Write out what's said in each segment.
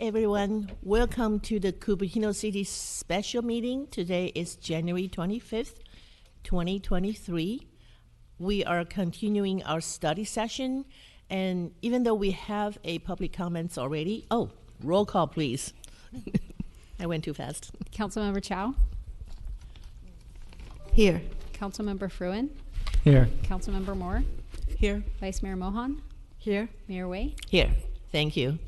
everyone. Welcome to the Cupertino City Special Meeting. Today is January 25th, 2023. We are continuing our study session, and even though we have a public comments already, roll call, please. I went too fast. Councilmember Chow? Here. Councilmember Fruin? Here. Councilmember Moore? Here. Vice Mayor Mohan? Here. Mayor Wei? Here. Thank you.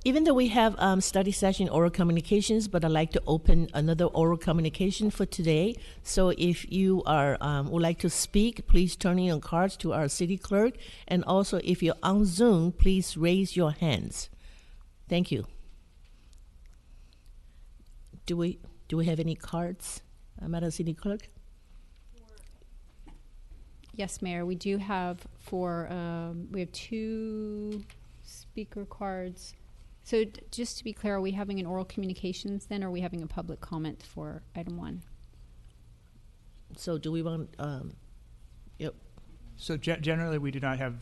Even though we have study session oral communications, but I'd like to open another oral communication for today. So if you are would like to speak, please turn in your cards to our city clerk. And also, if you're on Zoom, please raise your hands. Thank you. Do we have any cards, Madam City Clerk? Yes, Mayor. We do have we have 2 speaker cards. So just to be clear, are we having an oral communications then, or are we having a public comment for item 1? So do we want, yep. So generally, we do not have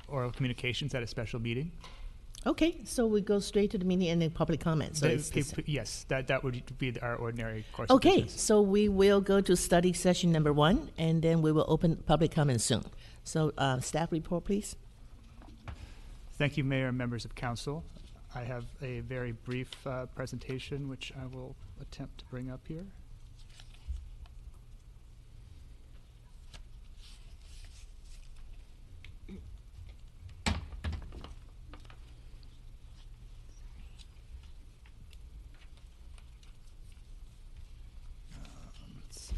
oral communications at a special meeting. Okay, so we go straight to the meeting and then public comment. So yes, that would be our ordinary course. Okay, of business. so we will go to study session number 1, and then we will open public comment soon. So staff report, please. Thank you, Mayor and members of council. I have a very brief presentation, which I will attempt to bring up here. Let's see.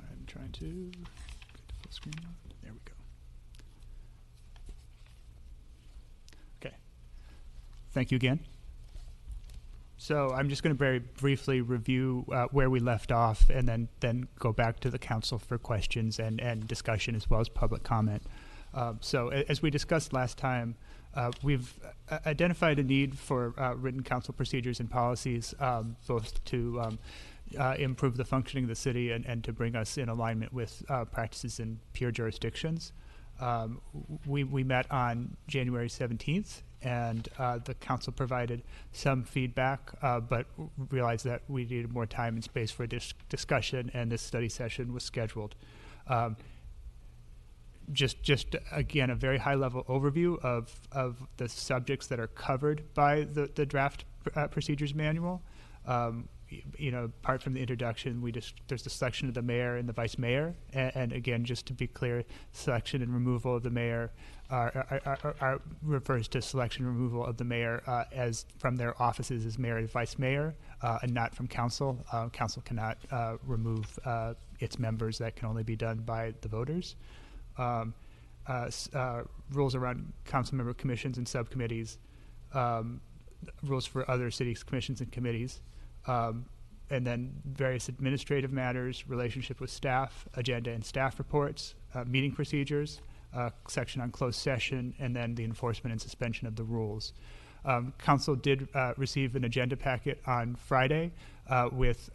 I'm trying to get the full screen mode. There we go. Okay. Thank you again. So I'm just going to very briefly review where we left off, and then go back to the council for questions and discussion, as well as public comment. So as we discussed last time, we've identified a need for written council procedures and policies, both to improve the functioning of the city and to bring us in alignment with practices in peer jurisdictions. We met on January 17th, and the council provided some feedback, but realized that we needed more time and space for discussion, and this study session was scheduled. Just again, a very high-level overview of the subjects that are covered by the draft procedures manual. Apart from the introduction, there's the selection of the mayor and the vice mayor, and again, just to be clear, selection and removal of the mayor refers to selection and removal of the mayor as from their offices as mayor and vice mayor, and not from council. Council cannot remove its members. That can only be done by the voters. Rules around council member commissions and subcommittees, rules for other cities, commissions, and committees. And then various administrative matters, relationship with staff, agenda and staff reports, meeting procedures, section on closed session, and then the enforcement and suspension of the rules. Council did receive an agenda packet on Friday with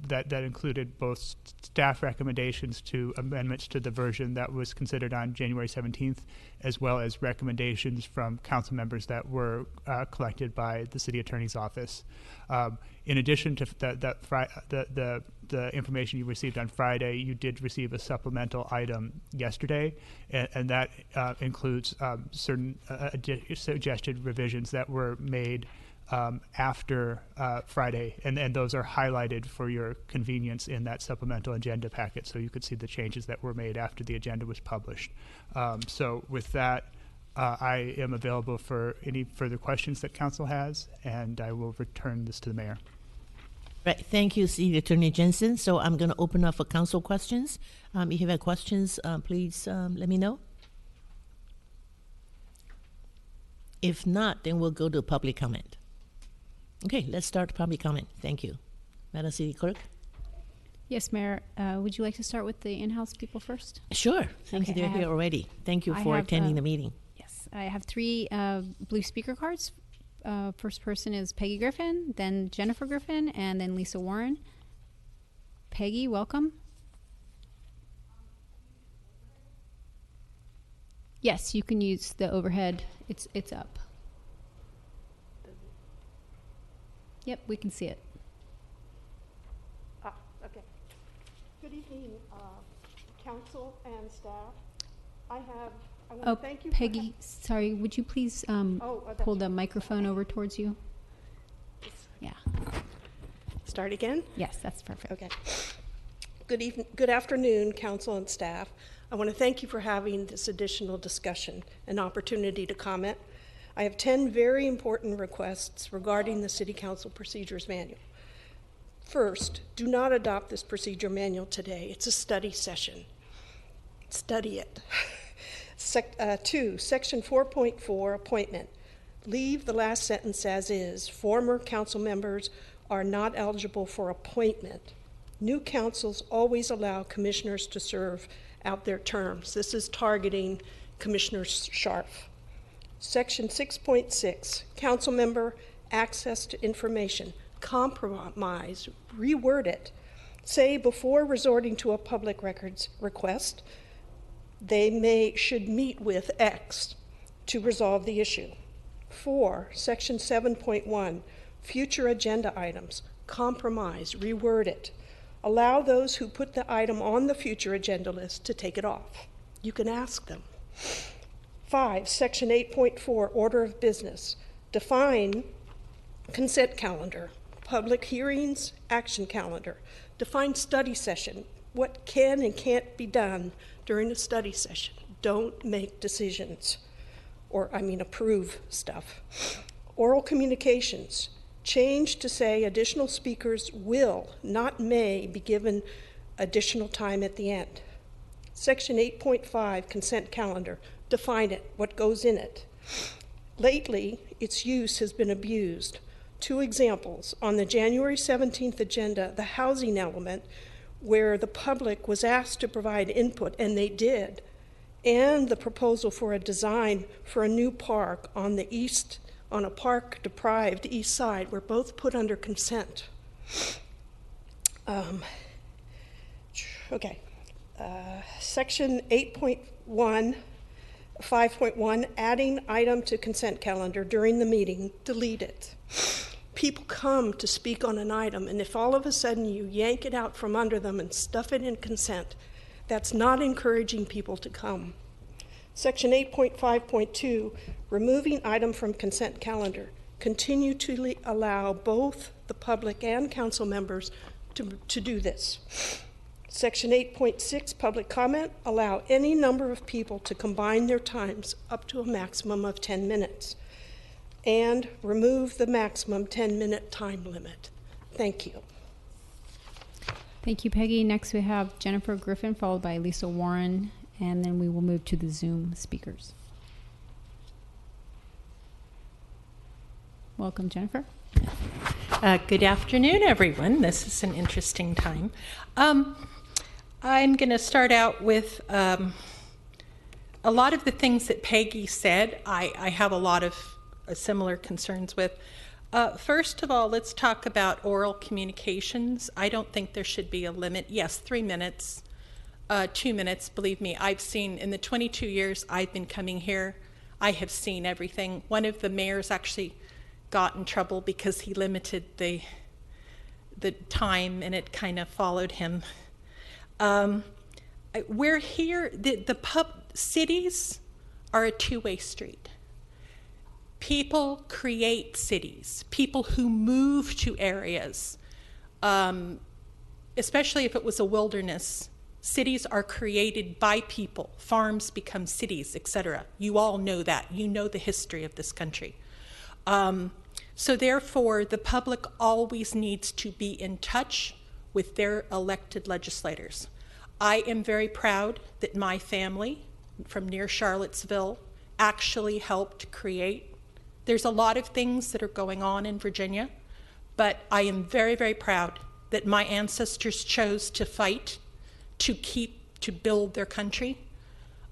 that included both staff recommendations to amendments to the version that was considered on January 17th, as well as recommendations from council members that were collected by the city attorney's office. In addition to the information you received on Friday, you did receive a supplemental item yesterday, and that includes certain suggested revisions that were made after Friday, and those are highlighted for your convenience in that supplemental agenda packet, so you could see the changes that were made after the agenda was published. So with that, I am available for any further questions that council has, and I will return this to the mayor. Right, thank you, City Attorney Jensen. So I'm going to open up for council questions. If you have questions, please let me know. If not, then we'll go to public comment. Okay, let's start public comment. Thank you. Madam City Clerk? Yes, Mayor. Would you like to start with the in-house people first? Sure. Thank you. They're here already. Thank you for attending the meeting. Yes, I have 3 blue speaker cards. First person is Peggy Griffin, then Jennifer Griffin, and then Lisa Warren. Peggy, welcome. Yes, you can use the overhead. It's up. Yep, we can see it. Okay. Good evening, council and staff. I want to thank you. Peggy, sorry, would you please pull the microphone over towards you? Yeah. Start again? Yes, that's perfect. Okay. Good afternoon, council and staff. I want to thank you for having this additional discussion and opportunity to comment. I have 10 very important requests regarding the City Council Procedures Manual. First, do not adopt this procedure manual today. It's a study session. Study it. 2, Section 4.4, appointment. Leave the last sentence as is. Former council members are not eligible for appointment. New councils always allow commissioners to serve out their terms. This is targeting Commissioner Scharf. Section 6.6, council member access to information. Compromise, reword it. Say before resorting to a public records request, they should meet with X to resolve the issue. 4, Section 7.1, future agenda items. Compromise, reword it. Allow those who put the item on the future agenda list to take it off. You can ask them. 5, Section 8.4, order of business. Define consent calendar, public hearings, action calendar. Define study session, what can and can't be done during a study session. Don't make decisions, approve stuff. Oral communications, change to say additional speakers will, not may, be given additional time at the end. Section 8.5, consent calendar, define it, what goes in it. Lately, its use has been abused. 2 examples. On the January 17th agenda, the housing element, where the public was asked to provide input, and they did, and the proposal for a design for a new park on a park-deprived east side were both put under consent. Section 8.1, 5.1, adding item to consent calendar during the meeting, delete it. People come to speak on an item, and if all of a sudden you yank it out from under them and stuff it in consent, that's not encouraging people to come. Section 8.5.2, removing item from consent calendar. Continue to allow both the public and council members to do this. Section 8.6, public comment, allow any number of people to combine their times up to a maximum of 10 minutes. And remove the maximum 10-minute time limit. Thank you. Thank you, Peggy. Next we have Jennifer Griffin, followed by Lisa Warren, and then we will move to the Zoom speakers. Welcome, Jennifer. Good afternoon, everyone. This is an interesting time. I'm going to start out with a lot of the things that Peggy said. I have a lot of similar concerns with. First of all, let's talk about oral communications. I don't think there should be a limit. Yes, 3 minutes, 2 minutes. Believe me, I've seen, in the 22 years I've been coming here, I have seen everything. One of the mayors actually got in trouble because he limited the time, and it kind of followed him. We're here, cities are a two-way street. People create cities, people who move to areas, especially if it was a wilderness. Cities are created by people, farms become cities, etc. You all know that. You know the history of this country. So therefore, the public always needs to be in touch with their elected legislators. I am very proud that my family from near Charlottesville actually helped create. There's a lot of things that are going on in Virginia, but I am very, very proud that my ancestors chose to fight to build their country.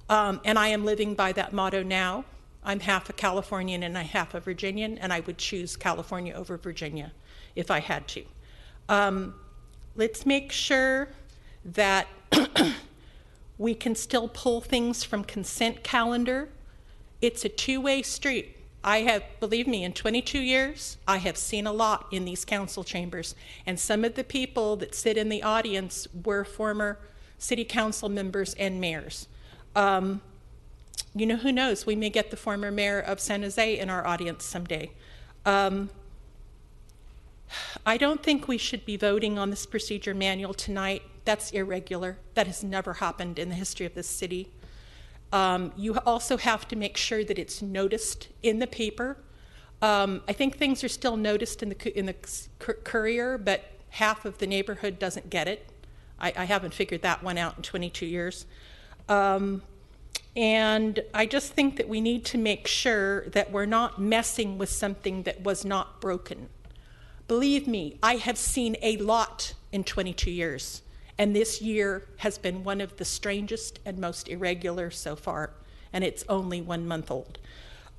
And I am living by that motto now. I'm half a Californian and I'm half a Virginian, and I would choose California over Virginia if I had to. Let's make sure that We can still pull things from consent calendar. It's a two-way street. I have, believe me, in 22 years, I have seen a lot in these council chambers. And some of the people that sit in the audience were former city council members and mayors. You know, who knows? We may get the former mayor of San Jose in our audience someday. I don't think we should be voting on this procedure manual tonight. That's irregular. That has never happened in the history of this city. You also have to make sure that it's noticed in the paper. I think things are still noticed in the Courier, but half of the neighborhood doesn't get it. I haven't figured that one out in 22 years. And I just think that we need to make sure that we're not messing with something that was not broken. Believe me, I have seen a lot in 22 years. And this year has been one of the strangest and most irregular so far, and it's only 1 month old.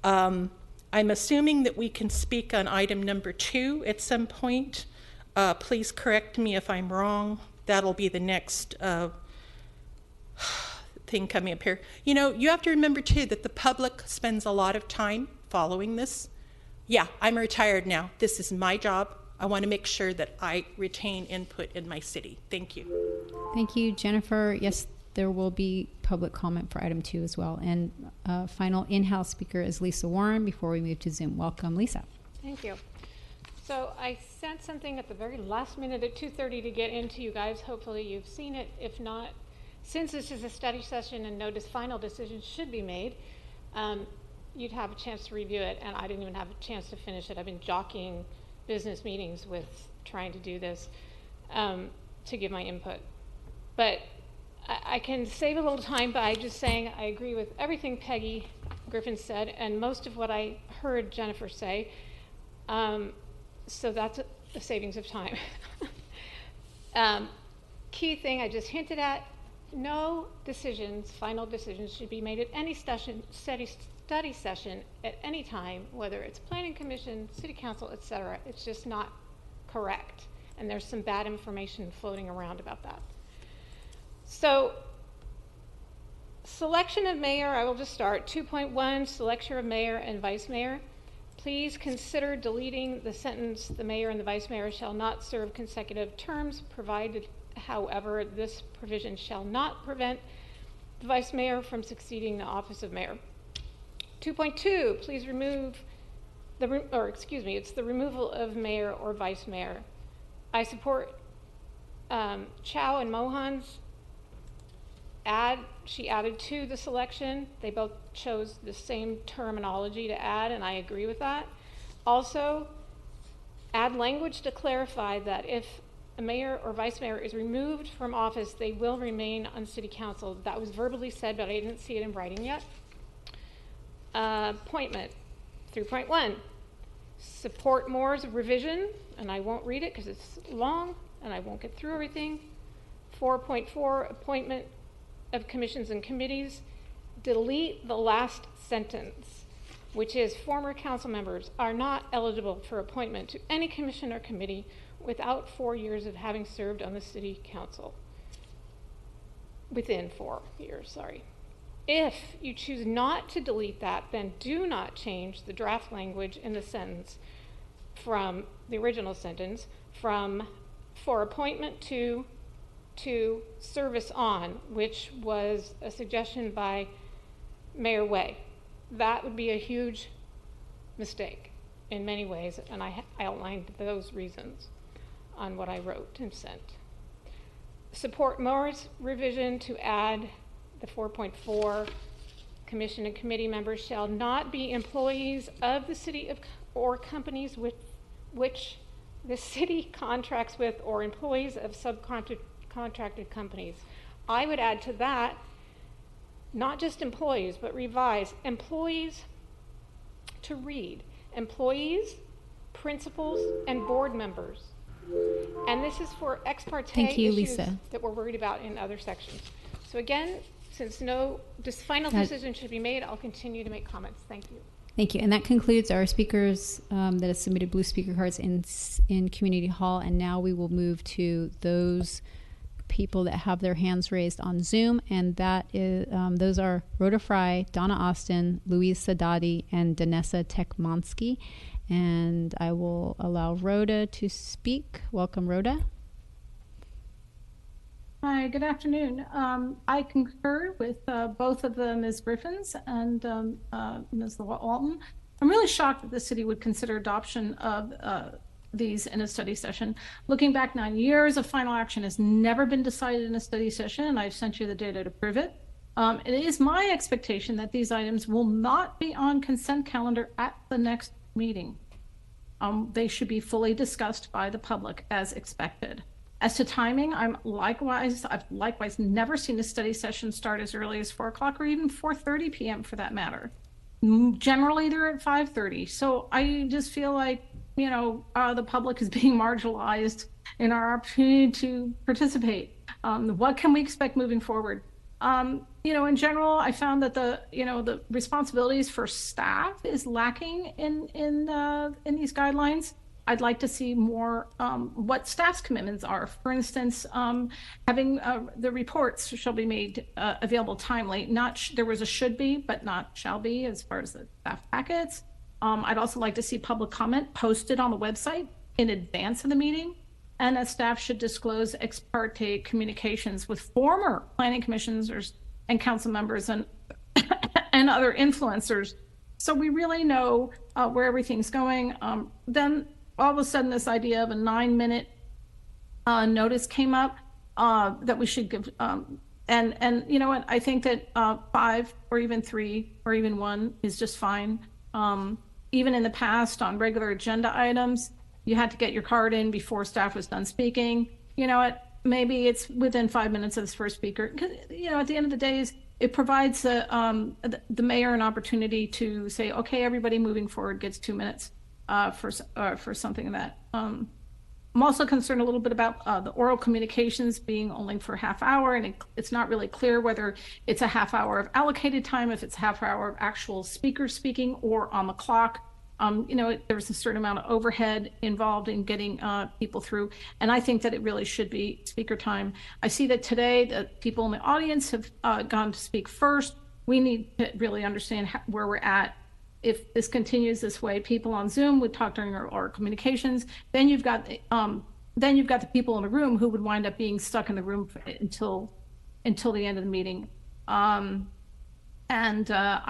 I'm assuming that we can speak on item number 2 at some point. Please correct me if I'm wrong. That'll be the next thing coming up here. You know, you have to remember too that the public spends a lot of time following this. Yeah, I'm retired now. This is my job. I want to make sure that I retain input in my city. Thank you. Thank you, Jennifer. Yes, there will be public comment for item 2 as well. And final in-house speaker is Lisa Warren before we move to Zoom. Welcome, Lisa. Thank you. So I sent something at the very last minute at 2:30 to get into you guys. Hopefully you've seen it. If not, since this is a study session and no final decisions should be made, you'd have a chance to review it, and I didn't even have a chance to finish it. I've been jockeying business meetings with trying to do this to give my input. But I can save a little time by just saying I agree with everything Peggy Griffin said and most of what I heard Jennifer say. So that's a savings of time. Key thing I just hinted at, no decisions, final decisions should be made at any study session at any time, whether it's planning commission, city council, etc. It's just not correct. And there's some bad information floating around about that. So selection of mayor, I will just start. 2.1, selection of mayor and vice mayor. Please consider deleting the sentence, the mayor and the vice mayor shall not serve consecutive terms, provided, however, this provision shall not prevent the vice mayor from succeeding the office of mayor. 2.2, please remove it's the removal of mayor or vice mayor. I support Chow and Mohan's she added to the selection. They both chose the same terminology to add, and I agree with that. Also, add language to clarify that if a mayor or vice mayor is removed from office, they will remain on city council. That was verbally said, but I didn't see it in writing yet. Appointment, 3.1. Support Moore's revision, and I won't read it because it's long, and I won't get through everything. 4.4, appointment of commissions and committees. Delete the last sentence, which is former council members are not eligible for appointment to any commission or committee without 4 years of having served on the city council. Within 4 years, sorry. If you choose not to delete that, then do not change the draft language in the sentence from the original sentence from for appointment to service on, which was a suggestion by Mayor Way. That would be a huge mistake in many ways, and I outlined those reasons on what I wrote and sent. Support Moore's revision to add the 4.4, commission and committee members shall not be employees of the city or companies with which the city contracts with or employees of subcontracted companies. I would add to that, not just employees, but revise employees to read employees, principals, and board members. And this is for ex parte issues Lisa. that we're worried about in other sections. So again, since no final decision should be made, I'll continue to make comments. Thank you. Thank you. And that concludes our speakers that have submitted blue speaker cards in Community Hall. And now we will move to those people that have their hands raised on Zoom, and that is those are Rhoda Fry, Donna Austin, Louise Sadadi, and Danessa Tekmansky. And I will allow Rhoda to speak. Welcome, Rhoda. Hi, good afternoon. I concur with both of the Ms. Griffins and Ms. Walton. I'm really shocked that the city would consider adoption of these in a study session. Looking back 9 years, a final action has never been decided in a study session, and I've sent you the data to prove it. It is my expectation that these items will not be on consent calendar at the next meeting. They should be fully discussed by the public as expected. As to timing, I've likewise never seen a study session start as early as 4 o'clock or even 4:30 p.m. for that matter. Generally, they're at 5:30. So I just feel like, the public is being marginalized in our opportunity to participate. What can we expect moving forward? In general, I found that the responsibilities for staff is lacking in these guidelines. I'd like to see more what staff's commitments are. For instance, having the reports shall be made available timely. There was a should be, but not shall be as far as the staff packets. I'd also like to see public comment posted on the website in advance of the meeting, and that staff should disclose ex parte communications with former planning commissioners and council members and and other influencers, so we really know where everything's going. Then all of a sudden, this idea of a 9-minute notice came up that we should give. And you know what? I think that 5 or even 3 or even 1 is just fine. Even in the past, on regular agenda items, you had to get your card in before staff was done speaking. You know what? Maybe it's within 5 minutes of this first speaker. Because at the end of the day, it provides the mayor an opportunity to say, okay, everybody moving forward gets 2 minutes. For something that I'm also concerned a little bit about the oral communications being only for half hour, and it's not really clear whether it's a half hour of allocated time, if it's a half hour of actual speakers speaking or on the clock. There's a certain amount of overhead involved in getting people through, and I think that it really should be speaker time. I see that today the people in the audience have gone to speak first. We need to really understand where we're at. If this continues this way, people on Zoom would talk during our communications. Then you've got the people in the room who would wind up being stuck in the room until the end of the meeting. I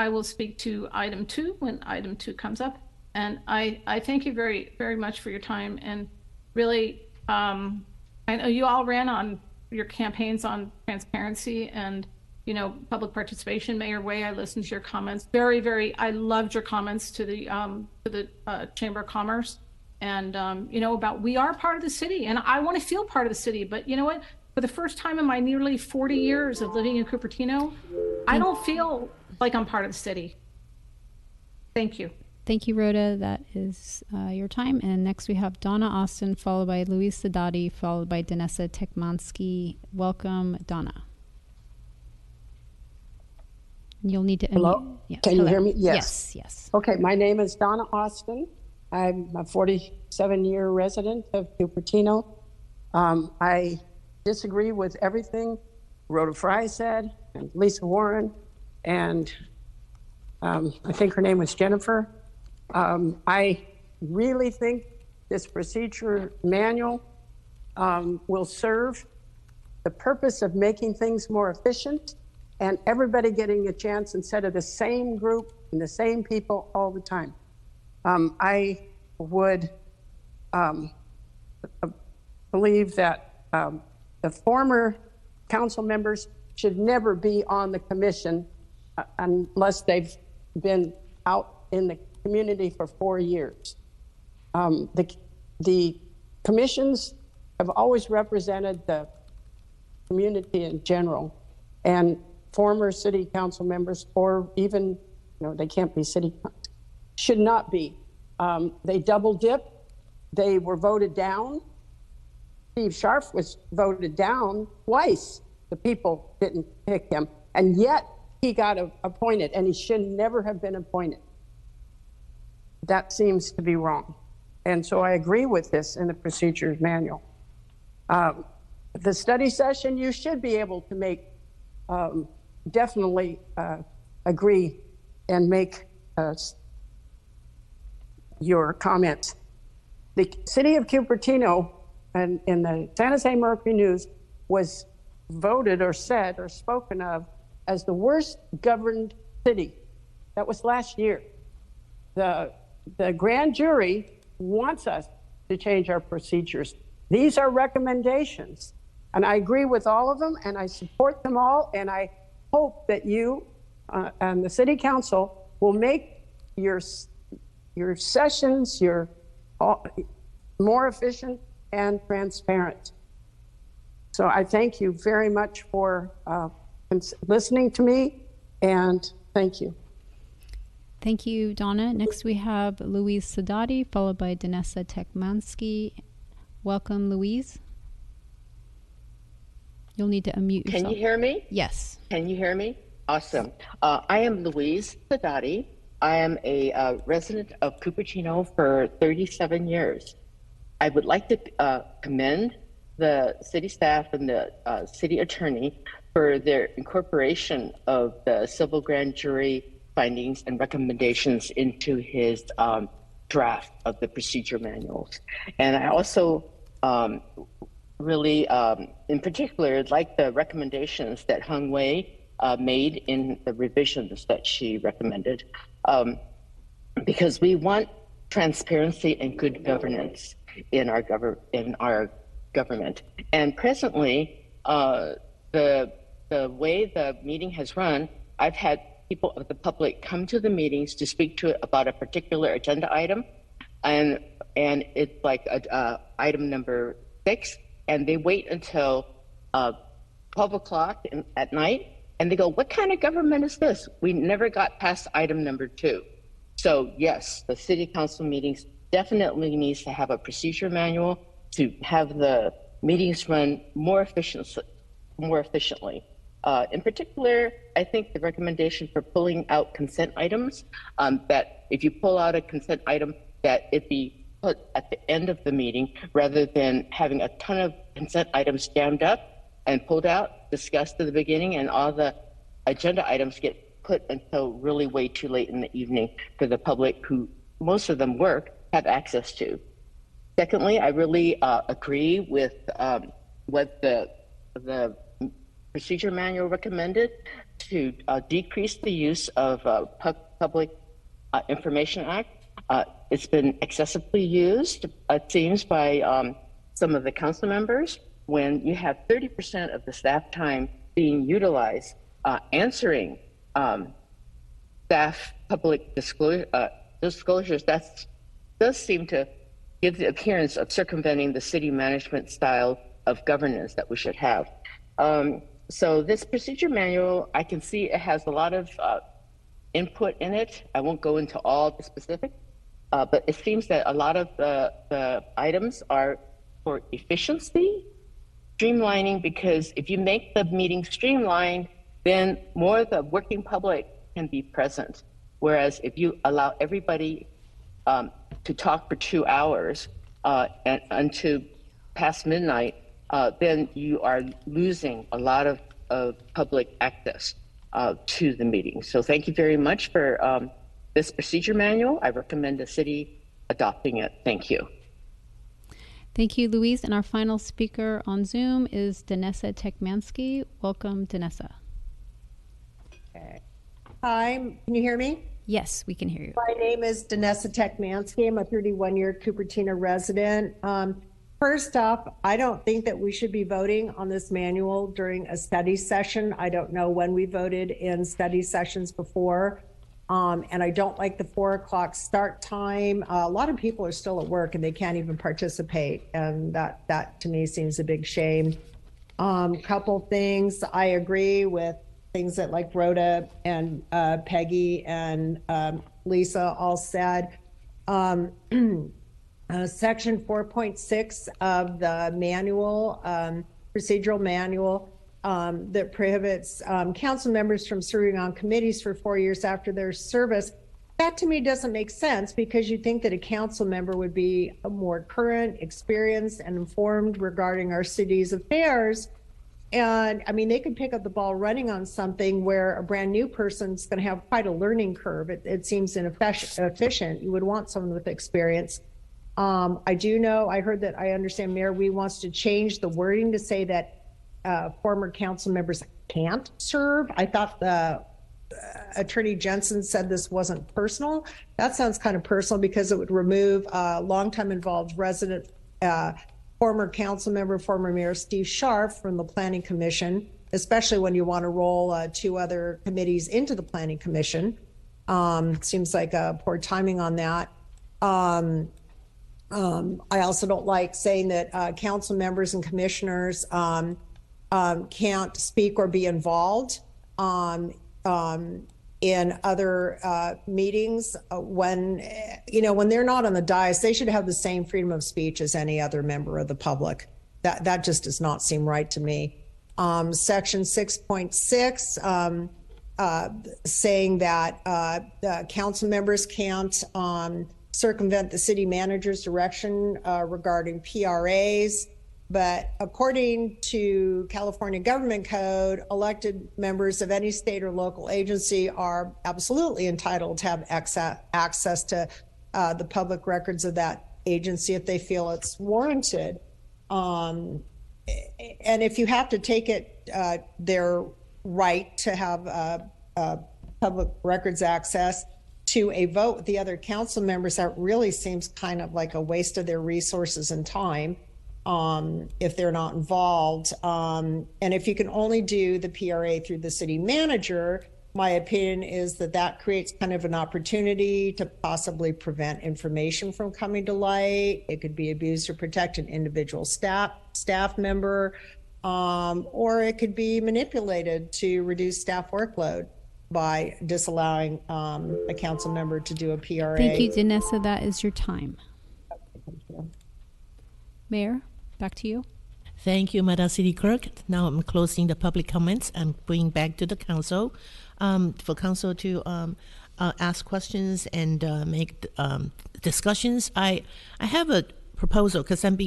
will speak to item 2 when item 2 comes up. And I thank you very, very much for your time. And really, I know you all ran on your campaigns on transparency and public participation. Mayor Way, I listened to your comments. I loved your comments to the Chamber of Commerce, and about we are part of the city, and I want to feel part of the city. But you know what? For the first time in my nearly 40 years of living in Cupertino, I don't feel like I'm part of the city. Thank you. Thank you, Rhoda. That is your time. And next we have Donna Austin, followed by Louise Sadadi, followed by Danessa Tekmansky. Welcome, Donna. You'll need to Hello? unmute. Yeah. Can Hello. you hear me? Yes. Yes. Okay, my name is Donna Austin. I'm a 47-year resident of Cupertino. I disagree with everything Rhoda Fry said, and Lisa Warren, and I think her name was Jennifer. I really think this procedure manual will serve the purpose of making things more efficient and everybody getting a chance instead of the same group and the same people all the time. I would believe that the former council members should never be on the commission unless they've been out in the community for 4 years. The commissions have always represented the community in general, and former city council members, or even, they can't be city, should not be. They double dip. They were voted down. Steve Scharf was voted down twice. The people didn't pick him, and yet he got appointed, and he should never have been appointed. That seems to be wrong. And so I agree with this in the procedures manual. the study session, you should be able to make, definitely agree and make your comments. The city of Cupertino and in the San Jose Mercury News was voted or said or spoken of as the worst governed city. That was last year. The grand jury wants us to change our procedures. These are recommendations, and I agree with all of them, and I support them all, and I hope that you and the city council will make your sessions more efficient and transparent. So I thank you very much for listening to me, and thank you. Thank you, Donna. Next we have Louise Sadati, followed by Danessa Tekmansky. Welcome, Louise. You'll need to unmute yourself. Can you hear me? Yes. Can you hear me? Awesome. I am Louise Sadati. I am a resident of Cupertino for 37 years. I would like to commend the city staff and the city attorney for their incorporation of the civil grand jury findings and recommendations into his draft of the procedure manuals. And I also really, in particular, like the recommendations that Hung Wei made in the revisions that she recommended, because we want transparency and good governance in our government. And presently, the way the meeting has run, I've had people of the public come to the meetings to speak to it about a particular agenda item, and it's like item number 6, and they wait until 12 o'clock at night, and they go, "What kind of government is this? We never got past item number 2." So yes, the city council meetings definitely needs to have a procedure manual to have the meetings run more efficiently. In particular, I think the recommendation for pulling out consent items, that if you pull out a consent item, that it be put at the end of the meeting rather than having a ton of consent items jammed up and pulled out, discussed at the beginning, and all the agenda items get put until really way too late in the evening for the public, who most of them work, have access to. Secondly, I really agree with what the procedure manual recommended to decrease the use of Public Information Act. It's been excessively used, it seems, by some of the council members. When you have 30% of the staff time being utilized answering staff public disclosures, that does seem to give the appearance of circumventing the city management style of governance that we should have. So this procedure manual, I can see it has a lot of input in it. I won't go into all the specifics, but it seems that a lot of the items are for efficiency, streamlining, because if you make the meeting streamlined, then more of the working public can be present. Whereas if you allow everybody to talk for 2 hours and until past midnight, then you are losing a lot of public access to the meeting. So thank you very much for this procedure manual. I recommend the city adopting it. Thank you. Thank you, Louise. And our final speaker on Zoom is Danessa Tekmansky. Welcome, Danessa. Okay. Hi, can you hear me? Yes, we can hear you. My name is Danessa Tekmansky. I'm a 31-year Cupertino resident. First off, I don't think that we should be voting on this manual during a study session. I don't know when we voted in study sessions before. And I don't like the 4 o'clock start time. A lot of people are still at work and they can't even participate. And that to me seems a big shame. Couple things, I agree with things that like Rhoda and Peggy and Lisa all said. Section 4.6 of the manual, procedural manual, that prohibits council members from serving on committees for 4 years after their service. That to me doesn't make sense because you think that a council member would be more current, experienced, and informed regarding our city's affairs. And I mean, they could pick up the ball running on something where a brand new person's going to have quite a learning curve. It seems inefficient. You would want someone with experience. I heard that I understand Mayor Wee wants to change the wording to say that former council members can't serve. I thought the Attorney Jensen said this wasn't personal. That sounds kind of personal because it would remove a longtime involved resident, former council member, former Mayor Steve Sharp from the Planning Commission, especially when you want to roll 2 other committees into the Planning Commission. Seems like poor timing on that. I also don't like saying that council members and commissioners can't speak or be involved in other meetings when they're not on the dais. They should have the same freedom of speech as any other member of the public. That just does not seem right to me. Section 6.6 saying that council members can't circumvent the city manager's direction regarding PRAs. But according to California Government Code, elected members of any state or local agency are absolutely entitled to have access to the public records of that agency if they feel it's warranted. And if you have to take it, their right to have public records access to a vote with the other council members, that really seems kind of like a waste of their resources and time. If they're not involved. And if you can only do the PRA through the city manager, my opinion is that creates kind of an opportunity to possibly prevent information from coming to light. It could be abused or protect an individual staff member, or it could be manipulated to reduce staff workload by disallowing a council member to do a PRA. Thank you, Danessa. That is your time. Mayor, back to you. Thank you, Madam City Clerk. Now I'm closing the public comments and bringing back to the council for council to ask questions and make discussions. I have a proposal because I'm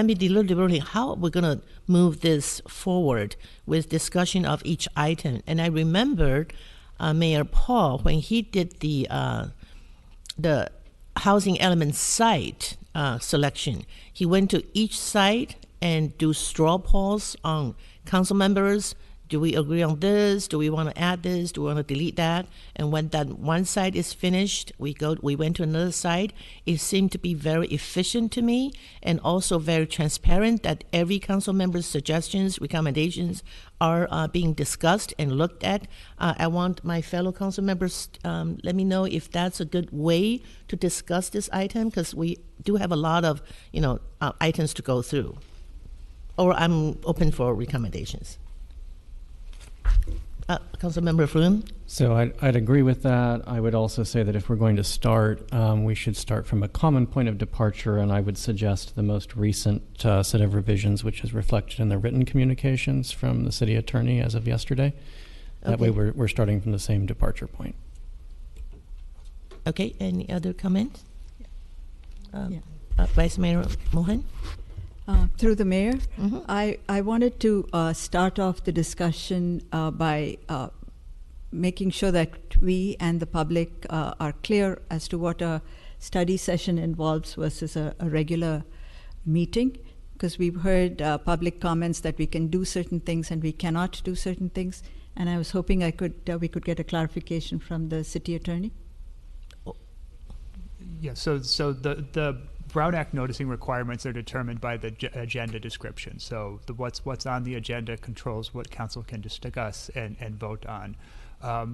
deliberating how we're going to move this forward with discussion of each item. And I remembered Mayor Paul when he did the housing element site selection. He went to each site and do straw polls on council members. Do we agree on this? Do we want to add this? Do we want to delete that? And when that one site is finished, we went to another site. It seemed to be very efficient to me and also very transparent that every council member's suggestions, recommendations are being discussed and looked at. I want my fellow council members, let me know if that's a good way to discuss this item because we do have a lot of, items to go through. Or I'm open for recommendations. Councilmember Flynn? So I'd agree with that. I would also say that if we're going to start, we should start from a common point of departure, and I would suggest the most recent set of revisions, which is reflected in the written communications from the city attorney as of yesterday. That way we're starting from the same departure point. Okay, any other comments? Vice Mayor Mohan? Through the mayor, Mm-hmm. I wanted to start off the discussion by making sure that we and the public are clear as to what a study session involves versus a regular meeting, because we've heard public comments that we can do certain things and we cannot do certain things, and I was hoping we could get a clarification from the city attorney. Yeah, so the Brown Act noticing requirements are determined by the agenda description. So what's on the agenda controls what council can discuss and vote on.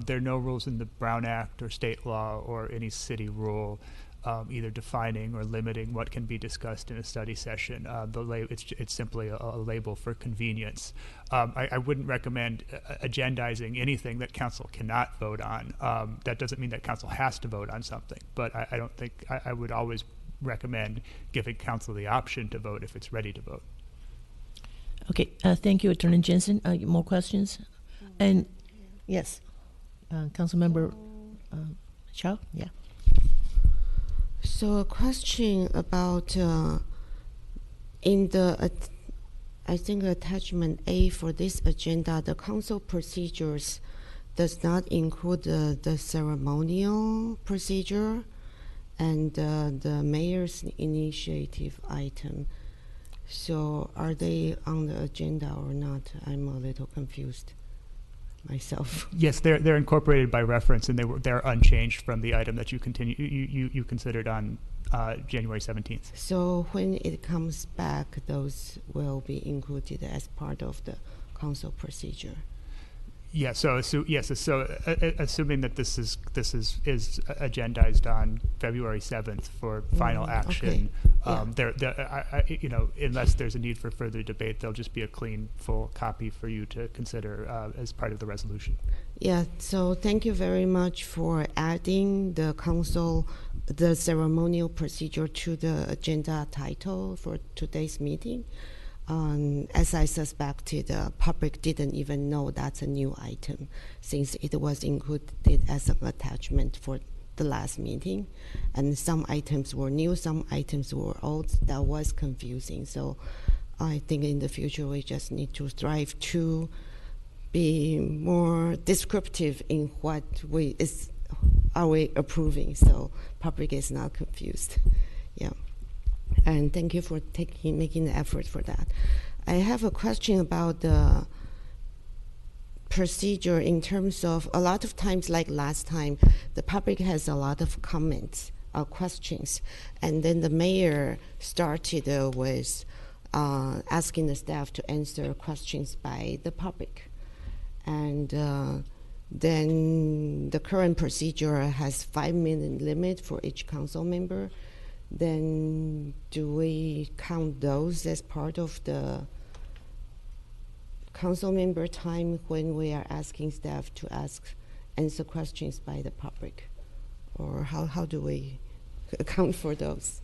There are no rules in the Brown Act or state law or any city rule either defining or limiting what can be discussed in a study session. It's simply a label for convenience. I wouldn't recommend agendizing anything that council cannot vote on. That doesn't mean that council has to vote on something, but I don't think I would always recommend giving council the option to vote if it's ready to vote. Okay, thank you, Attorney Jensen. More questions? And yes, Councilmember Chow? Yeah. So a question about in the I think attachment A for this agenda, the council procedures does not include the ceremonial procedure and the mayor's initiative item. So are they on the agenda or not? I'm a little confused myself. Yes, they're incorporated by reference, and they're unchanged from the item that you considered on January 17th. So when it comes back, those will be included as part of the council procedure. Yeah. So assuming that this is agendized on February 7th for final action, unless there's a need for further debate, there'll just be a clean, full copy for you to consider as part of the resolution. Yeah. So thank you very much for adding the ceremonial procedure to the agenda title for today's meeting. As I suspected, the public didn't even know that's a new item since it was included as an attachment for the last meeting. And some items were new, some items were old. That was confusing. So I think in the future we just need to strive to be more descriptive in what are we approving, so public is not confused. Yeah. And thank you for making the effort for that. I have a question about the procedure in terms of a lot of times, like last time, the public has a lot of comments or questions, and then the mayor started with asking the staff to answer questions by the public. And then the current procedure has 5-minute limit for each council member. Then do we count those as part of the council member time when we are asking staff to answer questions by the public? Or how do we account for those?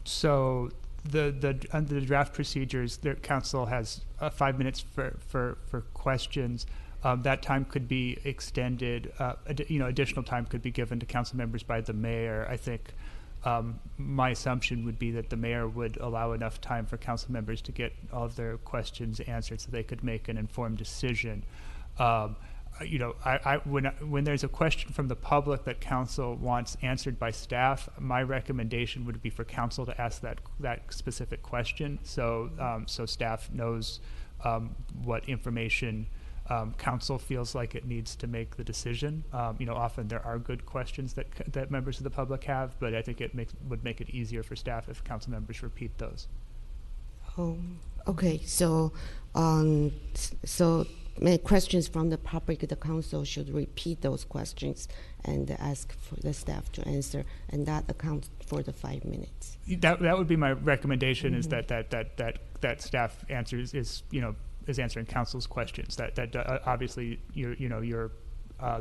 So under the draft procedures, the council has 5 minutes for questions. That time could be extended. Additional time could be given to council members by the mayor. I think my assumption would be that the mayor would allow enough time for council members to get all of their questions answered so they could make an informed decision. When there's a question from the public that council wants answered by staff, my recommendation would be for council to ask that specific question, so staff knows what information council feels like it needs to make the decision. Often there are good questions that members of the public have, but I think it would make it easier for staff if council members repeat those. Oh, okay. So questions from the public, the council should repeat those questions and ask for the staff to answer, and that accounts for the 5 minutes. That would be my recommendation. Is that staff answers is answering council's questions. That obviously you're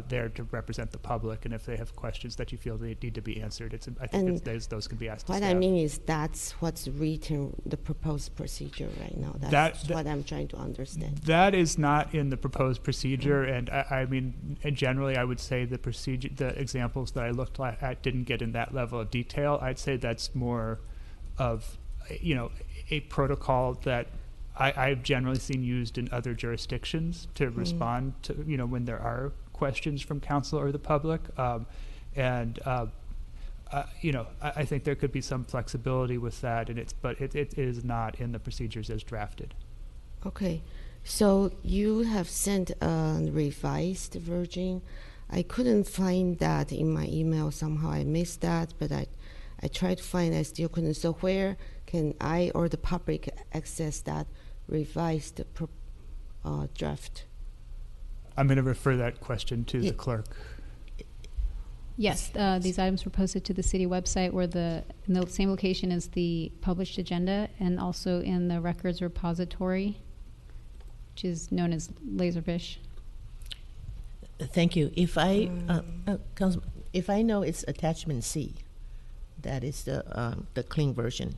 there to represent the public, and if they have questions that you feel they need to be answered, I think those could be asked to staff. What I mean is that's what's written the proposed procedure right now. That's what I'm trying to understand. That is not in the proposed procedure, and I mean, generally I would say the examples that I looked at didn't get in that level of detail. I'd say that's more of a protocol that I've generally seen used in other jurisdictions to respond to when there are questions from council or the public, I think there could be some flexibility with that, but it is not in the procedures as drafted. Okay, so you have sent a revised version. I couldn't find that in my email. Somehow I missed that, but I tried to find. I still couldn't. So where can I or the public access that revised draft? I'm going to refer that question to the clerk. Yes, these items were posted to the city website where in the same location as the published agenda, and also in the records repository, which is known as Laserfish. Thank you. If I know it's attachment C, that is the clean version.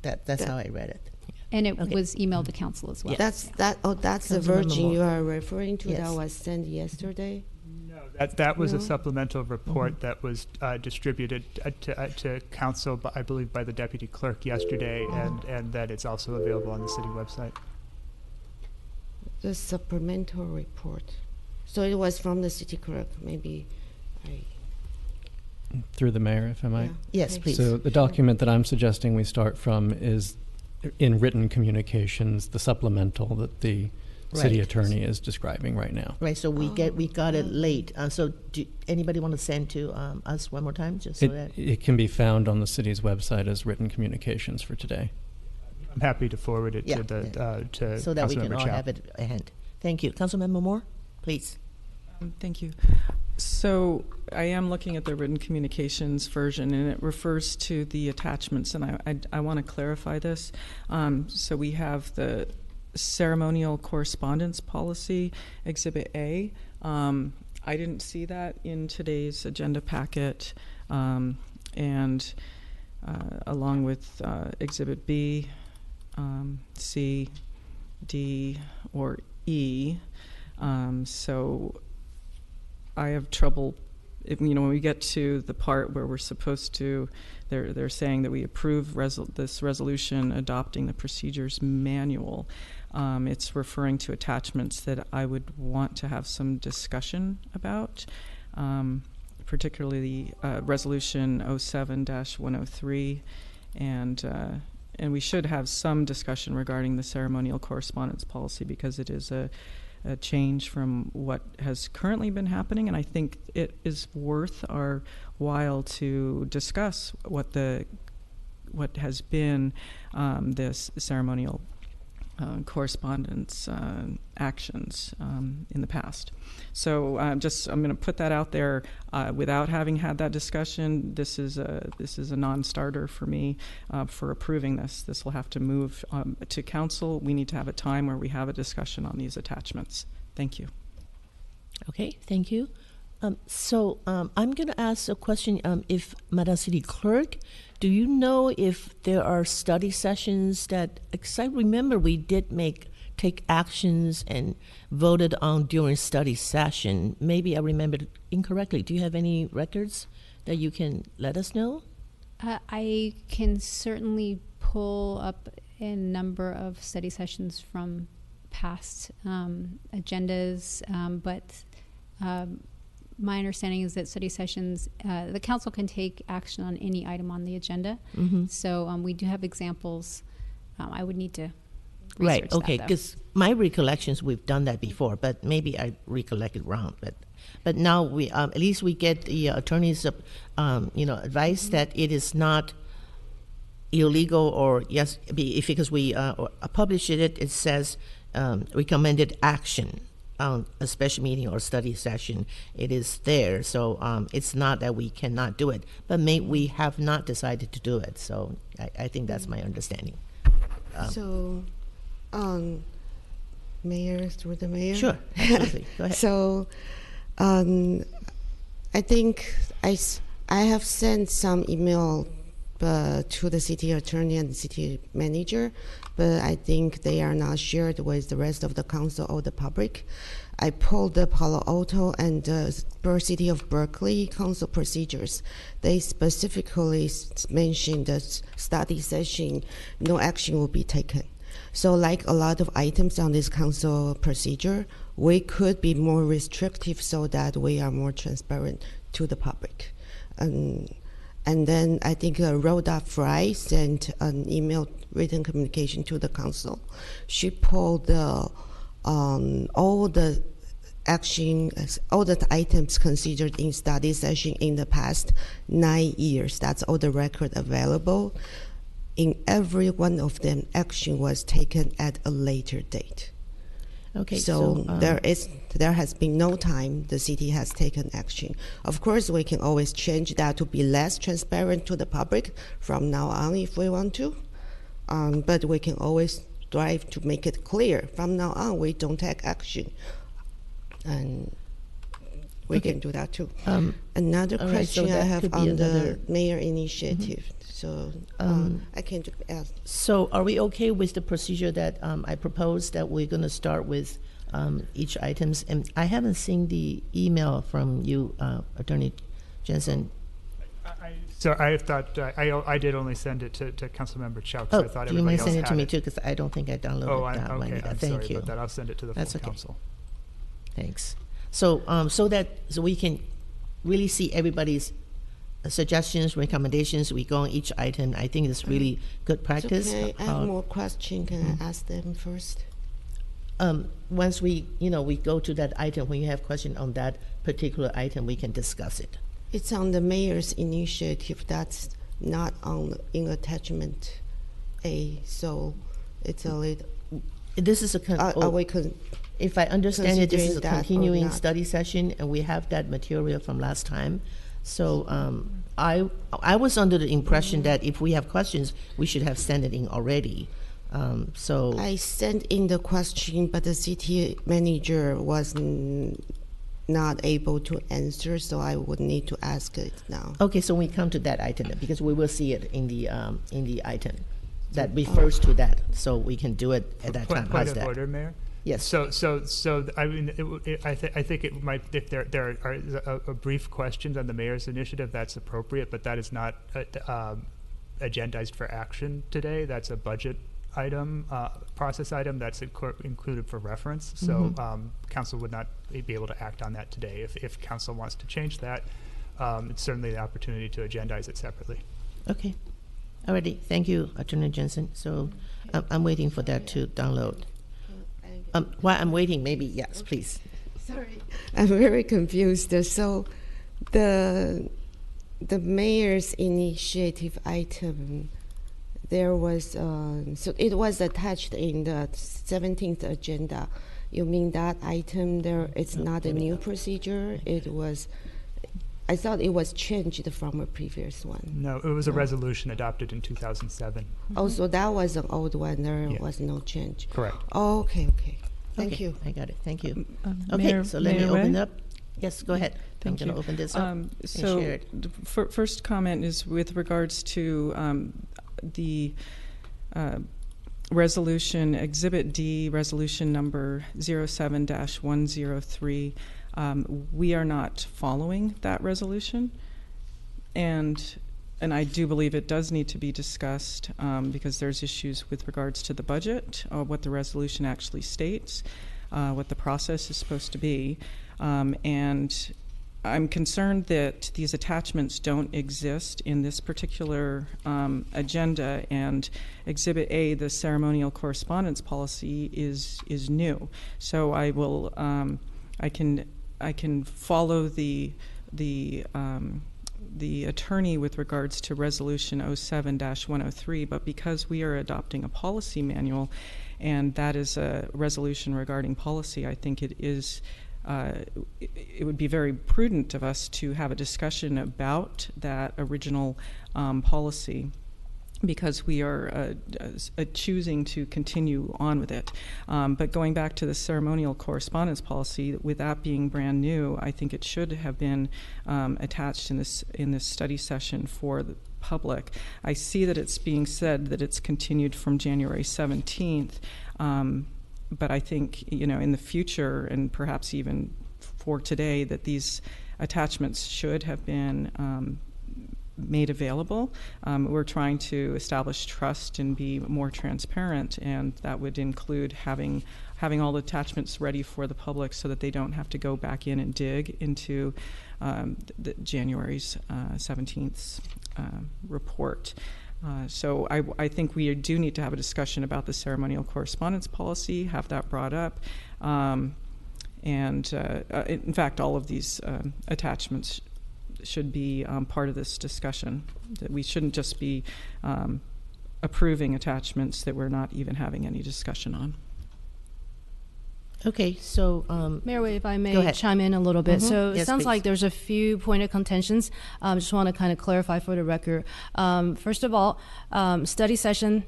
That's how I read it. And it was emailed to council as well. That's the version you are referring to that was sent yesterday? No, That was a supplemental report that was distributed to council, I believe, by the deputy clerk yesterday, and that it's also available on the city website. The supplemental report. So it was from the city clerk. Maybe Through the mayor, if I might. Yes, Okay. please. So the document that I'm suggesting we start from is in written communications, the supplemental that the city Right. attorney is describing right now. Right, so we got it late. So do anybody want to send to us one more time, just so that? It can be found on the city's website as written communications for today. I'm happy to forward it Yeah, to so that we can Councilmember all Chow. have it at hand. Thank you. Councilmember Moore, please. Thank you. So I am looking at the written communications version, and it refers to the attachments, and I want to clarify this. So we have the ceremonial correspondence policy, Exhibit A. I didn't see that in today's agenda packet, and along with Exhibit B, C, D, or E. So I have trouble, when we get to the part where we're supposed to, they're saying that we approve this resolution adopting the procedures manual. It's referring to attachments that I would want to have some discussion about, particularly Resolution 07-103, and we should have some discussion regarding the ceremonial correspondence policy, because it is a change from what has currently been happening, and I think it is worth our while to discuss what has been this ceremonial correspondence actions in the past. So I'm going to put that out there without having had that discussion. This is a non-starter for me for approving this. This will have to move to council. We need to have a time where we have a discussion on these attachments. Thank you. Okay, thank you. So I'm going to ask a question. If Madam City Clerk, do you know if there are study sessions that, because I remember we did take actions and voted on during study session. Maybe I remembered incorrectly. Do you have any records that you can let us know? I can certainly pull up a number of study sessions from past agendas, but my understanding is that study sessions, the council can take action on any item on the agenda. Mm-hmm. So we do have examples. I would need to research Right, okay, that, because my recollections, we've done that before, but maybe I recollected wrong. But now we at least we get the attorney's advice that it is not illegal, or yes, because we publish it, it says recommended action on a special meeting or study session. It is there, so it's not that we cannot do it, but we have not decided to do it. So I think that's my understanding. Mayor, through the mayor. Sure, absolutely. Go ahead. So, I think I have sent some email to the city attorney and the city manager, but I think they are not shared with the rest of the council or the public. I pulled the Palo Alto and the City of Berkeley council procedures. They specifically mentioned that study session, no action will be taken. So like a lot of items on this council procedure, we could be more restrictive so that we are more transparent to the public. And then I think Rhoda Fry sent an email written communication to the council. She pulled all the action, all the items considered in study session in the past 9 years. That's all the record available. In every one of them, action was taken at a later date. Okay, so there has been no time the city has taken action. Of course, we can always change that to be less transparent to the public from now on if we want to, but we can always strive to make it clear from now on we don't take action, and we can do that too. Another question I have on the mayor initiative. So I can ask. So are we okay with the procedure that I proposed, that we're going to start with each items. And I haven't seen the email from you, Attorney Jensen. So I thought I did only send it to Councilmember Chow, because I thought do you mind everybody else sending it had to me it. too? Because I don't think I downloaded that one either. I'm Thank sorry you. about that. I'll send it to the That's full okay. council. Thanks. So, so we can really see everybody's suggestions, recommendations. We go on each item. I think it's really good practice. So can I have more questions? Can I ask them first? Once we go to that item, when you have question on that particular item, we can discuss it. It's on the mayor's initiative. That's not in attachment A, so it's a little. This is a if I understand it, this is a continuing study session, and we have that material from last time. So I was under the impression that if we have questions, we should have sent it in already. So I sent in the question, but the city manager was not able to answer, so I would need to ask it now. Okay, so we come to that item then, because we will see it in the item that refers to that, so we can do it at that time. Point How's of that? order, Mayor. Yes. So I mean, I think it might, if there are a brief questions on the mayor's initiative, that's appropriate, but that is not agendized for action today. That's a budget item, process item that's included for reference. So council would not be able to act on that today. If council wants to change that, it's certainly the opportunity to agendize it separately. Okay. Alrighty. Thank you, Attorney Jensen. So I'm waiting for that to download. While I'm waiting, maybe, yes, please. Sorry, I'm very confused. So the mayor's initiative item, there was, so it was attached in the 17th agenda. You mean that item there, it's not a new procedure? It was, I thought it was changed from a previous one. No, it was a resolution adopted in 2007. Oh, so that was an old one, there was no change. Correct. Oh, okay. Thank you. I got it. Thank you. Okay, Mayor, so let me Mayor open Wei? up. Yes, go ahead. Thank I'm going you. to open this up and So share it. the first comment is with regards to the resolution, Exhibit D, resolution number 07-103. We are not following that resolution, and I do believe it does need to be discussed because there's issues with regards to the budget, what the resolution actually states, what the process is supposed to be, and I'm concerned that these attachments don't exist in this particular agenda, and Exhibit A, the ceremonial correspondence policy, is new. So I will I can follow the attorney with regards to resolution 07-103, but because we are adopting a policy manual and that is a resolution regarding policy, I think it is it would be very prudent of us to have a discussion about that original policy, because we are choosing to continue on with it. But going back to the ceremonial correspondence policy, with that being brand new, I think it should have been attached in this study session for the public. I see that it's being said that it's continued from January 17th, but I think, in the future, and perhaps even for today, that these attachments should have been made available. We're trying to establish trust and be more transparent, and that would include having all the attachments ready for the public so that they don't have to go back in and dig into the January's 17th report. So I think we do need to have a discussion about the ceremonial correspondence policy, have that brought up, and in fact, all of these attachments should be part of this discussion. That we shouldn't just be approving attachments that we're not even having any discussion on. Okay, so Mayor Wei, if I go may ahead. chime in a little bit. So it Yes, sounds please. like there's a few point of contentions. Just want to kind of clarify for the record. First of all, study session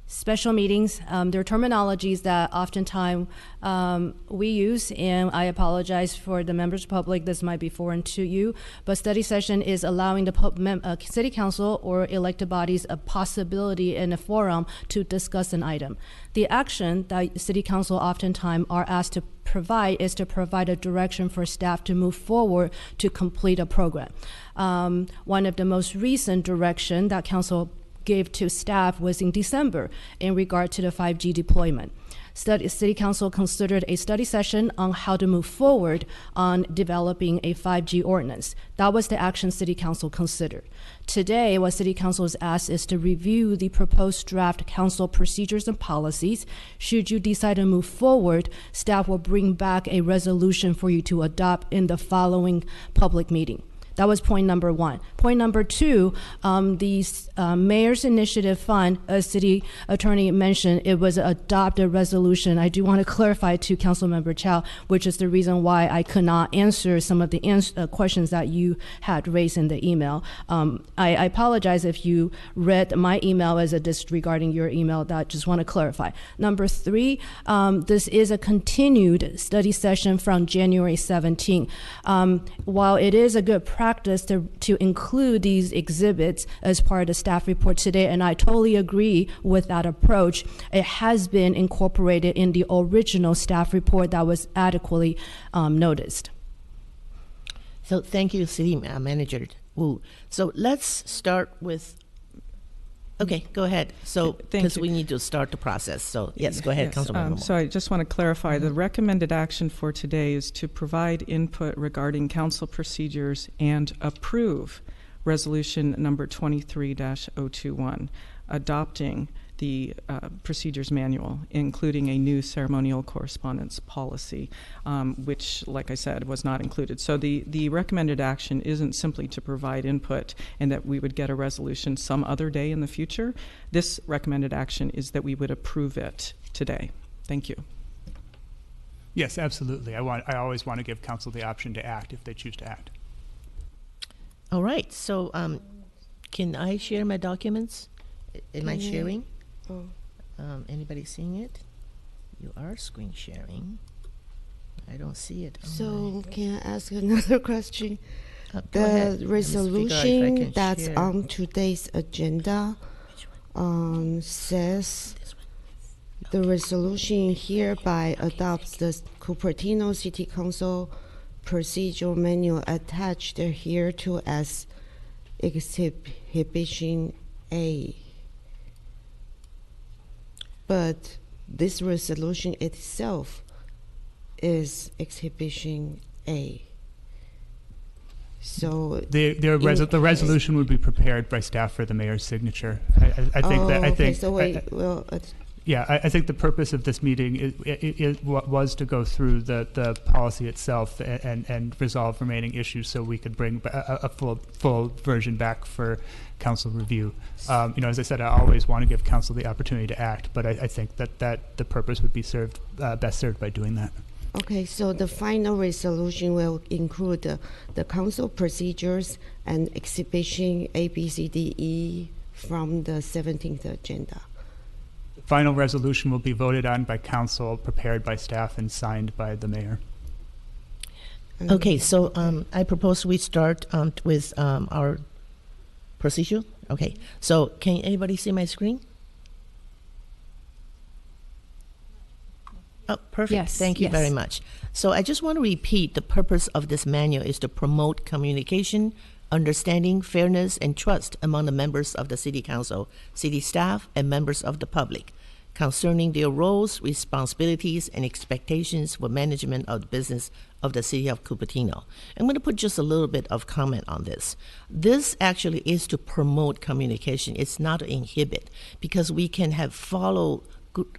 special meetings. There are terminologies that oftentimes we use, and I apologize for the members of the public. This might be foreign to you, but study session is allowing the city council or elected bodies a possibility and a forum to discuss an item. The action that city council oftentimes are asked to provide is to provide a direction for staff to move forward to complete a program. One of the most recent direction that council gave to staff was in December in regard to the 5G deployment. City Council considered a study session on how to move forward on developing a 5G ordinance. That was the action City Council considered. Today, what City Council is asked is to review the proposed draft council procedures and policies. Should you decide to move forward, staff will bring back a resolution for you to adopt in the following public meeting. That was point number one. Point number two, the Mayor's Initiative Fund, as City Attorney mentioned, it was an adopted resolution. I do want to clarify to Councilmember Chow, which is the reason why I could not answer some of the questions that you had raised in the email. I apologize if you read my email as a disregarding your email. That just want to clarify. Number three, this is a continued study session from January 17. While it is a good practice to include these exhibits as part of the staff report today, and I totally agree with that approach. It has been incorporated in the original staff report that was adequately noticed. So thank you, City Manager Wu. So let's start with, okay, go ahead. So because we need to start the process. So yes, go ahead, Councilmember. So I just want to clarify, the recommended action for today is to provide input regarding council procedures and approve resolution number 23-021, adopting the procedures manual, including a new ceremonial correspondence policy, which, like I said, was not included. So the recommended action isn't simply to provide input and that we would get a resolution some other day in the future. This recommended action is that we would approve it today. Thank you. Yes, absolutely. I always want to give council the option to act if they choose to act. All right. So can I share my documents? Am I sharing? Oh. Anybody seeing it? You are screen sharing. I don't see it. So can I ask another question? Go ahead. The resolution that's on today's agenda says the resolution hereby adopts the Cupertino City Council procedural manual attached here to as Exhibition A. But this resolution itself is Exhibition A. So the resolution would be prepared by staff for the mayor's signature. I think I think the purpose of this meeting was to go through the policy itself and resolve remaining issues, so we could bring a full version back for council review. As I said, I always want to give council the opportunity to act, but I think that the purpose would be best served by doing that. Okay, so the final resolution will include the council procedures and exhibition A, B, C, D, E from the 17th agenda. The final resolution will be voted on by council, prepared by staff, and signed by the mayor. Okay, so I propose we start with our procedure. Okay, so can anybody see my screen? Oh, perfect. Yes, Thank you yes. very much. So I just want to repeat the purpose of this manual is to promote communication, understanding, fairness, and trust among the members of the City Council, city staff, and members of the public concerning their roles, responsibilities, and expectations for management of the business of the City of Cupertino. I'm going to put just a little bit of comment on this. This actually is to promote communication. It's not to inhibit, because we can have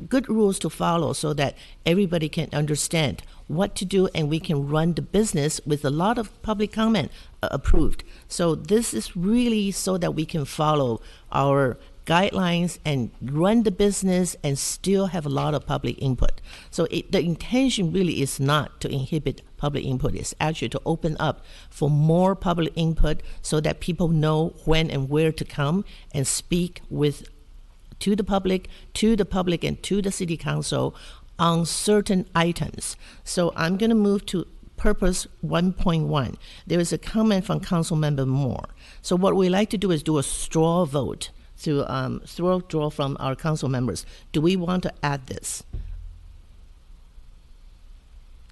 good rules to follow so that everybody can understand what to do, and we can run the business with a lot of public comment approved. So this is really so that we can follow our guidelines and run the business and still have a lot of public input. So the intention really is not to inhibit public input. It's actually to open up for more public input so that people know when and where to come and speak with to the public, and to the city council on certain items. So I'm going to move to purpose 1.1. There is a comment from Councilmember Moore. So what we like to do is do a straw vote to draw from our council members. Do we want to add this?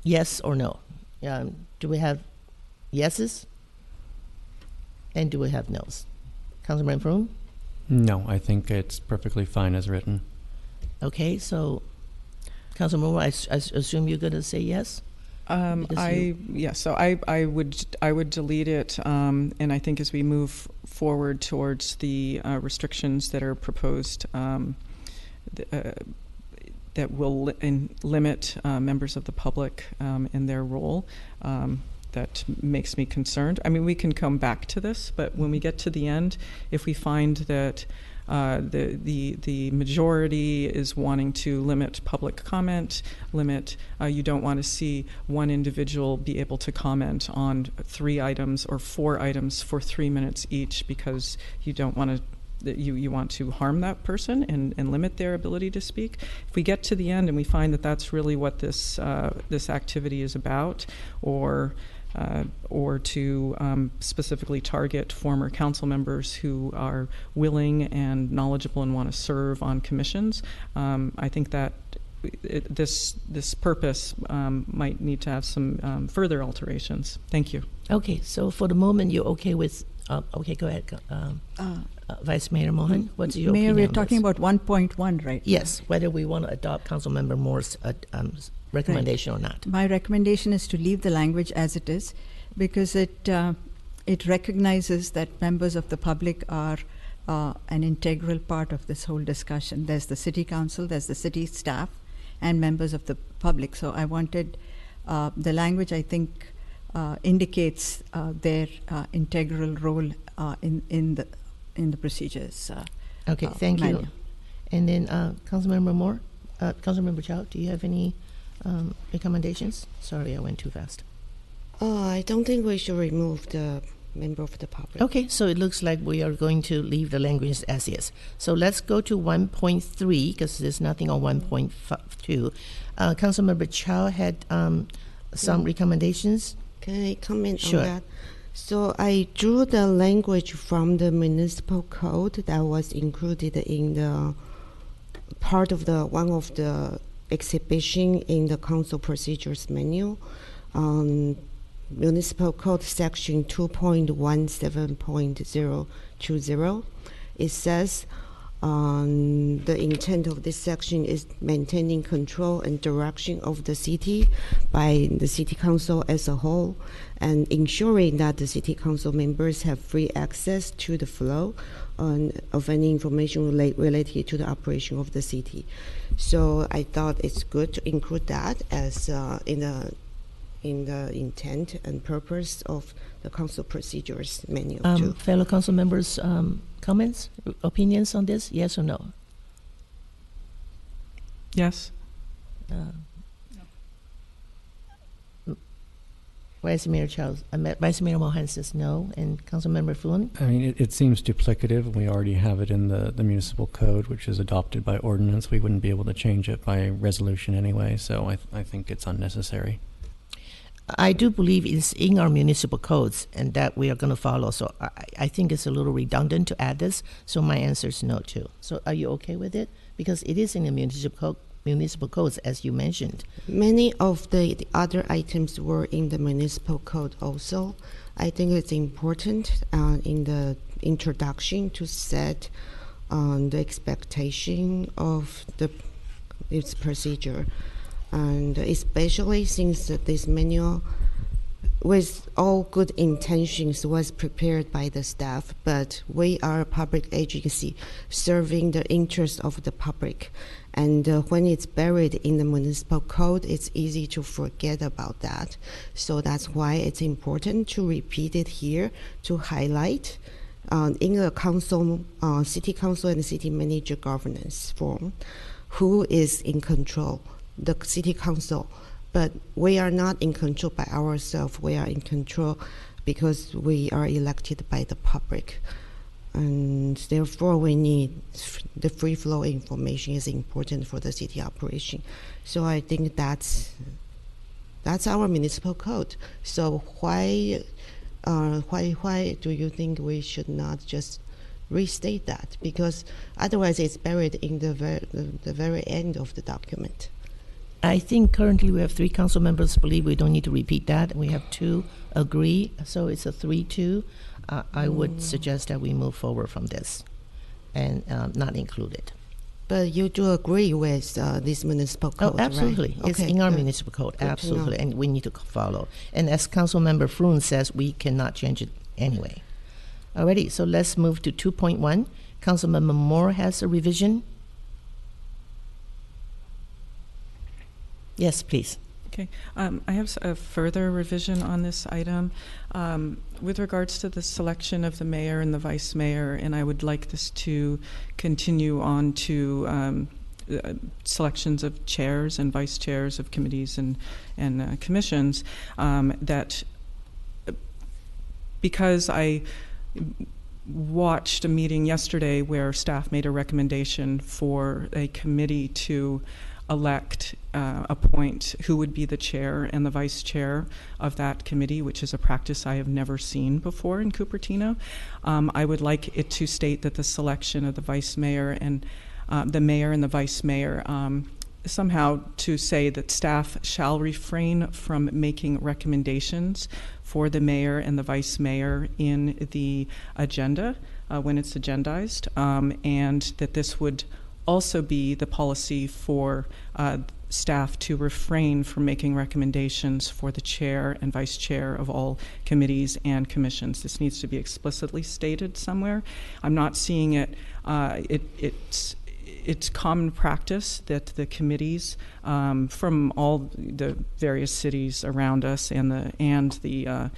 Yes or no? Do we have yeses? And do we have no's? Councilman Froome? No, I think it's perfectly fine as written. Okay, so Councilman Moore, I assume you're going to say yes? So I would delete it, and I think as we move forward towards the restrictions that are proposed, that will limit members of the public in their role, that makes me concerned. I mean, we can come back to this, but when we get to the end, if we find that the majority is wanting to limit public comment, you don't want to see one individual be able to comment on 3 items or 4 items for 3 minutes each, because you don't want to you want to harm that person and limit their ability to speak. If we get to the end and we find that that's really what this activity is about, or to specifically target former council members who are willing and knowledgeable and want to serve on commissions, I think that this purpose might need to have some further alterations. Thank you. Okay, so for the moment, you're okay with, okay, go ahead. Vice Mayor Mohan, what's your Mayor, opinion we're on talking this? about 1.1, right? Yes, whether we want to adopt Councilmember Moore's recommendation or not. My recommendation is to leave the language as it is, because it recognizes that members of the public are an integral part of this whole discussion. There's the city council, there's the city staff, and members of the public. So I wanted the language, I think, indicates their integral role in the procedures. Okay, thank you. And then Councilmember Moore, Councilmember Chow, do you have any recommendations? Sorry, I went too fast. I don't think we should remove the member of the public. Okay, so it looks like we are going to leave the language as is. So let's go to 1.3, because there's nothing on 1.2. Councilmember Chow had some recommendations. Can I comment Sure. on that? So I drew the language from the municipal code that was included in the part of one of the exhibition in the council procedures manual. Municipal Code Section 2.17.020. It says the intent of this section is maintaining control and direction of the city by the city council as a whole, and ensuring that the city council members have free access to the flow of any information related to the operation of the city. So I thought it's good to include that as in the intent and purpose of the council procedures manual too. Fellow council members, comments, opinions on this? Yes or no? Yes. Vice Mayor Charles, Vice Mayor Mohan says no, and Councilmember Fluen? I mean, it seems duplicative. We already have it in the municipal code, which is adopted by ordinance. We wouldn't be able to change it by resolution anyway, so I think it's unnecessary. I do believe it's in our municipal codes and that we are going to follow. So I think it's a little redundant to add this. So my answer is no too. So are you okay with it? Because it is in the municipal codes, as you mentioned. Many of the other items were in the municipal code also. I think it's important in the introduction to set the expectation of its procedure. And especially since this manual, with all good intentions, was prepared by the staff, but we are a public agency serving the interest of the public. And when it's buried in the municipal code, it's easy to forget about that. So that's why it's important to repeat it here, to highlight in a council, city council and city manager governance form, who is in control. The city council, but we are not in control by ourselves. We are in control because we are elected by the public. And therefore, we need the free flow information is important for the city operation. So I think that's our municipal code. So why do you think we should not just restate that? Because otherwise, it's buried in the very end of the document. I think currently we have 3 council members believe we don't need to repeat that. We have 2 agree, so it's a 3-2. I would suggest that we move forward from this and not include it. But you do agree with this municipal code, Oh, absolutely. Right? It's Okay, in our good. municipal code, Good to absolutely, know. and we need to follow. And as Councilmember Froon says, we cannot change it anyway. Alrighty, so let's move to 2.1. Councilmember Moore has a revision. Yes, please. Okay, I have a further revision on this item with regards to the selection of the mayor and the vice mayor, and I would like this to continue on to selections of chairs and vice chairs of committees and commissions. That because I watched a meeting yesterday where staff made a recommendation for a committee to elect, appoint who would be the chair and the vice chair of that committee, which is a practice I have never seen before in Cupertino. I would like it to state that the selection of the vice mayor and the mayor and the vice mayor, somehow to say that staff shall refrain from making recommendations for the mayor and the vice mayor in the agenda when it's agendized, and that this would also be the policy for staff to refrain from making recommendations for the chair and vice chair of all committees and commissions. This needs to be explicitly stated somewhere. I'm not seeing it. It's common practice that the committees from all the various cities around us and the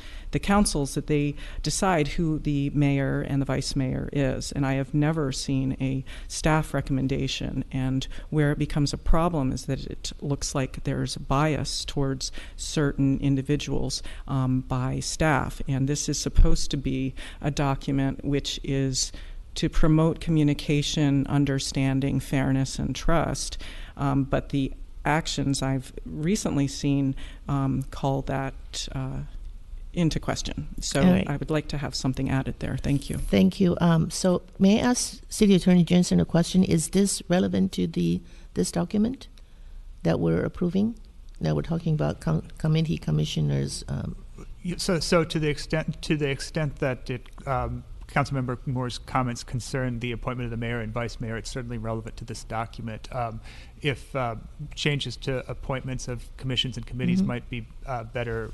councils, that they decide who the mayor and the vice mayor is. And I have never seen a staff recommendation. And where it becomes a problem is that it looks like there's a bias towards certain individuals by staff. And this is supposed to be a document which is to promote communication, understanding, fairness, and trust. But the actions I've recently seen call that into question. So right. I would like to have something added there. Thank you. Thank you. So may I ask City Attorney Jensen a question? Is this relevant to this document that we're approving? Now we're talking about committee commissioners. So to the extent that it Councilmember Moore's comments concern the appointment of the mayor and vice mayor, it's certainly relevant to this document. If changes to appointments of commissions and committees might be better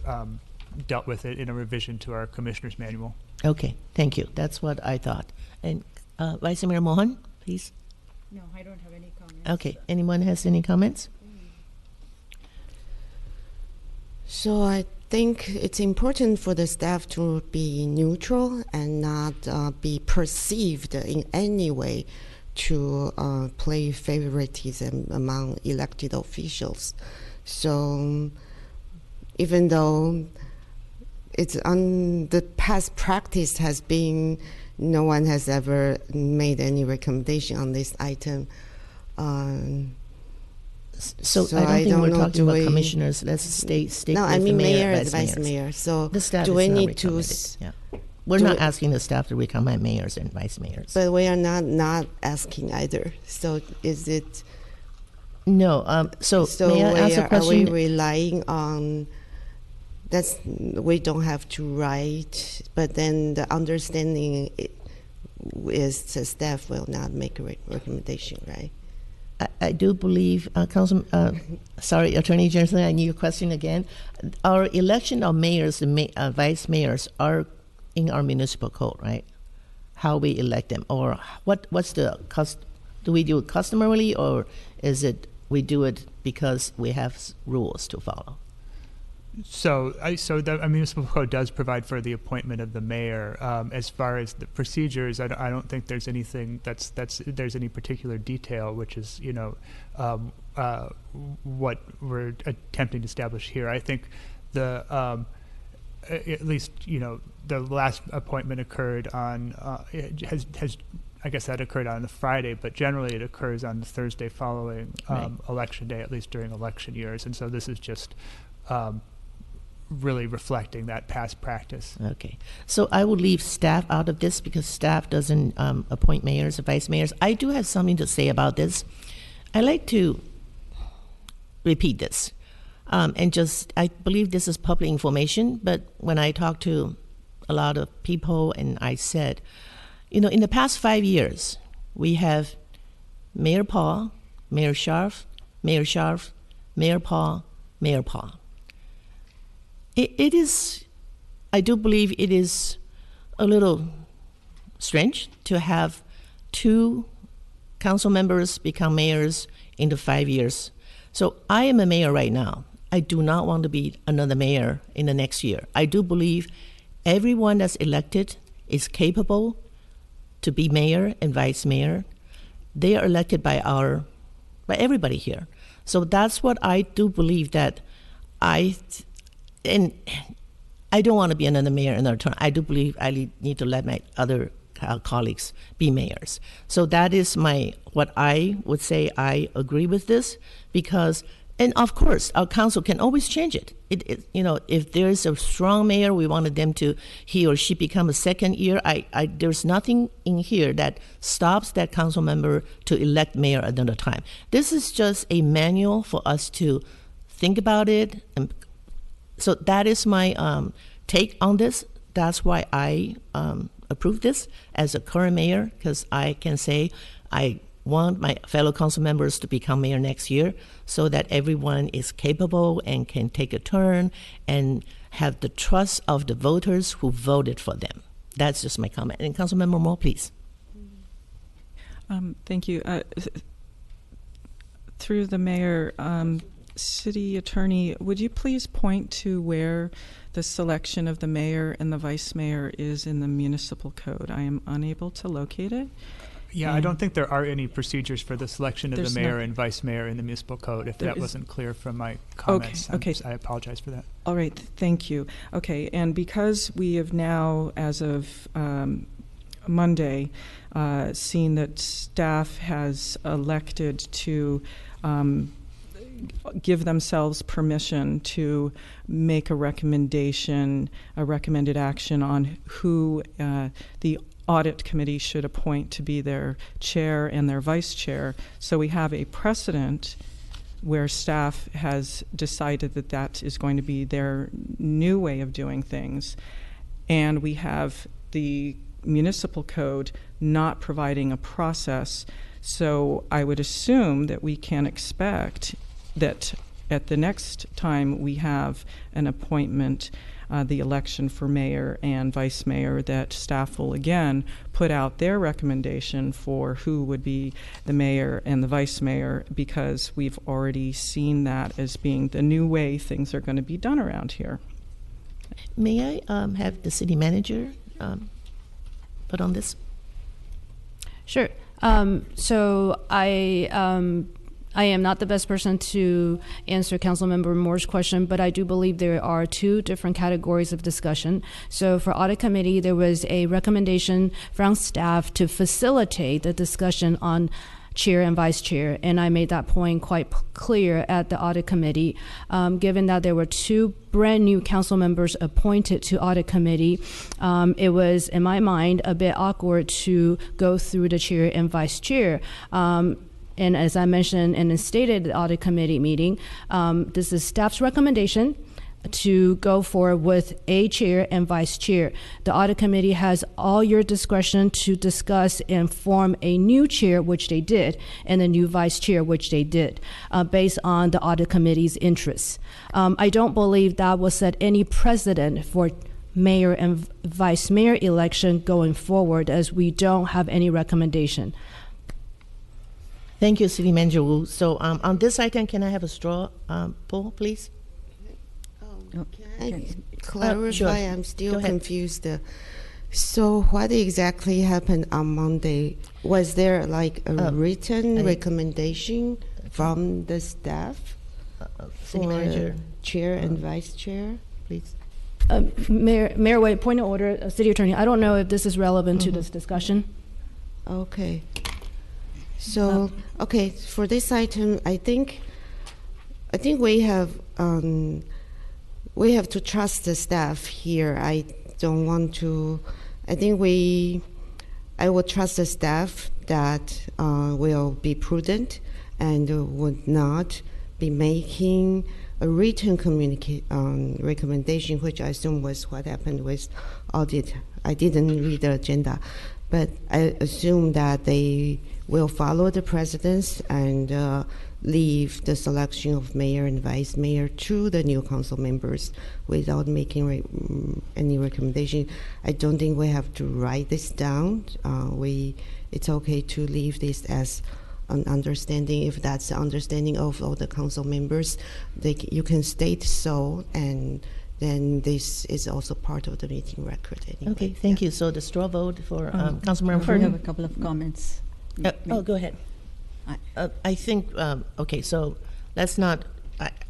dealt with it in a revision to our commissioner's manual. Okay, thank you. That's what I thought. And Vice Mayor Mohan, please. No, I don't have any comments. Okay, anyone has any comments? So I think it's important for the staff to be neutral and not be perceived in any way to play favoritism among elected officials. So even though it's the past practice has been no one has ever made any recommendation on this item. So I don't think we're talking about commissioners. Let's stick no, with I mean the mayor and and vice mayor. So the staff do we is not need to? recommended. Yeah. We're not asking the staff to recommend mayors and vice mayors. But we are not asking either. So is it? No. So may I ask a question? Are we relying on? That's we don't have to write, but then the understanding is the staff will not make a recommendation, right? I do believe, Attorney Jensen, I need your question again. Our election of mayors and vice mayors are in our municipal code, right? How we elect them, or what's the do we do it customarily, or is it we do it because we have rules to follow? So the municipal code does provide for the appointment of the mayor. As far as the procedures, I don't think there's anything there's any particular detail, which is what we're attempting to establish here. I think at least, the last appointment occurred on, I guess that occurred on the Friday, but generally it occurs on the Thursday following Election Day, at least during election years. And so this is just really reflecting that past practice. Okay. So I will leave staff out of this because staff doesn't appoint mayors or vice mayors. I do have something to say about this. I like to repeat this. I believe this is public information, but when I talk to a lot of people and I said, in the past 5 years, we have Mayor Paul, Mayor Scharf, Mayor Scharf, Mayor Paul, Mayor Paul. It is, I do believe it is a little strange to have 2 council members become mayors in the 5 years. So I am a mayor right now. I do not want to be another mayor in the next year. I do believe everyone that's elected is capable to be mayor and vice mayor. They are elected by everybody here. So that's what I do believe that and I don't want to be another mayor another term. I do believe I need to let my other colleagues be mayors. So that is what I would say. I agree with this because, and of course, our council can always change it. If there's a strong mayor, we wanted them to, he or she become a second year. There's nothing in here that stops that council member to elect mayor another time. This is just a manual for us to think about it. And so that is my take on this. That's why I approve this as a current mayor, because I can say I want my fellow council members to become mayor next year so that everyone is capable and can take a turn and have the trust of the voters who voted for them. That's just my comment. And Councilmember Moore, please. Thank you. Through the mayor, City Attorney, would you please point to where the selection of the mayor and the vice mayor is in the municipal code? I am unable to locate it. Yeah, I don't think there are any procedures for the selection of the mayor and vice mayor in the municipal code. If that wasn't clear from my comments, okay. I apologize for that. All right, thank you. Okay, and because we have now, as of Monday, seen that staff has elected to give themselves permission to make a recommended action on who the audit committee should appoint to be their chair and their vice chair. So we have a precedent where staff has decided that that is going to be their new way of doing things. And we have the municipal code not providing a process. So I would assume that we can expect that at the next time we have an appointment, the election for mayor and vice mayor, that staff will again put out their recommendation for who would be the mayor and the vice mayor, because we've already seen that as being the new way things are going to be done around here. May I have the city manager put on this? Sure. So I am not the best person to answer Councilmember Moore's question, but I do believe there are 2 different categories of discussion. So for audit committee, there was a recommendation from staff to facilitate the discussion on chair and vice chair, and I made that point quite clear at the audit committee. Given that there were 2 brand new council members appointed to audit committee, it was, in my mind, a bit awkward to go through the chair and vice chair. And as I mentioned and stated at the audit committee meeting, this is staff's recommendation to go forward with a chair and vice chair. The audit committee has all your discretion to discuss and form a new chair, which they did, and a new vice chair, which they did, based on the audit committee's interests. I don't believe that will set any precedent for mayor and vice mayor election going forward, as we don't have any recommendation. Thank you, City Manager Wu. So on this item, can I have a straw poll, please? Can I clarify? Sure. I'm still confused. So what exactly happened on Monday? Was there like a written recommendation from the staff City for Manager, chair and vice chair? please. Mayor White, point of order, City Attorney. I don't know if this is relevant to this discussion. Okay. So, okay, for this item, I think we have to trust the staff here. I don't want to. I would trust the staff that will be prudent and would not be making a written recommendation, which I assume was what happened with audit. I didn't read the agenda, but I assume that they will follow the precedents and leave the selection of mayor and vice mayor to the new council members without making any recommendation. I don't think we have to write this down. It's okay to leave this as an understanding. If that's the understanding of all the council members, you can state so, and then this is also part of the meeting record anyway. Okay, thank you. So the straw vote for Councilmember I have a Fern. couple of comments. Go ahead. I think, okay, so let's not,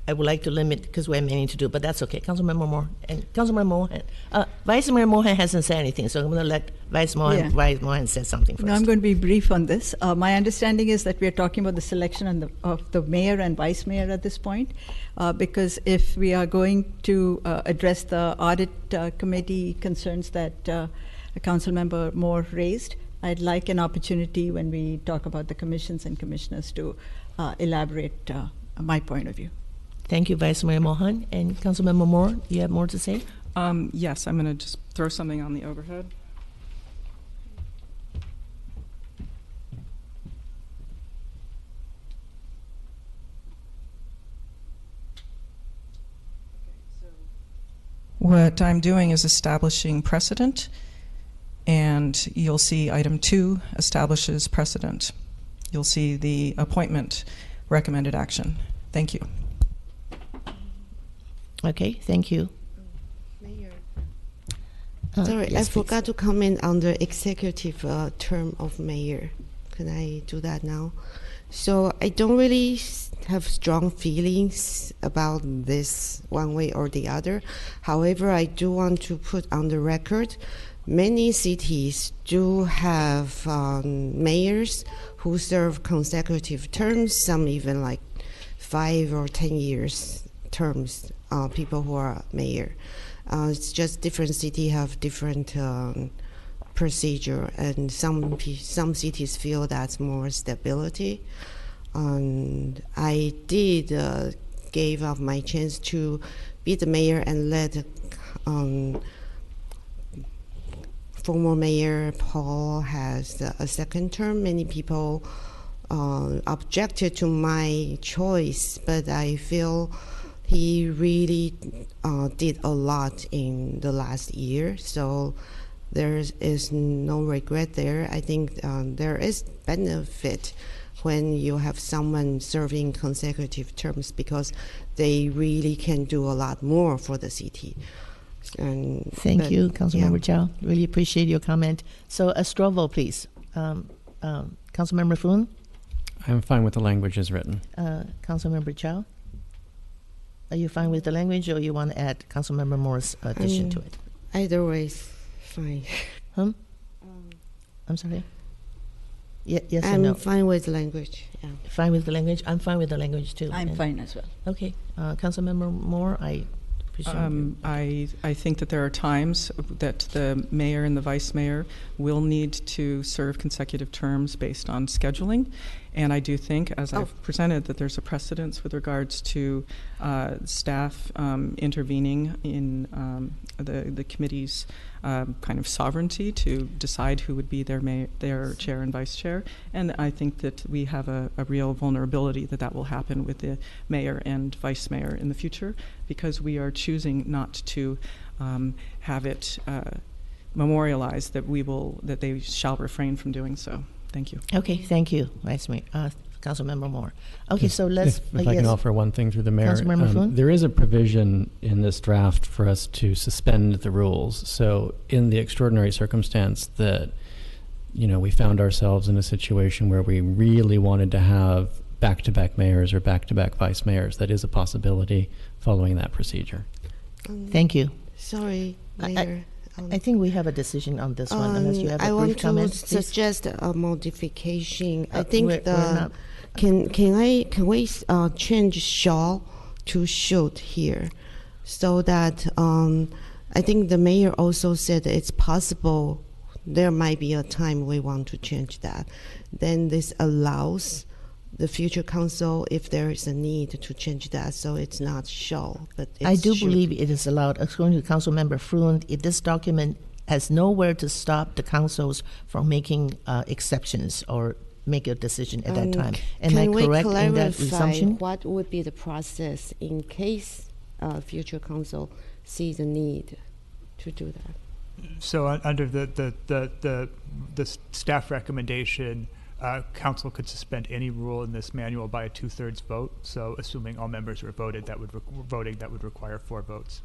I would like to limit, because we have many to do, but that's okay. Councilmember Moore, and Councilmember Mohan, Vice Mayor Mohan hasn't said anything, so I'm going to let Vice Mohan say something first. No, I'm going to be brief on this. My understanding is that we are talking about the selection of the mayor and vice mayor at this point, because if we are going to address the audit committee concerns that Councilmember Moore raised, I'd like an opportunity when we talk about the commissions and commissioners to elaborate my point of view. Thank you, Vice Mayor Mohan. And Councilmember Moore, do you have more to say? Yes, I'm going to just throw something on the overhead. What I'm doing is establishing precedent, and you'll see item 2 establishes precedent. You'll see the appointment recommended action. Thank you. Okay, thank you. Mayor. Sorry, yes, I forgot to comment on the executive term of mayor. Can I do that now? So I don't really have strong feelings about this one way or the other. However, I do want to put on the record, many cities do have mayors who serve consecutive terms, some even like 5 or 10 years terms, people who are mayor. It's just different cities have different procedure, and some cities feel that's more stability. And I did gave up my chance to be the mayor and let former mayor Paul has a second term. Many people objected to my choice, but I feel he really did a lot in the last year, so there is no regret there. I think there is benefit when you have someone serving consecutive terms, because they really can do a lot more for the city. Thank you, Councilmember Chow. Really appreciate your comment. So a straw vote, please. Councilmember Foon? I'm fine with the language as written. Councilmember Chow? Are you fine with the language, or you want to add Councilmember Moore's addition to it? Either way is fine. I'm sorry? Yes I'm or no? fine with the language. Yeah. Fine with the language? I'm fine with the language, too. I'm fine as well. Okay. Councilmember Moore, I presume. I think that there are times that the mayor and the vice mayor will need to serve consecutive terms based on scheduling. And I do think, as I've presented, that there's a precedence with regards to staff intervening in the committee's kind of sovereignty to decide who would be their chair and vice chair. And I think that we have a real vulnerability that will happen with the mayor and vice mayor in the future, because we are choosing not to have it memorialized that they shall refrain from doing so. Thank you. Okay, thank you, Vice Mayor, Councilmember Moore. Okay, so let's. If I can offer one thing through the mayor, there is a provision in this draft for us to suspend the rules. So, in the extraordinary circumstance that, we found ourselves in a situation where we really wanted to have back-to-back mayors or back-to-back vice mayors, that is a possibility following that procedure. Thank you. Sorry, Mayor. I think we have a decision on this one, unless you have a brief comment. I want to suggest a modification. I think we're not- can we change shall to should here, so that I think the mayor also said it's possible there might be a time we want to change that. Then this allows the future council, if there is a need, to change that, so it's not shall, but it's I do should. believe it is allowed. According to Councilmember Fruin, this document has nowhere to stop the councils from making exceptions or make a decision at that time. Am I correct in that assumption? What would be the process in case future council sees a need to do that? So under the staff recommendation, council could suspend any rule in this manual by a 2/3 vote. So assuming all members were voted, that would require 4 votes.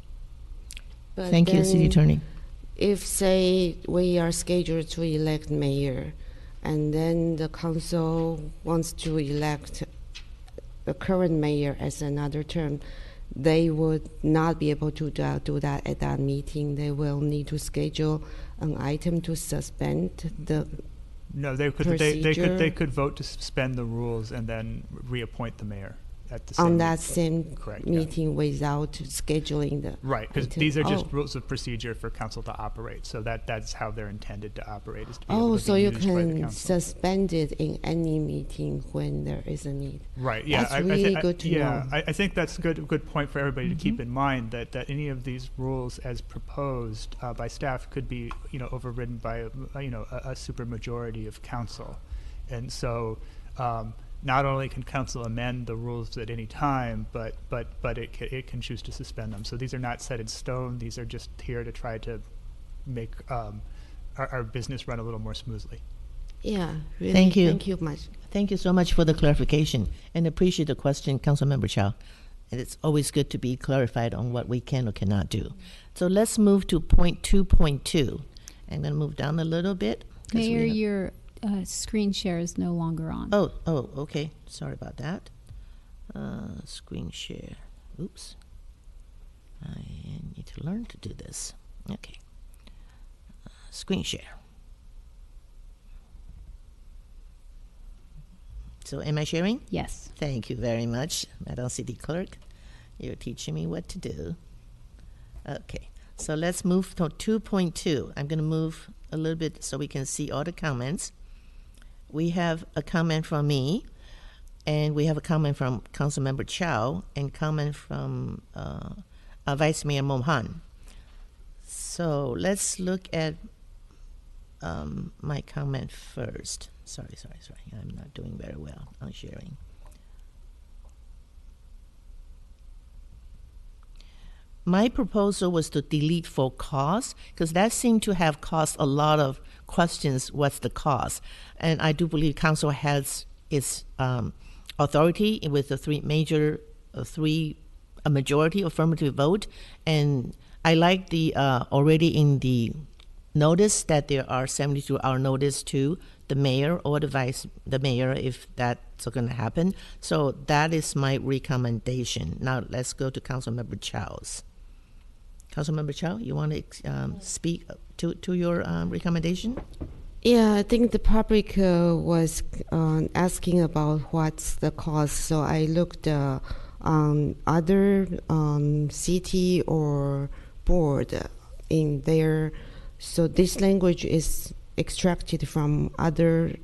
But Thank you, City then Attorney. If, say, we are scheduled to elect mayor, and then the council wants to elect the current mayor as another term, they would not be able to do that at that meeting. They will need to schedule an item to suspend the No, they could vote to suspend the rules and then reappoint the mayor at the same on that same correct, meeting without scheduling the right, because item. these are just rules of procedure for council to operate. So that's how they're intended to operate, is to be able to so be you used by the can council. suspend it in any meeting when there is a need. Right. Yeah. That's really good to know. I think that's a good point for everybody to keep in mind, that any of these rules as proposed by staff could be overridden by a super majority of council, and so not only can council amend the rules at any time, but it can choose to suspend them. So these are not set in stone. These are just here to try to make our business run a little more smoothly. Yeah, really. Thank you. Thank you much. Thank you so much for the clarification, and appreciate the question, Councilmember Chow. And it's always good to be clarified on what we can or cannot do. So let's move to point 2.2. I'm going to move down a little bit. Mayor, your screen share is no longer on. Oh, okay. Sorry about that. Screen share. Oops. I need to learn to do this. Okay. Screen share. So am I sharing? Yes. Thank you very much, Madam City Clerk. You're teaching me what to do. Okay. So let's move to 2.2. I'm going to move a little bit so we can see all the comments. We have a comment from me, and we have a comment from Councilmember Chow, and comment from Vice Mayor Mohan. So let's look at my comment first. Sorry. I'm not doing very well on sharing. My proposal was to delete for cost, because that seemed to have caused a lot of questions. What's the cost? And I do believe council has its authority with the a majority affirmative vote. And I like the already in the notice that there are 72-hour notice to the mayor or the mayor if that's going to happen. So that is my recommendation. Now let's go to Councilmember Chow's. Councilmember Chow, you want to speak to your recommendation? Yeah, I think the public was asking about what's the cost. So I looked on other city or board in there. So this language is extracted from other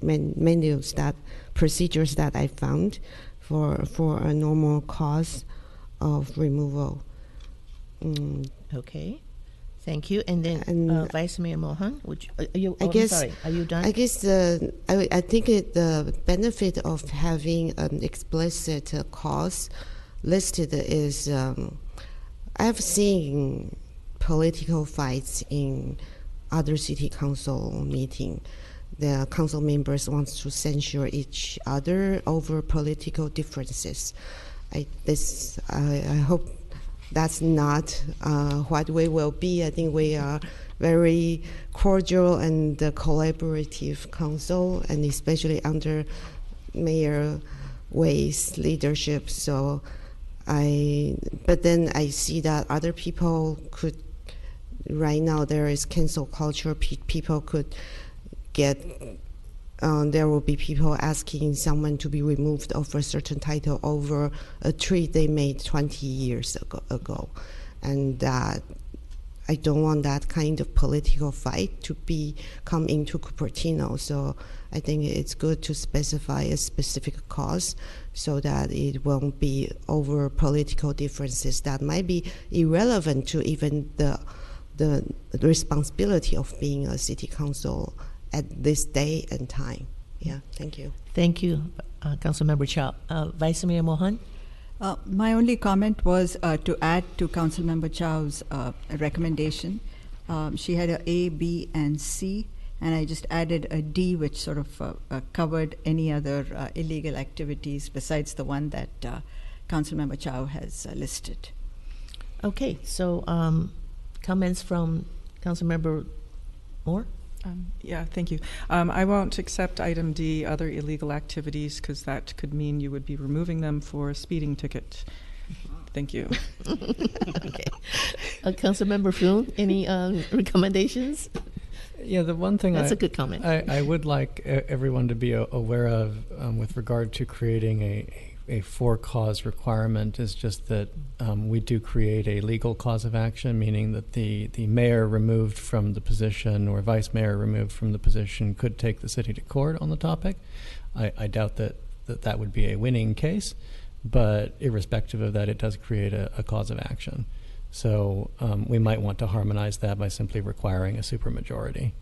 procedures that I found for a normal cost of removal. Okay, thank you. And then Vice Mayor Mohan, are you done? I guess I think the benefit of having an explicit cost listed is I've seen political fights in other city council meeting. The council members want to censure each other over political differences. I hope that's not what we will be. I think we are very cordial and collaborative council, and especially under Mayor Wei's leadership. So but then I see that other people could right now there is cancel culture. People could get, there will be people asking someone to be removed of a certain title over a tweet they made 20 years ago. And I don't want that kind of political fight to come into Cupertino. So I think it's good to specify a specific cause so that it won't be over political differences that might be irrelevant to even the responsibility of being a city council at this day and time. Yeah, thank you. Thank you, Councilmember Chow. Vice Mayor Mohan? My only comment was to add to Councilmember Chow's recommendation. She had A, B, and C, and I just added a D, which sort of covered any other illegal activities besides the one that Councilmember Chow has listed. Okay, so comments from Councilmember Moore? Yeah, thank you. I won't accept item D, other illegal activities, because that could mean you would be removing them for a speeding ticket. Thank you. Okay. Councilmember Floon, any recommendations? Yeah, the one thing That's a good comment. I would like everyone to be aware of with regard to creating a for-cause requirement is just that we do create a legal cause of action, meaning that the mayor removed from the position or vice mayor removed from the position could take the city to court on the topic. I doubt that would be a winning case, but irrespective of that, it does create a cause of action. So we might want to harmonize that by simply requiring a supermajority.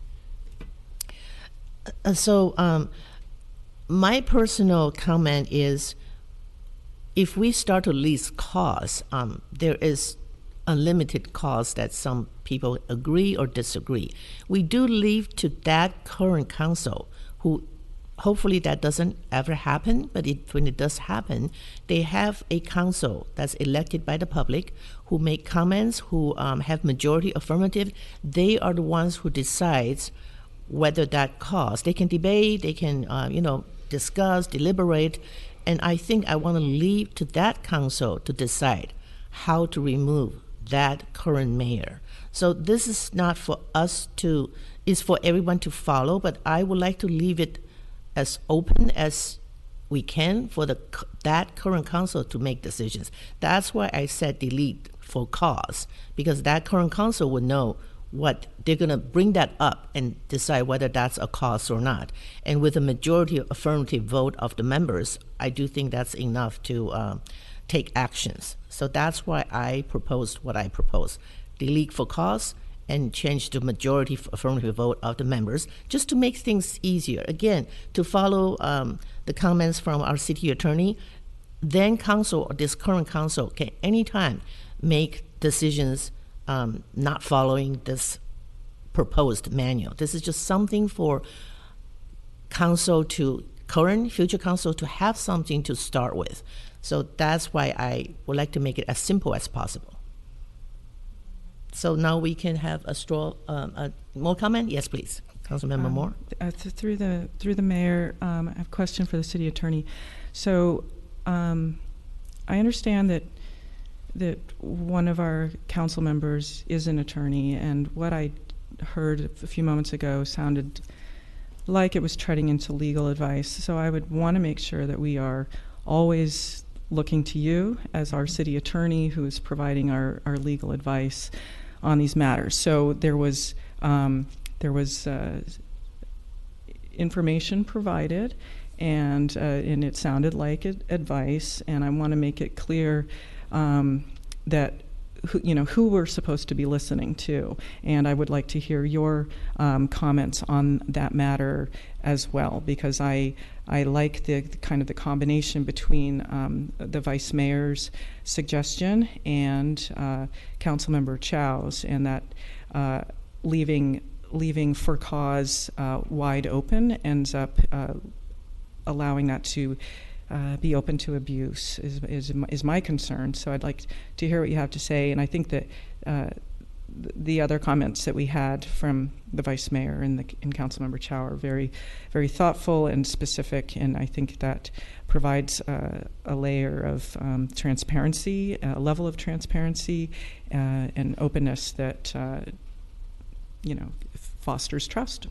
My personal comment is, if we start to list cause, there is unlimited cause that some people agree or disagree. We do leave to that current council, who hopefully that doesn't ever happen, but when it does happen, they have a council that's elected by the public, who make comments, who have majority affirmative. They are the ones who decides whether that cause. They can debate, they can discuss, deliberate. And I think I want to leave to that council to decide how to remove that current mayor. So this is not for us to, it's for everyone to follow, but I would like to leave it as open as we can for that current council to make decisions. That's why I said delete for cause, because that current council would know what they're going to bring that up and decide whether that's a cause or not. And with a majority affirmative vote of the members, I do think that's enough to take actions. So that's why I proposed what I proposed. Delete for cause and change the majority affirmative vote of the members, just to make things easier. Again, to follow the comments from our city attorney, then council, or this current council, can anytime make decisions not following this proposed manual. This is just something for council to, current, future council to have something to start with. So that's why I would like to make it as simple as possible. So now we can have more comment? Yes, please. Councilmember Moore. Through the mayor, I have a question for the city attorney. So I understand that one of our council members is an attorney, and what I heard a few moments ago sounded like it was treading into legal advice. So I would want to make sure that we are always looking to you as our city attorney who is providing our legal advice on these matters. So there was information provided, and it sounded like advice, and I want to make it clear that who we're supposed to be listening to, and I would like to hear your comments on that matter as well, because I like the kind of the combination between the vice mayor's suggestion and Councilmember Chow's, and that leaving for cause wide open ends up allowing that to be open to abuse is my concern. So I'd like to hear what you have to say, and I think that the other comments that we had from the vice mayor and Councilmember Chow are very, very thoughtful and specific, and I think that provides a layer of transparency, a level of transparency and openness that fosters trust.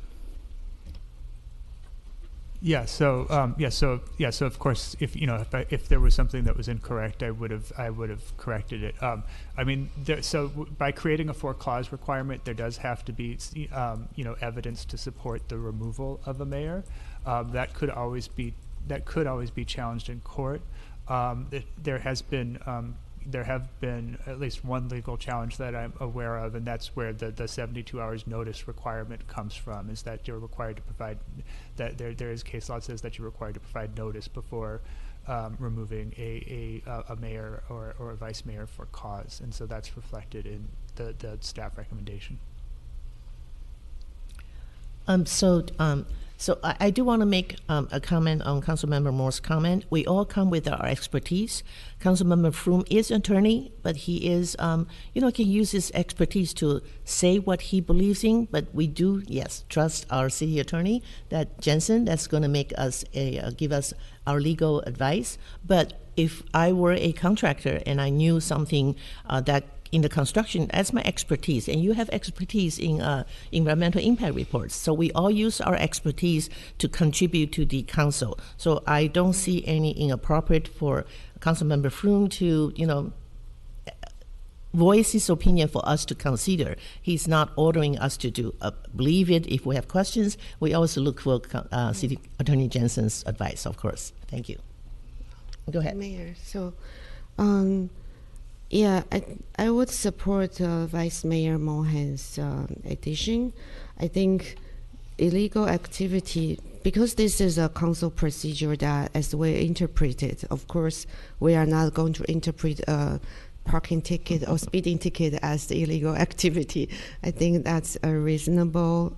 So of course, if there was something that was incorrect, I would have corrected it. By creating a 4-clause requirement, there does have to be evidence to support the removal of a mayor. That could always be challenged in court. There have been at least one legal challenge that I'm aware of, and that's where the 72 hours notice requirement comes from, is that you're required to provide, that there is case law that says that you're required to provide notice before removing a mayor or a vice mayor for cause, and so that's reflected in the staff recommendation. So I do want to make a comment on Councilmember Moore's comment. We all come with our expertise. Councilmember Froome is an attorney, but he is, can use his expertise to say what he believes in. But we do, yes, trust our city attorney, that Jensen, that's going to make us give us our legal advice. But if I were a contractor and I knew something that in the construction, that's my expertise, and you have expertise in environmental impact reports. So we all use our expertise to contribute to the council. So I don't see any inappropriate for Councilmember Froome to, voice his opinion for us to consider. He's not ordering us to do. Believe it. If we have questions, we always look for City Attorney Jensen's advice, of course. Thank you. Go ahead, Mayor. So. Yeah, I would support Vice Mayor Mohan's addition. I think illegal activity, because this is a council procedure that, as we interpret it, of course, we are not going to interpret a parking ticket or speeding ticket as the illegal activity. I think that's a reasonable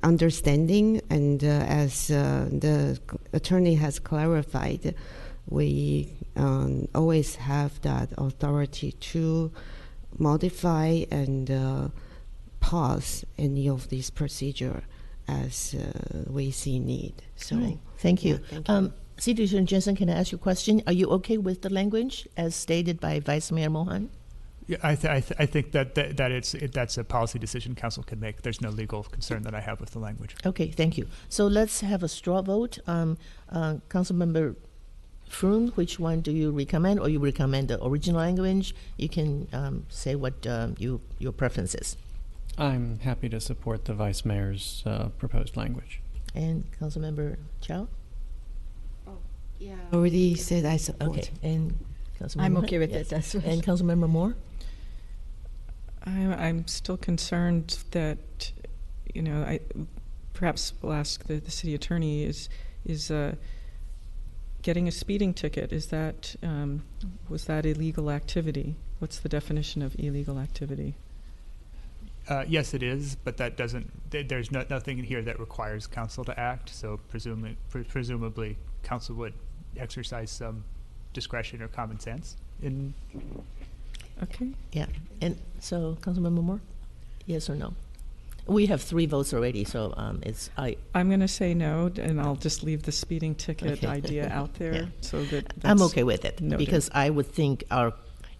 understanding, and as the attorney has clarified, we always have that authority to modify and pause any of these procedure as we see need. So, right. Thank you. Yeah, thank you. City Attorney Jensen, can I ask you a question? Are you okay with the language as stated by Vice Mayor Mohan? Yeah, I think that's a policy decision council can make. There's no legal concern that I have with the language. Okay, thank you. So let's have a straw vote. Councilmember Froome, which one do you recommend, or you recommend the original language? You can say what your preference is. I'm happy to support the Vice Mayor's proposed language. And Councilmember Chow? Oh, yeah. Already said I support. Okay, and Councilmember I'm Hunt? okay with Yes. it as well. And Councilmember Moore? I'm still concerned that, perhaps we'll ask the city attorney, is getting a speeding ticket, was that illegal activity? What's the definition of illegal activity? Yes, it is, but that doesn't. There's nothing in here that requires council to act. So presumably, council would exercise some discretion or common sense in. Okay. Yeah, and so Councilmember Moore, yes or no? We have 3 votes already, so I'm going to say no, and I'll just leave the speeding ticket idea out there, yeah. so that I'm okay with it noted. Because I would think our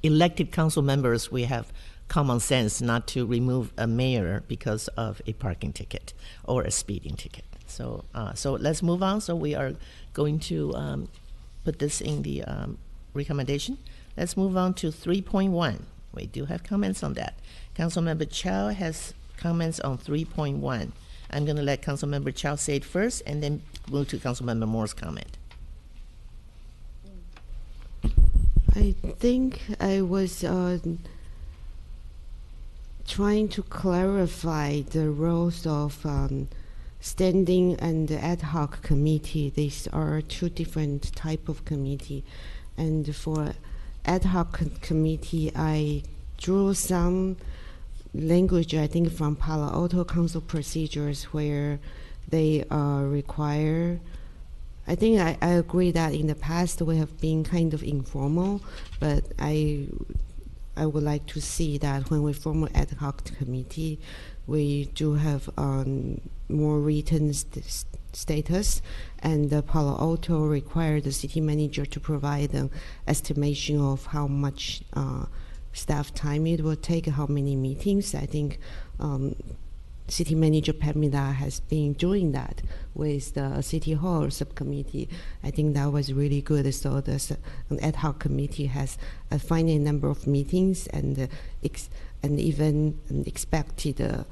elected council members, we have common sense not to remove a mayor because of a parking ticket or a speeding ticket. So let's move on. So we are going to put this in the recommendation. Let's move on to 3.1. We do have comments on that. Councilmember Chow has comments on 3.1. I'm going to let Councilmember Chow say it first, and then move to Councilmember Moore's comment. I think I was trying to clarify the roles of standing and ad hoc committee. These are 2 different type of committee, and for ad hoc committee, I drew some language, I think, from Palo Alto Council procedures where they require. I think I agree that in the past we have been kind of informal, but I would like to see that when we form an ad hoc committee, we do have more written status, and Palo Alto required the city manager to provide an estimation of how much staff time it will take, how many meetings. I think City Manager Pamela has been doing that with the City Hall subcommittee. I think that was really good. So the ad hoc committee has a finite number of meetings and even an expected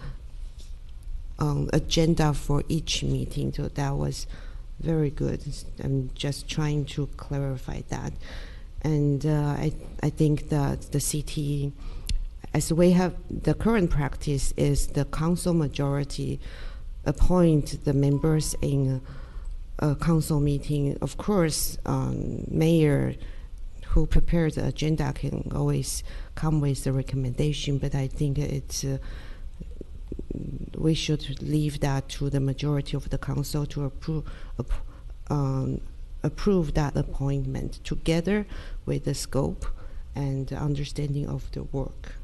agenda for each meeting. So that was very good. I'm just trying to clarify that. And I think that the city, as we have the current practice, is the council majority appoint the members in a council meeting. Of course, mayor who prepares the agenda can always come with the recommendation, but I think it's we should leave that to the majority of the council to approve that appointment together with the scope and understanding of the work.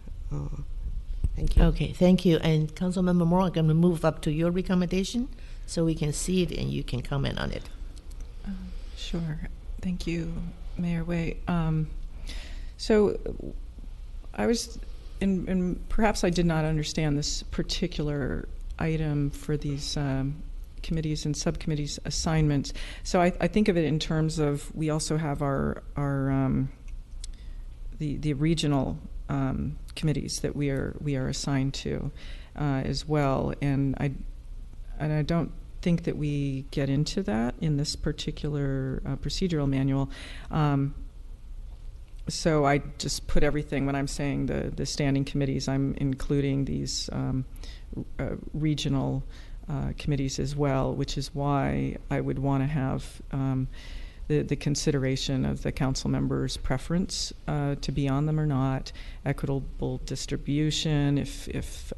Thank you. Okay, thank you. And Councilmember Moore, I'm going to move up to your recommendation so we can see it and you can comment on it. Sure. Thank you, Mayor Wei. So I was, and perhaps I did not understand this particular item for these committees and subcommittees assignments. So I think of it in terms of, we also have our the regional committees that we are assigned to as well, and I don't think that we get into that in this particular procedural manual. So I just put everything, when I'm saying the standing committees, I'm including these regional committees as well, which is why I would want to have the consideration of the council members' preference to be on them or not, equitable distribution, if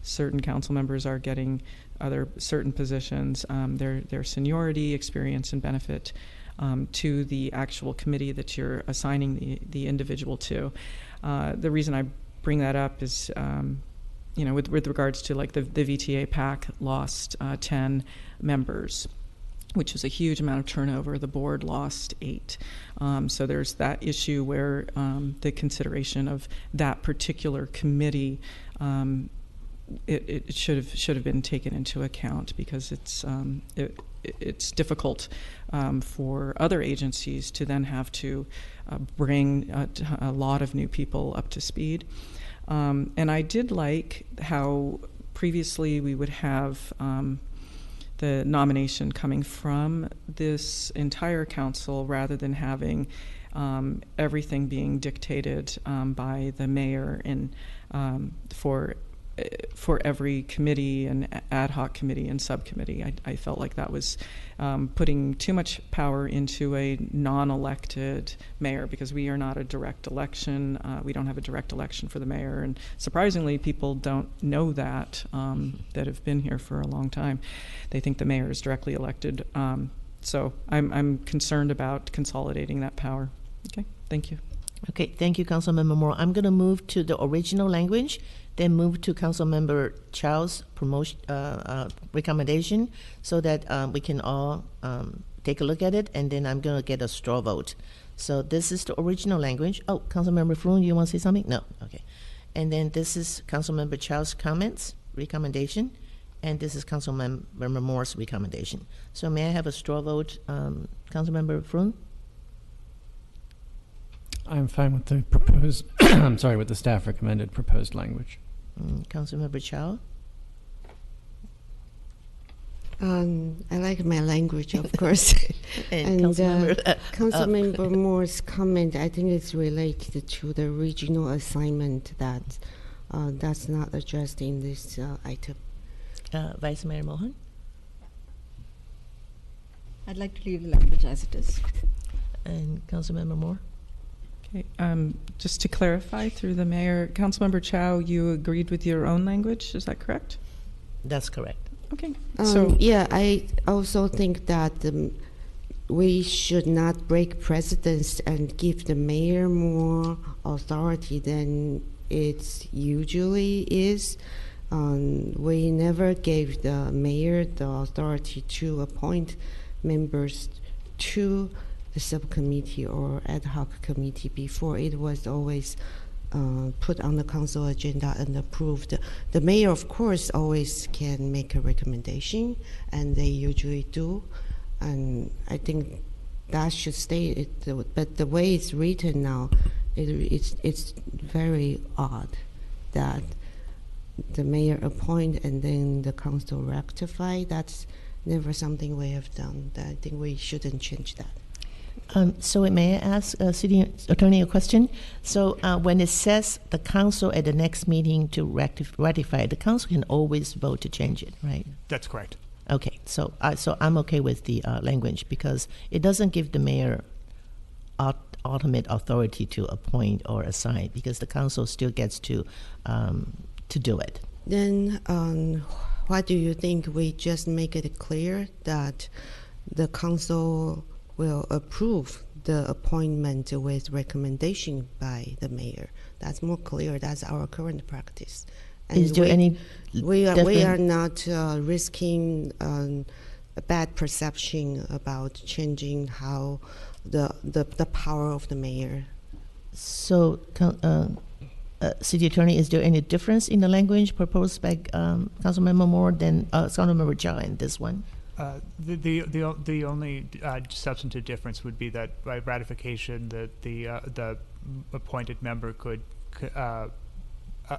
certain council members are getting other certain positions, their seniority, experience, and benefit to the actual committee that you're assigning the individual to. The reason I bring that up is, with regards to like the VTA PAC lost 10 members, which was a huge amount of turnover. The board lost 8. So there's that issue where the consideration of that particular committee, it should have been taken into account, because it's difficult for other agencies to then have to bring a lot of new people up to speed. And I did like how previously we would have the nomination coming from this entire council, rather than having everything being dictated by the mayor and for every committee and ad hoc committee and subcommittee. I felt like that was putting too much power into a non-elected mayor, because we are not a direct election. We don't have a direct election for the mayor, and surprisingly, people don't know that that have been here for a long time. They think the mayor is directly elected. So I'm concerned about consolidating that power. Okay, thank you. Okay, thank you, Councilmember Moore. I'm going to move to the original language, then move to Councilmember Chow's recommendation, so that we can all take a look at it, and then I'm going to get a straw vote. So this is the original language. Oh, Councilmember Froon, you want to say something? No? Okay. And then this is Councilmember Chow's recommendation, and this is Councilmember Moore's recommendation. So may I have a straw vote, Councilmember Froon? I'm fine with the proposed, I'm sorry, with the staff recommended proposed language. Councilmember Chow? I like my language, of course. and Councilmember Moore's comment, I think it's related to the regional assignment that's not addressed in this item. Vice Mayor Mohan? I'd like to leave the language as it is. And Councilmember Moore? Okay, just to clarify through the mayor, Councilmember Chow, you agreed with your own language, is that correct? That's correct. Okay. Yeah, I also think that we should not break precedents and give the mayor more authority than it usually is. We never gave the mayor the authority to appoint members to the subcommittee or ad hoc committee before. It was always put on the council agenda and approved. The mayor, of course, always can make a recommendation, and they usually do. And I think that should stay. But the way it's written now, it's very odd that the mayor appoint and then the council rectify. That's never something we have done. I think we shouldn't change that. So may I ask City Attorney a question? So when it says the council at the next meeting to ratify, the council can always vote to change it, right? That's correct. Okay, so I'm okay with the language because it doesn't give the mayor ultimate authority to appoint or assign because the council still gets to do it. Then what do you think? We just make it clear that the council will approve the appointment with recommendation by the mayor. That's more clear. That's our current practice. And is there any? We are not risking a bad perception about changing how the power of the mayor. So, City Attorney, is there any difference in the language proposed by Councilmember Moore than Councilmember Zhao in this one? The only substantive difference would be that by ratification, the appointed member could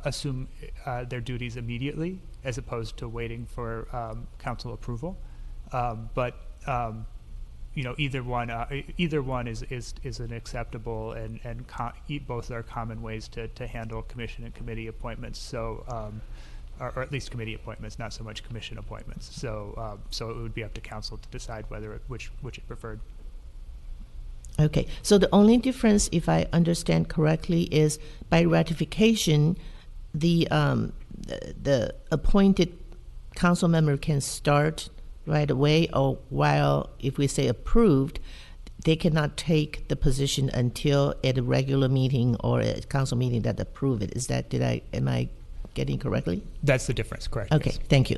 assume their duties immediately, as opposed to waiting for council approval. But either one is an acceptable and both are common ways to handle commission and committee appointments. So. Or at least committee appointments, not so much commission appointments. So, so it would be up to council to decide which it preferred. Okay. So the only difference, if I understand correctly, is by ratification, the appointed council member can start right away, or while if we say approved, they cannot take the position until at a regular meeting or a council meeting that approve it. Is that am I getting correctly? That's the difference, correct? Okay, yes. Thank you.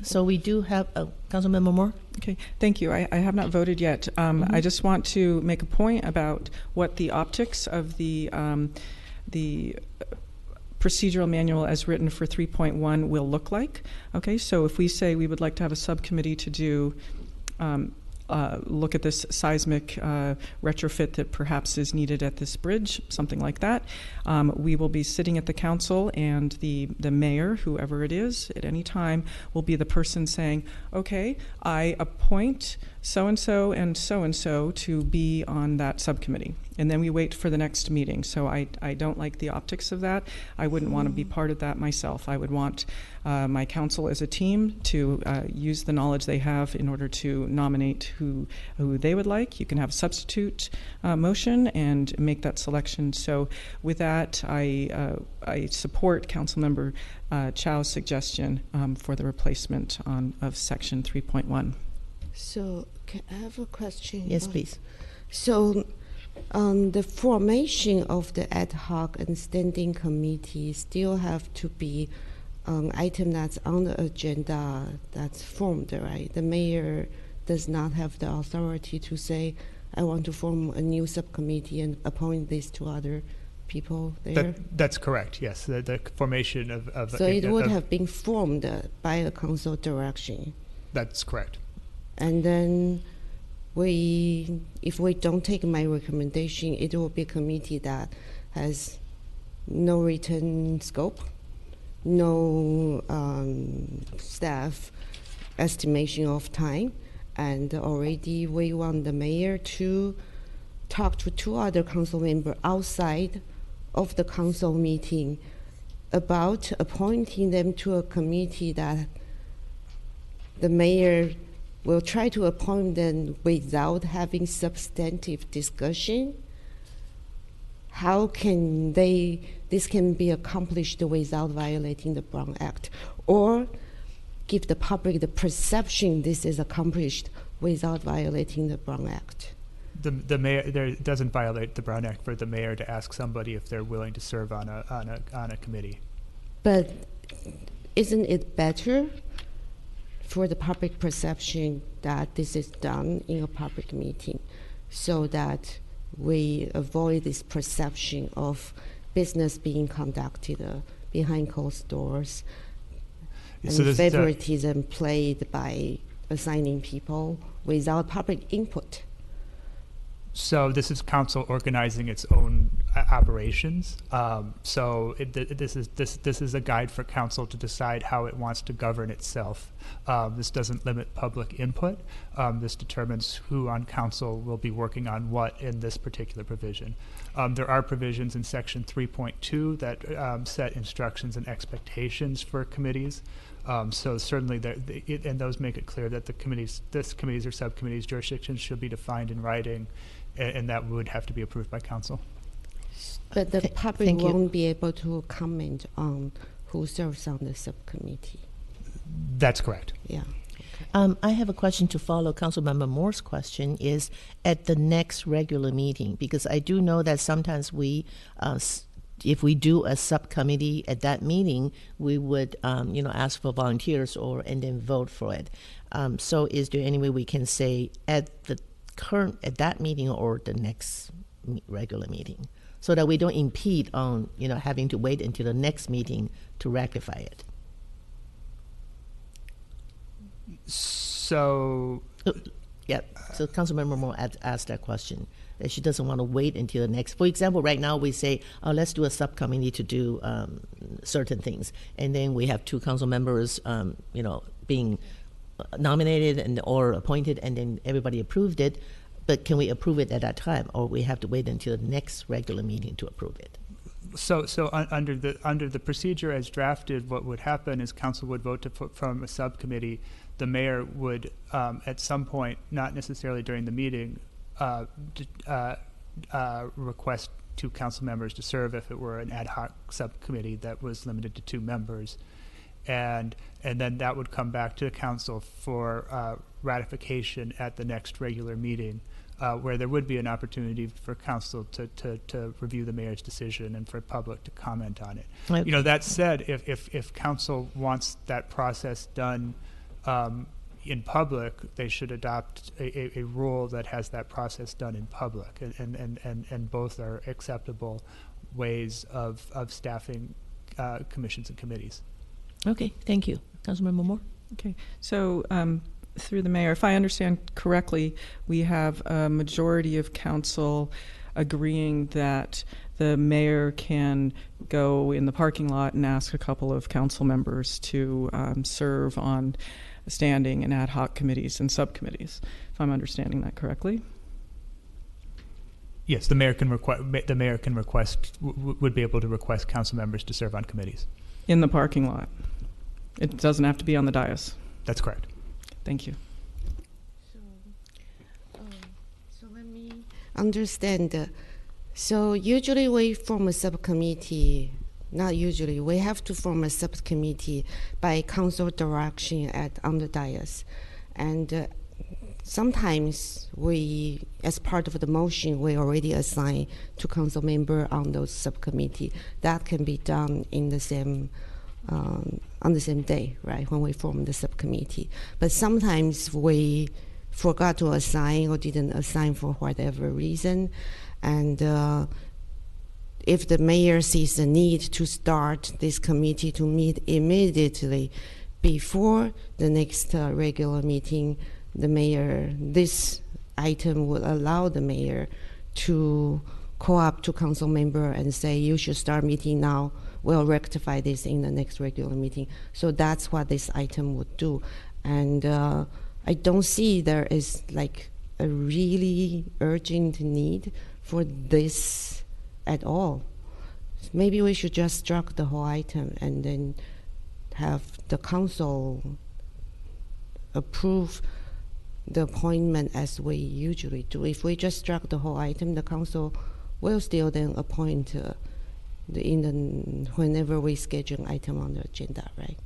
So we do have Councilmember Moore. Okay, thank you. I have not voted yet. I just want to make a point about what the optics of the procedural manual as written for 3.1 will look like. Okay, so if we say we would like to have a subcommittee to do look at this seismic retrofit that perhaps is needed at this bridge, something like that. We will be sitting at the council, and the mayor, whoever it is, at any time will be the person saying, okay, I appoint so-and-so and so-and-so to be on that subcommittee. And then we wait for the next meeting. So I don't like the optics of that. I wouldn't want to be part of that myself. I would want my council as a team to use the knowledge they have in order to nominate who they would like. You can have a substitute motion and make that selection. So with that, I support Councilmember Chow's suggestion for the replacement of Section 3.1. So I have a question. Yes, please. So the formation of the ad hoc and standing committee still have to be an item that's on the agenda that's formed, right? The mayor does not have the authority to say, I want to form a new subcommittee and appoint these two other people there. That's correct, yes. The formation of so it would have been formed by a council direction. That's correct. And then if we don't take my recommendation, it will be a committee that has no written scope, no staff estimation of time, and already we want the mayor to talk to two other council members outside of the council meeting about appointing them to a committee that the mayor will try to appoint them without having substantive discussion. How can this can be accomplished without violating the Brown Act, or give the public the perception this is accomplished without violating the Brown Act? The mayor doesn't violate the Brown Act for the mayor to ask somebody if they're willing to serve on a committee. But isn't it better for the public perception that this is done in a public meeting, so that we avoid this perception of business being conducted behind closed doors and So favoritism played by assigning people without public input. So this is council organizing its own operations. This is a guide for council to decide how it wants to govern itself. This doesn't limit public input. This determines who on council will be working on what in this particular provision. There are provisions in section 3.2 that set instructions and expectations for committees. So certainly, and those make it clear that committees or subcommittees' jurisdictions should be defined in writing, and that would have to be approved by council. But the public won't be able to comment on who serves on the subcommittee. That's correct. Yeah. I have a question to follow Councilmember Moore's question is at the next regular meeting, because I do know that sometimes we, if we do a subcommittee at that meeting, we would, ask for volunteers and then vote for it. So is there any way we can say at that meeting or the next regular meeting, so that we don't impede on, having to wait until the next meeting to rectify it? So, yeah. So Councilmember Moore asked that question, that she doesn't want to wait until the next. For example, right now we say, let's do a subcommittee to do certain things, and then we have two council members, being nominated or appointed, and then everybody approved it. But can we approve it at that time, or we have to wait until the next regular meeting to approve it? So under the procedure as drafted, what would happen is council would vote to put from a subcommittee. The mayor would, at some point, not necessarily during the meeting, request two council members to serve if it were an ad hoc subcommittee that was limited to 2 members. And then that would come back to the council for ratification at the next regular meeting, where there would be an opportunity for council to review the mayor's decision and for public to comment on it. Okay. That said, if council wants that process done in public, they should adopt a rule that has that process done in public, and both are acceptable ways of staffing commissions and committees. Okay, thank you. Councilmember Moore? Okay, so through the mayor, if I understand correctly, we have a majority of council agreeing that the mayor can go in the parking lot and ask a couple of council members to serve on standing and ad hoc committees and subcommittees, if I'm understanding that correctly. Yes, the mayor can request would be able to request council members to serve on committees in the parking lot. It doesn't have to be on the dais. That's correct. Thank you. So let me understand. So usually we form a subcommittee. Not usually. We have to form a subcommittee by council direction on the dais, and sometimes we, as part of the motion, we already assign two council member on those subcommittee. That can be done in the same on the same day, right, when we form the subcommittee. But sometimes we forgot to assign or didn't assign for whatever reason, and if the mayor sees the need to start this committee to meet immediately before the next regular meeting, this item would allow the mayor to call up to council member and say, you should start meeting now. We'll rectify this in the next regular meeting. So that's what this item would do. And I don't see there is like a really urgent need for this at all. Maybe we should just struck the whole item and then have the council approve the appointment as we usually do. If we just struck the whole item, the council will still then appoint whenever we schedule an item on the agenda, right?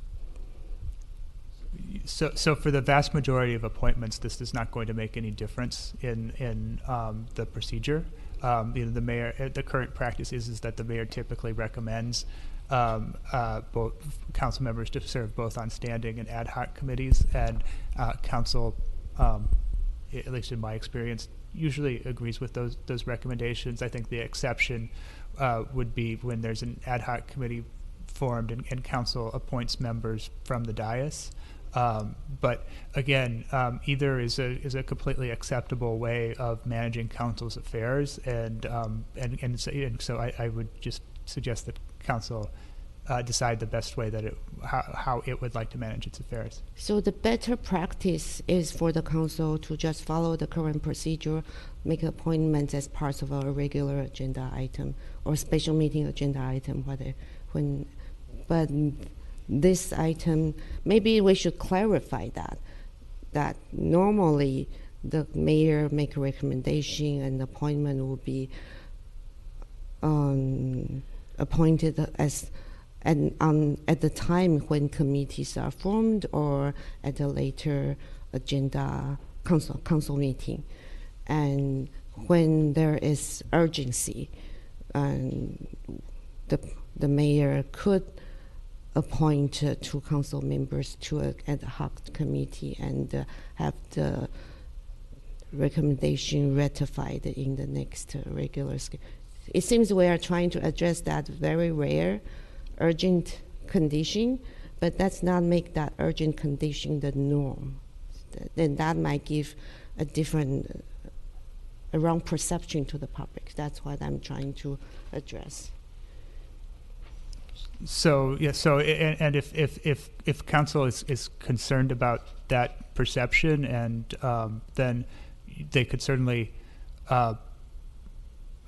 So for the vast majority of appointments, this is not going to make any difference in the procedure. The mayor, the current practice is that the mayor typically recommends both council members to serve both on standing and ad hoc committees, and council at least in my experience, usually agrees with those recommendations. I think the exception would be when there's an ad hoc committee formed and council appoints members from the dais. But again, either is a completely acceptable way of managing council's affairs, and so I would just suggest that council decide the best way that how it would like to manage its affairs. So the better practice is for the council to just follow the current procedure, make appointments as part of a regular agenda item or special meeting agenda item. But this item, maybe we should clarify that normally the mayor make a recommendation and the appointment will be appointed at the time when committees are formed or at a later agenda council meeting. And when there is urgency, the mayor could appoint two council members to an ad hoc committee and have the recommendation ratified in the next regular schedule. It seems we are trying to address that very rare urgent condition, but let's not make that urgent condition the norm. Then that might give a wrong perception to the public. That's what I'm trying to address. So yeah, and if council is concerned about that perception, and then they could certainly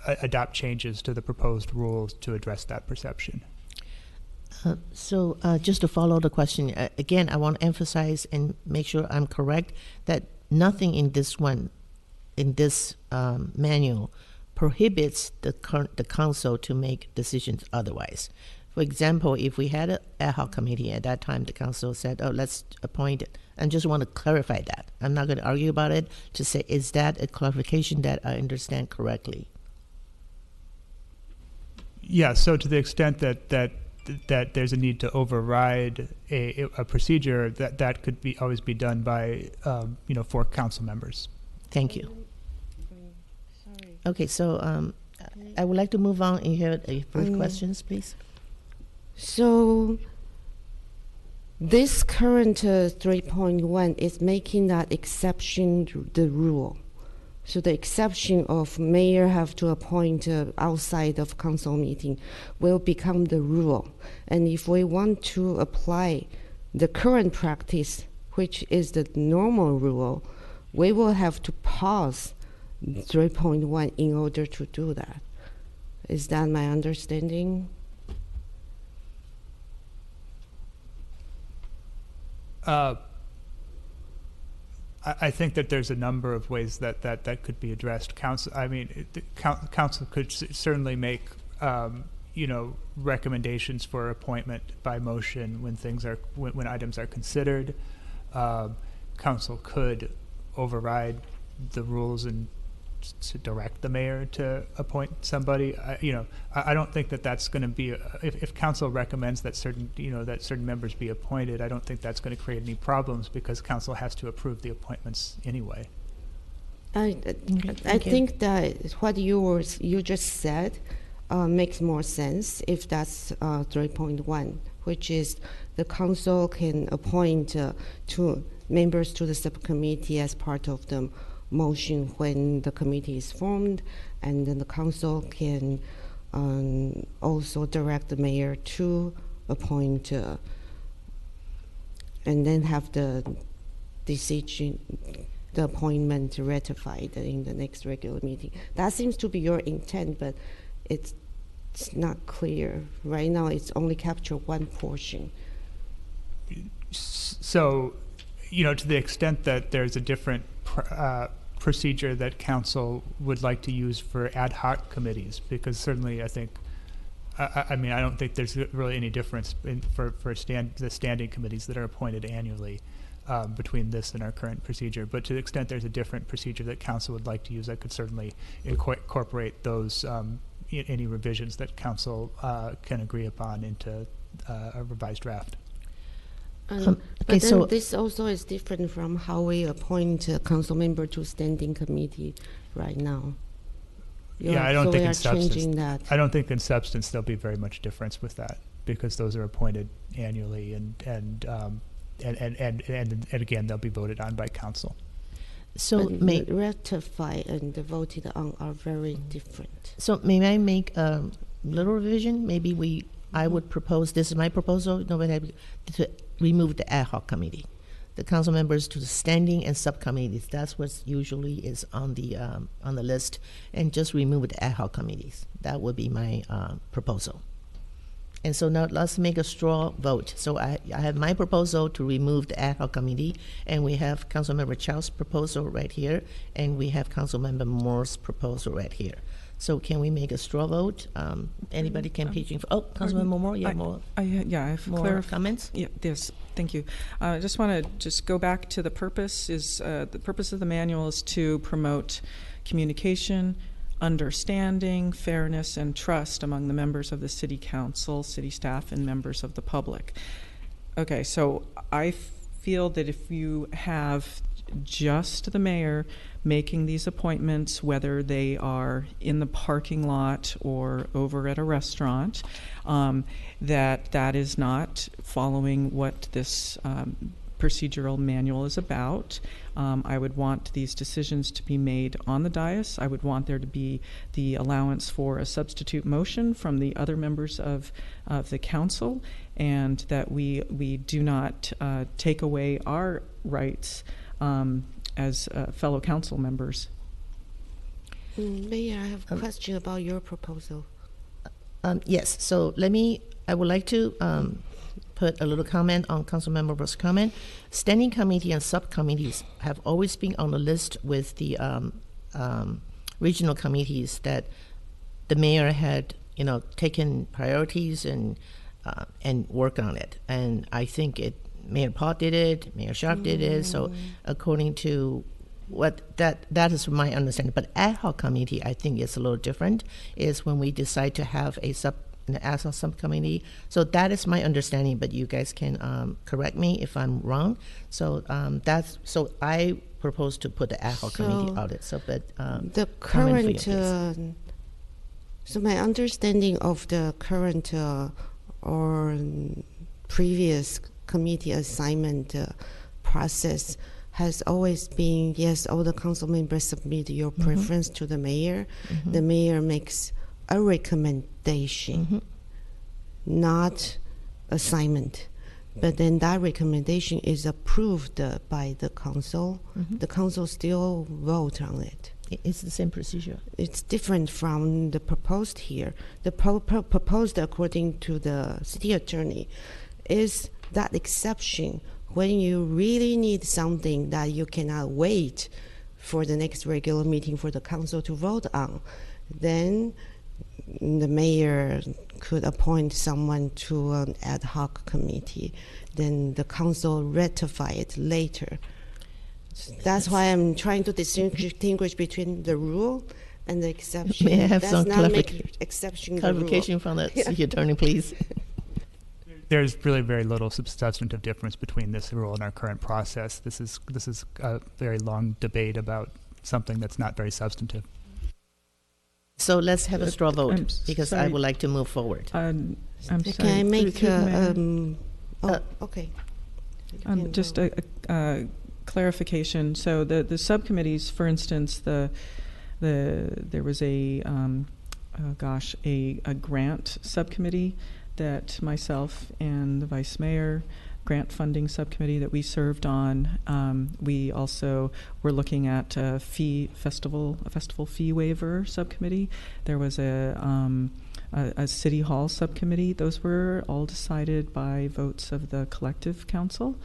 adopt changes to the proposed rules to address that perception. So just to follow the question, again, I want to emphasize and make sure I'm correct that nothing in this manual prohibits the council to make decisions otherwise. For example, if we had an ad hoc committee at that time, the council said, oh, let's appoint it. I just want to clarify that. I'm not going to argue about it. To say, is that a clarification that I understand correctly? Yeah, so to the extent that there's a need to override a procedure, that could always be done by for council members. Thank you. Okay, so I would like to move on and hear a brief questions, please. So this current 3.1 is making that exception the rule. So the exception of mayor have to appoint outside of council meeting will become the rule. And if we want to apply the current practice, which is the normal rule, we will have to pause 3.1 in order to do that. Is that my understanding? I think that there's a number of ways that could be addressed. Council could certainly make recommendations for appointment by motion when items are considered. Council could override the rules and to direct the mayor to appoint somebody. I don't think that that's going to be if council recommends that certain members be appointed. I don't think that's going to create any problems because council has to approve the appointments anyway. I think that what you just said makes more sense if that's 3.1, which is the council can appoint two members to the subcommittee as part of the motion when the committee is formed, and then the council can also direct the mayor to appoint and then have the decision, the appointment ratified in the next regular meeting. That seems to be your intent, but it's not clear. Right now it's only capture one portion. So, to the extent that there's a different procedure that council would like to use for ad hoc committees, because certainly I think, I don't think there's really any difference for the standing committees that are appointed annually between this and our current procedure. But to the extent there's a different procedure that council would like to use, I could certainly incorporate those any revisions that council can agree upon into a revised draft. But okay, then so this also is different from how we appoint a council member to standing committee right now. Yeah, I don't so think we in are changing substance. that. I don't think in substance there'll be very much difference with that, because those are appointed annually, and again they'll be voted on by council. so But may ratify and voted on are very different. so may I make a little revision? Maybe I would propose, this is my proposal, to remove the ad hoc committee, the council members to the standing and subcommittees. That's what usually is on the list, and just remove the ad hoc committees. That would be my proposal. And so now let's make a straw vote. So I have my proposal to remove the ad hoc committee, and we have Councilmember Chow's proposal right here, and we have Councilmember Moore's proposal right here. So can we make a straw vote? Anybody can pitch in for, Councilmember Moore, you have more? I have more comments? Yeah, yes, thank you. I just want to go back to the purpose. The purpose of the manual is to promote communication, understanding, fairness, and trust among the members of the city council, city staff, and members of the public. Okay, so I feel that if you have just the mayor making these appointments, whether they are in the parking lot or over at a restaurant, that is not following what this procedural manual is about. I would want these decisions to be made on the dais. I would want there to be the allowance for a substitute motion from the other members of the council, and that we do not take away our rights as fellow council members. Mayor, I have a question about your proposal. Yes, so I would like to put a little comment on Councilmember Moore's comment. Standing committee and subcommittees have always been on the list with the regional committees that the mayor had, taken priorities and work on it. And I think Mayor Paul did it, Mayor Sharp did it. So according to what that is my understanding. But ad hoc committee, I think, is a little different. Is when we decide to have an ad hoc subcommittee. So that is my understanding. But you guys can correct me if I'm wrong. So I propose to put the ad hoc committee out. The current. So my understanding of the current or previous committee assignment process has always been, yes, all the council members submit your preference to the mayor. The mayor makes a recommendation, not assignment. But then that recommendation is approved by the council. The council still vote on it. It's the same procedure. It's different from the proposed here. The proposed, according to the city attorney, is that exception when you really need something that you cannot wait for the next regular meeting for the council to vote on, then the mayor could appoint someone to an ad hoc committee. Then the council ratify it later. That's why I'm trying to distinguish between the rule and the exception. May I have That's some not clarification from the city attorney, please? There's really very little substantive difference between this rule and our current process. This is a very long debate about something that's not very substantive. So let's have a straw vote, because I would like to move forward. I'm Can sorry. I make okay. Just a clarification. So the subcommittees, for instance, there was a grant subcommittee that myself and the vice mayor, grant funding subcommittee that we served on. We also were looking at a festival fee waiver subcommittee. There was a city hall subcommittee. Those were all decided by votes of the collective council.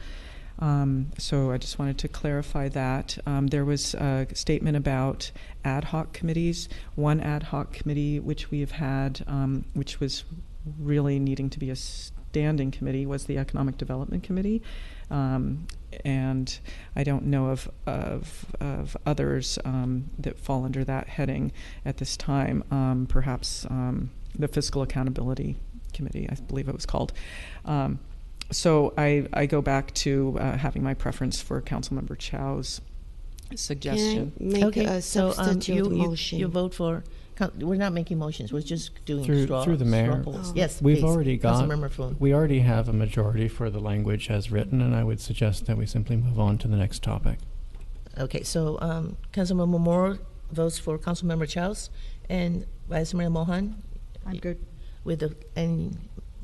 So I just wanted to clarify that. There was a statement about ad hoc committees. One ad hoc committee which we have had, which was really needing to be a standing committee, was the Economic Development Committee. And I don't know of others that fall under that heading at this time. Perhaps the Fiscal Accountability Committee, I believe it was called. So I go back to having my preference for Councilmember Chow's suggestion. Can I make Okay, a so substitute motion? you vote for. We're not making motions. We're just doing Through the mayor. straw polls. Yes, We've please. already got. Councilmember Phuong. We already have a majority for the language as written, and I would suggest that we simply move on to the next topic. Okay, so Councilmember Moore votes for Councilmember Chow's, and Vice Mayor Mohan. I'm good. With the and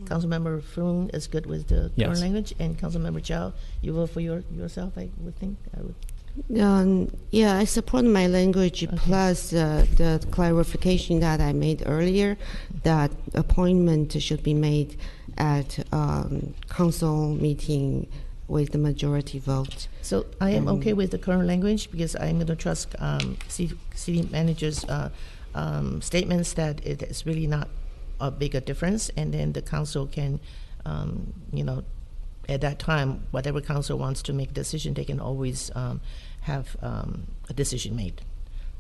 Councilmember Phuong is good with the Yes. current language, and Councilmember Chow, you vote for yourself. I would think. I would. Yeah, I support my language plus the clarification that I made earlier, that appointment should be made at council meeting with the majority vote. So I am okay with the current language because I'm going to trust city manager's statements that it is really not a bigger difference, and then the council can, at that time, whatever council wants to make a decision, they can always have a decision made.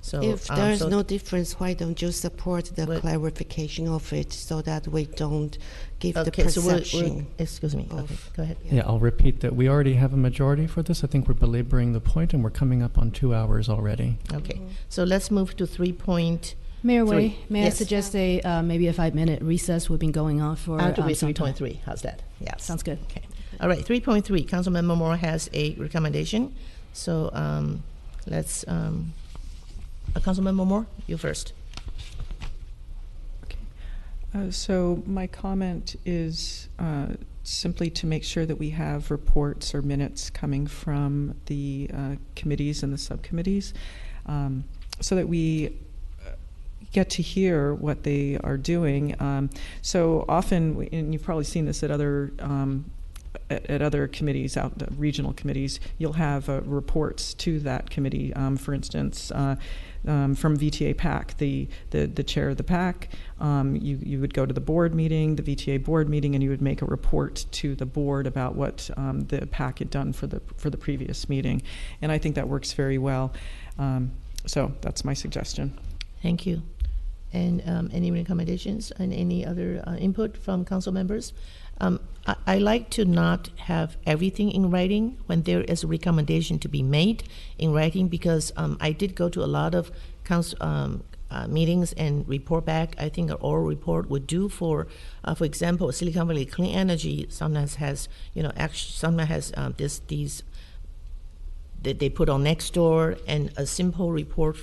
So if there is no difference, why don't you support the clarification of it so that we don't give the perception? Excuse me. Okay, go ahead. Yeah, I'll repeat that we already have a majority for this. I think we're belaboring the point, and we're coming up on 2 hours already. Okay, so let's move to 3.3. Mayor Way, may Yes. I suggest maybe a 5-minute recess? We've been going on for I'll do with some time. 3.3. How's that? Yes. Sounds good. Okay. All right, 3.3. Councilmember Moore has a recommendation. So let's, Councilmember Moore, you first. So my comment is simply to make sure that we have reports or minutes coming from the committees and the subcommittees, so that we get to hear what they are doing. So often, and you've probably seen this at other committees, regional committees, you'll have reports to that committee. For instance, from VTA PAC, the chair of the PAC, you would go to the board meeting, the VTA board meeting, and you would make a report to the board about what the PAC had done for the previous meeting, and I think that works very well. So that's my suggestion. Thank you. And any recommendations and any other input from council members? I like to not have everything in writing when there is a recommendation to be made in writing, because I did go to a lot of council meetings and report back. I think an oral report would do for example, Silicon Valley Clean Energy sometimes has, sometimes has these that they put on Nextdoor, and a simple report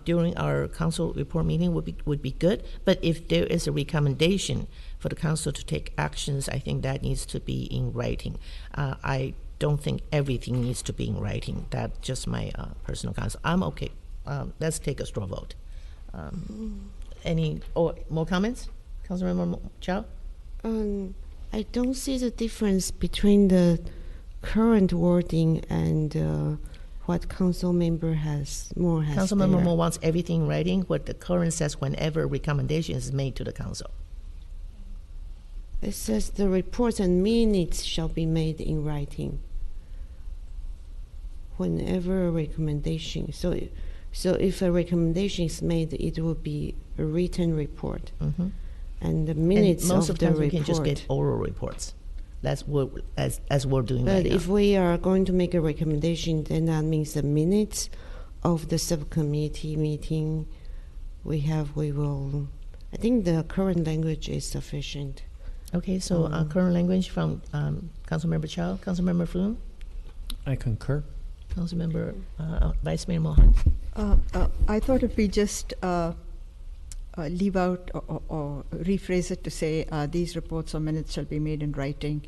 during our council report meeting would be good. But if there is a recommendation for the council to take actions, I think that needs to be in writing. I don't think everything needs to be in writing. That's just my personal counsel. I'm okay. Let's take a straw vote. Any more comments, Councilmember Chow? I don't see the difference between the current wording and what council member has more. Councilmember Moore wants everything in writing. What the current says, whenever recommendation is made to the council. It says the reports and minutes shall be made in writing. Whenever a recommendation, so if a recommendation is made, it will be a written report, and the minutes and most of the the time report. we can just get oral reports. That's what as we're doing But right now. if we are going to make a recommendation, then that means the minutes of the subcommittee meeting we will. I think the current language is sufficient. Okay, so current language from Councilmember Chow, Councilmember Phuong, I concur. Councilmember Vice Mayor Mohan. I thought if we just leave out or rephrase it to say these reports or minutes shall be made in writing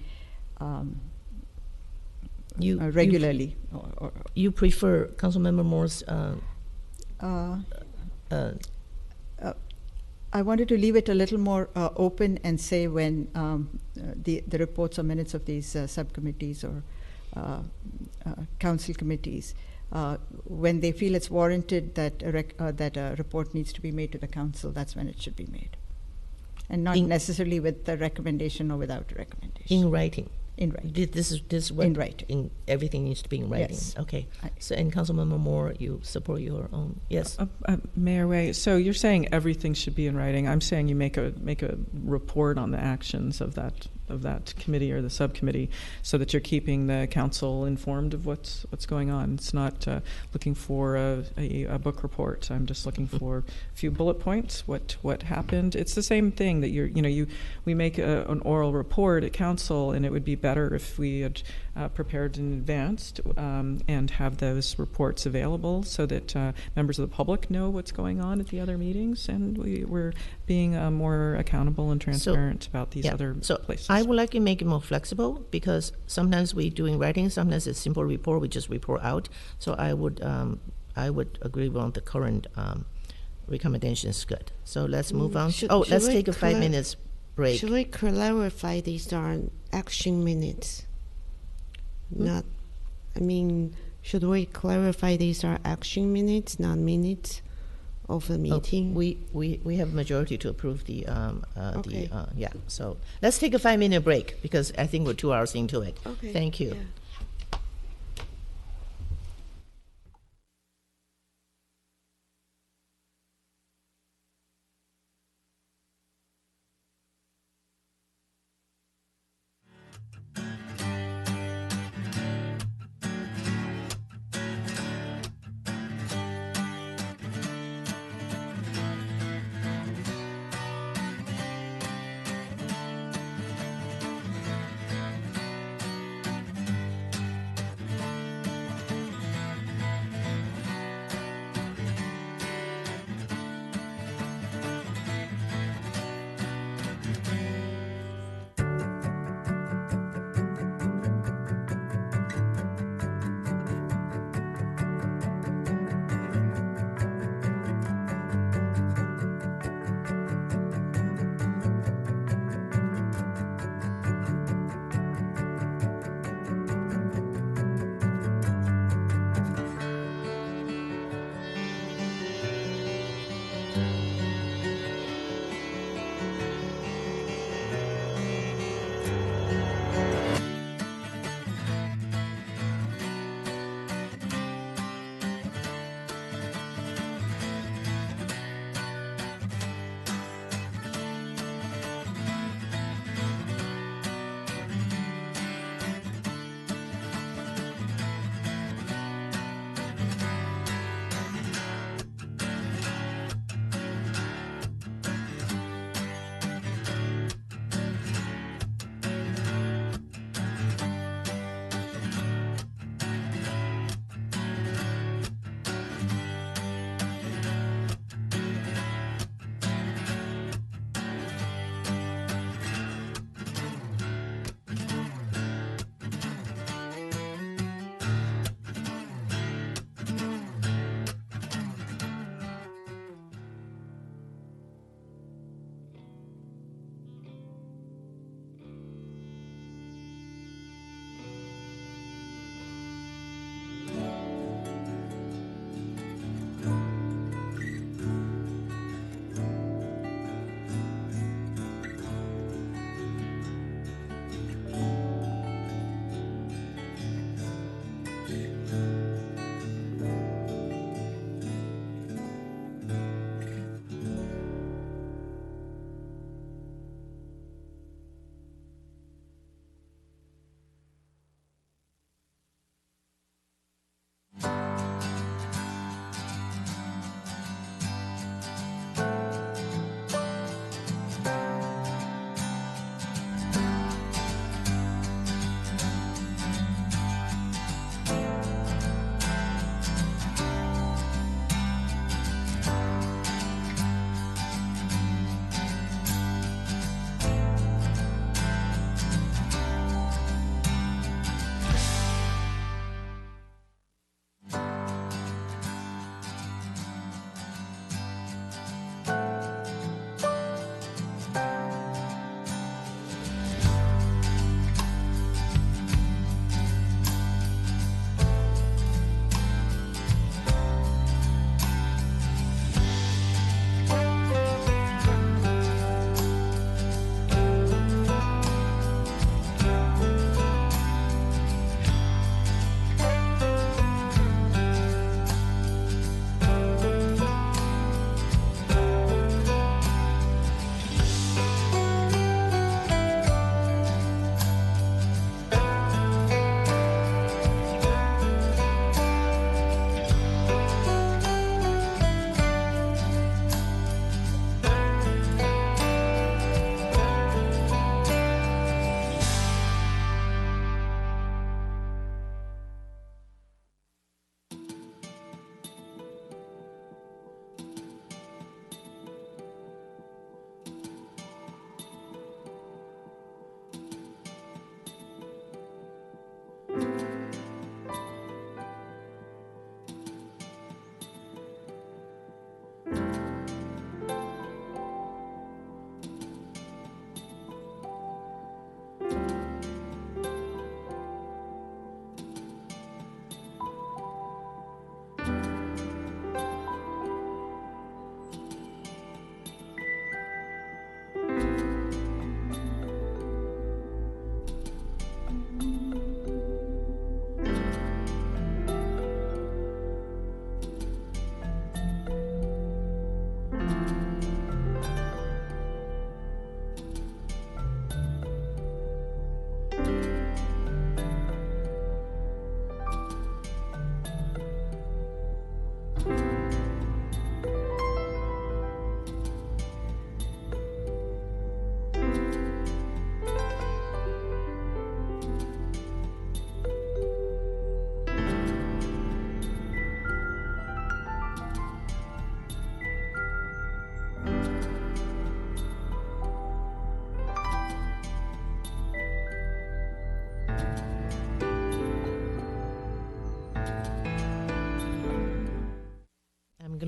regularly. You prefer Councilmember Moore's? I wanted to leave it a little more open and say when the reports or minutes of these subcommittees or council committees, when they feel it's warranted that a report needs to be made to the council, that's when it should be made, and not necessarily with the recommendation or without a recommendation. In writing. In writing. This is what in writing. Everything needs to be in writing. Yes. Okay. So, and Councilmember Moore, you support your own? Yes. Mayor Way, so you're saying everything should be in writing. I'm saying you make a report on the actions of that of that committee or the subcommittee, so that you're keeping the council informed of what's going on. It's not looking for a book report. I'm just looking for a few bullet points. What happened? It's the same thing that we make an oral report at council, and it would be better if we had prepared in advance and have those reports available so that members of the public know what's going on at the other meetings, and we're being more accountable and transparent about these other places. I would like to make it more flexible, because sometimes we doing writing, sometimes it's simple report, we just report out. So I would agree on the current recommendations. Good. So let's move on. Let's take a 5 minutes break. Should we clarify these are action minutes? Should we clarify these are action minutes, not minutes of the meeting? We have majority to approve the So let's take a 5 minute break, because I think we're 2 hours into it. Okay. Thank you. Yeah.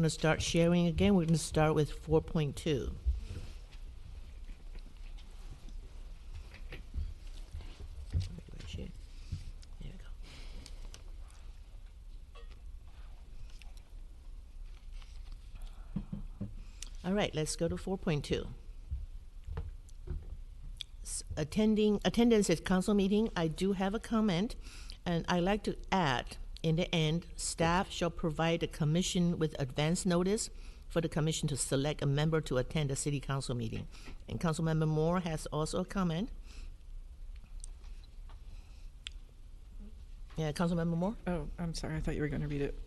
to start sharing again. We're going to start with 4.2. All right, let's go to 4.2. Attendance at council meeting. I do have a comment, and I like to add, in the end, staff shall provide the commission with advance notice for the commission to select a member to attend a city council meeting. And Councilmember Moore has also a comment. Yeah, Councilmember Moore? Oh, I'm sorry. I thought you were going to read it.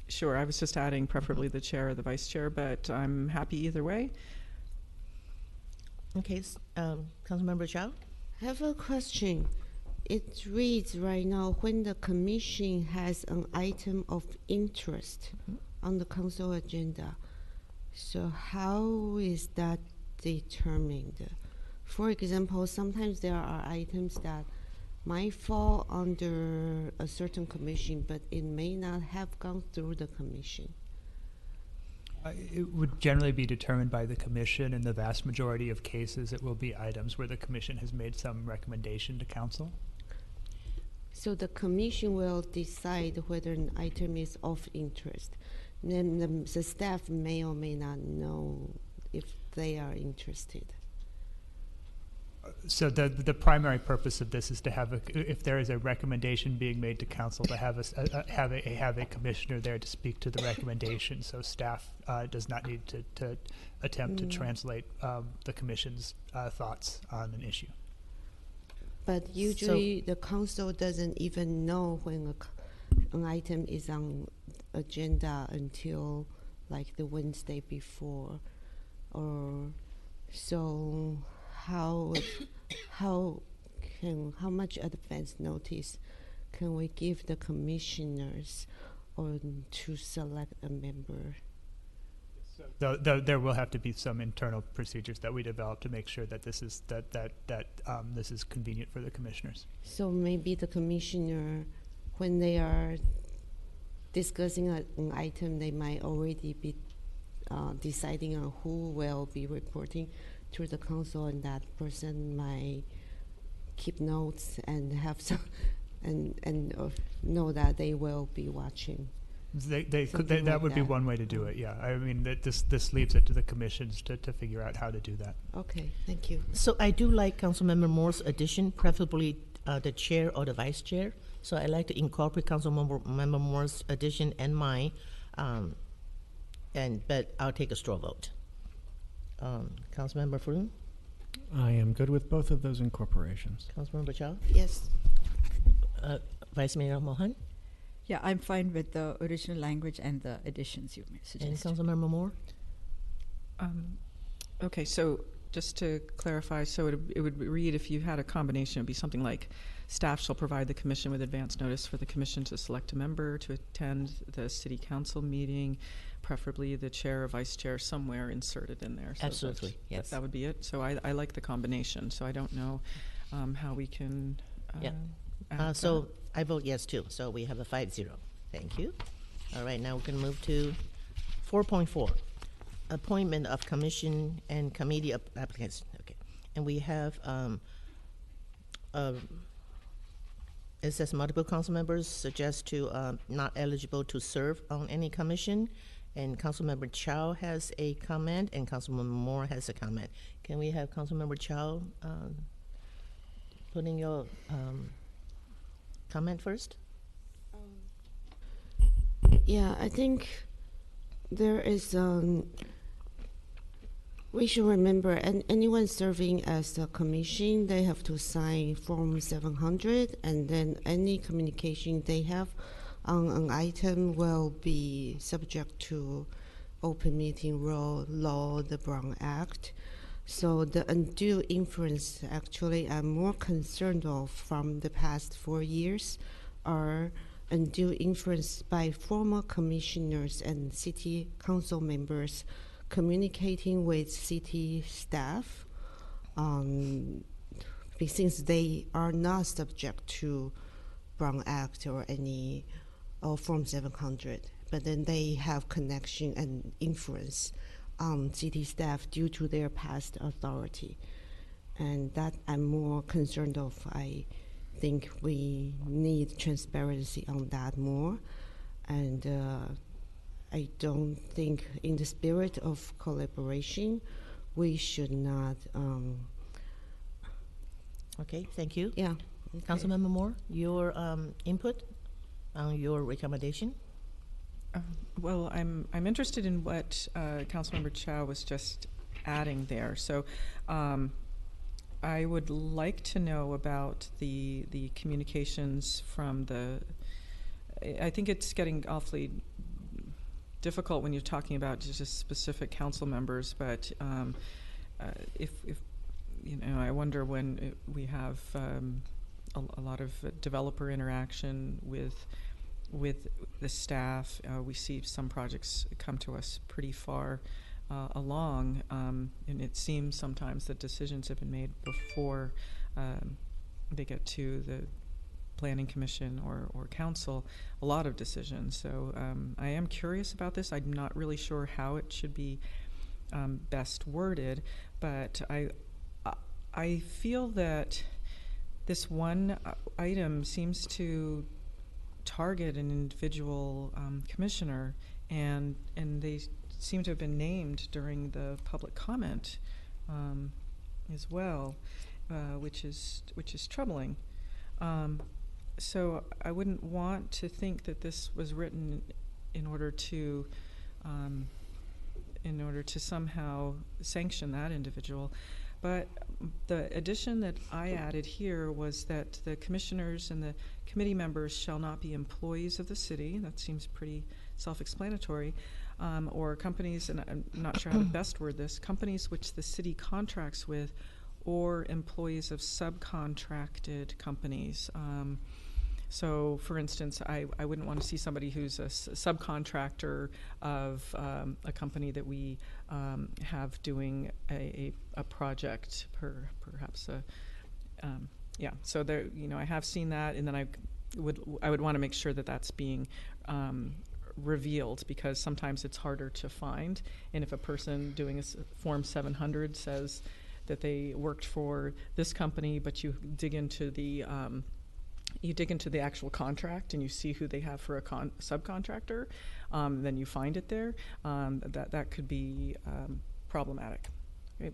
Sure. I was just adding preferably the chair or the vice chair, but I'm happy either way. Okay, Councilmember Chow? I have a question. It reads right now, when the commission has an item of interest on the council agenda. So how is that determined? For example, sometimes there are items that might fall under a certain commission, but it may not have gone through the commission. It would generally be determined by the commission. In the vast majority of cases, it will be items where the commission has made some recommendation to council. So the commission will decide whether an item is of interest. Then the staff may or may not know if they are interested. So the primary purpose of this is to have if there is a recommendation being made to council, to have a commissioner there to speak to the recommendation. So staff does not need to attempt to translate the commission's thoughts on an issue. But usually the council doesn't even know when an item is on agenda until like the Wednesday before, or so. How much advance notice can we give the commissioners or to select a member? There will have to be some internal procedures that we develop to make sure that this is this is convenient for the commissioners. So maybe the commissioner, when they are discussing an item, they might already be deciding on who will be reporting to the council, and that person might keep notes and have some and know that they will be watching. That would be one way to do it. Yeah, I mean this leaves it to the commissions to figure out how to do that. Okay, thank you. So I do like Councilmember Moore's addition, preferably the chair or the vice chair. So I like to incorporate Councilmember Moore's addition and mine, but I'll take a straw vote. Councilmember Fruin? I am good with both of those incorporations. Councilmember Chow? Yes. Vice Mayor Mohan? Yeah, I'm fine with the original language and the additions you suggested. And Councilmember Moore? Okay, so just to clarify, so it would read, if you had a combination, it would be something like, staff shall provide the commission with advance notice for the commission to select a member to attend the city council meeting, preferably the chair or vice chair somewhere inserted in there. So absolutely, yes. That would be it. So I like the combination. So I don't know how we can so that. I vote yes too. So we have a 5-0. Thank you. All right, now we can move to 4.4. Appointment of commission and committee applicants. Okay, and we have it says multiple council members suggest to not eligible to serve on any commission, and Councilmember Chow has a comment, and Councilmember Moore has a comment. Can we have Councilmember Chow put in your comment first? Yeah, I think there is. We should remember, anyone serving as a commission, they have to sign Form 700, and then any communication they have on an item will be subject to open meeting law, the Brown Act. So the undue influence, actually, I'm more concerned of from the past 4 years are undue influence by former commissioners and city council members communicating with city staff, since they are not subject to Brown Act or any Form 700. but then they have connection and influence on city staff due to their past authority. And that I'm more concerned of. I think we need transparency on that more. And I don't think in the spirit of collaboration, we should not. Okay, thank you. Yeah. Okay. Councilmember Moore, your input on your recommendation? Well, I'm interested in what Councilmember Chow was just adding there. So I would like to know about the communications from the. I think it's getting awfully difficult when you're talking about just specific council members, but if you know, I wonder when we have a lot of developer interaction with the staff. We see some projects come to us pretty far along, and it seems sometimes that decisions have been made before they get to the Planning Commission or Council, a lot of decisions. So I am curious about this. I'm not really sure how it should be best worded, but I feel that this one item seems to target an individual commissioner, and they seem to have been named during the public comment as well, which is troubling. So I wouldn't want to think that this was written in order to somehow sanction that individual. But the addition that I added here was that the commissioners and the committee members shall not be employees of the city. That seems pretty self-explanatory. Or companies, and I'm not sure how to best word this, companies which the city contracts with, or employees of subcontracted companies. So, for instance, I wouldn't want to see somebody who's a subcontractor of a company that we have doing a project, perhaps. Yeah. So there, you know, I have seen that, and then I would want to make sure that that's being revealed, because sometimes it's harder to find. And if a person doing a Form 700 says that they worked for this company, but you dig into the actual contract and you see who they have for a subcontractor, then you find it there. That could be problematic. Right?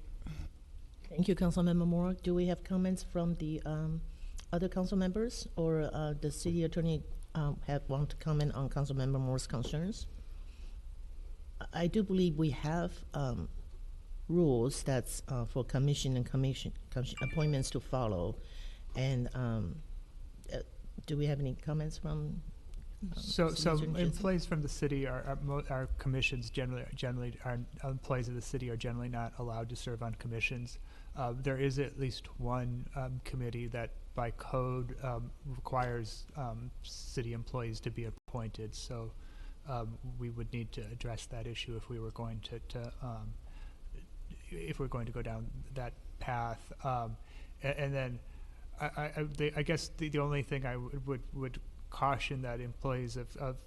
Thank you, Councilmember Moore. Do we have comments from the other council members, or the city attorney want to comment on Councilmember Moore's concerns? I do believe we have rules that's for commission appointments to follow, and do we have any comments from? So employees from the city our commissions generally are employees of the city are generally not allowed to serve on commissions. There is at least one committee that by code requires city employees to be appointed. So we would need to address that issue if we were going to go down that path. And then I guess the only thing I would caution that employees of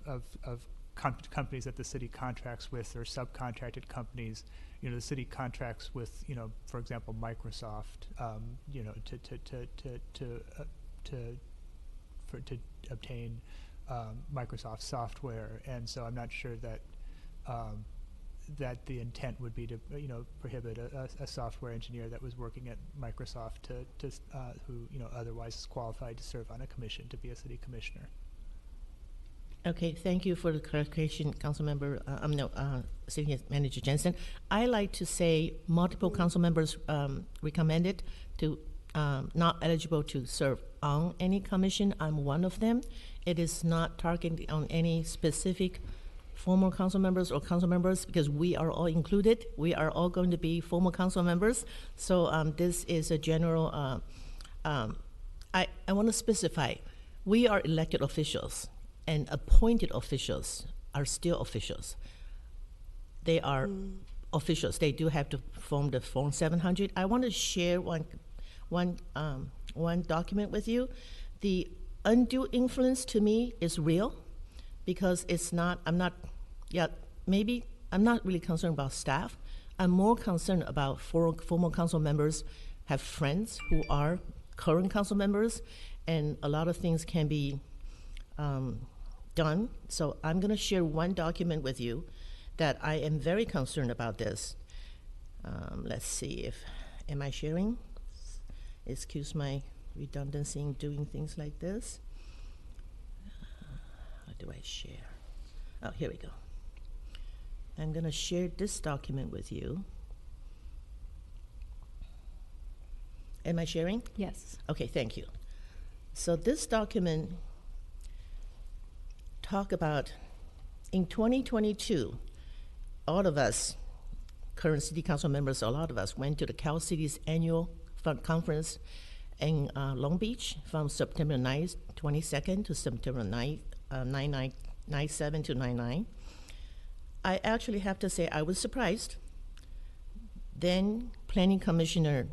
companies that the city contracts with, or subcontracted companies, you know, the city contracts with, you know, for example, Microsoft, you know, to obtain Microsoft software, and so I'm not sure that that the intent would be to, you know, prohibit a software engineer that was working at Microsoft to who, you know, otherwise is qualified to serve on a commission to be a city commissioner. Okay, thank you for the clarification, Councilmember. City Manager Jensen. I like to say multiple council members recommended to not eligible to serve on any commission. I'm one of them. It is not targeting on any specific former council members or council members, because we are all included. We are all going to be former council members. So this is a general, I want to specify, we are elected officials, and appointed officials are still officials. They are officials. They do have to form the Form 700. I want to share one document with you. The undue influence to me is real. because maybe I'm not really concerned about staff. I'm more concerned about former council members have friends who are current council members, and a lot of things can be done. So I'm going to share one document with you that I am very concerned about this. Let's see am I sharing? Excuse my redundancy in doing things like this. How do I share? Oh, here we go. I'm going to share this document with you. Am I sharing? Yes. Okay, thank you. So this document talk about in 2022, all of us, current city council members, a lot of us went to the Cal City's annual conference in Long Beach from September 9th, 22nd to September 9th, 9/7 to 9/9. I actually have to say I was surprised. Then Planning Commissioner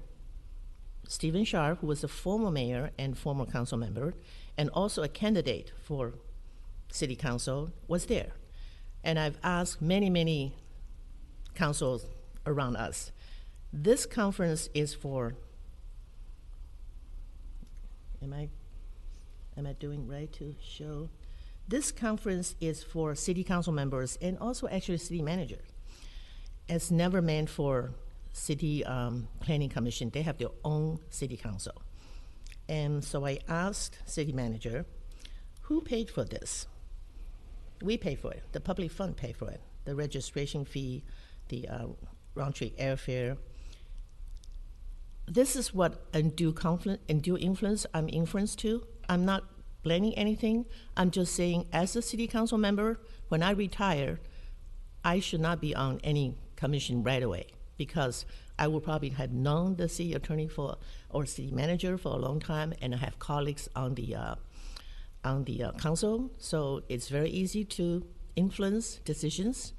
Stephen Sharp, who was a former mayor and former council member, and also a candidate for city council, was there. And I've asked many councils around us. This conference is for, am I doing right to show? This conference is for city council members and also actually city manager. It's never meant for city planning commission. They have their own city council. And so I asked city manager, who paid for this? We pay for it. The public fund pay for it. The registration fee, the round-trip airfare. This is what undue influence I'm influenced to. I'm not blaming anything. I'm just saying, as a city council member, when I retire, I should not be on any commission right away, because I will probably have known the city attorney or city manager for a long time, and I have colleagues on the council, so it's very easy to influence decisions.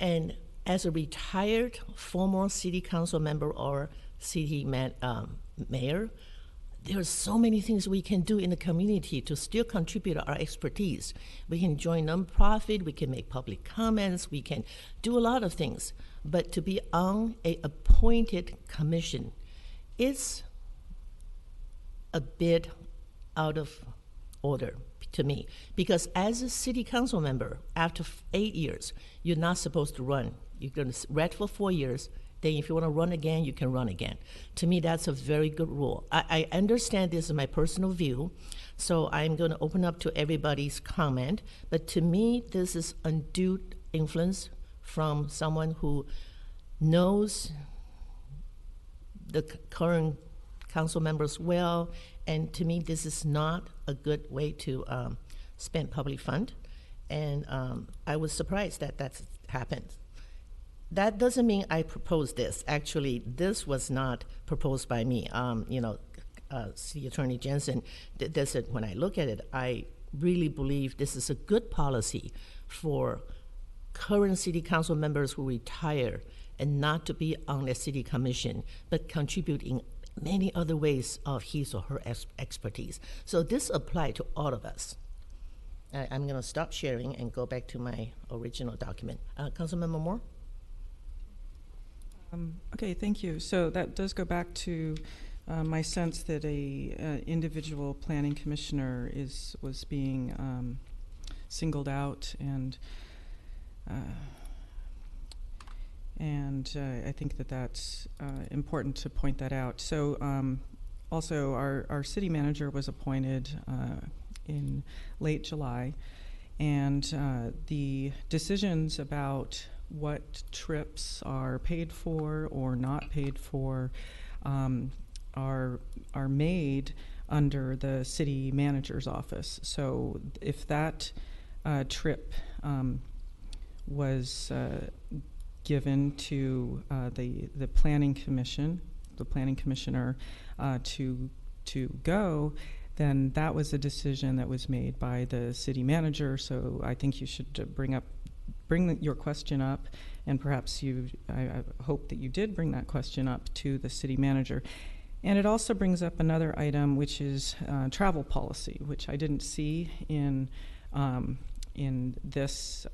And as a retired former city council member or city mayor, there are so many things we can do in the community to still contribute our expertise. We can join nonprofit, we can make public comments, we can do a lot of things. But to be on an appointed commission is a bit out of order to me, because as a city council member, after 8 years, you're not supposed to run. You're going to rest for 4 years. Then if you want to run again, you can run again. To me, that's a very good rule. I understand this is my personal view, so I'm going to open up to everybody's comment. But to me, this is undue influence from someone who knows the current council members well, and to me, this is not a good way to spend public fund. And I was surprised that that's happened. That doesn't mean I proposed this. Actually, this was not proposed by me. City Attorney Jensen did this. When I look at it, I really believe this is a good policy for current city council members who retire and not to be on the city commission, but contribute in many other ways of his or her expertise. So this applies to all of us. I'm going to stop sharing and go back to my original document. Councilmember Moore? Okay, thank you. So that does go back to my sense that a individual planning commissioner was being singled out, and I think that's important to point that out. So also our city manager was appointed in late July, and the decisions about what trips are paid for or not paid for are made under the city manager's office. So if that trip was given to the planning commission, the planning commissioner to go, then that was a decision that was made by the city manager. So I think you should bring your question up, and perhaps I hope that you did bring that question up to the city manager. And it also brings up another item, which is travel policy, which I didn't see in in this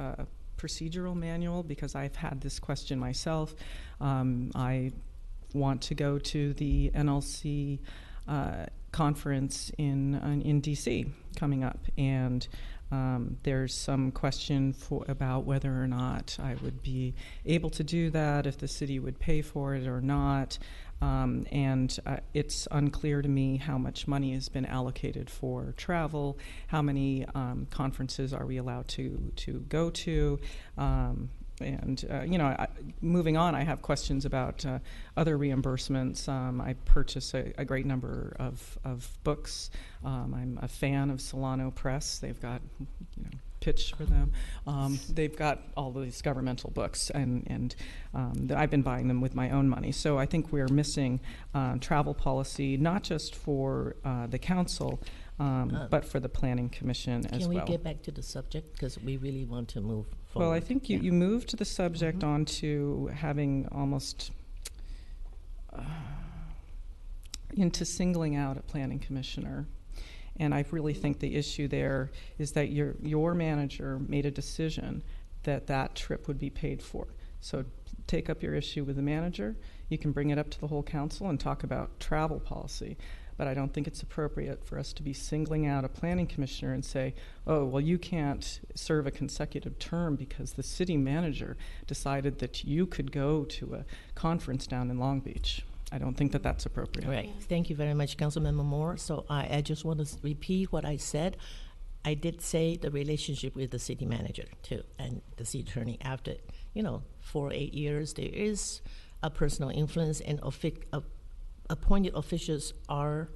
procedural manual, because I've had this question myself. I want to go to the NLC conference in DC coming up, and there's some question about whether or not I would be able to do that, if the city would pay for it or not. And it's unclear to me how much money has been allocated for travel, how many conferences are we allowed to go to. Moving on, I have questions about other reimbursements. I purchase a great number of books. I'm a fan of Solano Press. They've got, pitch for them. They've got all these governmental books, and I've been buying them with my own money. So I think we're missing travel policy, not just for the council, but for the Planning Commission as well. Can we get back to the subject? Because we really want to move forward. Well, I think you moved the subject onto having almost into singling out a planning commissioner. And I really think the issue there is that your manager made a decision that trip would be paid for. So take up your issue with the manager. You can bring it up to the whole council and talk about travel policy. But I don't think it's appropriate for us to be singling out a planning commissioner and say, oh, well, you can't serve a consecutive term because the city manager decided that you could go to a conference down in Long Beach. I don't think that that's appropriate. Right. Thank you very much, Councilmember Moore. So I just want to repeat what I said. I did say the relationship with the city manager, too, and the city attorney. After, 4 or 8 years, there is a personal influence, and appointed officials are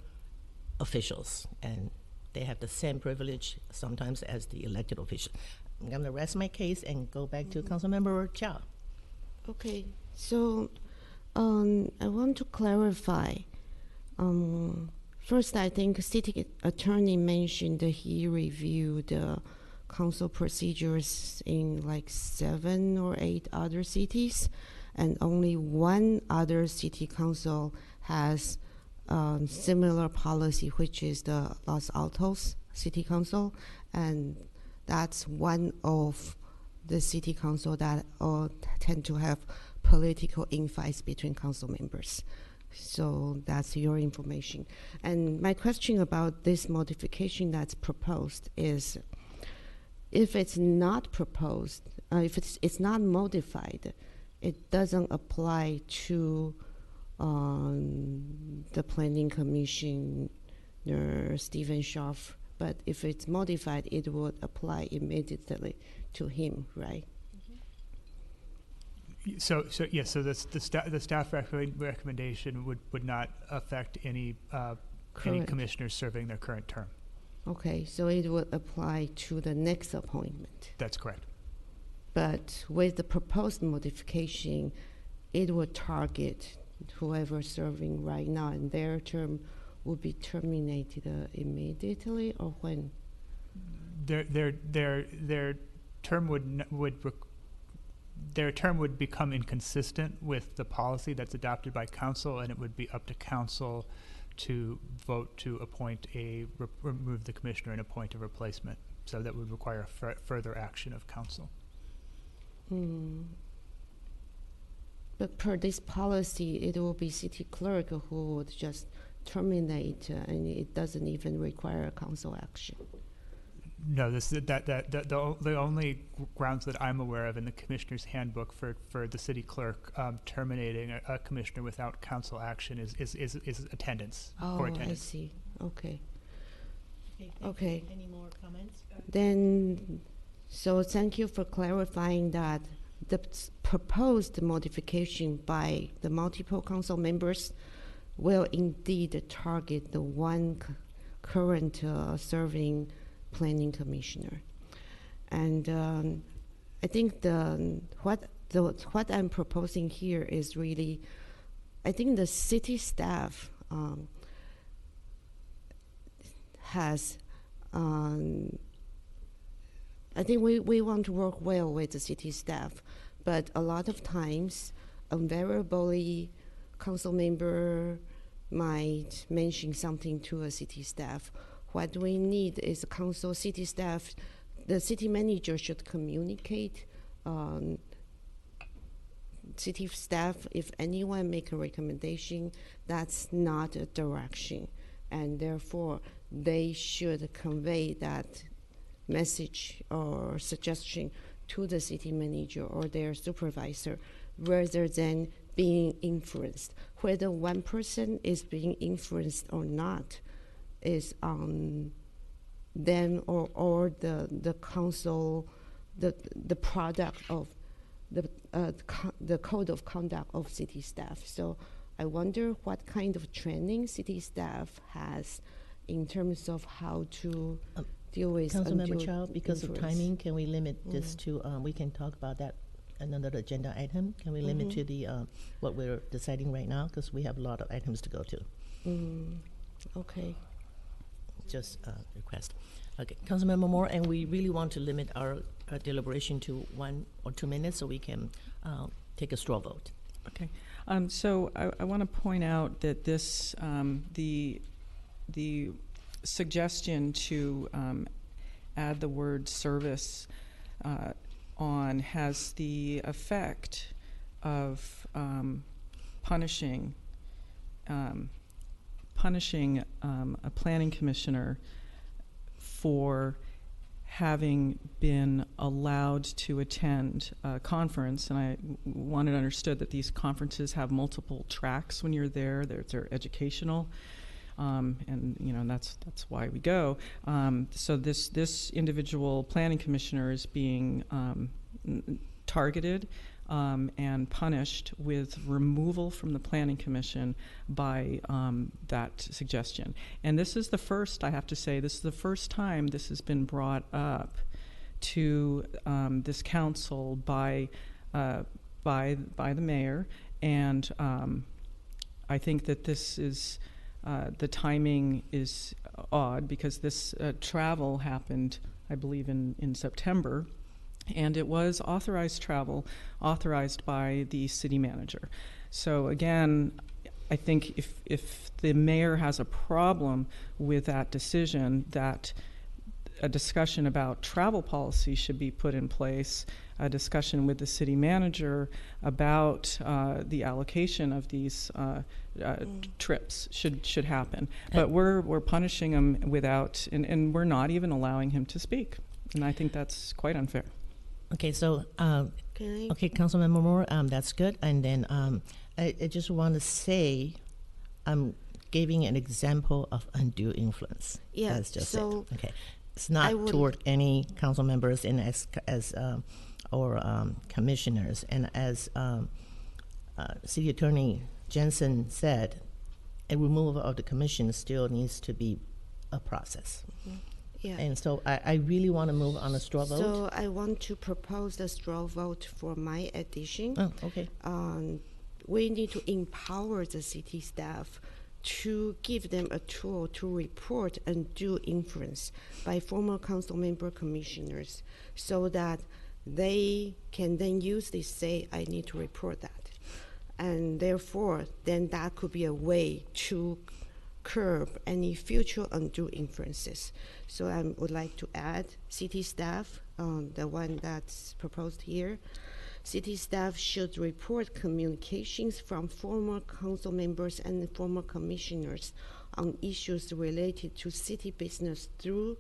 officials, and they have the same privilege sometimes as the elected official. I'm going to rest my case and go back to Councilmember Chow. Okay, so I want to clarify. First, I think city attorney mentioned that he reviewed the council procedures in like 7 or 8 other cities, and only one other city council has similar policy, which is the Los Altos City Council, and that's one of the city council that tend to have political infights between council members. So that's your information. And my question about this modification that's proposed is, if it's not proposed, if it's not modified, it doesn't apply to the Planning Commissioner Stephen Schaff, but if it's modified, it would apply immediately to him, right? So the staff recommendation would not affect any commissioners serving their current term. Okay, so it would apply to the next appointment. That's correct. But with the proposed modification, it would target whoever serving right now, and their term would be terminated immediately, or when? Their term would become inconsistent with the policy that's adopted by council, and it would be up to council to vote to appoint remove the commissioner and appoint a replacement. So that would require further action of council. But per this policy, it will be city clerk who would just terminate, and it doesn't even require a council action. No, the only grounds that I'm aware of in the commissioner's handbook for the city clerk terminating a commissioner without council action is attendance. Oh, attendance. I see. Okay. Okay. Any more comments? Then, so thank you for clarifying that the proposed modification by the multiple council members will indeed target the one current serving planning commissioner. And I think what I'm proposing here is really, I think the city staff has, I think we want to work well with the city staff, but a lot of times, invariably, council member might mention something to a city staff. What we need is city staff the city manager should communicate city staff if anyone make a recommendation. That's not a direction, and therefore they should convey that message or suggestion to the city manager or their supervisor, rather than being influenced. Whether one person is being influenced or not is on them or the council, the product of the code of conduct of city staff. So I wonder what kind of training city staff has in terms of how to deal with Councilmember Chow, because of influence. timing, can we limit this to, we can talk about that another agenda item? Can we limit to the what we're deciding right now? Because we have a lot of items to go to. Okay. Just request. Okay, Councilmember Moore, and we really want to limit our deliberation to 1 or 2 minutes so we can take a straw vote. Okay. So I want to point out that this, the suggestion to add the word service on has the effect of punishing a planning commissioner for having been allowed to attend a conference. And I wanted understood that these conferences have multiple tracks when you're there. They're educational. And that's why we go. So this individual planning commissioner is being targeted and punished with removal from the planning commission by that suggestion. And this is the first, I have to say, this is the first time this has been brought up to this council by the mayor, and I think that this is. The timing is odd because this travel happened, I believe, in September, and it was authorized travel, authorized by the city manager. So again, I think if the mayor has a problem with that decision, that a discussion about travel policy should be put in place, a discussion with the city manager about the allocation of these trips should happen. But we're punishing him without, and we're not even allowing him to speak. And I think that's quite unfair. Okay, so, okay, Councilmember Moore, that's good. And then I just want to say, I'm giving an example of undue influence. Yeah, That's just so it. Okay. It's not toward any council members in or commissioners. And as City Attorney Jensen said, a removal of the commission still needs to be a process. Yeah. And so I really want to move on a straw vote. So I want to propose the straw vote for my addition. Oh, okay. We need to empower the city staff to give them a tool to report undue influence by former council member commissioners, so that they can then use this, say, I need to report that. And therefore, then that could be a way to curb any future undue influences. So I would like to add city staff, the one that's proposed here. City staff should report communications from former council members and former commissioners on issues related to city business through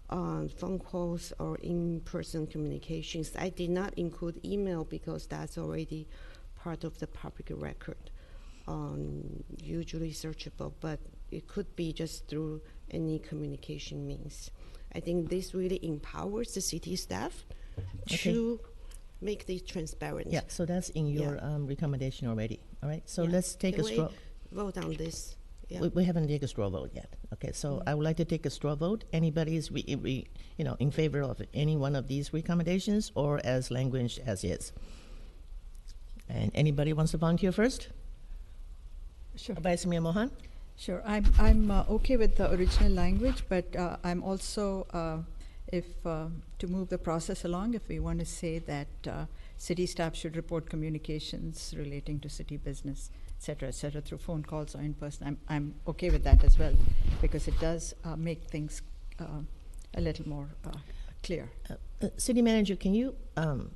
phone calls or in-person communications. I did not include email because that's already part of the public record, usually searchable, but it could be just through any communication means. I think this really empowers the city staff to make this transparent. Yeah, so that's in your recommendation already. All right, so let's take Can a straw vote on this. Yeah. We haven't taken a straw vote yet. Okay, so I would like to take a straw vote. Anybody is in favor of any one of these recommendations, or as language as is? And anybody wants to volunteer first? Sure. Vice Mayor Mohan? Sure. I'm okay with the original language, but I'm also to move the process along, if we want to say that city staff should report communications relating to city business, et cetera, through phone calls or in person, I'm okay with that as well, because it does make things a little more clear. City Manager, can you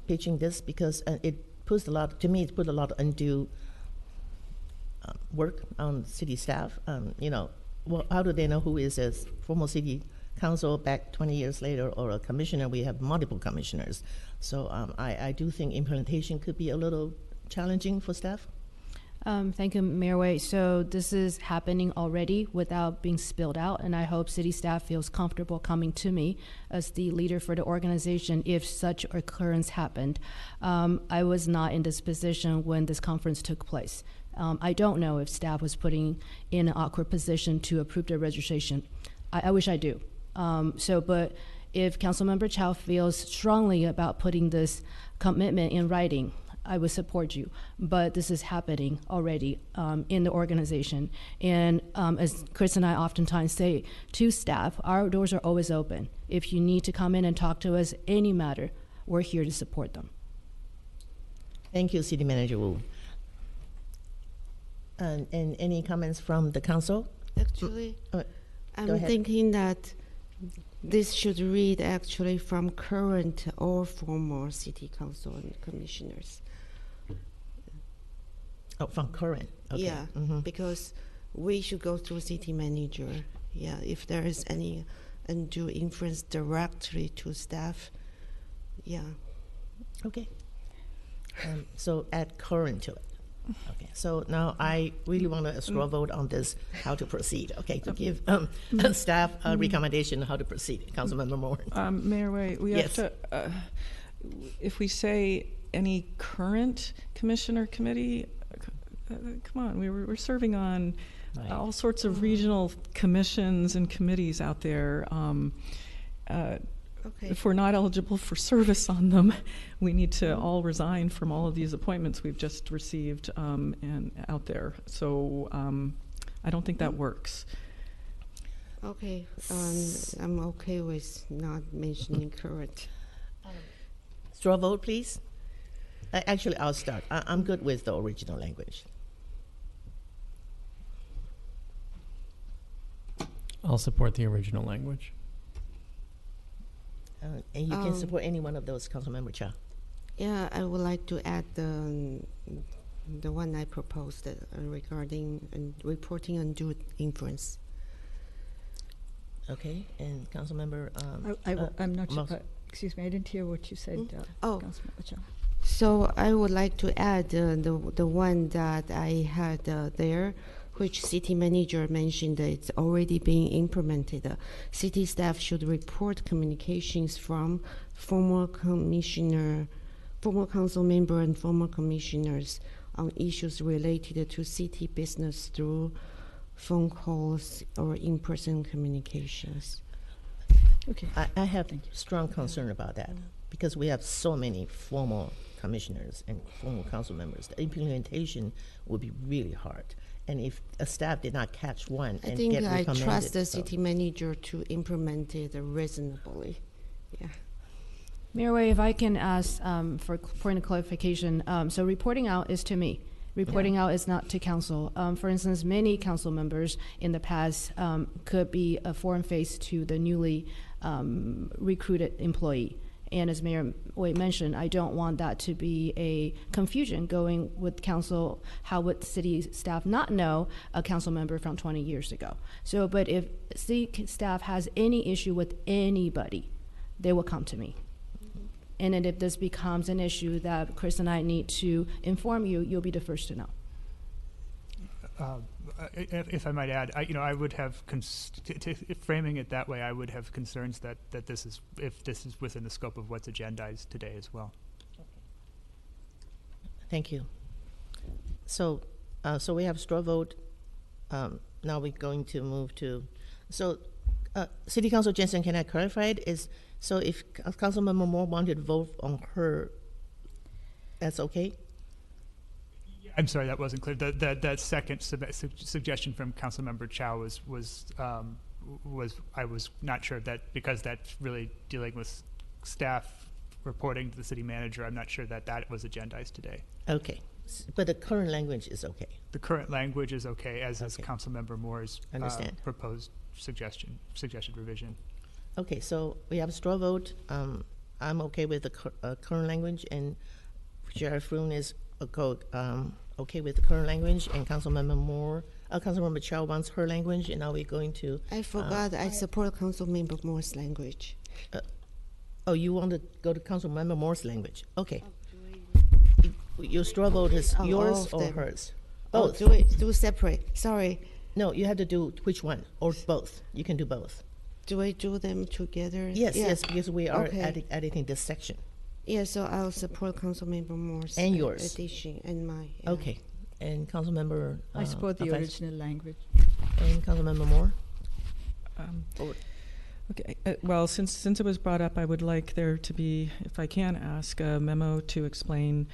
pitching this, because it puts a lot, to me, it put a lot of undue work on city staff. You know, well, how do they know who is a former city council back 20 years later, or a commissioner? We have multiple commissioners. So I do think implementation could be a little challenging for staff. Thank you, Mayor Wei. So this is happening already without being spilled out, and I hope city staff feels comfortable coming to me as the leader for the organization if such occurrence happened. I was not in this position when this conference took place. I don't know if staff was putting in an awkward position to approve the registration. I wish I do. But if Councilmember Chow feels strongly about putting this commitment in writing, I would support you. But this is happening already in the organization. And as Chris and I oftentimes say to staff, our doors are always open. If you need to come in and talk to us, any matter, we're here to support them. Thank you, City Manager Wu. And any comments from the council? Actually, I'm thinking that this should read actually from current or former city council and commissioners. Oh, from current. Okay. Yeah, because we should go through city manager. Yeah, if there is any undue influence directly to staff. Yeah. Okay. So add current to it. Okay. So now I really want a straw vote on this, how to proceed. Okay, to give staff a recommendation on how to proceed. Councilmember Moore. Mayor Wei, we have to, if we say any current commissioner committee, come on, we're serving on all sorts of regional commissions and committees out there. If we're not eligible for service on them, we need to all resign from all of these appointments we've just received and out there. So I don't think that works. Okay, I'm okay with not mentioning current. Straw vote, please. Actually, I'll start. I'm good with the original language. I'll support the original language. And you can support any one of those, Councilmember Chow. Yeah, I would like to add the one I proposed regarding reporting undue influence. Okay, and Councilmember. I'm not sure. Excuse me, I didn't hear what you said. Councilmember Chow. So I would like to add the one that I had there, which city manager mentioned that it's already being implemented. City staff should report communications from former council member and former commissioners on issues related to city business through phone calls or in-person communications. Okay. I have strong concern about that because we have so many former commissioners and former council members. The implementation will be really hard. And if a staff did not catch one and get recommended. I trust the city manager to implement it reasonably. Yeah. Mayor Wei, if I can ask for point of clarification. So reporting out is to me. Reporting out is not to council. For instance, many council members in the past could be a foreign face to the newly recruited employee. And as Mayor Wei mentioned, I don't want that to be a confusion going with council. How would city staff not know a council member from 20 years ago? So, but if city staff has any issue with anybody, they will come to me. And then if this becomes an issue that Chris and I need to inform you, you'll be the first to know. If I might add, I would have framing it that way. I would have concerns that this is within the scope of what's agendized today as well. Okay. Thank you. So, so we have straw vote. Now we're going to move to. So, City Council Jensen, can I clarify it? So if Councilmember Moore wanted to vote on her, that's okay? I'm sorry, that wasn't clear. That second suggestion from Councilmember Chow was I was not sure that because that's really dealing with staff reporting to the city manager. I'm not sure that was agendized today. Okay, but the current language is okay. The current language is okay, as is Councilmember Moore's understand proposed suggested revision. Okay, so we have a straw vote. I'm okay with the current language, and Sheriff Froon is okay with the current language, and Councilmember Chow wants her language, and now we're going to. I forgot I support Councilmember Moore's language. Oh, you want to go to Councilmember Moore's language? Okay. Your straw vote is yours or hers? Both. Oh, do separate. Sorry. No, you have to do which one, or both. You can do both. Do I do them together? Yes, yes, because we are Okay. editing this section. Yeah, so I'll support Councilmember Moore's And yours. addition and my. Okay, and Councilmember. I support the Vice- original language. And Councilmember Moore. Okay. Well, since it was brought up, I would like there to be, if I can, ask a memo to explain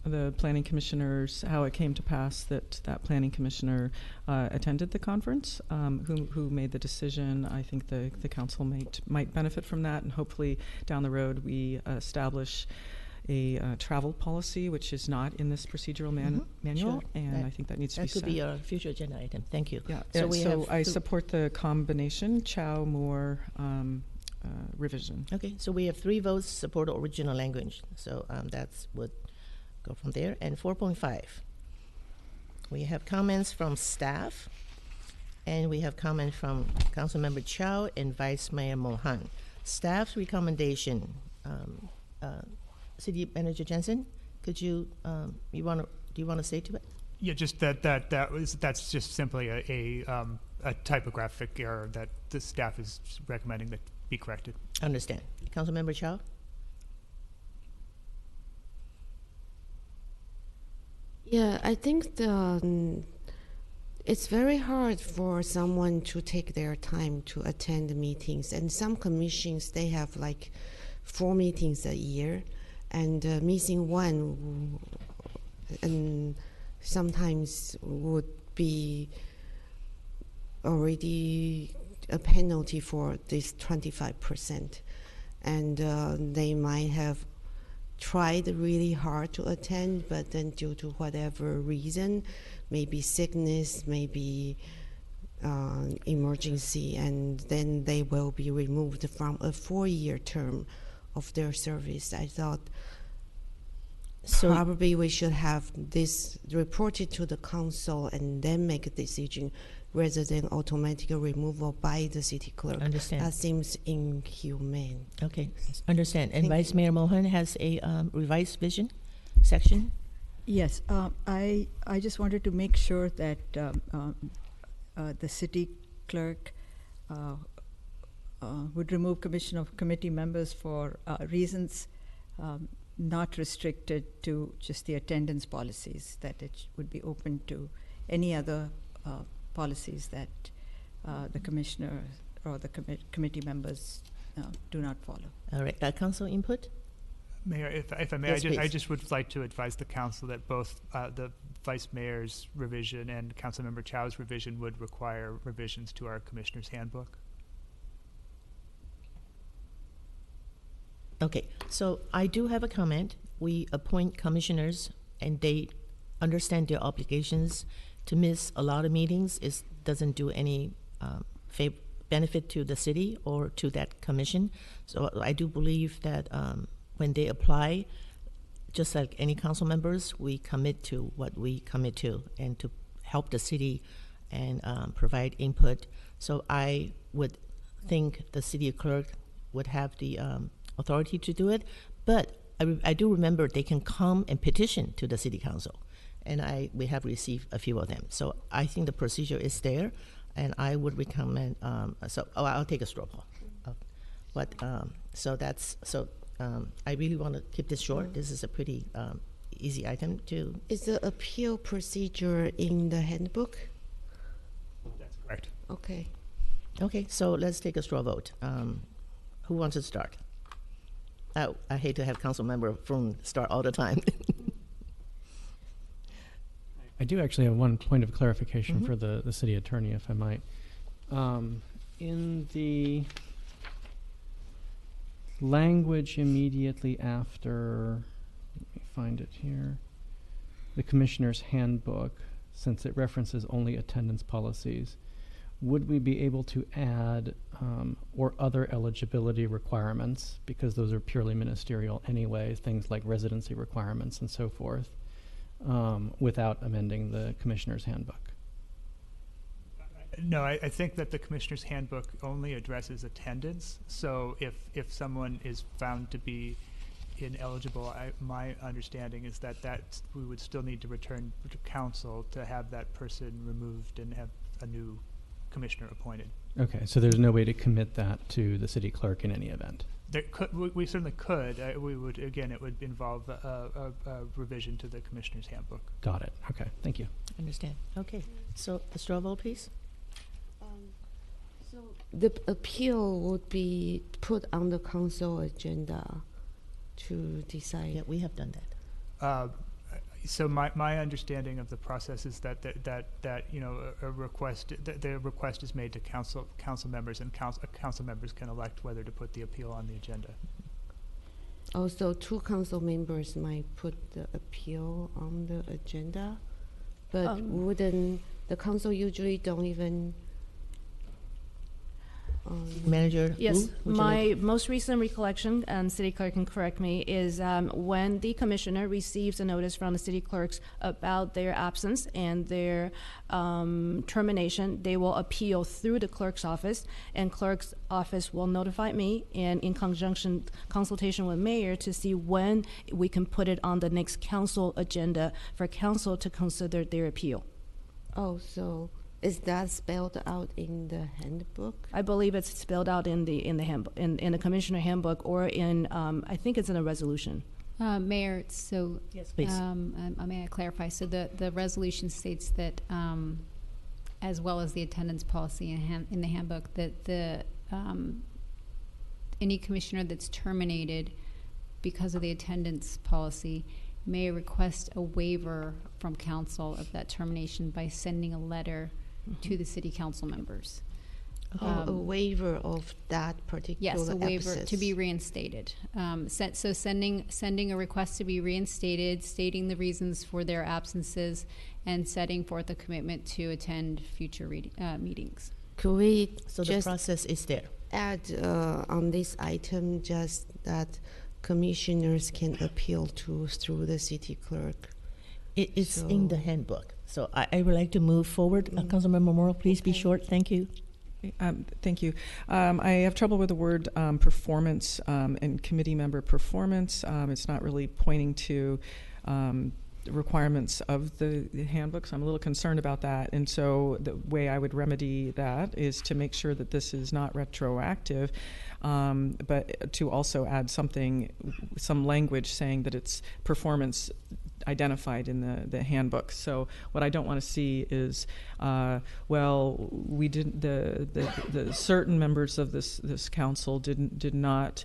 the planning commissioners, how it came to pass that planning commissioner attended the conference, who made the decision. I think the council might benefit from that, and hopefully down the road we establish a travel policy, which is not in this procedural manual, Sure. and I think that needs to be That could set. be a future agenda item. Thank you. Yeah, So I support the combination Chow-Moore revision. Okay, so we have 3 votes support the original language. So that's would go from there. And 4.5, we have comments from staff, and we have comment from Councilmember Chow and Vice Mayor Mohan. Staff's recommendation. City Manager Jensen, could you do you want to say to it? Yeah, just that's just simply a typographic error that the staff is recommending that be corrected. Understand. Councilmember Chow? Yeah, I think it's very hard for someone to take their time to attend the meetings, and some commissions, they have like 4 meetings a year, and missing one and sometimes would be already a penalty for this 25%, and they might have tried really hard to attend, but then due to whatever reason, maybe sickness, maybe emergency, and then they will be removed from a 4-year term of their service. I thought probably we should have this reported to the council and then make a decision rather than automatic removal by the city clerk. Understand. That seems inhumane. Okay, understand. And Thank Vice you. Mayor Mohan has a revised vision section. Yes, I just wanted to make sure that the city clerk would remove committee members for reasons not restricted to just the attendance policies, that it would be open to any other policies that the commissioner or the committee members do not follow. All right, council input? Mayor, if I may, Yes, I please. just would like to advise the council that both the vice mayor's revision and Councilmember Chow's revision would require revisions to our commissioner's handbook. Okay, so I do have a comment. We appoint commissioners, and they understand their obligations. To miss a lot of meetings doesn't do any benefit to the city or to that commission. So I do believe that when they apply, just like any council members, we commit to what we commit to and to help the city and provide input. So I would think the city clerk would have the authority to do it, but I do remember they can come and petition to the city council, and we have received a few of them. So I think the procedure is there, and I would recommend. I'll take a straw poll. I really want to keep this short. This is a pretty easy item to. Is the appeal procedure in the handbook? That's correct. Okay. Okay, so let's take a straw vote. Who wants to start? I hate to have Councilmember Froon start all the time. I do actually have one point of clarification for the city attorney, if I might. In the language immediately after, let me find it here, the commissioner's handbook, since it references only attendance policies, would we be able to add or other eligibility requirements, because those are purely ministerial anyway, things like residency requirements and so forth, without amending the Commissioner's Handbook. No, I think that the Commissioner's Handbook only addresses attendance. So if someone is found to be ineligible, my understanding is that we would still need to return to council to have that person removed and have a new commissioner appointed. Okay, so there's no way to commit that to the city clerk in any event? There could, we certainly could. We would, again, it would involve a revision to the Commissioner's Handbook. Got it. Okay, thank you. Understand. Okay, so the straw vote, please. So the appeal would be put on the council agenda to decide. Yeah, we have done that. So my understanding of the process is that you know, the request is made to council members, and council members can elect whether to put the appeal on the agenda. Also, 2 council members might put the appeal on the agenda, but wouldn't the council usually don't even Manager? Yes, Wu, my most recent recollection, and city clerk can correct me, is when the commissioner receives a notice from the city clerks about their absence and their termination, they will appeal through the clerk's office, and clerk's office will notify me, and in consultation with mayor, to see when we can put it on the next council agenda for council to consider their appeal. Oh, so is that spelled out in the handbook? I believe it's spelled out in the handbook, in the commissioner handbook, or in I think it's in a resolution. Mayor, so yes, please. May I clarify? So the resolution states that, as well as the attendance policy in the handbook, that the any commissioner that's terminated because of the attendance policy may request a waiver from council of that termination by sending a letter to the city council members. A waiver of that particular Yes, a waiver episode. to be reinstated. So sending a request to be reinstated, stating the reasons for their absences, and setting forth a commitment to attend future meetings. Could we So the just process is there. add on this item just that commissioners can appeal through the city clerk? It's in the handbook. So I would like to move forward. Councilmember Morrow, please be short. Thank you. Thank you. I have trouble with the word performance and committee member performance. It's not really pointing to requirements of the handbook, so I'm a little concerned about that. And so the way I would remedy that is to make sure that this is not retroactive, but to also add some language saying that it's performance identified in the handbook. So what I don't want to see is, well, we didn't. The certain members of this council did not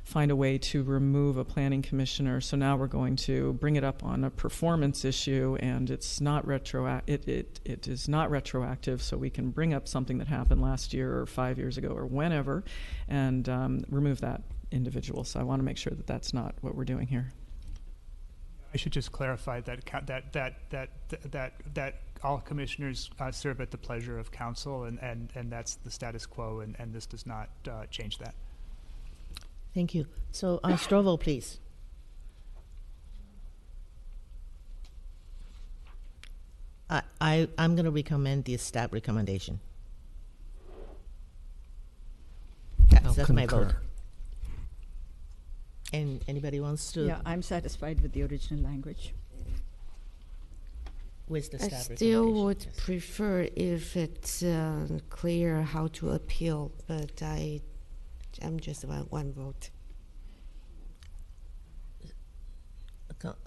find a way to remove a planning commissioner. So now we're going to bring it up on a performance issue, and it's not it is not retroactive. So we can bring up something that happened last year or 5 years ago or whenever, and remove that individual. So I want to make sure that that's not what we're doing here. I should just clarify that all commissioners serve at the pleasure of council, and that's the status quo, and this does not change that. Thank you. So, Strovo, please. I'm going to recommend the staff recommendation. That's my vote. And anybody wants to? Yeah, I'm satisfied with the original language. With the I staff still recommendation, would yes. prefer if it's clear how to appeal, but I'm just one vote.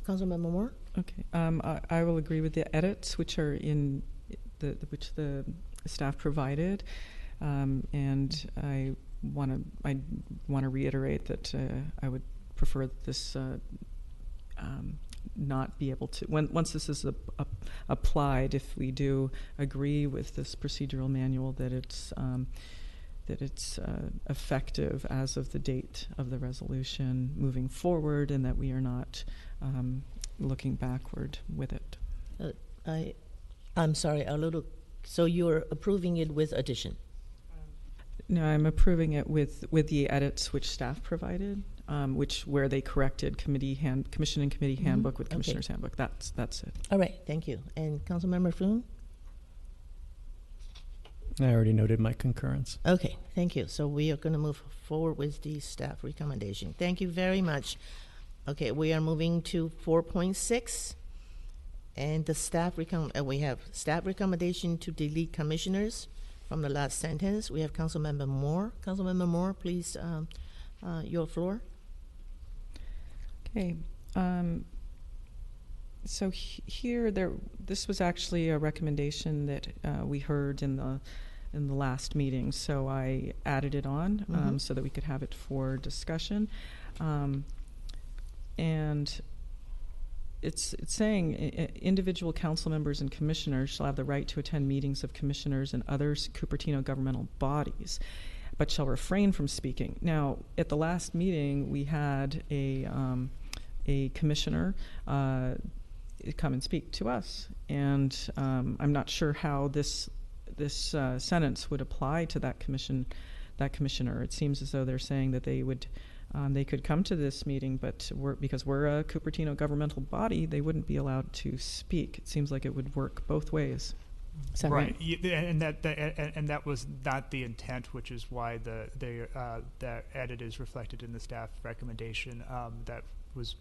Councilmember Moore? Okay, I will agree with the edits which are in which the staff provided, and I want to reiterate that I would prefer that this not be able to, once this is applied, if we do agree with this procedural manual, that it's effective as of the date of the resolution moving forward, and that we are not looking backward with it. I'm sorry, so you're approving it with addition? No, I'm approving it with the edits which staff provided, where they corrected commission and committee handbook with commissioner's handbook. That's it. All right, thank you. And Councilmember Floon? I already noted my concurrence. Okay, thank you. So we are going to move forward with the staff recommendation. Thank you very much. Okay, we are moving to 4.6, and the staff we have staff recommendation to delete commissioners from the last sentence. We have Councilmember Moore. Councilmember Moore, please, your floor. Okay. So here, this was actually a recommendation that we heard in the last meeting. So I added it on so that we could have it for discussion. And it's saying individual council members and commissioners shall have the right to attend meetings of commissioners and other Cupertino governmental bodies, but shall refrain from speaking. Now, at the last meeting, we had a commissioner come and speak to us, and I'm not sure how this sentence would apply to that commissioner. It seems as though they're saying that they would. They could come to this meeting, but because we're a Cupertino governmental body, they wouldn't be allowed to speak. It seems like it would work both ways. Is that right? And that was not the intent, which is why the edit is reflected in the staff recommendation. That was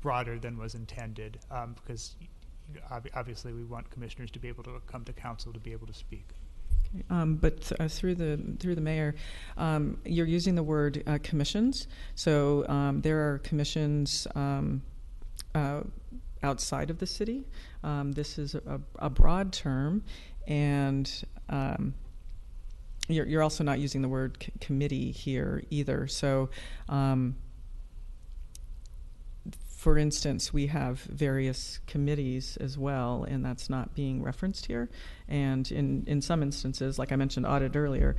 broader than was intended, because obviously we want commissioners to be able to come to council to be able to speak. But through the mayor, you're using the word commissions. So there are commissions outside of the city. This is a broad term, and you're also not using the word committee here either. So for instance, we have various committees as well, and that's not being referenced here. And in some instances, like I mentioned audit earlier,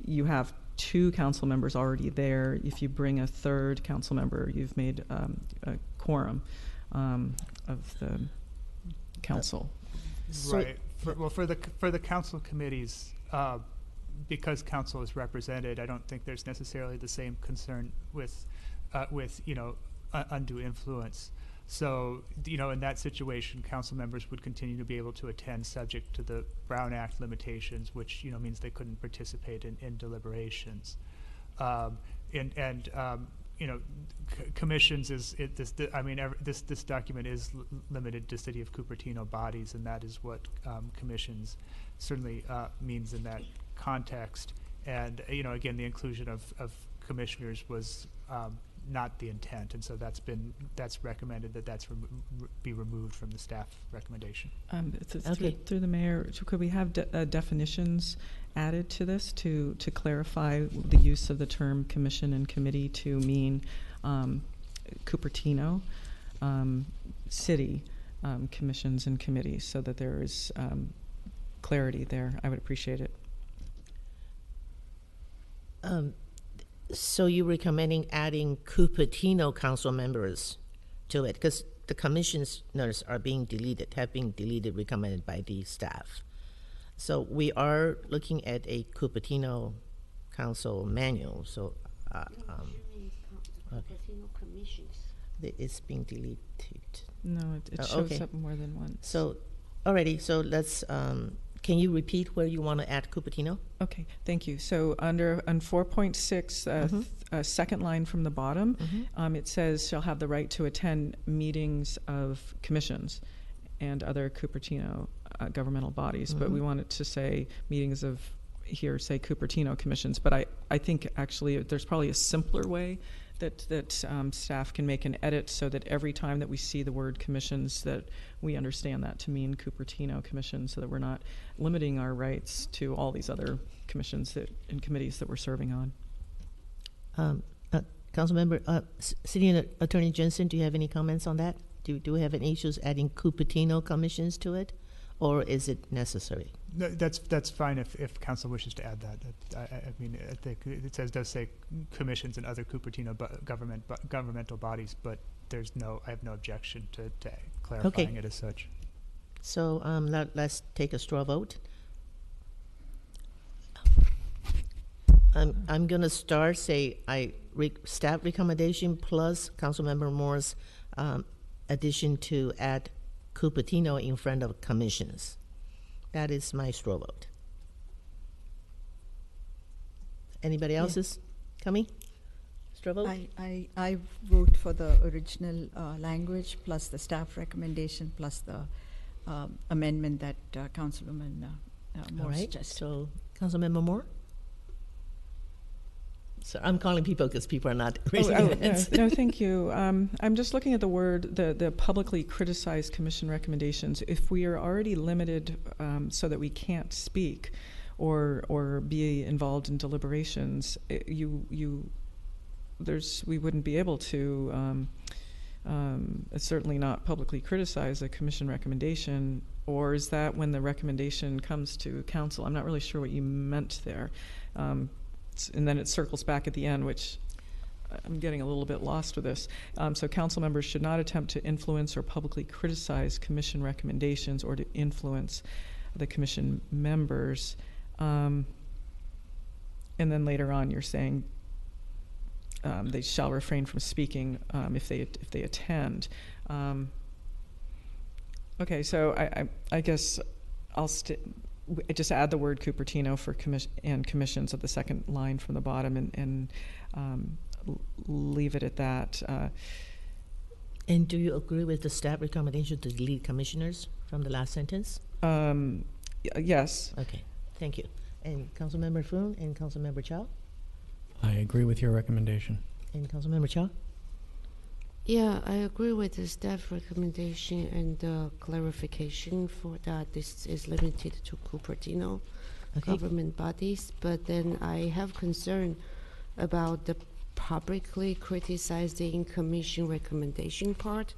you have 2 council members already there. If you bring a 3rd council member, you've made a quorum of the council. Right. For the council committees, because council is represented, I don't think there's necessarily the same concern with undue influence. So, in that situation, council members would continue to be able to attend subject to the Brown Act limitations, which, means they couldn't participate in deliberations. Commissions this document is limited to City of Cupertino bodies, and that is what commissions certainly means in that context. And, again, the inclusion of commissioners was not the intent, and so that's recommended that be removed from the staff recommendation. Through the mayor, could we have definitions added to this to clarify the use of the term commission and committee to mean Cupertino city commissions and committees, so that there is clarity there? I would appreciate it. So you're recommending adding Cupertino council members to it, because the commissioners have been deleted, recommended by the staff. So we are looking at a Cupertino council manual. So it's being deleted. No, it shows up more than once. So, alrighty. So let's. Can you repeat where you want to add Cupertino? Okay, thank you. So on 4.6, second line from the bottom, it says shall have the right to attend meetings of commissions and other Cupertino governmental bodies. But we want it to say meetings of, here, say Cupertino commissions. But I think actually there's probably a simpler way that staff can make an edit, so that every time that we see the word commissions, that we understand that to mean Cupertino commissions, so that we're not limiting our rights to all these other commissions and committees that we're serving on. Councilmember, City Attorney Jensen, do you have any comments on that? Do we have any issues adding Cupertino commissions to it, or is it necessary? No, that's fine if council wishes to add that. I think it does say commissions and other Cupertino governmental bodies, but I have no objection to clarifying it as such. So let's take a straw vote. I'm going to start, staff recommendation plus Councilmember Moore's addition to add Cupertino in front of commissions. That is my straw vote. Anybody else's coming? Straw vote? I vote for the original language plus the staff recommendation plus the amendment that Councilwoman Moore All right. suggested. So, Councilmember Moore? So I'm calling people because people are not raising their hands. No, thank you. I'm just looking at the word, the publicly criticized commission recommendations. If we are already limited so that we can't speak or be involved in deliberations, we wouldn't be able to certainly not publicly criticize a commission recommendation. Or is that when the recommendation comes to council? I'm not really sure what you meant there. And then it circles back at the end, which I'm getting a little bit lost with this. So council members should not attempt to influence or publicly criticize commission recommendations or to influence the commission members. And then later on, you're saying they shall refrain from speaking if they attend. Okay, so I guess I'll just add the word Cupertino for commissions at the second line from the bottom and leave it at that. And do you agree with the staff recommendation to delete commissioners from the last sentence? Yes. Okay, thank you. And Councilmember Foon and Councilmember Chow? I agree with your recommendation. And Councilmember Chow? Yeah, I agree with the staff recommendation and the clarification for that this is limited to Cupertino government bodies. But then I have concern about the publicly criticizing commission recommendation part,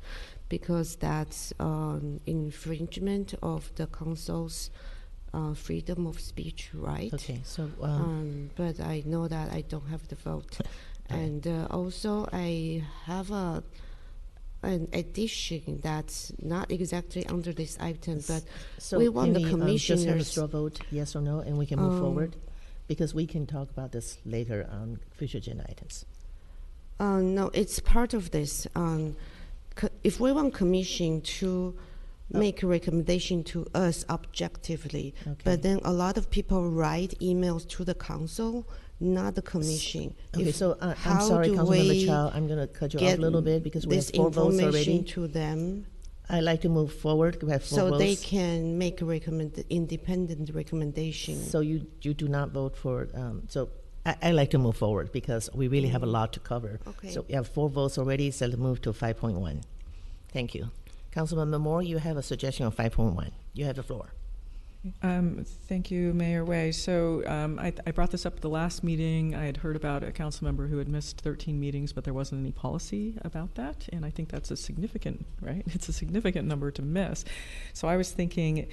because that's infringement of the council's freedom of speech right. Okay, so but I know that I don't have the vote. And also I have an addition that's not exactly under this item, but so we want the just have a commissioners. straw vote, yes or no, and we can move forward, because we can talk about this later on future agenda items. No, it's part of this. If we want commission to make a recommendation to us objectively, but then a lot of people write emails to the council, not the commission. Okay, so I'm sorry, Councilmember Chow, I'm going to cut you off a little bit because we have 4 votes already. To them, I'd like to move forward. We have 4 votes. So they can make a independent recommendation. So you do not vote for, so I like to move forward because we really have a lot to cover. Okay. So we have 4 votes already, so let's move to 5.1. Thank you. Councilmember Moore, you have a suggestion on 5.1. You have the floor. Thank you, Mayor Way. So I brought this up at the last meeting. I had heard about a council member who had missed 13 meetings, but there wasn't any policy about that. And I think that's a significant, right? It's a significant number to miss. So I was thinking,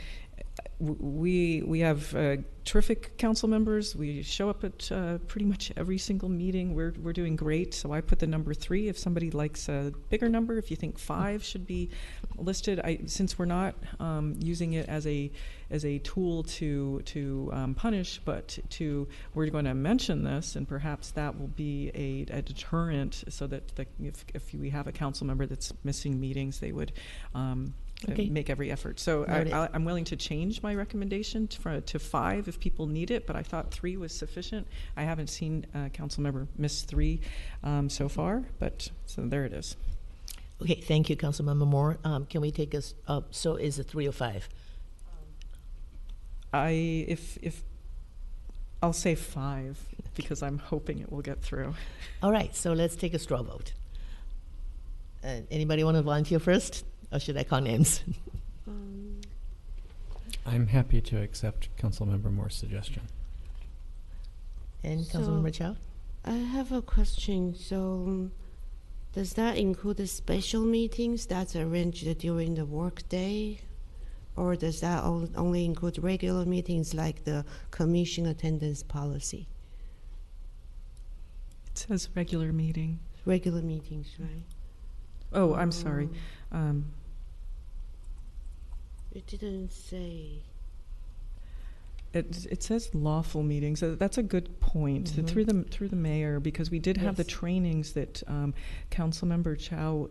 we have terrific council members. We show up at pretty much every single meeting. We're doing great. So I put the number 3. If somebody likes a bigger number, if you think 5 should be listed, since we're not using it as a tool to punish, but we're going to mention this, and perhaps that will be a deterrent, so that if we have a council member that's missing meetings, they would make every effort. So I'm willing to change my recommendation to 5 if people need it, but I thought 3 was sufficient. I haven't seen a council member miss 3 so far, but so there it is. Okay, thank you, Councilmember Moore. Can we take us up? So is it 3 or 5? If I'll say 5 because I'm hoping it will get through. All right, so let's take a straw vote. Anybody want to volunteer first, or should I call names? I'm happy to accept Councilmember Moore's suggestion. And Councilmember Chow? I have a question. So does that include the special meetings that's arranged during the workday? Or does that only include regular meetings like the commission attendance policy? It says regular meeting. Regular meetings, right? Oh, I'm sorry. It didn't say. It says lawful meetings. That's a good point. Through the mayor, because we did have the trainings that Councilmember Chow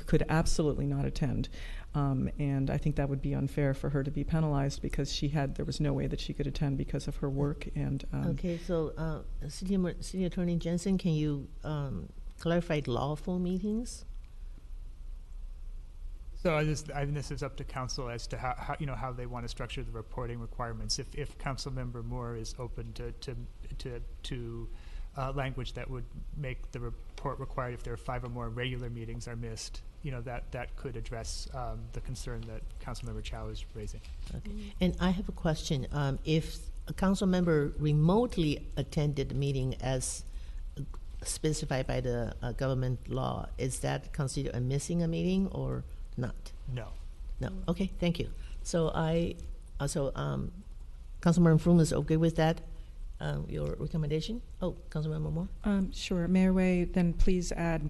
could absolutely not attend, and I think that would be unfair for her to be penalized because there was no way that she could attend because of her work. And okay, so City Attorney Jensen, can you clarify lawful meetings? So I think this is up to council as to how they want to structure the reporting requirements. If Councilmember Moore is open to language that would make the report required if there are 5 or more regular meetings are missed, that could address the concern that Councilmember Chow is raising. Okay. And I have a question. If a council member remotely attended the meeting as specified by the government law, is that considered a missing a meeting or not? No. No. Okay, thank you. So Councilmember Froome is okay with that? Your recommendation? Oh, Councilmember Moore? Sure. Mayor Way, then please add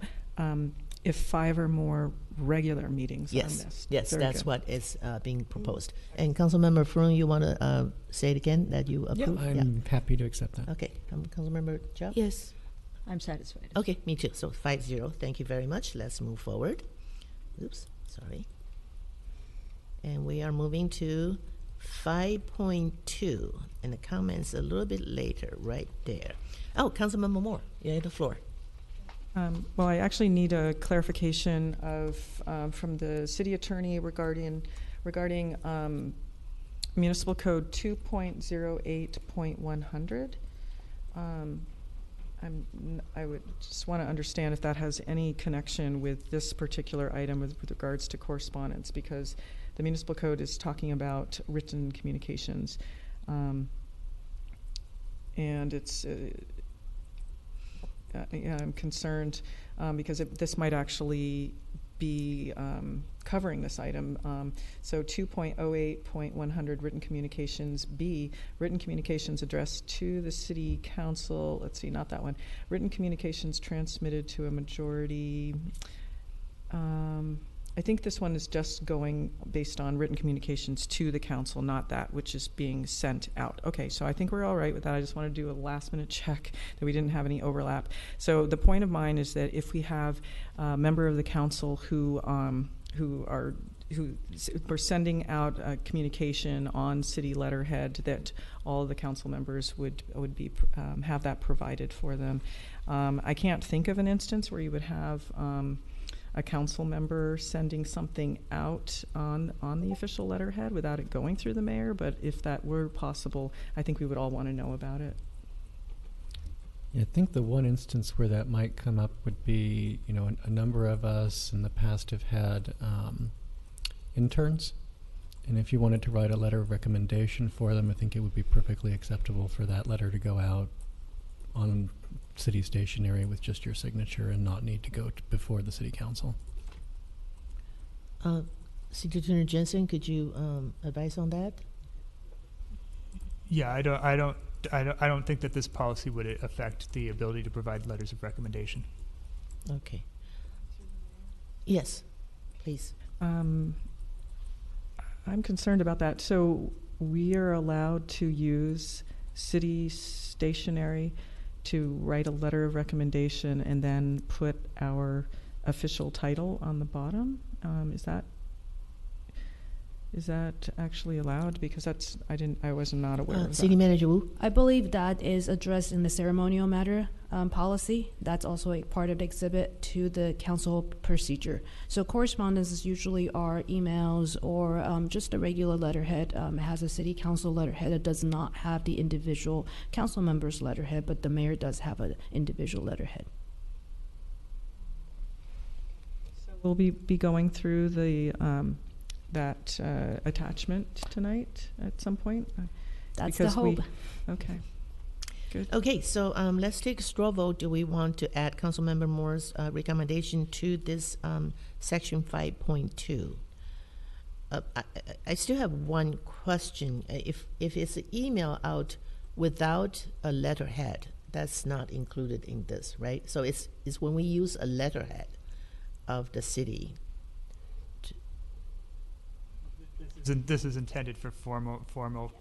if 5 or more regular meetings are missed. Yes, Very that's good. what is being proposed. And Councilmember Froome, you want to say it again that you approve? I'm happy to accept that. Okay. Councilmember Chow? Yes. I'm satisfied. Okay, me too. So 5-0. Thank you very much. Let's move forward. Oops, sorry. And we are moving to 5.2, and the comments a little bit later, right there. Oh, Councilmember Moore, you have the floor. Well, I actually need a clarification from the city attorney regarding Municipal Code 2.08.100. I would just want to understand if that has any connection with this particular item with regards to correspondence, because the municipal code is talking about written communications, and it's I'm concerned because this might actually be covering this item. So 2.08.100 written communications B, written communications addressed to the city council. Let's see, not that one. Written communications transmitted to a majority. I think this one is just going based on written communications to the council, not that which is being sent out. Okay, so I think we're all right with that. I just want to do a last minute check that we didn't have any overlap. So the point of mine is that if we have a member of the council who we're sending out a communication on city letterhead, that all of the council members would be have that provided for them. I can't think of an instance where you would have a council member sending something out on the official letterhead without it going through the mayor, but if that were possible, I think we would all want to know about it. Yeah, I think the one instance where that might come up would be, a number of us in the past have had interns, and if you wanted to write a letter of recommendation for them, I think it would be perfectly acceptable for that letter to go out on city stationery with just your signature and not need to go before the city council. City Attorney Jensen, could you advise on that? Yeah, I don't think that this policy would affect the ability to provide letters of recommendation. Okay. Yes, please. I'm concerned about that. So we are allowed to use city stationery to write a letter of recommendation and then put our official title on the bottom. Is that actually allowed? Because I was not aware of that. City Manager Wu? I believe that is addressed in the ceremonial matter policy. That's also a part of the exhibit to the council procedure. So correspondence usually are emails or just a regular letterhead. It has a city council letterhead. It does not have the individual council member's letterhead, but the mayor does have an individual letterhead. So we'll be going through the that attachment tonight at some point? That's the hope. Okay. Good. Okay, so let's take a straw vote. Do we want to add Councilmember Moore's recommendation to this section 5.2? I still have one question. If it's an email out without a letterhead, that's not included in this, right? So it's when we use a letterhead of the city. This is intended for formal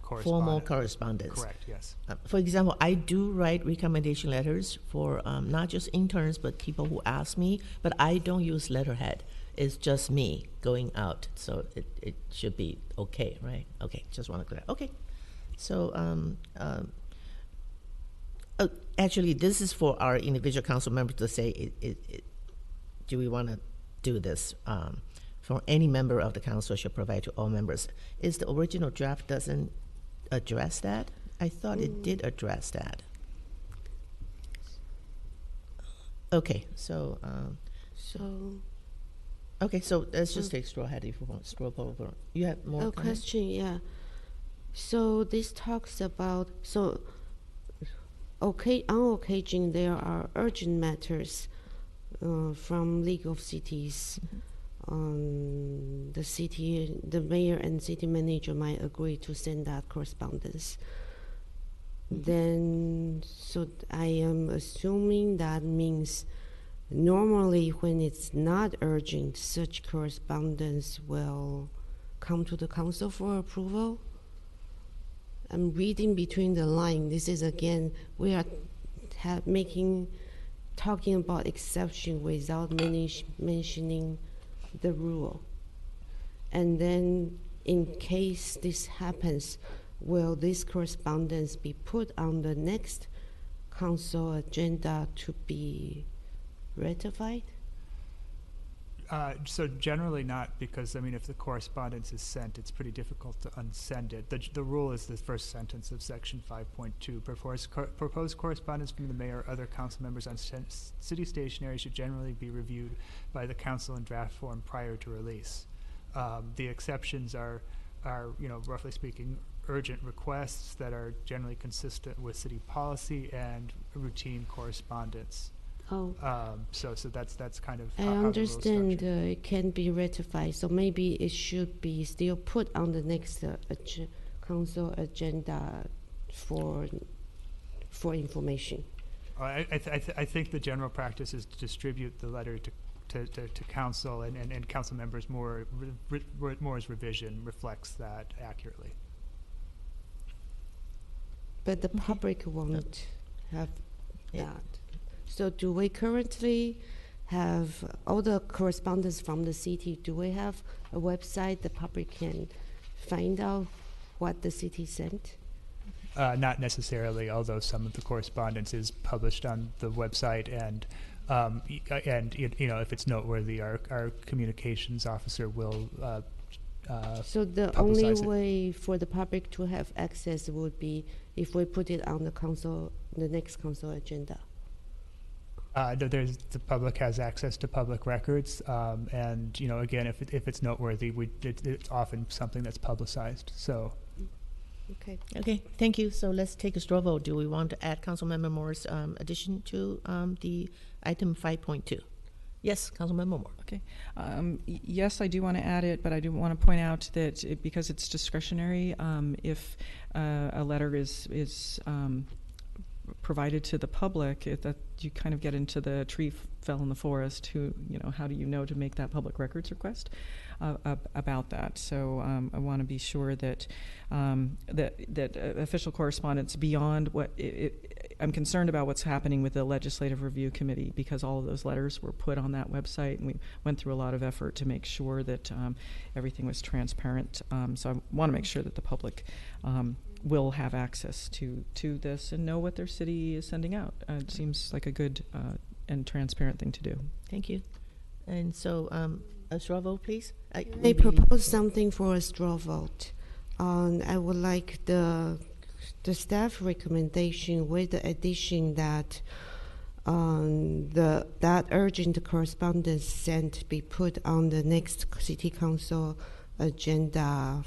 correspondence. Formal correspondence. Correct, yes. For example, I do write recommendation letters for not just interns, but people who ask me, but I don't use letterhead. It's just me going out, so it should be okay, right? Okay, just want to clear. Okay, so actually, this is for our individual council members to say, do we want to do this? For any member of the council shall provide to all members. Is the original draft doesn't address that? I thought it did address that. Okay, so okay, so let's just take straw hat if you want. Straw over. You have more comments? Question, yeah. So this talks about, so on occasion there are urgent matters from League of Cities. The mayor and city manager might agree to send that correspondence. Then, so I am assuming that means normally when it's not urgent, such correspondence will come to the council for approval. I'm reading between the lines. This is again, we are talking about exception without mentioning the rule. And then in case this happens, will this correspondence be put on the next council agenda to be ratified? So generally not, because I mean, if the correspondence is sent, it's pretty difficult to unsend it. The rule is the first sentence of section 5.2. Proposed correspondence from the mayor or other council members on city stationery should generally be reviewed by the council in draft form prior to release. The exceptions are, roughly speaking, urgent requests that are generally consistent with city policy and routine correspondence. Oh. So that's kind of I understand it can be ratified, so maybe it should be still put on the next council agenda for information. I think the general practice is to distribute the letter to council, and council members Moore's revision reflects that accurately. But the public won't have that. So do we currently have all the correspondence from the city? Do we have a website the public can find out what the city sent? Not necessarily, although some of the correspondence is published on the website, and if it's noteworthy, our communications officer will. So the only way for the public to have access would be if we put it on the next council agenda. The public has access to public records, and again, if it's noteworthy, it's often something that's publicized. So. Okay, thank you. So let's take a straw vote. Do we want to add Councilmember Moore's addition to the item 5.2? Yes, Councilmember Moore. Okay. Yes, I do want to add it, but I do want to point out that because it's discretionary, if a letter is provided to the public, that you kind of get into the tree fell in the forest. How do you know to make that public records request about that? So I want to be sure that that official correspondence beyond what I'm concerned about what's happening with the Legislative Review Committee, because all of those letters were put on that website, and we went through a lot of effort to make sure that everything was transparent. So I want to make sure that the public will have access to this and know what their city is sending out. It seems like a good and transparent thing to do. Thank you. And so a straw vote, please. They propose something for a straw vote. I would like the staff recommendation with the addition that that urgent correspondence sent be put on the next city council agenda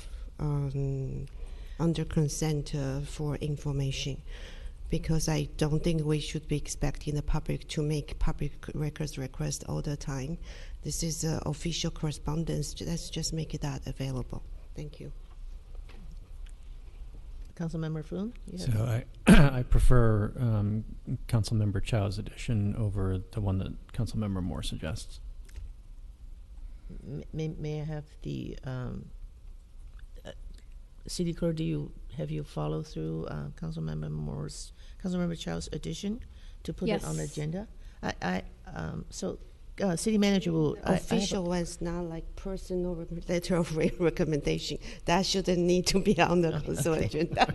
under consent for information, because I don't think we should be expecting the public to make public records requests all the time. This is official correspondence. Let's just make that available. Thank you. Councilmember Foon? So I prefer Councilmember Chow's addition over the one that Councilmember Moore suggests. May I have the City Clerk, have you followed through Councilmember Chow's addition to put it on the Yes. agenda? So City Manager will Official one's not like personal letter of recommendation. That shouldn't need to be on the council agenda.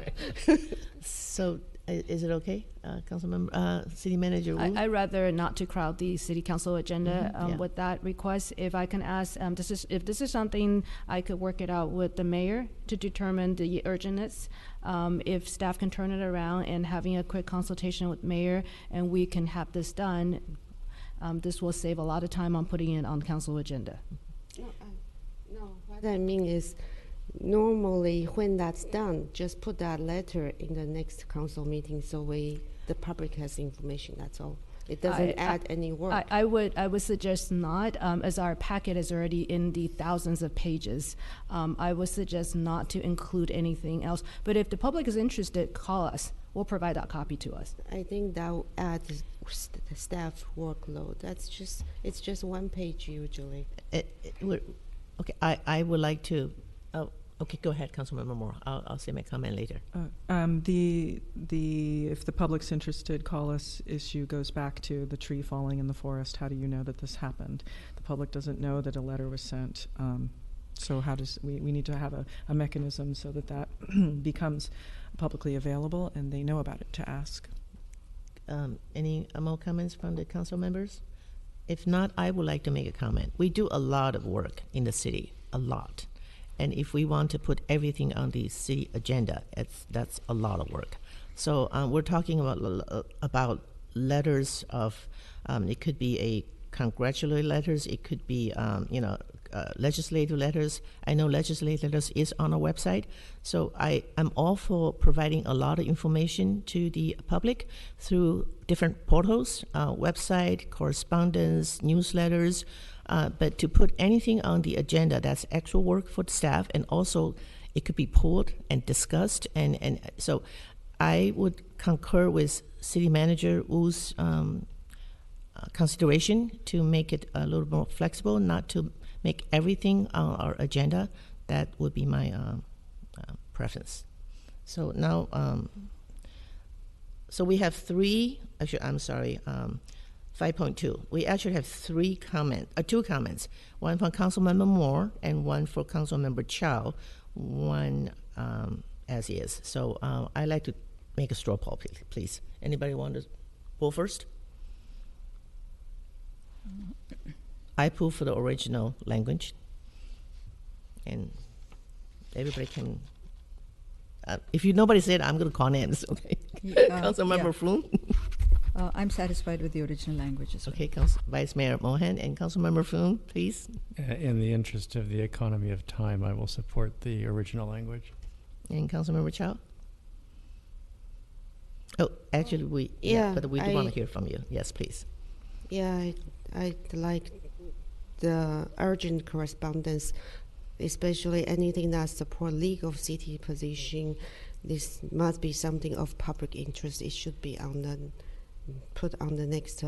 So is it okay, Councilmember, City Manager Wu? I'd rather not to crowd the city council agenda Yeah. with that request. If I can ask, if this is something I could work it out with the mayor to determine the urgentness. If staff can turn it around and having a quick consultation with mayor, and we can have this done, this will save a lot of time on putting it on council agenda. No, what I mean is, normally when that's done, just put that letter in the next council meeting so the public has information, that's all. It doesn't add any work. I would suggest not, as our packet is already in the thousands of pages. I would suggest not to include anything else. But if the public is interested, call us. We'll provide that copy to us. I think that will add the staff workload. It's just one page usually. Okay, I would like to. Okay, go ahead, Councilmember Moore. I'll say my comment later. If the public's interested, call us issue goes back to the tree falling in the forest. How do you know that this happened? The public doesn't know that a letter was sent. So how does we need to have a mechanism so that becomes publicly available and they know about it to ask. Any more comments from the council members? If not, I would like to make a comment. We do a lot of work in the city, a lot. And if we want to put everything on the city agenda, that's a lot of work. So we're talking about letters of, it could be a congratulatory letters, it could be, legislative letters. I know legislative letters is on our website. So I'm all for providing a lot of information to the public through different portals, website, correspondence, newsletters. But to put anything on the agenda, that's actual work for the staff, and also it could be pulled and discussed. And so I would concur with City Manager Wu's consideration to make it a little more flexible, not to make everything on our agenda. That would be my preference. So now, so we have three, actually, I'm sorry, 5.2. We actually have two comments. One from Councilmember Moore and one for Councilmember Chow. One as is. So I'd like to make a straw poll, please. Anybody want to poll first? I pull for the original language, and everybody can. If nobody said, I'm going to call names. Okay, Councilmember Flume. I'm satisfied with the original language as well. Okay, Vice Mayor Mohan and Councilmember Flume, please. In the interest of the economy of time, I will support the original language. And Councilmember Chow. Oh, actually, we do want to hear from you. Yes, please. Yeah, I'd like the urgent correspondence, especially anything that support legal city position. This must be something of public interest. It should be put on the next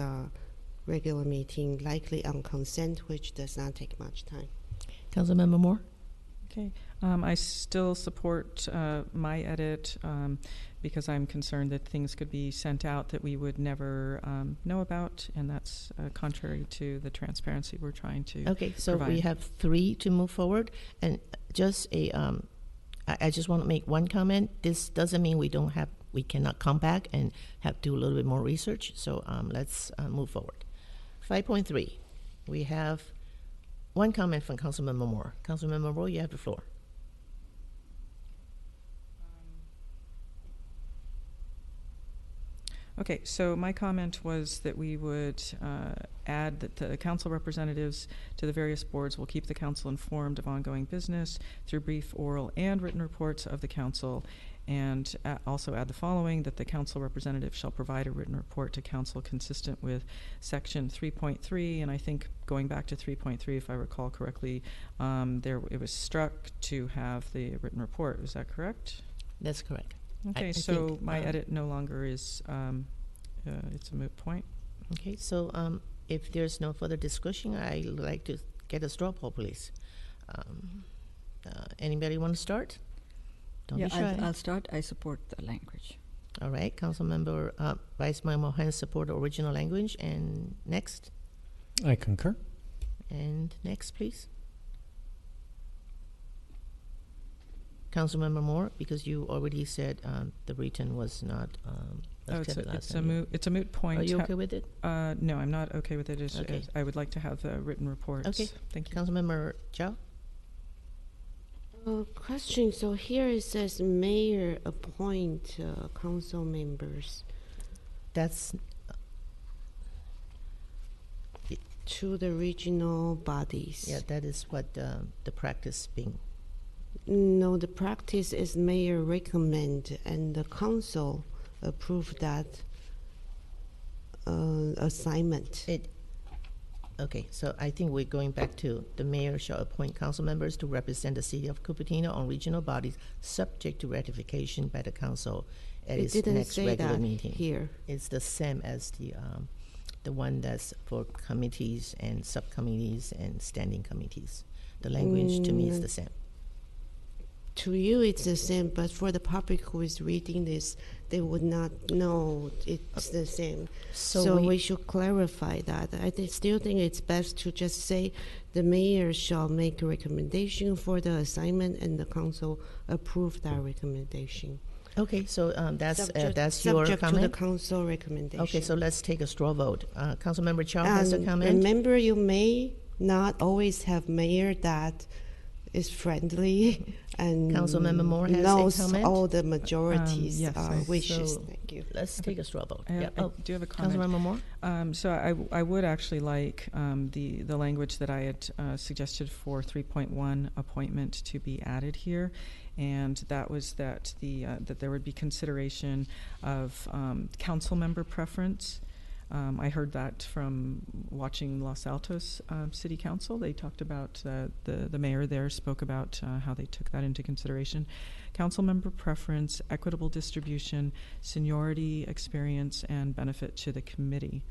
regular meeting, likely on consent, which does not take much time. Councilmember Moore? Okay. I still support my edit because I'm concerned that things could be sent out that we would never know about, and that's contrary to the transparency we're trying to provide. We have 3 to move forward, and just I just want to make one comment. This doesn't mean we cannot come back and do a little bit more research. So let's move forward. 5.3, we have one comment from Councilmember Moore. Councilmember Moore, you have the floor. Okay, so my comment was that we would add that the council representatives to the various boards will keep the council informed of ongoing business through brief oral and written reports of the council, and also add the following, that the council representative shall provide a written report to council consistent with section 3.3, and I think going back to 3.3, if I recall correctly, it was struck to have the written report. Is that correct? That's correct. Okay, I so think, my edit no longer is, it's a moot point. Okay, so if there's no further discussion, I'd like to get a straw poll, please. Anybody want to start? Don't Yeah, be shy. I'll start. I support the language. All right, Councilmember, Vice Mayor Mohan support the original language. And next? I concur. And next, please. Councilmember Moore, because you already said the written was not accepted last time. It's a moot point. Are you okay with it? No, I'm not okay with it. Okay. I would like to have the written reports. Okay. Thank you. Councilmember Chow? Question. So here it says mayor appoint council members That's to the regional bodies. yeah. That is what the practice being. No, the practice is mayor recommend and the council approve that assignment. Okay, so I think we're going back to the mayor shall appoint council members to represent the city of Cupertino on regional bodies, subject to ratification by the council at It its didn't next say regular that meeting. here. It's the same as the one that's for committees and subcommittees and standing committees. The language to me is the same. To you, it's the same, but for the public who is reading this, they would not know it's the same. So we should clarify that. Still think it's best to just say the mayor shall make a recommendation for the assignment and the council approve that recommendation. Okay, so that's your subject comment? to the council recommendation. Okay, so let's take a straw vote. Councilmember Chow has a comment. Remember, you may not always have mayor that is friendly and Councilmember Moore has knows a comment. all the majorities' Yes, wishes. So Thank you. let's take a straw vote. I do have a comment. Councilmember Moore? So I would actually like the language that I had suggested for 3.1 appointment to be added here, and that was that that there would be consideration of council member preference. I heard that from watching Los Altos City Council. They talked about the mayor there spoke about how they took that into consideration. Council member preference, equitable distribution, seniority, experience, and benefit to the committee.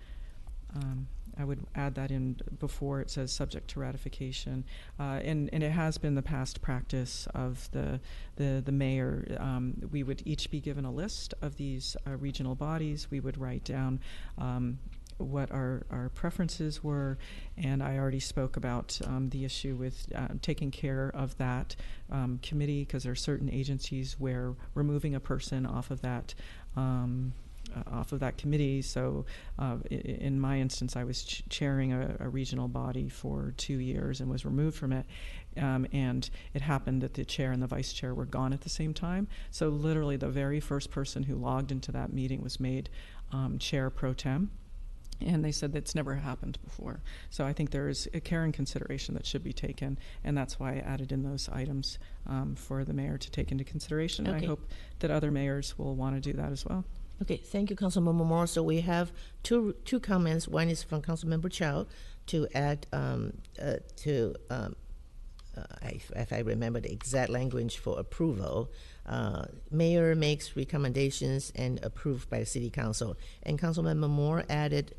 I would add that in before it says subject to ratification, and it has been the past practice of the mayor. We would each be given a list of these regional bodies. We would write down what our preferences were, and I already spoke about the issue with taking care of that committee, because there are certain agencies where removing a person off of that committee. So in my instance, I was chairing a regional body for 2 years and was removed from it. And it happened that the chair and the vice chair were gone at the same time. So literally the very first person who logged into that meeting was made chair pro tem. And they said that's never happened before. So I think there is a care and consideration that should be taken, and that's why I added in those items for the mayor to take into consideration. Okay. And I hope that other mayors will want to do that as well. Okay, thank you, Councilmember Moore. So we have two comments. One is from Councilmember Chow to add if I remember the exact language for approval, mayor makes recommendations and approved by the city council. And Councilmember Moore added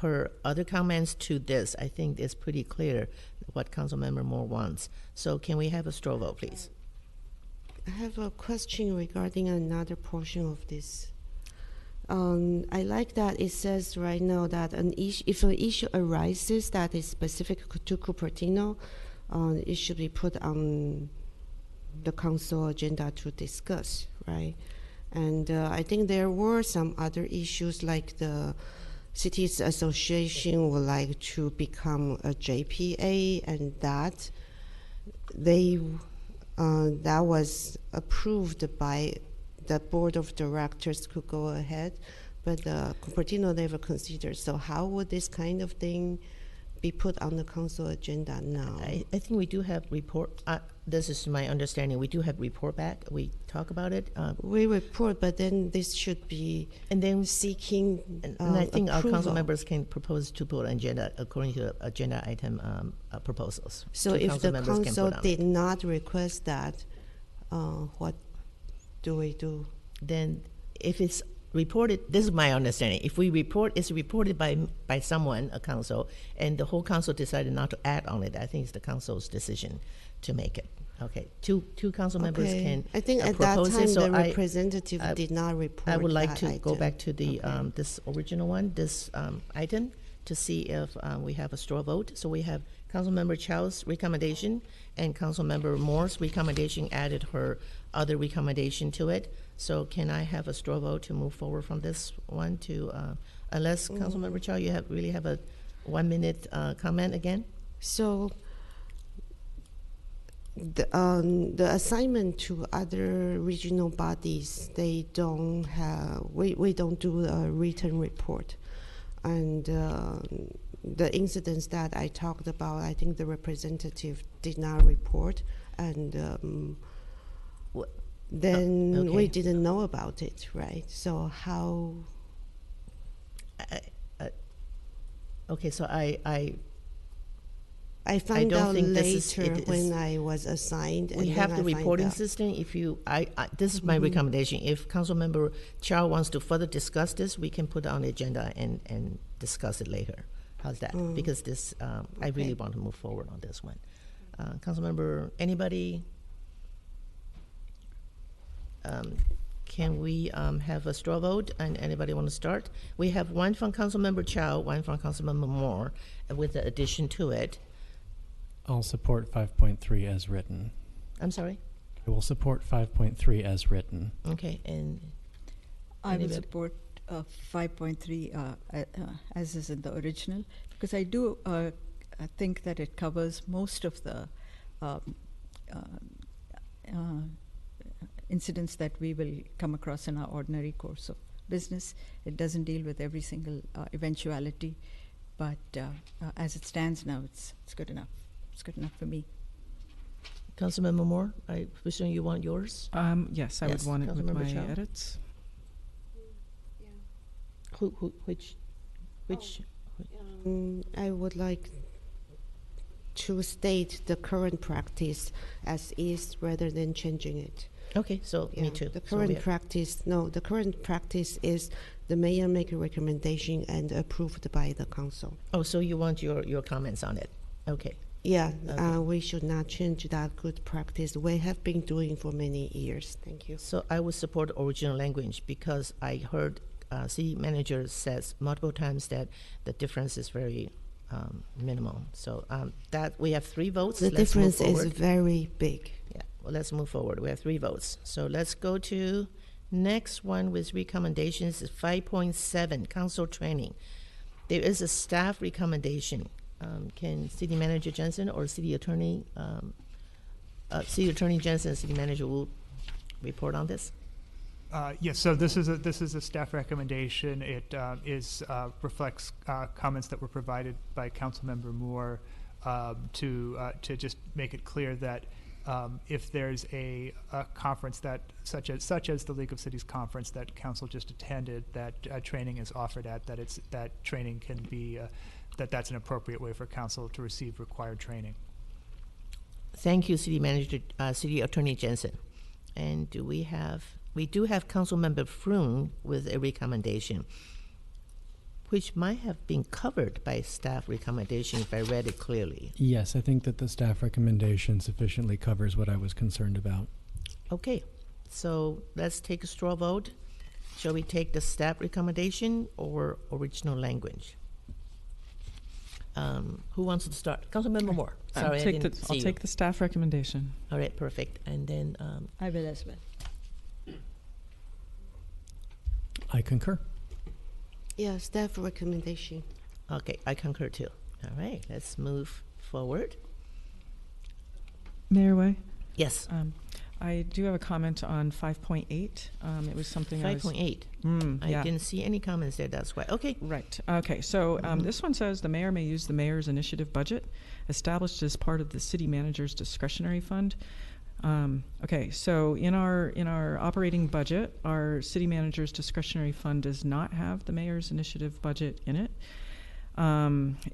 her other comments to this. I think it's pretty clear what Councilmember Moore wants. So can we have a straw vote, please? I have a question regarding another portion of this. I like that it says right now that if an issue arises that is specific to Cupertino, it should be put on the council agenda to discuss, right? And I think there were some other issues, like the cities association would like to become a JPA, and that was approved by the board of directors could go ahead, but Cupertino never considered. So how would this kind of thing be put on the council agenda now? I think we do have report. This is my understanding. We do have report back. We talk about it. We report, but then this should be seeking and I think approval. our council members can propose to put on agenda according to agenda item proposals. So if the council did not request that, what do we do? Then if it's reported, this is my understanding, if we report, it's reported by someone, a council, and the whole council decided not to act on it, I think it's the council's decision to make it. Okay, two council members Okay. can I think at that propose it, time so the representative did not report I would like that to go item. back to the Okay. this original one, this item, to see if we have a straw vote. So we have Councilmember Chow's recommendation and Councilmember Moore's recommendation added her other recommendation to it. So can I have a straw vote to move forward from this one to, unless Councilmember Chow, you really have a 1 minute comment again? So the assignment to other regional bodies, they don't have, we don't do a written report. And the incidents that I talked about, I think the representative did not report. And then okay. we didn't know about it, right? So how? Okay, so I found don't out think this later is, when I was assigned. we and have then the I find reporting out. system. If you, this is my recommendation. If Councilmember Chow wants to further discuss this, we can put it on the agenda and discuss it later. How's that? Because this, I really want to move forward on this one. Councilmember, anybody? Can we have a straw vote? And anybody want to start? We have one from Councilmember Chow, one from Councilmember Moore, with the addition to it. I'll support 5.3 as written. I'm sorry? I will support 5.3 as written. Okay, and I will anybody? support 5.3 as is in the original, because I do think that it covers most of the incidents that we will come across in our ordinary course of business. It doesn't deal with every single eventuality, but as it stands now, it's good enough. It's good enough for me. Councilmember Moore, I presume you want yours? Yes, I Yes, would want it with Councilmember my Chow. edits. Which? I would like to state the current practice as is rather than changing it. Okay, so me too. The So current we have- practice, no, the current practice is the mayor make a recommendation and approved by the council. Oh, so you want your comments on it? Okay. Yeah, Okay. we should not change that good practice we have been doing for many years. Thank you. So I would support original language because I heard city manager says multiple times that the difference is very minimal. So that we have 3 votes. The Let's move difference is forward. very big. Yeah, well, let's move forward. We have 3 votes. So let's go to next one with recommendations is 5.7, council training. There is a staff recommendation. Can City Manager Jensen or City Attorney Jensen, City Manager will report on this? Yes, so this is a staff recommendation. It reflects comments that were provided by Councilmember Moore to just make it clear that if there's a conference that such as the League of Cities conference that council just attended, that training is offered at, that training can be that's an appropriate way for council to receive required training. Thank you, City Manager, City Attorney Jensen. And we do have Councilmember Froon with a recommendation, which might have been covered by staff recommendation if I read it clearly. Yes, I think that the staff recommendation sufficiently covers what I was concerned about. Okay, so let's take a straw vote. Shall we take the staff recommendation or original language? Who wants to start? Councilmember Moore. Sorry, I didn't see I'll you. take the staff recommendation. All right, perfect. And then I will as well. I concur. Yeah, staff recommendation. okay, I concur too. All right, let's move forward. Mayor Way? Yes. I do have a comment on 5.8. It was something I was... 5.8. I yeah. didn't see any comments there, that's why. Okay. Right. Okay. So this one says the mayor may use the mayor's initiative budget established as part of the city manager's discretionary fund. Okay. So in our operating budget, our city manager's discretionary fund does not have the mayor's initiative budget in it.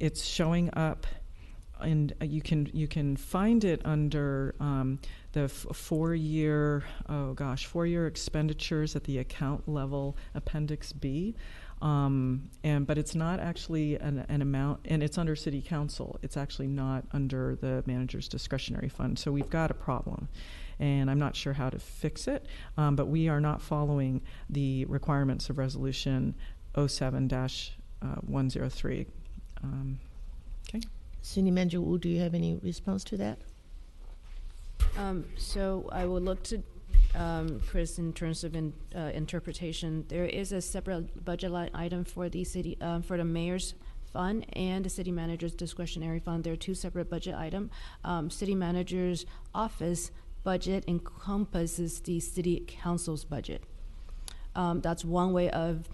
It's showing up, and you can find it under the 4-year expenditures at the account level, Appendix B. But it's not actually an amount, and it's under City Council. It's actually not under the manager's discretionary fund. So we've got a problem, and I'm not sure how to fix it. But we are not following the requirements of Resolution 07-103. Okay. City Manager Wu, do you have any response to that? So I will look to Chris in terms of interpretation. There is a separate budget line item for the city, for the mayor's fund and the city manager's discretionary fund. There are two separate budget items. City manager's office budget encompasses the city council's budget. That's one way of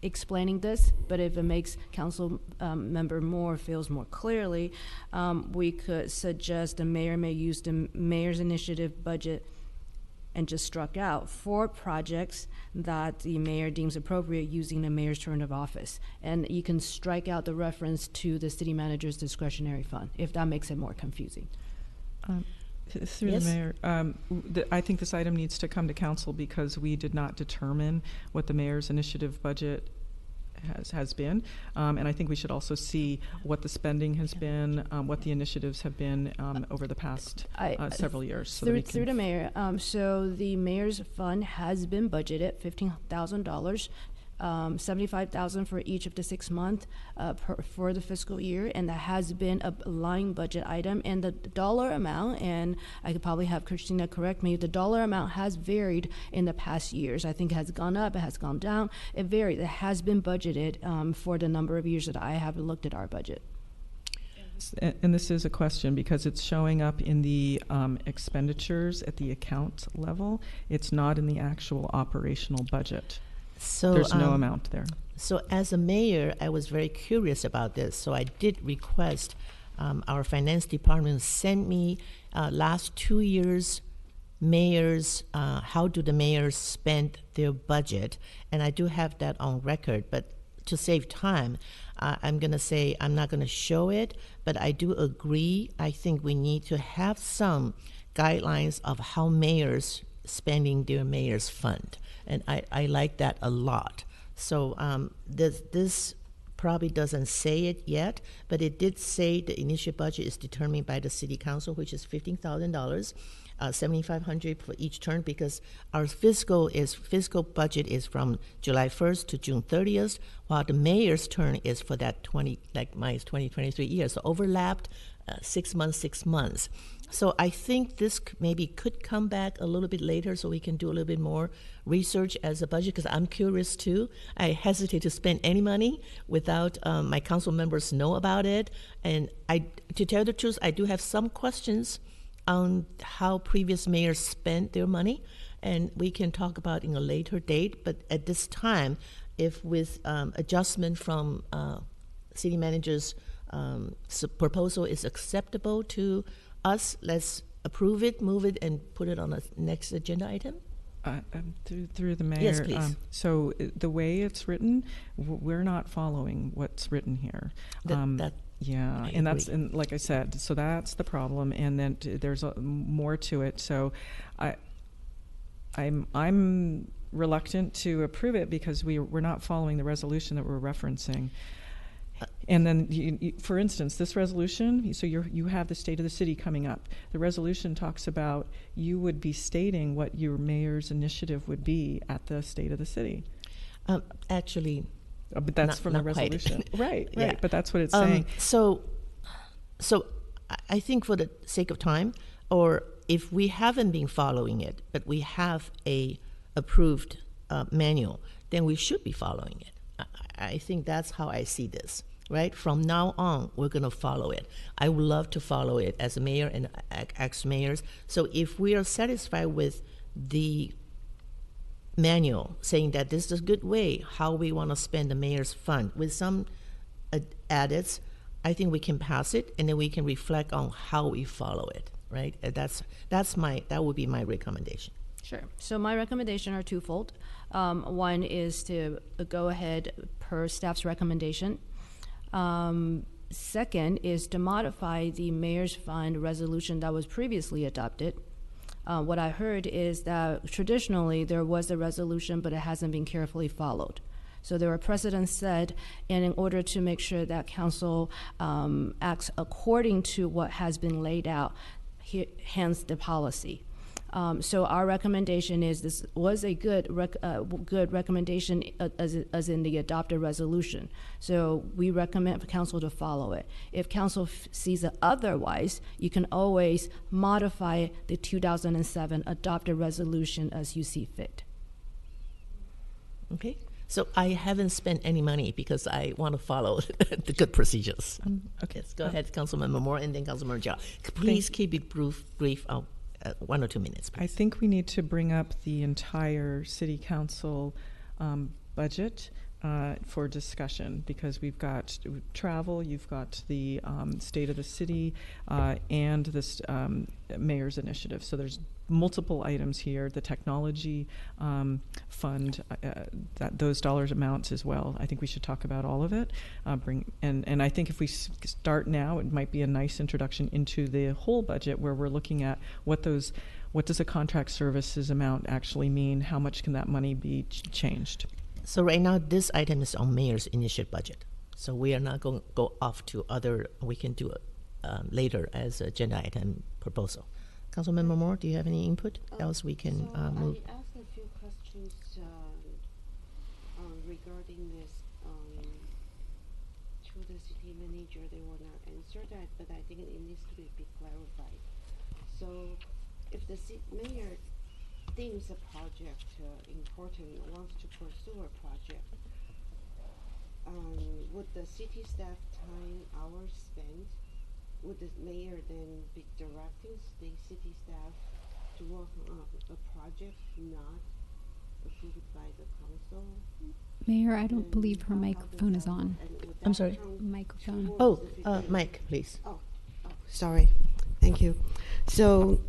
explaining this, but if it makes council member Moore feels more clearly, we could suggest the mayor may use the mayor's initiative budget and just struck out for projects that the mayor deems appropriate using the mayor's term of office. And you can strike out the reference to the city manager's discretionary fund, if that makes it more confusing. Through Yes? the mayor, I think this item needs to come to council because we did not determine what the mayor's initiative budget has been, and I think we should also see what the spending has been, what the initiatives have been over the past several years. So Through the mayor, so the mayor's fund has been budgeted $15,000. $75,000 for each of the 6 months for the fiscal year, and that has been a line budget item. And the dollar amount, and I could probably have Christina correct me, the dollar amount has varied in the past years. I think it has gone up, it has gone down, it varied. It has been budgeted for the number of years that I have looked at our budget. And this is a question because it's showing up in the expenditures at the account level. It's not in the actual operational budget. So there's no amount there. So as a mayor, I was very curious about this. So I did request our finance department send me last 2 years mayors, how do the mayors spend their budget? And I do have that on record, but to save time, I'm going to say I'm not going to show it, but I do agree. I think we need to have some guidelines of how mayors spending their mayor's fund. And I like that a lot. So this probably doesn't say it yet, but it did say the initial budget is determined by the city council, which is $15,000, $7,500 for each term, because our fiscal budget is from July 1st to June 30th, while the mayor's term is for that 2023 years, so overlapped 6 months, 6 months. So I think this maybe could come back a little bit later so we can do a little bit more research as a budget, because I'm curious too. I hesitate to spend any money without my council members know about it. And to tell the truth, I do have some questions on how previous mayors spent their money, and we can talk about in a later date. But at this time, if with adjustment from city manager's proposal is acceptable to us, let's approve it, move it, and put it on the next agenda item. Through the mayor. Yes, please. So the way it's written, we're not following what's written here. Yeah, and that's, and like I said, so that's the problem, and then there's more to it. So I'm reluctant to approve it because we're not following the resolution that we're referencing. And then, for instance, this resolution, so you have the State of the City coming up. The resolution talks about you would be stating what your mayor's initiative would be at the State of the City. Actually, but that's from the resolution. Right, Yeah. but that's what it's saying. So I think for the sake of time, or if we haven't been following it, but we have a approved manual, then we should be following it. I think that's how I see this, right? From now on, we're going to follow it. I would love to follow it as a mayor and ex-mayors. So if we are satisfied with the manual saying that this is a good way how we want to spend the mayor's fund with some edits, I think we can pass it, and then we can reflect on how we follow it, right? That would be my recommendation. Sure. So my recommendation are twofold. One is to go ahead per staff's recommendation. Second is to modify the mayor's fund resolution that was previously adopted. What I heard is that traditionally there was a resolution, but it hasn't been carefully followed. So there are precedents set, and in order to make sure that council acts according to what has been laid out, hence the policy. So our recommendation is, this was a good recommendation as in the adopted resolution. So we recommend for council to follow it. If council sees it otherwise, you can always modify the 2007 adopted resolution as you see fit. Okay. So I haven't spent any money because I want to follow the good procedures. Okay, let's go ahead, Councilmember Moore, and then Councilmember Jha. Please keep it brief. 1 or 2 minutes, please. I think we need to bring up the entire city council budget for discussion, because we've got travel, you've got the state of the city, and this mayor's initiative. So there's multiple items here. The technology fund, those dollars amounts as well. I think we should talk about all of it. And I think if we start now, it might be a nice introduction into the whole budget, where we're looking at what does a contract services amount actually mean? How much can that money be changed? So right now, this item is on mayor's initial budget. So we are not going to go off to other. We can do it later as agenda item proposal. Councilmember Moore, do you have any input? Else we can move. I asked a few questions regarding this to the city manager. They will not answer that, but I think it needs to be clarified. So if the mayor deems a project important, wants to pursue a project, would the city staff time, hours spent, would the mayor then be directing the city staff to work on a project not approved by the council? Mayor, I don't believe her microphone is on. I'm sorry? Microphone. Oh, Mike, please. Oh, sorry. Thank you. So,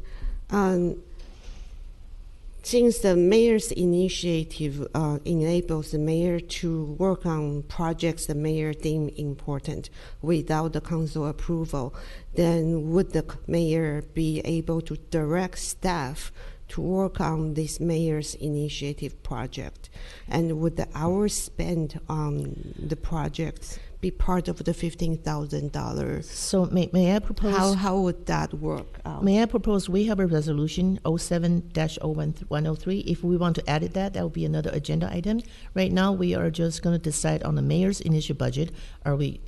since the mayor's initiative enables the mayor to work on projects the mayor deems important without the council approval, then would the mayor be able to direct staff to work on this mayor's initiative project? And would the hours spent on the project be part of the $15,000? So may I propose? How would that work out? May I propose, we have a resolution 07-103. If we want to add that would be another agenda item. Right now, we are just going to decide on the mayor's initial budget. Are we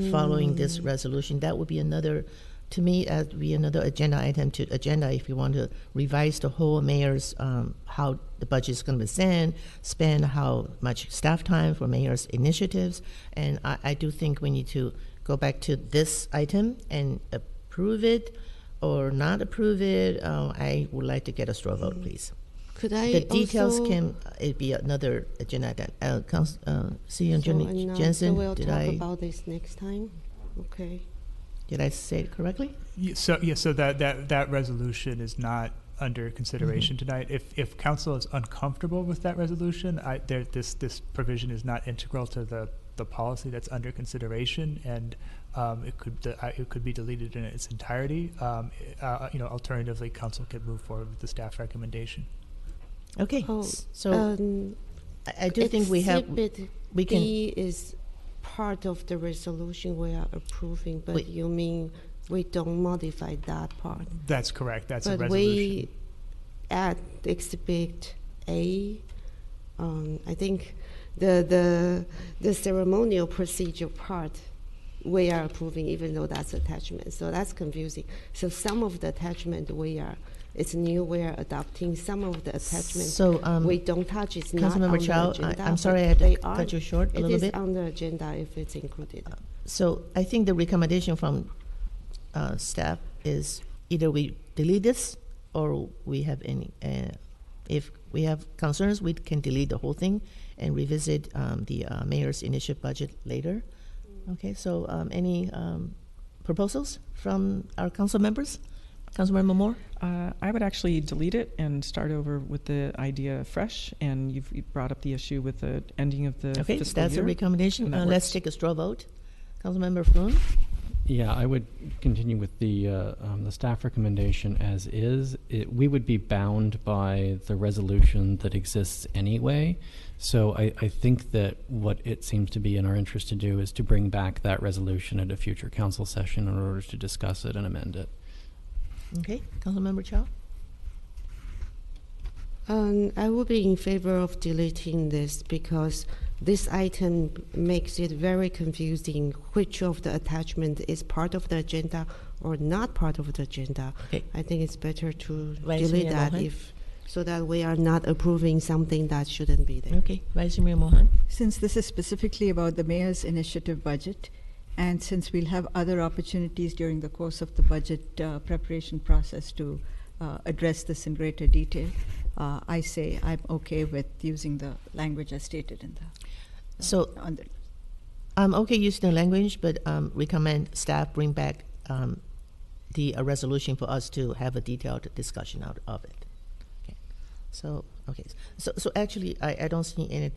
following this resolution? That would be another, to me, that would be another agenda item to agenda if you want to revise the whole mayor's, how the budget is going to be spend how much staff time for mayor's initiatives. And I do think we need to go back to this item and approve it or not approve it. I would like to get a straw vote, please. Could I The details also, can it be another agenda item. Senior Jensen, so we'll did talk I about this next time? Okay. did I say it correctly? So that resolution is not under consideration tonight. If council is uncomfortable with that resolution, this provision is not integral to the policy that's under consideration, and it could be deleted in its entirety. Alternatively, council could move forward with the staff recommendation. Okay. Oh, So I do think we can. B is part of the resolution we are approving, but you mean we don't modify that part? That's correct. That's a But resolution. we add Exhibit A. I think the ceremonial procedure part we are approving, even though that's attachment. So that's confusing. So some of the attachment it's new, we are adopting. Some of the attachments we don't touch. It's not on the agenda. I'm sorry I had to cut you short a little bit. It is on the agenda if it's included. So I think the recommendation from staff is either we delete this or we have any. If we have concerns, we can delete the whole thing and revisit the mayor's initial budget later. Okay. So any proposals from our council members? Councilmember Moore? I would actually delete it and start over with the idea fresh. And you've brought up the issue with the ending of the fiscal year. Okay, that's a recommendation. That Let's works. take a straw vote. Councilmember Flynn? Yeah, I would continue with the staff recommendation as is. We would be bound by the resolution that exists anyway. So I think that what it seems to be in our interest to do is to bring back that resolution at a future council session in order to discuss it and amend it. Okay, Councilmember Chow? I will be in favor of deleting this because this item makes it very confusing which of the attachment is part of the agenda or not part of the agenda. Okay. I think it's better to Vice delete Mayor that Mohan? so that we are not approving something that shouldn't be there. Okay, Vice Mayor Mohan? Since this is specifically about the mayor's initiative budget, and since we'll have other opportunities during the course of the budget preparation process to address this in greater detail, I say I'm okay with using the language as stated in the. So I'm okay using the language, but recommend staff bring back the resolution for us to have a detailed discussion out of it. Okay. So okay. So actually, I don't see any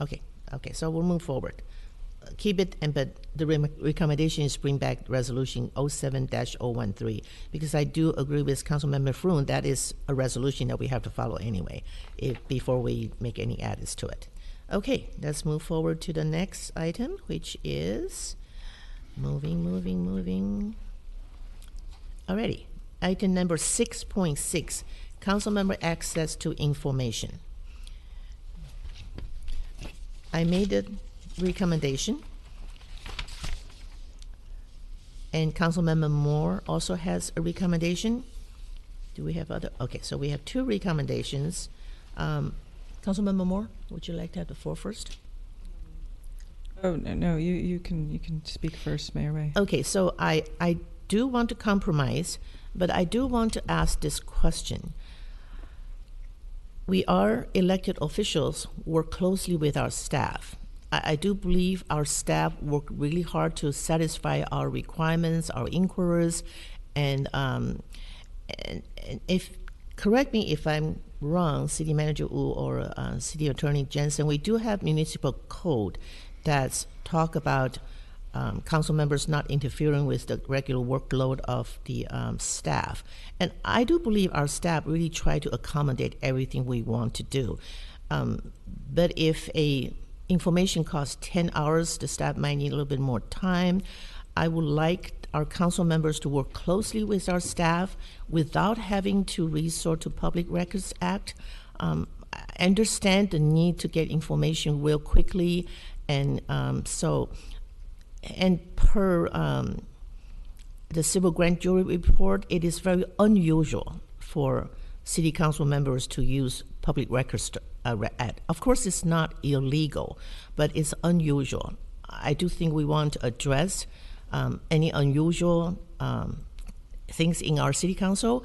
Okay. Okay. So we'll move forward. Keep it, but the recommendation is bring back resolution 07-013 because I do agree with Councilmember Froon that is a resolution that we have to follow anyway before we make any adds to it. Okay, let's move forward to the next item, which is moving. Alrighty, item number 6.6, Councilmember access to information. I made a recommendation, and Councilmember Moore also has a recommendation. Do we have other? Okay, so we have two recommendations. Councilmember Moore, would you like to have the floor first? Oh no, you can speak first, Mayor Ray. Okay, so I do want to compromise, but I do want to ask this question. We are elected officials, work closely with our staff. I do believe our staff work really hard to satisfy our requirements, our inquiries, and if, correct me if I'm wrong, City Manager Wu or City Attorney Jensen, we do have municipal code that's talk about council members not interfering with the regular workload of the staff. And I do believe our staff really try to accommodate everything we want to do. But if a information costs 10 hours, the staff might need a little bit more time. I would like our council members to work closely with our staff without having to resort to Public Records Act. I understand the need to get information real quickly, and per the civil grand jury report, it is very unusual for city council members to use Public Records Act. Of course, it's not illegal, but it's unusual. I do think we want to address any unusual things in our city council,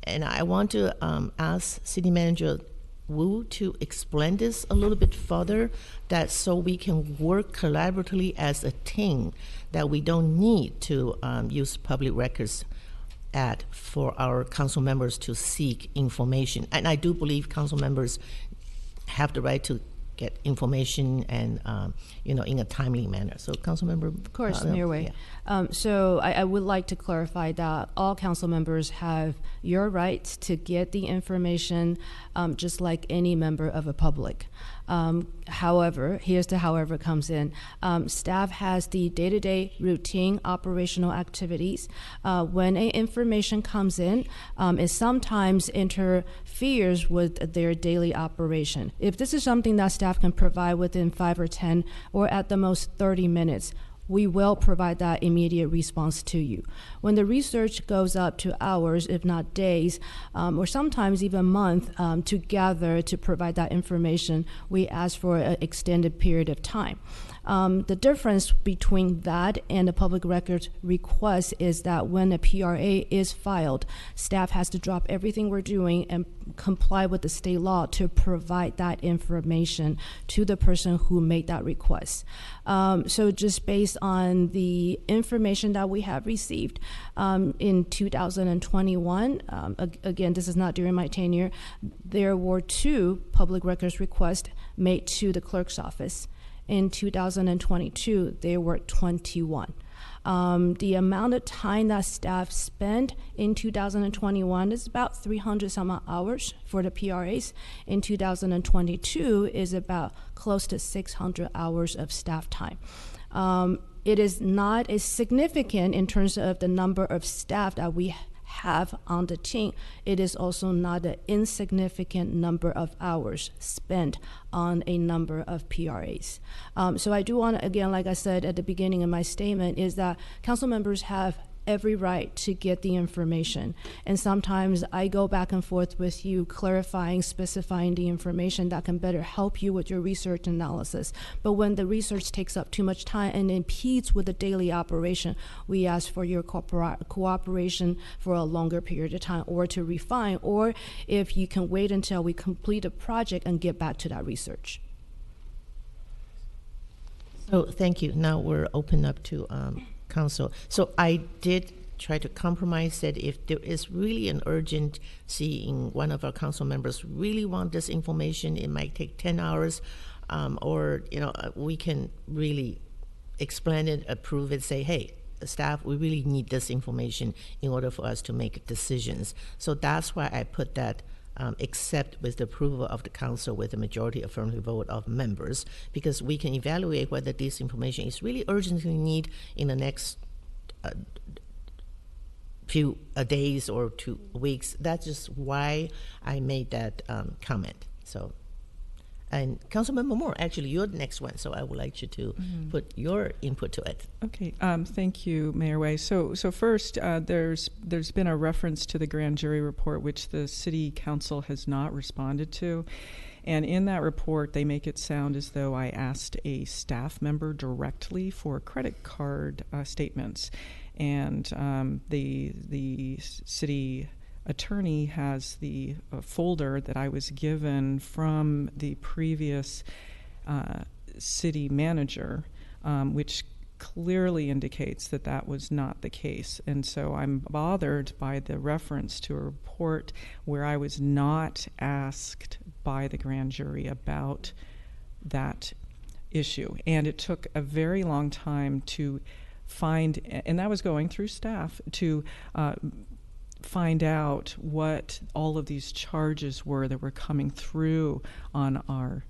and I want to ask City Manager Wu to explain this a little bit further, that so we can work collaboratively as a team, that we don't need to use Public Records Act for our council members to seek information. And I do believe council members have the right to get information and in a timely manner. So, Councilmember, of course, Mayor Way. Yeah. So I would like to clarify that all council members have your right to get the information, just like any member of a public. However, here's the however comes in. Staff has the day-to-day routine operational activities. When information comes in, it sometimes interferes with their daily operation. If this is something that staff can provide within 5 or 10 or at the most 30 minutes, we will provide that immediate response to you. When the research goes up to hours, if not days, or sometimes even months, to gather to provide that information, we ask for an extended period of time. The difference between that and a public records request is that when a PRA is filed, staff has to drop everything we're doing and comply with the state law to provide that information to the person who made that request. So just based on the information that we have received in 2021, again, this is not during my tenure, there were 2 public records requests made to the clerk's office. In 2022, there were 21. The amount of time that staff spent in 2021 is about 300 some odd hours for the PRAs. In 2022 is about close to 600 hours of staff time. It is not as significant in terms of the number of staff that we have on the team. It is also not an insignificant number of hours spent on a number of PRAs. So I do want to, again, like I said at the beginning of my statement, is that council members have every right to get the information. And sometimes I go back and forth with you, clarifying, specifying the information that can better help you with your research analysis. But when the research takes up too much time and impedes with the daily operation, we ask for your cooperation for a longer period of time, or to refine, or if you can wait until we complete a project and get back to that research. So thank you. Now we're open up to council. So I did try to compromise that if there is really an urgency in one of our council members really want this information, it might take 10 hours, or we can really explain it, approve it, say, hey, staff, we really need this information in order for us to make decisions. So that's why I put that except with the approval of the council with a majority affirmative vote of members, because we can evaluate whether this information is really urgently needed in the next few days or 2 weeks. That's just why I made that comment. So, and Councilmember Moore, actually you're the next one, so I would like you to put your input to it. Okay, thank you, Mayor Wei. So first, there's been a reference to the grand jury report, which the City Council has not responded to. And in that report, they make it sound as though I asked a staff member directly for credit card statements. And the city attorney has the folder that I was given from the previous city manager, which clearly indicates that that was not the case. And so I'm bothered by the reference to a report where I was not asked by the grand jury about that issue. And it took a very long time to find, and that was going through staff, to find out what all of these charges were that were coming through on our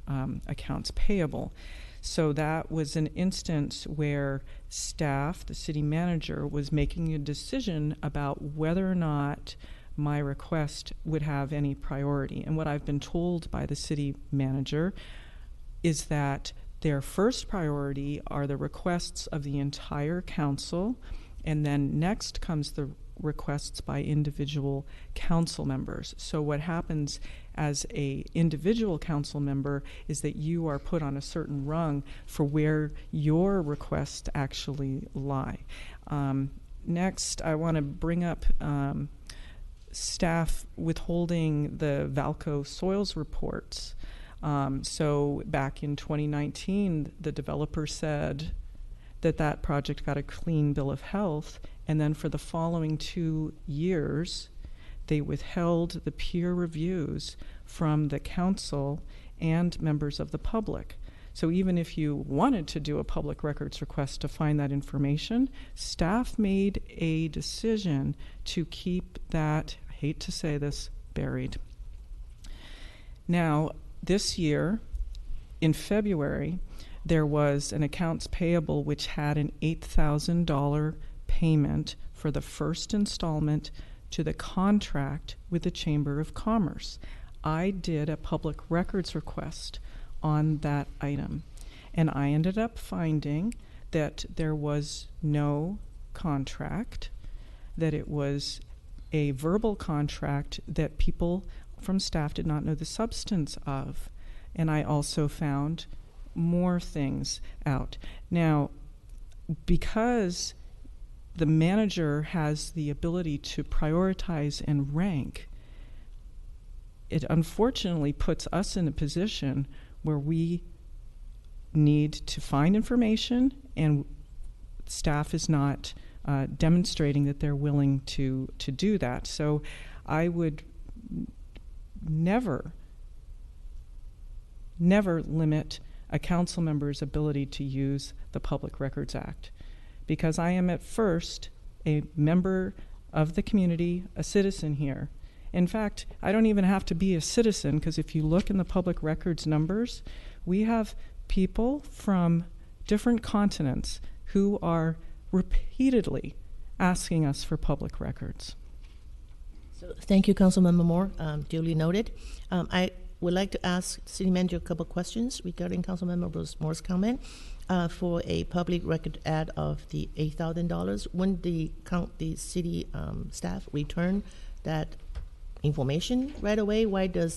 accounts payable. So that was an instance where staff, the city manager, was making a decision about whether or not my request would have any priority. And what I've been told by the city manager is that their first priority are the requests of the entire council, and then next comes the requests by individual council members. So what happens as a individual council member is that you are put on a certain rung for where your requests actually lie. Next, I want to bring up staff withholding the Valco soils reports. So back in 2019, the developer said that that project got a clean bill of health, and then for the following 2 years, they withheld the peer reviews from the council and members of the public. So even if you wanted to do a public records request to find that information, staff made a decision to keep that, I hate to say this, buried. Now, this year, in February, there was an accounts payable which had an $8,000 payment for the first installment to the contract with the Chamber of Commerce. I did a public records request on that item, and I ended up finding that there was no contract, that it was a verbal contract that people from staff did not know the substance of. And I also found more things out. Now, because the manager has the ability to prioritize and rank, it unfortunately puts us in a position where we need to find information, and staff is not demonstrating that they're willing to do that. So I would never limit a council member's ability to use the Public Records Act, because I am at first a member of the community, a citizen here. In fact, I don't even have to be a citizen, because if you look in the public records numbers, we have people from different continents who are repeatedly asking us for public records. So thank you, Councilmember Moore. Duly noted. I would like to ask City Manager a couple questions regarding Councilmember Moore's comment for a public record ad of the $8,000. When the city staff return that information right away? Why did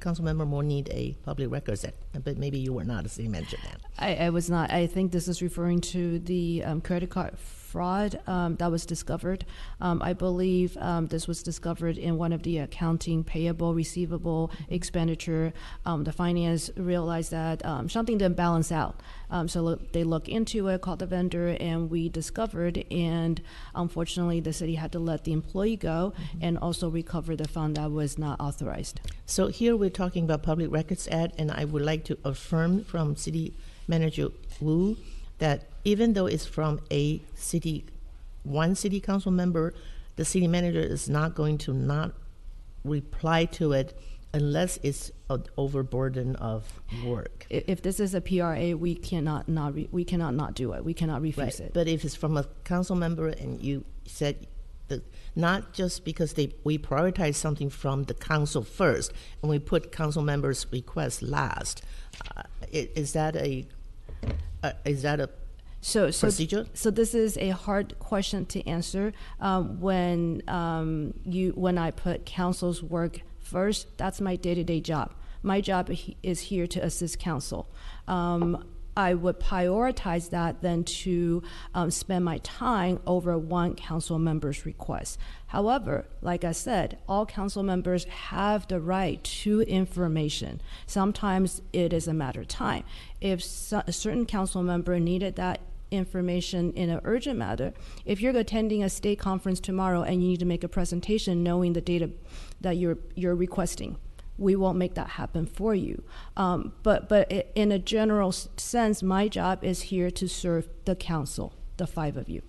Councilmember Moore need a public records ad? But maybe you were not a city manager then. I was not. I think this is referring to the credit card fraud that was discovered. I believe this was discovered in one of the accounting, payable, receivable, expenditure. The finance realized that something didn't balance out. So they looked into it, called the vendor, and we discovered, and unfortunately the city had to let the employee go and also recover the fund that was not authorized. So here we're talking about public records ad, and I would like to affirm from City Manager Wu that even though it's from one city council member, the city manager is not going to not reply to it unless it's an overburden of work. If this is a PRA, we cannot not do it. We cannot refuse it. But if it's from a council member and you said that not just because we prioritize something from the council first and we put council members' requests last, is that a procedure? So this is a hard question to answer. When I put council's work first, that's my day-to-day job. My job is here to assist council. I would prioritize that than to spend my time over one council member's request. However, like I said, all council members have the right to information. Sometimes it is a matter of time. If a certain council member needed that information in an urgent matter, if you're attending a state conference tomorrow and you need to make a presentation knowing the data that you're requesting, we won't make that happen for you. But in a general sense, my job is here to serve the council, the five of you.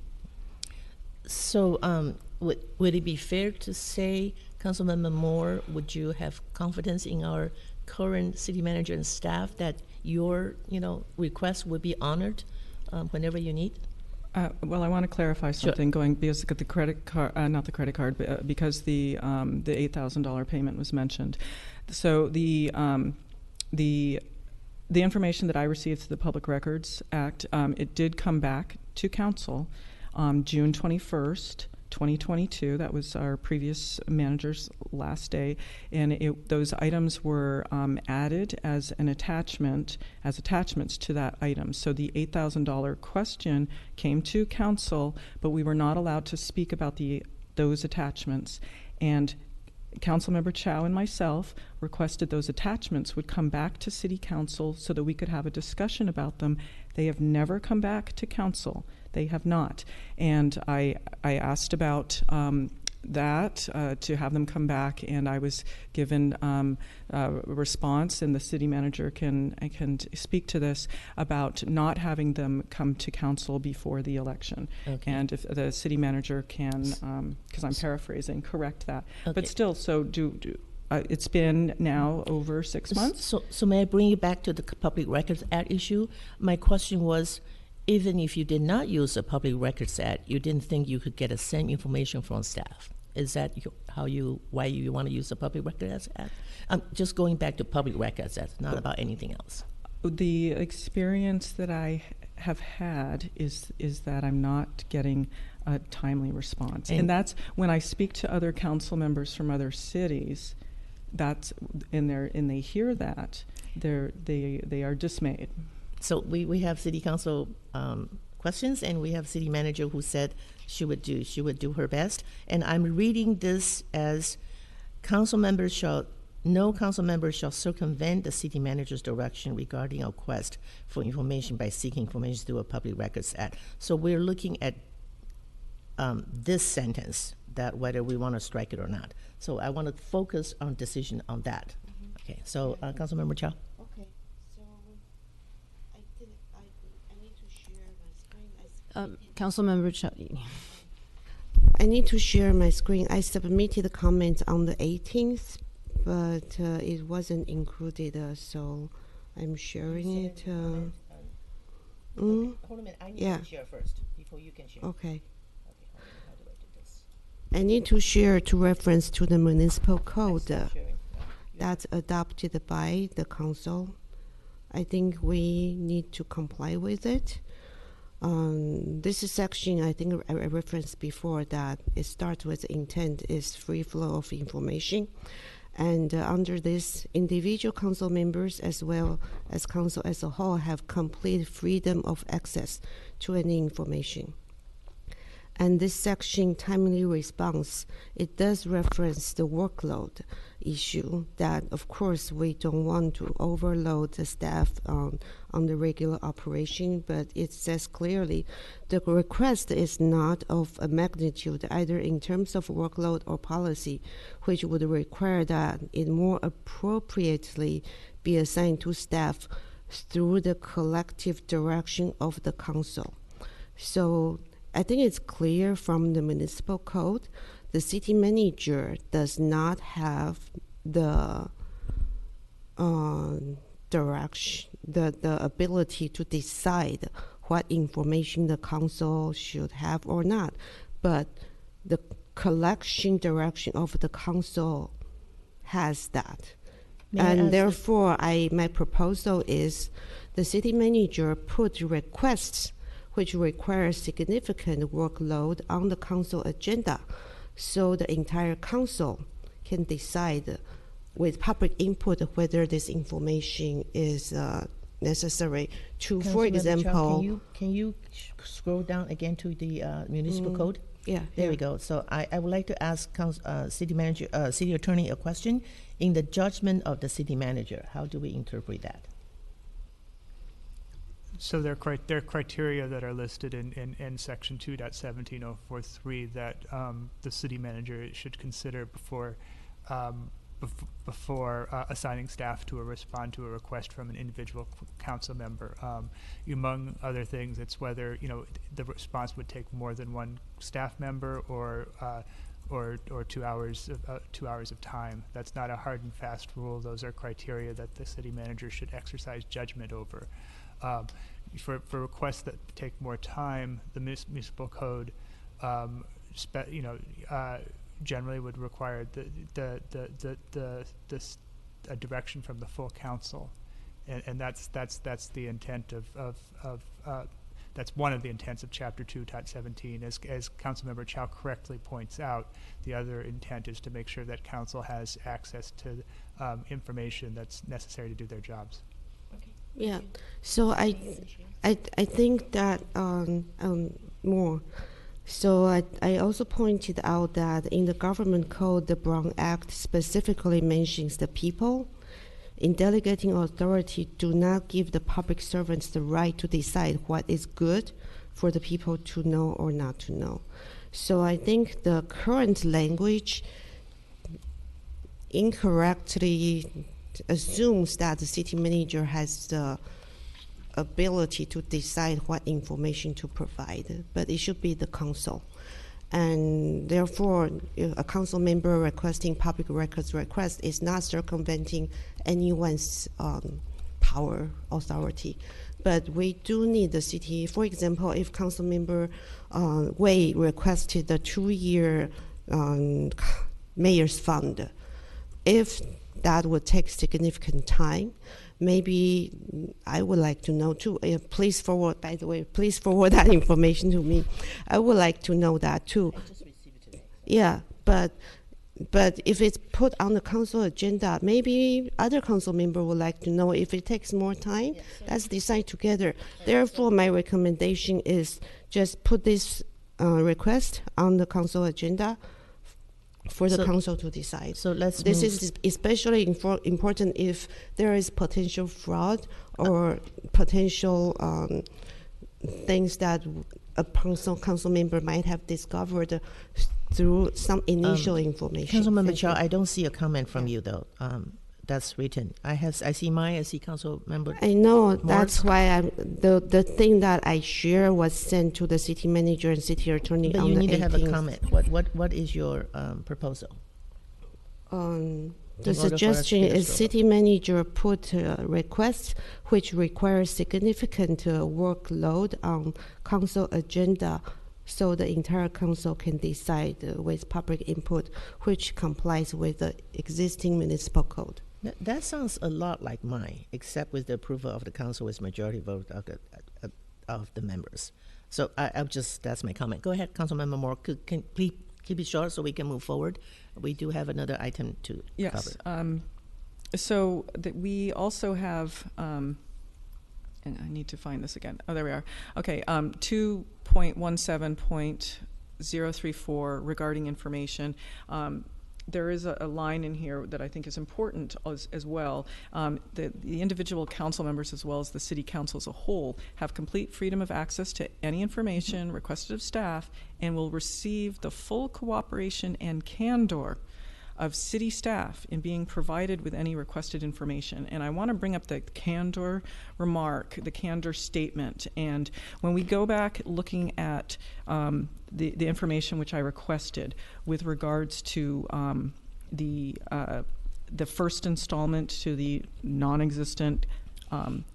So would it be fair to say, Councilmember Moore, would you have confidence in our current city manager and staff that your request would be honored whenever you need? Well, I want to clarify something. Because the credit card, not the credit card, but because the $8,000 payment was mentioned. So the information that I received through the Public Records Act, it did come back to council June 21st, 2022. That was our previous manager's last day, and those items were added as attachments to that item. So the $8,000 question came to council, but we were not allowed to speak about those attachments. And Councilmember Chow and myself requested those attachments would come back to City Council so that we could have a discussion about them. They have never come back to council. They have not. And I asked about that to have them come back, and I was given a response, and the city manager can speak to this, about not having them come to council before the election. Okay. And if the city manager can, because I'm paraphrasing, correct that. Okay. But still, so it's been now over 6 months. So may I bring you back to the Public Records Act issue? My question was, even if you did not use a Public Records Act, you didn't think you could get the same information from staff. Is that why you want to use the Public Records Act? Just going back to Public Records Act, not about anything else. The experience that I have had is that I'm not getting a timely response, and that's when I speak to other council members from other cities. And they hear that they are dismayed. So we have city council questions, and we have city manager who said she would do her best. And I'm reading this as no council member shall circumvent the city manager's direction regarding a request for information by seeking information through a Public Records Act. So we're looking at this sentence, that whether we want to strike it or not. So I want to focus on decision on that. Mm-hmm. Okay. So Councilmember Chow. Councilmember I need to share my screen. I submitted comments on the 18th, but it wasn't included, so I'm sharing it. Hold a minute. I need Yeah. to share first before you can share. Okay. Okay, hold on. How do I do this? I need to share to reference to the municipal code Stop sharing. that's adopted by the council. I think we need to comply with it. This is section I think I referenced before that it starts with intent is free flow of information. And under this, individual council members as well as council as a whole have complete freedom of access to any information. And this section, timely response, it does reference the workload issue that, of course, we don't want to overload the staff on the regular operation, but it says clearly the request is not of a magnitude either in terms of workload or policy, which would require that it more appropriately be assigned to staff through the collective direction of the council. So I think it's clear from the municipal code, the city manager does not have the direction, the ability to decide what information the council should have or not. But the collection direction of the council has that. And therefore, my proposal is the city manager put requests which requires significant workload on the council agenda, so the entire council can decide with public input whether this information is necessary to, for example... Can you scroll down again to the municipal code? Yeah. There we go. So I would like to ask city manager, city attorney a question. In the judgment of the city manager, how do we interpret that? So there are criteria that are listed in section 2.17043 that the city manager should consider before assigning staff to respond to a request from an individual council member. Among other things, it's whether the response would take more than one staff member or 2 hours of time. That's not a hard and fast rule. Those are criteria that the city manager should exercise judgment over. For requests that take more time, the municipal code, generally would require a direction from the full council, and that's the intent of that's one of the intents of Chapter 2.17. As Councilmember Chow correctly points out, the other intent is to make sure that council has access to information that's necessary to do their jobs. Yeah, so I think that more. So I also pointed out that in the government code, the Brown Act specifically mentions the people. In delegating authority, do not give the public servants the right to decide what is good for the people to know or not to know. So I think the current language incorrectly assumes that the city manager has the ability to decide what information to provide, but it should be the council. And therefore, a council member requesting public records request is not circumventing anyone's power, authority. But we do need the city, for example, if council member Wei requested the 2-year mayor's fund, if that would take significant time, maybe I would like to know too. Please forward, by the way, please forward that information to me. I would like to know that too. I just received it today. Yeah, but if it's put on the council agenda, maybe other council member would like to know. If it takes more time, let's decide together. Therefore, my recommendation is just put this request on the council agenda for the council to decide. So let's This move is especially important if there is potential fraud or potential things that a council member might have discovered through some initial information. Councilmember Chow, I don't see a comment from you though. that's written. I see mine. I see council member. I know, Morris. that's why the thing that I share was sent to the city manager and city attorney But on you the need 18th. to have a comment. What is your proposal? The In order for us to suggestion get a is straw vote. city manager put requests which require significant workload on council agenda, so the entire council can decide with public input which complies with the existing municipal code. That sounds a lot like mine, except with the approval of the council with majority vote of the members. So I'll just, that's my comment. Go ahead, Councilmember Moore. Can please keep it short so we can move forward? We do have another item to cover. So that we also have, and I need to find this again. Oh, there we are. Okay, 2.17.034 regarding information. There is a line in here that I think is important as well. The individual council members, as well as the city council as a whole, have complete freedom of access to any information requested of staff and will receive the full cooperation and candor of city staff in being provided with any requested information. And I want to bring up the candor remark, the candor statement. And when we go back looking at the information which I requested with regards to the first installment to the non-existent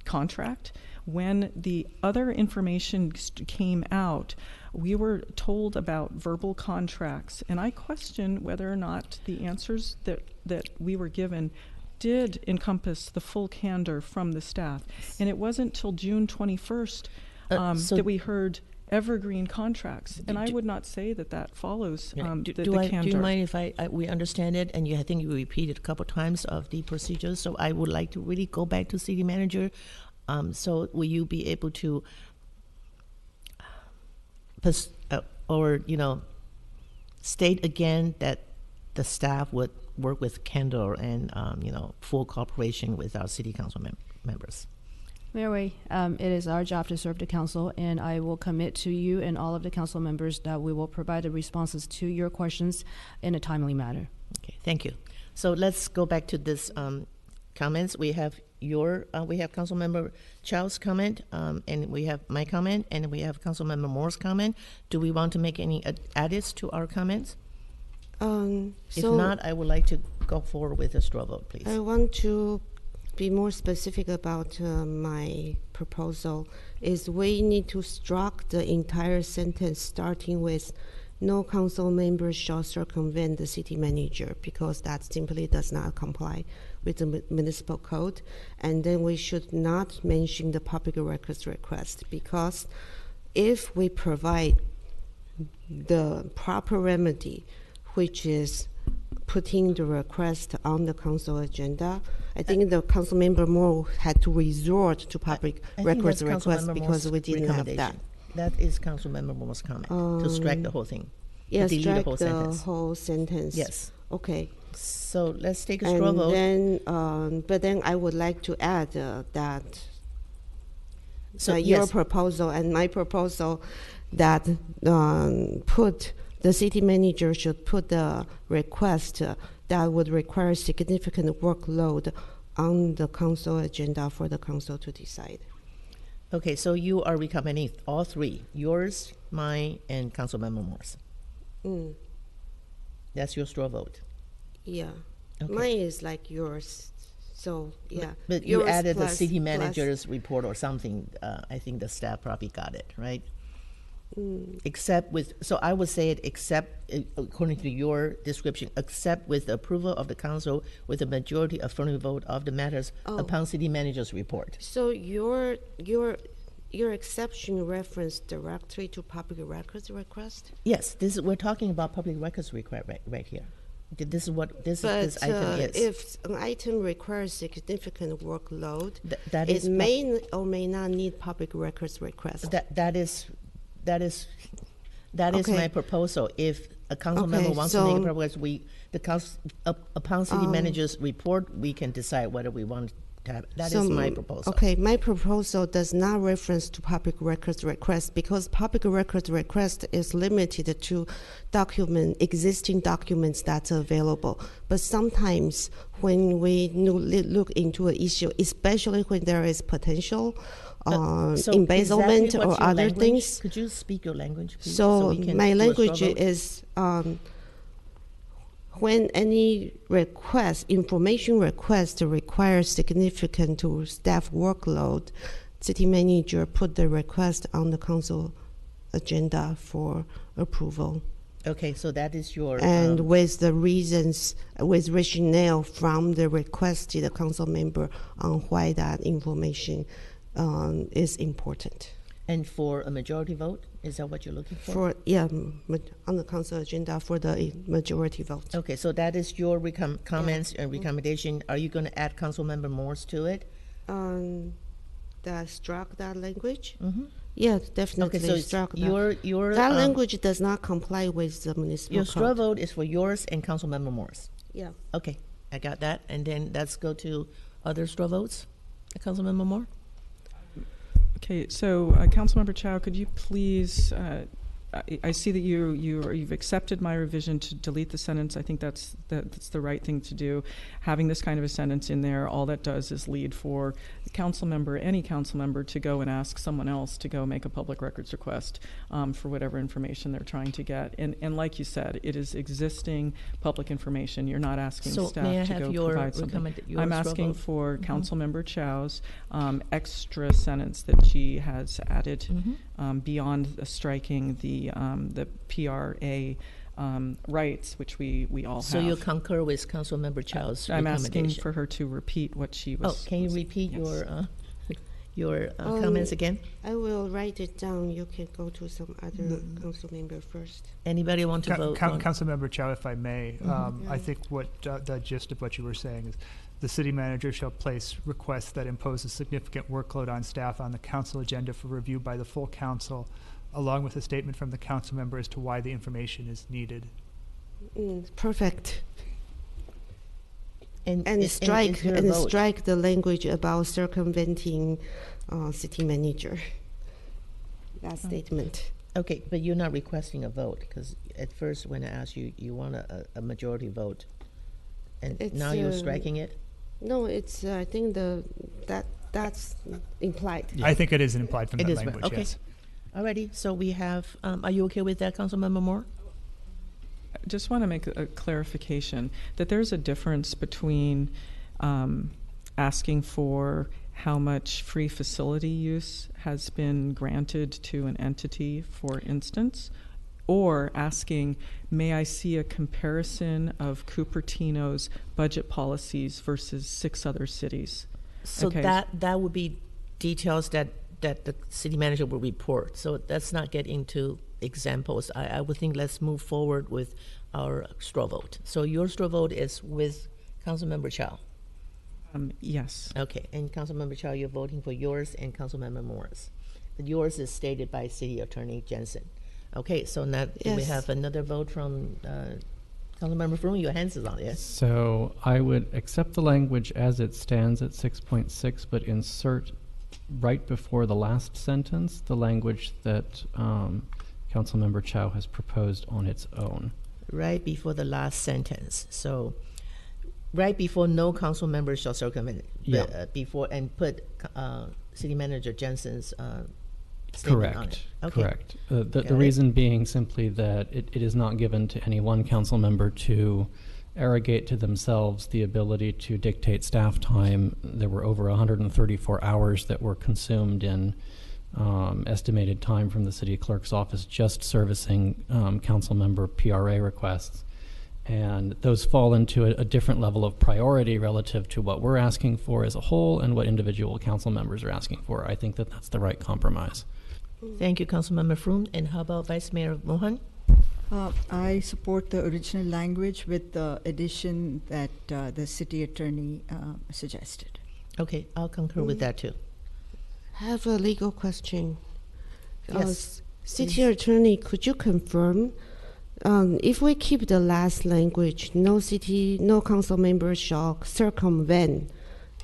contract, when the other information came out, we were told about verbal contracts, and I question whether or not the answers that we were given did encompass the full candor from the staff. And it wasn't till June 21st that we heard evergreen contracts, and I would not say that follows the candor. Do you mind if we understand it? And I think you repeated a couple times of the procedures, so I would like to really go back to city manager. So will you be able to state again that the staff would work with candor and full cooperation with our city council members? Mayor Wei, it is our job to serve the council, and I will commit to you and all of the council members that we will provide the responses to your questions in a timely manner. Okay, thank you. So let's go back to this comments. We have Councilmember Chow's comment, and we have my comment, and we have Councilmember Moore's comment. Do we want to make any adds to our comments? If not, I would like to go forward with a straw vote, please. I want to be more specific about my proposal. Is we need to struck the entire sentence starting with no council members shall circumvent the city manager, because that simply does not comply with the municipal code. And then we should not mention the public records request, because if we provide the proper remedy, which is putting the request on the council agenda, I think the council member Moore had to resort to public records request because we didn't have that. That is Councilmember Moore's comment, to strike the whole thing. Yes, delete strike the whole sentence. Yes. Okay. So let's take a straw vote. But then I would like to add that your yes. proposal and my proposal that put the city manager should put the request that would require significant workload on the council agenda for the council to decide. Okay, so you are recommending all three, yours, mine, and Councilmember Moore's. That's your straw vote. Yeah. Okay. Mine is like yours. So, yeah. But you added the city manager's report or something. I think the staff probably got it, right? Except with, so I would say it except, according to your description, except with the approval of the council with a majority affirmative vote of the matters upon city manager's report. So your exception reference directly to public records request? Yes, we're talking about public records request right here. This is what this item is. If an item requires significant workload, that it may or may not need public records request. That is my proposal. If a council member wants to make a proposal, upon city manager's report, we can decide whether we want That is my proposal. Okay, my proposal does not reference to public records request because public records request is limited to existing documents that's available. But sometimes when we look into an issue, especially when there is potential So embezzlement exactly what's or your other language? things. Could you speak your language, please? So we can my do a language straw vote? is when any information request requires significant to staff workload, city manager put the request on the council agenda for approval. Okay, so that is your And with the reasons, with rationale from the requested council member on why that information is important. and for a majority vote, is that what you're looking for? On the council agenda for the majority vote. Okay, so that is your comments and recommendation. Are you going to add Councilmember Morse to it? That struck that language? Mm-hmm. Yeah, definitely Okay, so struck that. your That language does not comply with the municipal your straw code. vote is for yours and Councilmember Morse. Yeah. Okay, I got that. And then let's go to other straw votes. Councilmember Moore? Okay, so Councilmember Chow, could you please, I see that you've accepted my revision to delete the sentence. I think that's the right thing to do. Having this kind of a sentence in there, all that does is lead for any council member to go and ask someone else to go make a public records request for whatever information they're trying to get. And like you said, it is existing public information. You're not asking So staff may I to have go your provide something. your I'm straw asking vote? for Councilmember Chow's extra sentence that she has added beyond striking the PRA rights, which we all have. So you concur with Councilmember Chow's I'm recommendation? asking for her to repeat what she was. Oh, can you repeat your comments again? I will write it down. You can go to some other council member first. Anybody want to vote? on- Councilmember Chow, if I may, I think what the gist of what you were saying is the city manager shall place requests that impose a significant workload on staff on the council agenda for review by the full council, along with a statement from the council member as to why the information is needed. Perfect. And strike is there a vote? strike the language about circumventing city manager. That statement. Okay, but you're not requesting a vote, because at first when I asked you, you want a majority vote. And now you're striking it? No, it's, I think that's implied. I think it is implied from It that is, language, okay. yes. Alrighty, so we have, are you okay with that, Councilmember Moore? I just want to make a clarification that there's a difference between asking for how much free facility use has been granted to an entity, for instance, or asking, may I see a comparison of Cupertino's budget policies versus 6 other cities? So Okay. that would be details that the city manager will report. So let's not get into examples. I would think let's move forward with our straw vote. So your straw vote is with Councilmember Chow. Yes. Okay, and Councilmember Chow, you're voting for yours and Councilmember Morris. But yours is stated by City Attorney Jensen. Okay, so now do we Yes. have another vote from Councilmember Froome. Your hands is on, yes? So I would accept the language as it stands at 6.6, but insert right before the last sentence the language that Councilmember Chow has proposed on its own. Right before the last sentence. So right before no council member shall circumvent it. Yeah. Before, and put City Manager Jensen's statement on it. Correct. Okay. Correct. The Got it. reason being simply that it is not given to any one council member to arrogate to themselves the ability to dictate staff time. There were over 134 hours that were consumed in estimated time from the city clerk's office just servicing council member PRA requests. And those fall into a different level of priority relative to what we're asking for as a whole and what individual council members are asking for. I think that that's the right compromise. Thank you, Councilmember Froome. And how about Vice Mayor Mohan? I support the original language with the addition that the city attorney suggested. Okay, I'll concur with that too. I have a legal question. Yes, City Attorney, could you confirm if we keep the last language, no council member shall circumvent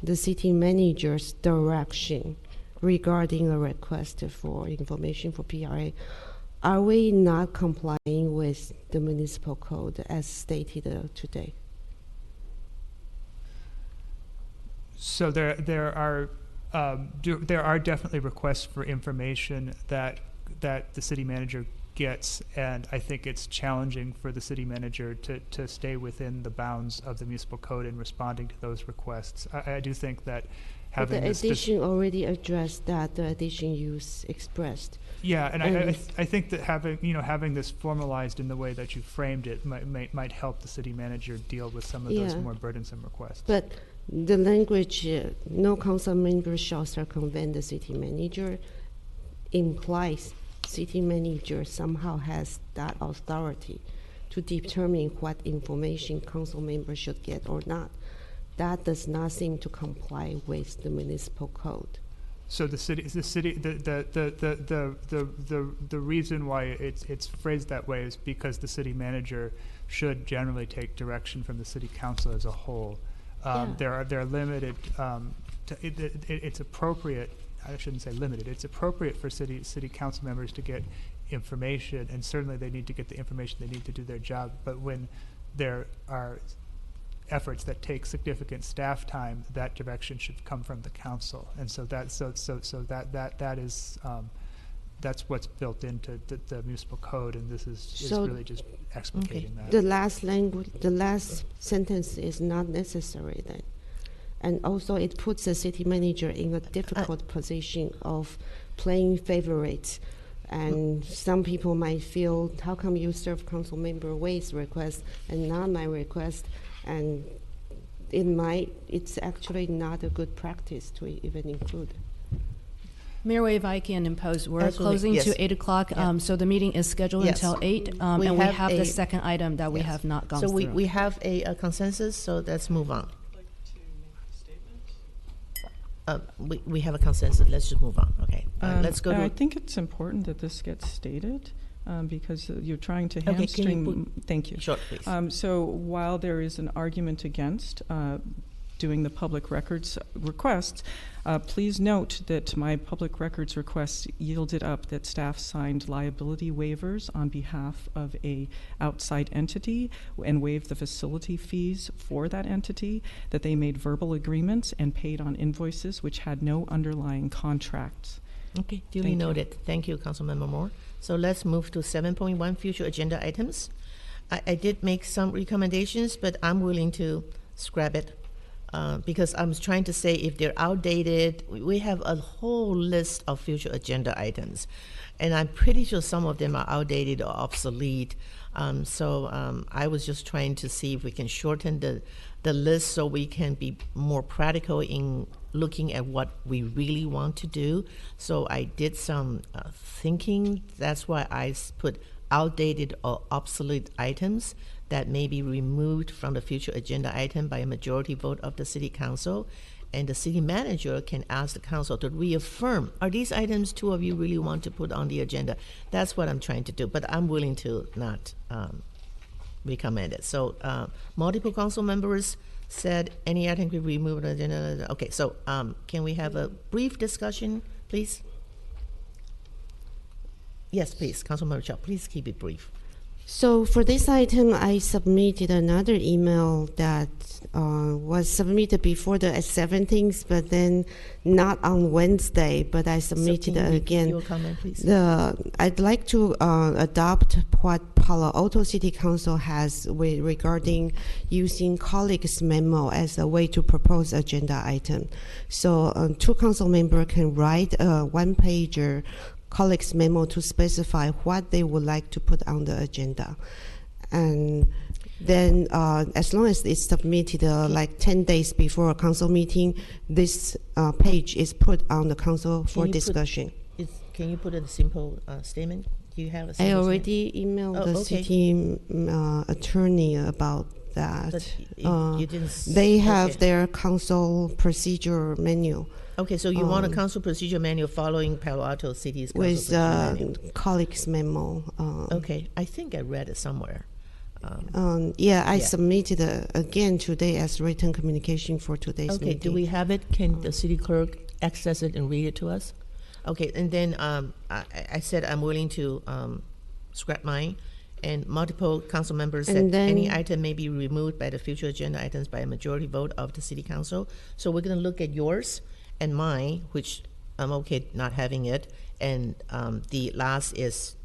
the city manager's direction regarding a request for information for PRA, are we not complying with the municipal code as stated today? So there are definitely requests for information that the city manager gets, and I think it's challenging for the city manager to stay within the bounds of the municipal code in responding to those requests. I do think that having but the addition already addressed that, the addition you expressed. Yeah, and I think that having this formalized in the way that you framed it might help the city manager deal with some of those more burdensome requests. But the language, no council member shall circumvent the city manager, implies city manager somehow has that authority to determine what information council members should get or not. That does not seem to comply with the municipal code. So the reason why it's phrased that way is because the city manager should generally take direction from the city council as a whole. They're limited. It's appropriate. I shouldn't say limited. It's appropriate for city council members to get information, and certainly they need to get the information they need to do their job. But when there are efforts that take significant staff time, that direction should come from the council, and so that's what's built into the municipal code, and this is really just explicating that. The last sentence is not necessary then. And also it puts the city manager in a difficult position of playing favorites. And some people might feel, how come you serve council member Way's request and not my request? And it's actually not a good practice to even include. Mayor Way, if I can impose, we're Absolutely. closing Yes. to 8 o'clock, Yeah. so the meeting is scheduled Yes. until 8, and we have the second item that we have not gone so through. we have a consensus, so let's move on. We have a consensus. Let's just move on. Okay. Let's go to. I think it's important that this gets stated because you're trying to Okay, hamstring. Thank you. Short, please. So while there is an argument against doing the public records requests, please note that my public records request yielded up that staff signed liability waivers on behalf of a outside entity and waived the facility fees for that entity, that they made verbal agreements and paid on invoices which had no underlying contracts. Okay, duly noted. Thank you, Councilmember Moore. So let's move to 7.1, future agenda items. I did make some recommendations, but I'm willing to scrap it. Because I'm trying to say if they're outdated, we have a whole list of future agenda items. And I'm pretty sure some of them are outdated or obsolete. So I was just trying to see if we can shorten the list so we can be more practical in looking at what we really want to do. So I did some thinking. That's why I put outdated or obsolete items that may be removed from the future agenda item by a majority vote of the city council, and the city manager can ask the council to reaffirm, are these items two of you really want to put on the agenda? That's what I'm trying to do, but I'm willing to not recommend it. So multiple council members said any item could be removed on the agenda. Okay, so can we have a brief discussion, please? Yes, please, Councilmember Chow, please keep it brief. So for this item, I submitted another email that was submitted before the 17th, but then not on Wednesday, but I submitted it again. Your comment, please. I'd like to adopt what Palo Alto City Council has regarding using colleagues' memo as a way to propose agenda item. So two council members can write a one-pager colleagues' memo to specify what they would like to put on the agenda. And then as long as it's submitted like 10 days before a council meeting, this page is put on the council for discussion. Can you put a simple statement? Do you have a simple I already emailed the city attorney about that. But you didn't they have their council procedure manual. Okay, so you want a council procedure manual following Palo Alto City's council procedure manual? With colleagues' memo. Okay, I think I read it somewhere. I submitted again today as written communication for today's Okay, meeting. do we have it? Can the city clerk access it and read it to us? Okay, and then I said I'm willing to scrap mine, and multiple council members said And then- any item may be removed by the future agenda items by a majority vote of the city council. So we're gonna look at yours and mine, which I'm okay not having it, and the last is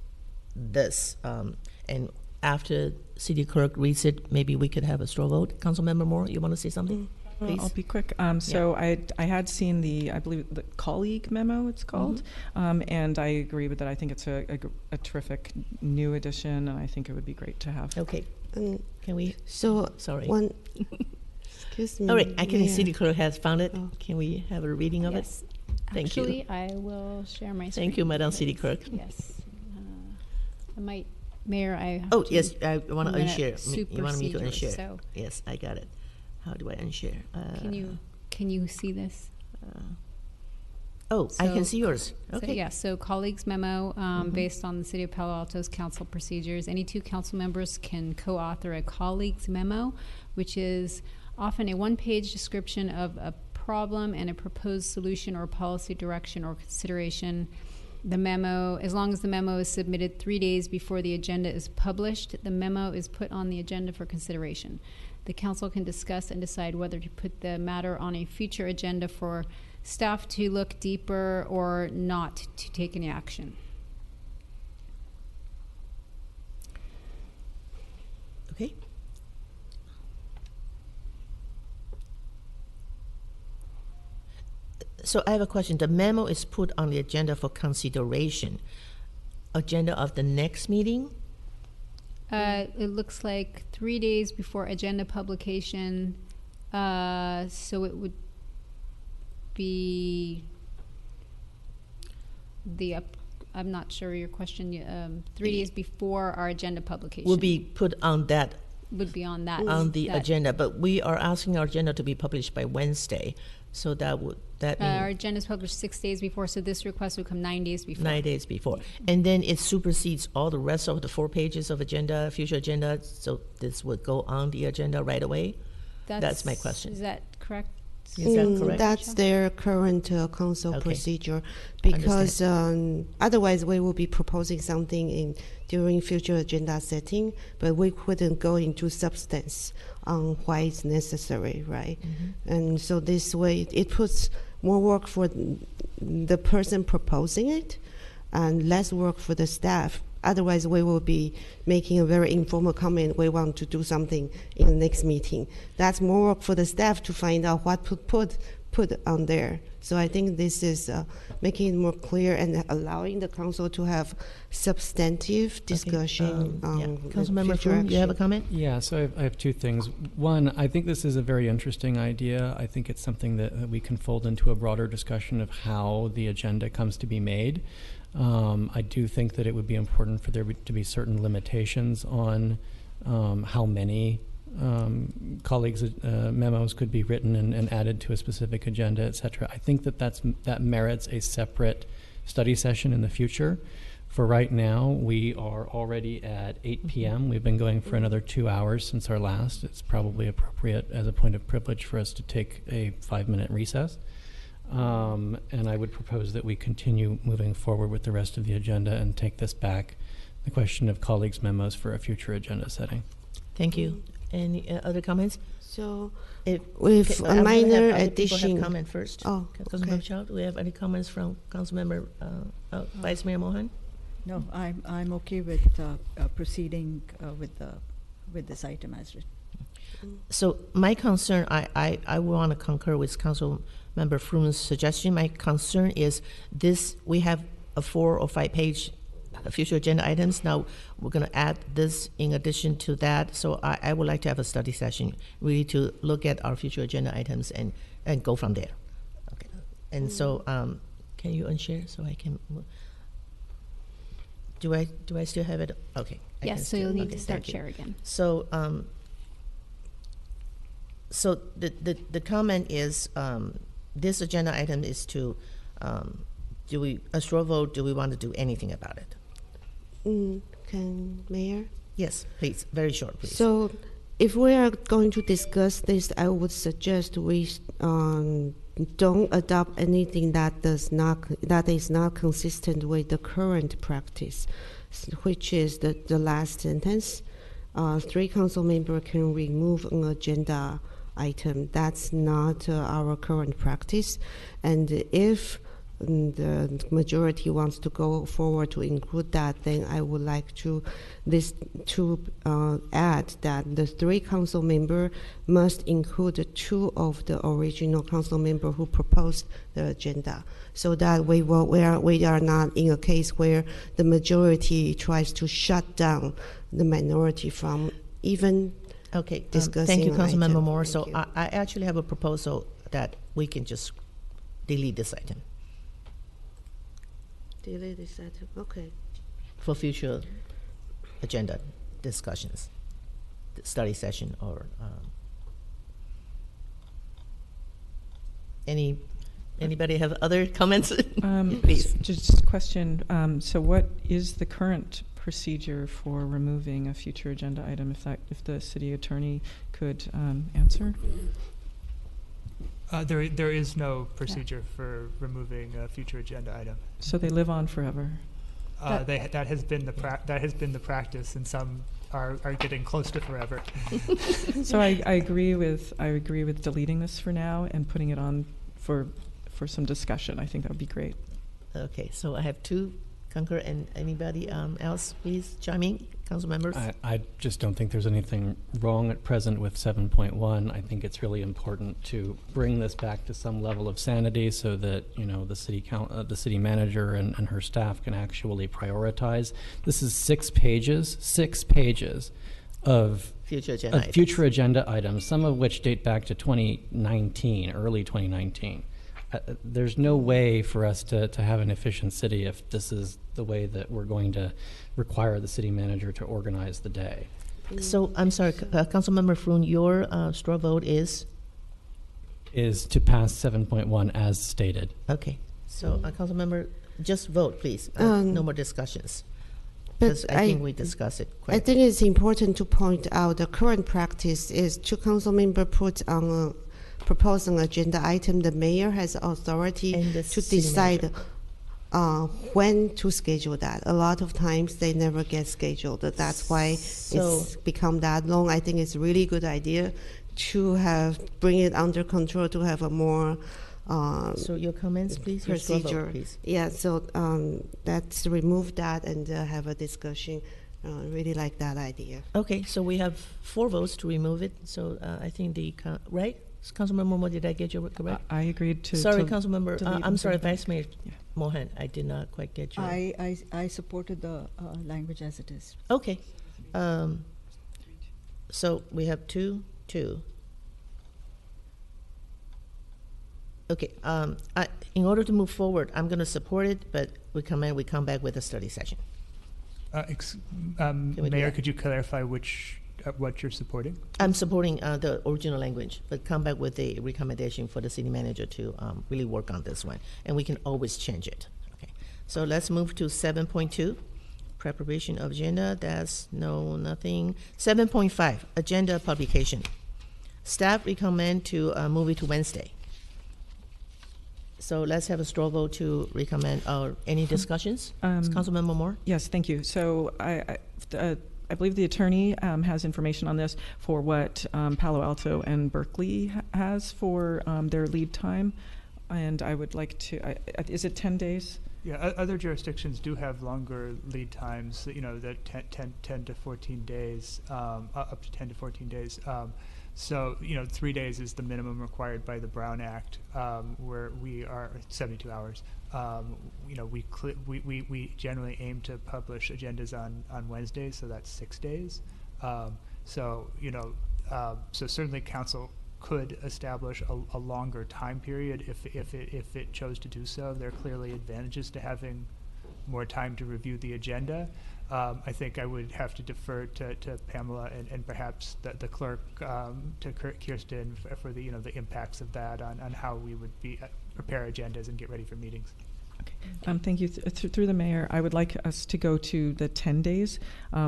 this. And after city clerk reads it, maybe we could have a straw vote. Councilmember Moore, you want to say something? Please. I'll be quick. So I had seen I believe the colleague memo it's called, and I agree with that. I think it's a terrific new addition, and I think it would be great to have. Okay. Can we? So Sorry. Excuse me. All right, I can see Mayor. city clerk has found it. Can we have a reading of Yes. it? Thank you. Actually, I will share my screen. Thank you, Madam City Clerk. Yes. I might, Mayor, I have Oh, to- yes, I want I'm to gonna unshare. You wanted me to supersede yours, unshare? so- Yes, I got it. How do I unshare? Can you see this? Oh, I can So- see yours. So, Okay. yeah, so colleagues memo, based on the City of Palo Alto's council procedures, any two council members can co-author a colleagues memo, which is often a one-page description of a problem and a proposed solution or policy direction or consideration. The memo, as long as the memo is submitted 3 days before the agenda is published, the memo is put on the agenda for consideration. The council can discuss and decide whether to put the matter on a future agenda for staff to look deeper or not to take any action. Okay. So I have a question. The memo is put on the agenda for consideration. Agenda of the next meeting? It looks like 3 days before agenda publication, so it would be I'm not sure your question, 3 days before our agenda publication. Will be put on that Would be on that. on the that- agenda, but we are asking our agenda to be published by Wednesday. So that Our mean agenda is published 6 days before, so this request would come 9 days before. 9 days before. And then it supersedes all the rest of the 4 pages of agenda, future agenda, so this would go on the agenda right away? That's my question. Is that correct? Is that correct? That's their current council Okay. procedure, because otherwise we will be proposing something during future agenda setting, but we couldn't go into substance on why it's necessary, right? And so this way it puts more work for the person proposing it and less work for the staff. Otherwise, we will be making a very informal comment. We want to do something in the next meeting. That's more work for the staff to find out what to put on there. So I think this is making it more clear and allowing the council to have substantive discussion on the Councilmember future Froome, you have a action. comment? Yeah, so I have 2 things. One, I think this is a very interesting idea. I think it's something that we can fold into a broader discussion of how the agenda comes to be made. I do think that it would be important for there to be certain limitations on how many colleagues' memos could be written and added to a specific agenda, et cetera. I think that merits a separate study session in the future. For right now, we are already at 8 p.m. We've been going for another 2 hours since our last. It's probably appropriate as a point of privilege for us to take a 5-minute recess. And I would propose that we continue moving forward with the rest of the agenda and take this back, the question of colleagues' memos, for a future agenda setting. Thank you. Any other comments? So If with I'm a gonna have minor other people addition. have comment first. Oh, Councilmember okay. Chow, do we have any comments from Councilmember Vice Mayor Mohan? No, I'm okay with proceeding with this item as written. So my concern, I want to concur with Councilmember Froome's suggestion. My concern is this: we have a 4 or 5 page future agenda items. Now we're going to add this in addition to that. So I would like to have a study session, really, to look at our future agenda items and go from there. Okay. And so, can you unshare so I can? Do I still have it? Okay. I can Yes, so still- you'll need okay, to start thank you. share again. So, so the comment is, this agenda item is to, a straw vote, do we want to do anything about it? Can Mayor? Yes, please. Very short, please. So, if we are going to discuss this, I would suggest we don't adopt anything that is not consistent with the current practice, which is the last sentence. 3 council members can remove an agenda item. That's not our current practice, and if the majority wants to go forward to include that, then I would like to add that the 3 council members must include 2 of the original council members who proposed the agenda, so that we are not in a case where the majority tries to shut down the minority from even discussing. Thank you, Councilmember item. Moore. Thank So you. I actually have a proposal that we can just delete this item Delete this item. Okay. for future agenda discussions, study session, or anybody have other comments? Please. Just a question. So what is the current procedure for removing a future agenda item, if the city attorney could answer? There is no procedure for removing a future agenda item. So they live on forever? That has been the practice, and some are getting close to forever. So I agree with deleting this for now and putting it on for some discussion. I think that would be great. Okay, so I have 2 concur, and anybody else, please chime in, council members. I just don't think there's anything wrong at present with 7.1. I think it's really important to bring this back to some level of sanity so that, you know, the city manager and her staff can actually prioritize. This is 6 pages of future agenda items, some of which date back to 2019, early 2019. There's no way for us to have an efficient city if this is the way that we're going to require the city manager to organize the day. So I'm sorry, Councilmember Froon, your straw vote is to pass 7.1 as stated. okay. So Councilmember, just vote, please. No more discussions, because I think we discussed it quite. I think it's important to point out the current practice is 2 council members put on propose an agenda item. The mayor has authority to decide when to schedule that. A lot of times they never get scheduled. That's why it's become that long. I think it's a really good idea to bring it under control, to have a more so your comments, please. procedure. Your vote, please. Yeah, so let's remove that and have a discussion. Really like that idea. Okay, so we have 4 votes to remove it. So I think right? Councilmember Moore, did I get you correct? I agreed to. Sorry, to Councilmember. delete I'm sorry, and- Vice Mayor Mohan. I did not quite get you. I supported the language as it is. Okay. So we have 2. Okay. In order to move forward, I'm going to support it, but we come back with a study session. Mayor, could you clarify what you're supporting? I'm supporting the original language, but come back with a recommendation for the city manager to really work on this one, and we can always change it. Okay. So let's move to 7.2, preparation of agenda. That's nothing. 7.5, agenda publication. Staff recommend to move it to Wednesday. So let's have a straw vote to recommend. Any discussions? Councilmember Moore? Yes, thank you. So I believe the attorney has information on this for what Palo Alto and Berkeley has for their lead time, and I would like to. Is it 10 days? Yeah, other jurisdictions do have longer lead times. You know, that 10 to 14 days, up to 10 to 14 days. So, you know, 3 days is the minimum required by the Brown Act, where we are 72 hours. You know, we generally aim to publish agendas on Wednesdays, so that's 6 days. So, you know, so certainly council could establish a longer time period if it chose to do so. There are clearly advantages to having more time to review the agenda. I think I would have to defer to Pamela and perhaps the clerk, to Kirsten for the, you know, the impacts of that on how we would prepare agendas and get ready for meetings. Thank you. Through the mayor, I would like us to go to the 10 days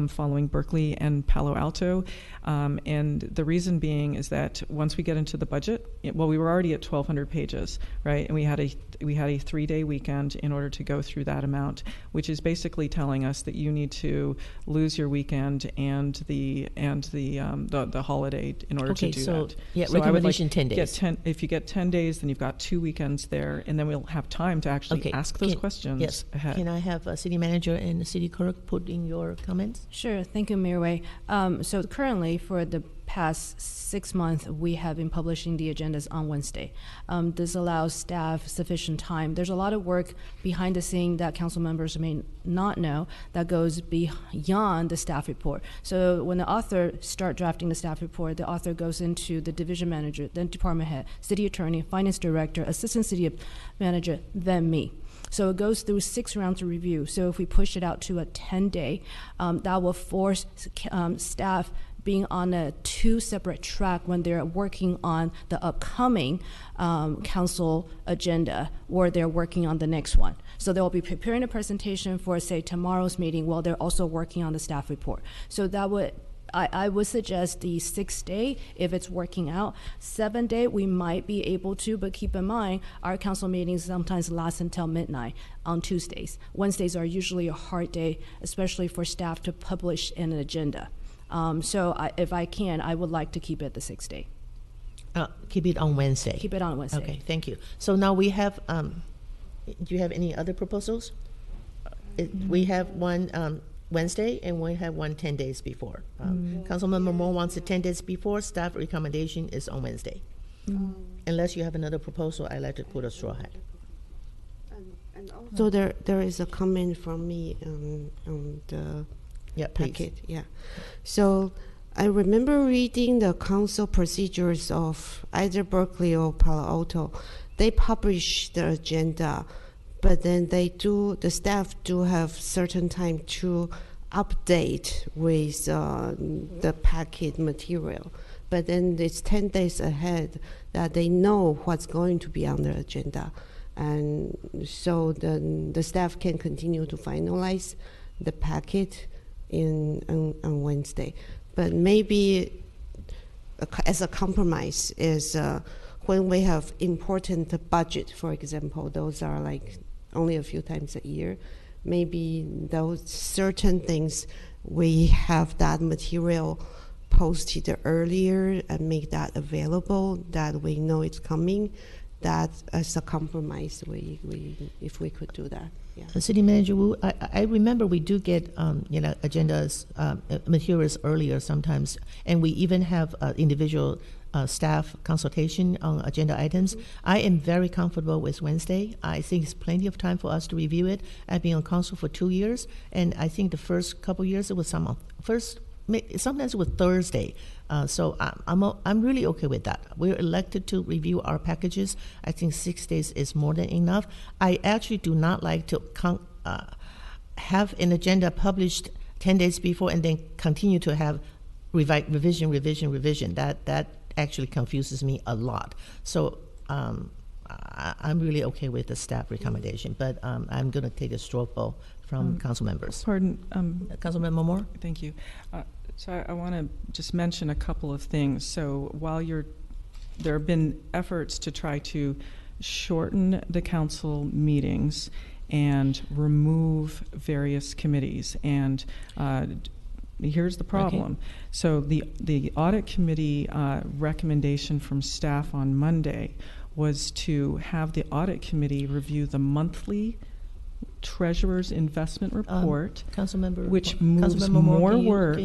following Berkeley and Palo Alto. And the reason being is that once we get into the budget, well, we were already at 1,200 pages, right? And we had a 3-day weekend in order to go through that amount, which is basically telling us that you need to lose your weekend and the holiday in order to do that. Yeah, so I would like 10 days. If you get 10 days, then you've got 2 weekends there, and then we'll have time to actually ask those questions yes. ahead. Can I have a city manager and the city clerk put in your comments? Sure. Thank you, Mayor Wei. So currently, for the past 6 months, we have been publishing the agendas on Wednesday. This allows staff sufficient time. There's a lot of work behind the scene that council members may not know that goes beyond the staff report. So when the author start drafting the staff report, the author goes into the division manager, then department head, city attorney, finance director, assistant city manager, then me. So it goes through 6 rounds of review. So if we push it out to a 10-day, that will force staff being on a 2 separate track when they're working on the upcoming council agenda, or they're working on the next one. So they'll be preparing a presentation for, say, tomorrow's meeting while they're also working on the staff report. So that would, I would suggest the 6-day if it's working out. 7-day we might be able to, but keep in mind our council meetings sometimes last until midnight on Tuesdays. Wednesdays are usually a hard day, especially for staff to publish an agenda. If I can, I would like to keep it the 6-day. Keep it on Wednesday. Keep it on Wednesday. Okay, thank you. So now we have, do you have any other proposals? We have one Wednesday and we have one 10 days before. Councilmember Moore wants it 10 days before. Staff recommendation is on Wednesday. Unless you have another proposal, I'd like to put a straw hat. So there is a comment from me on the packet. Yeah. So I remember reading the council procedures of either Berkeley or Palo Alto. They publish the agenda, but then the staff do have certain time to update with the packet material. But then it's 10 days ahead that they know what's going to be on the agenda. And so the staff can continue to finalize the packet on Wednesday. But maybe as a compromise is when we have important budget, for example, those are like only a few times a year, maybe those certain things we have that material posted earlier and make that available, that we know it's coming. That as a compromise, if we could do that. Yeah. The city manager, I remember we do get agendas, materials earlier sometimes, and we even have individual staff consultation on agenda items. I am very comfortable with Wednesday. I think it's plenty of time for us to review it. I've been on council for 2 years, and I think the first couple years it was sometimes it was Thursday. So I'm really okay with that. We're elected to review our packages. I think 6 days is more than enough. I actually do not like to have an agenda published 10 days before and then continue to have revision. That actually confuses me a lot. So I'm really okay with the staff recommendation, but I'm going to take a straw poll from council members. Pardon? Councilmember Moore? Thank you. So I want to just mention a couple of things. So while there have been efforts to try to shorten the council meetings and remove various committees, and here's the problem. Okay. So the audit committee recommendation from staff on Monday was to have the audit committee review the monthly treasurer's investment report, which moves more work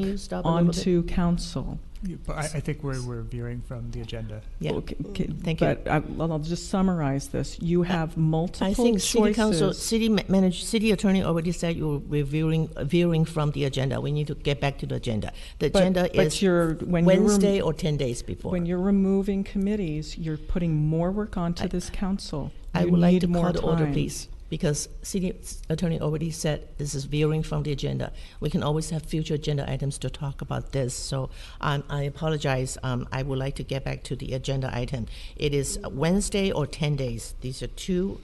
onto council. But I think we're veering from the agenda. Yeah. Okay, thank you. But I'll just summarize this. You have multiple choices. I think city council, city attorney already said you're veering from the agenda. We need to get back to the agenda. The agenda is Wednesday or 10 days before. When you're removing committees, you're putting more work onto this council. I would like to call the order, please. Because city attorney already said this is veering from the agenda. We can always have future agenda items to talk about this. So I apologize. I would like to get back to the agenda item. It is Wednesday or 10 days. These are two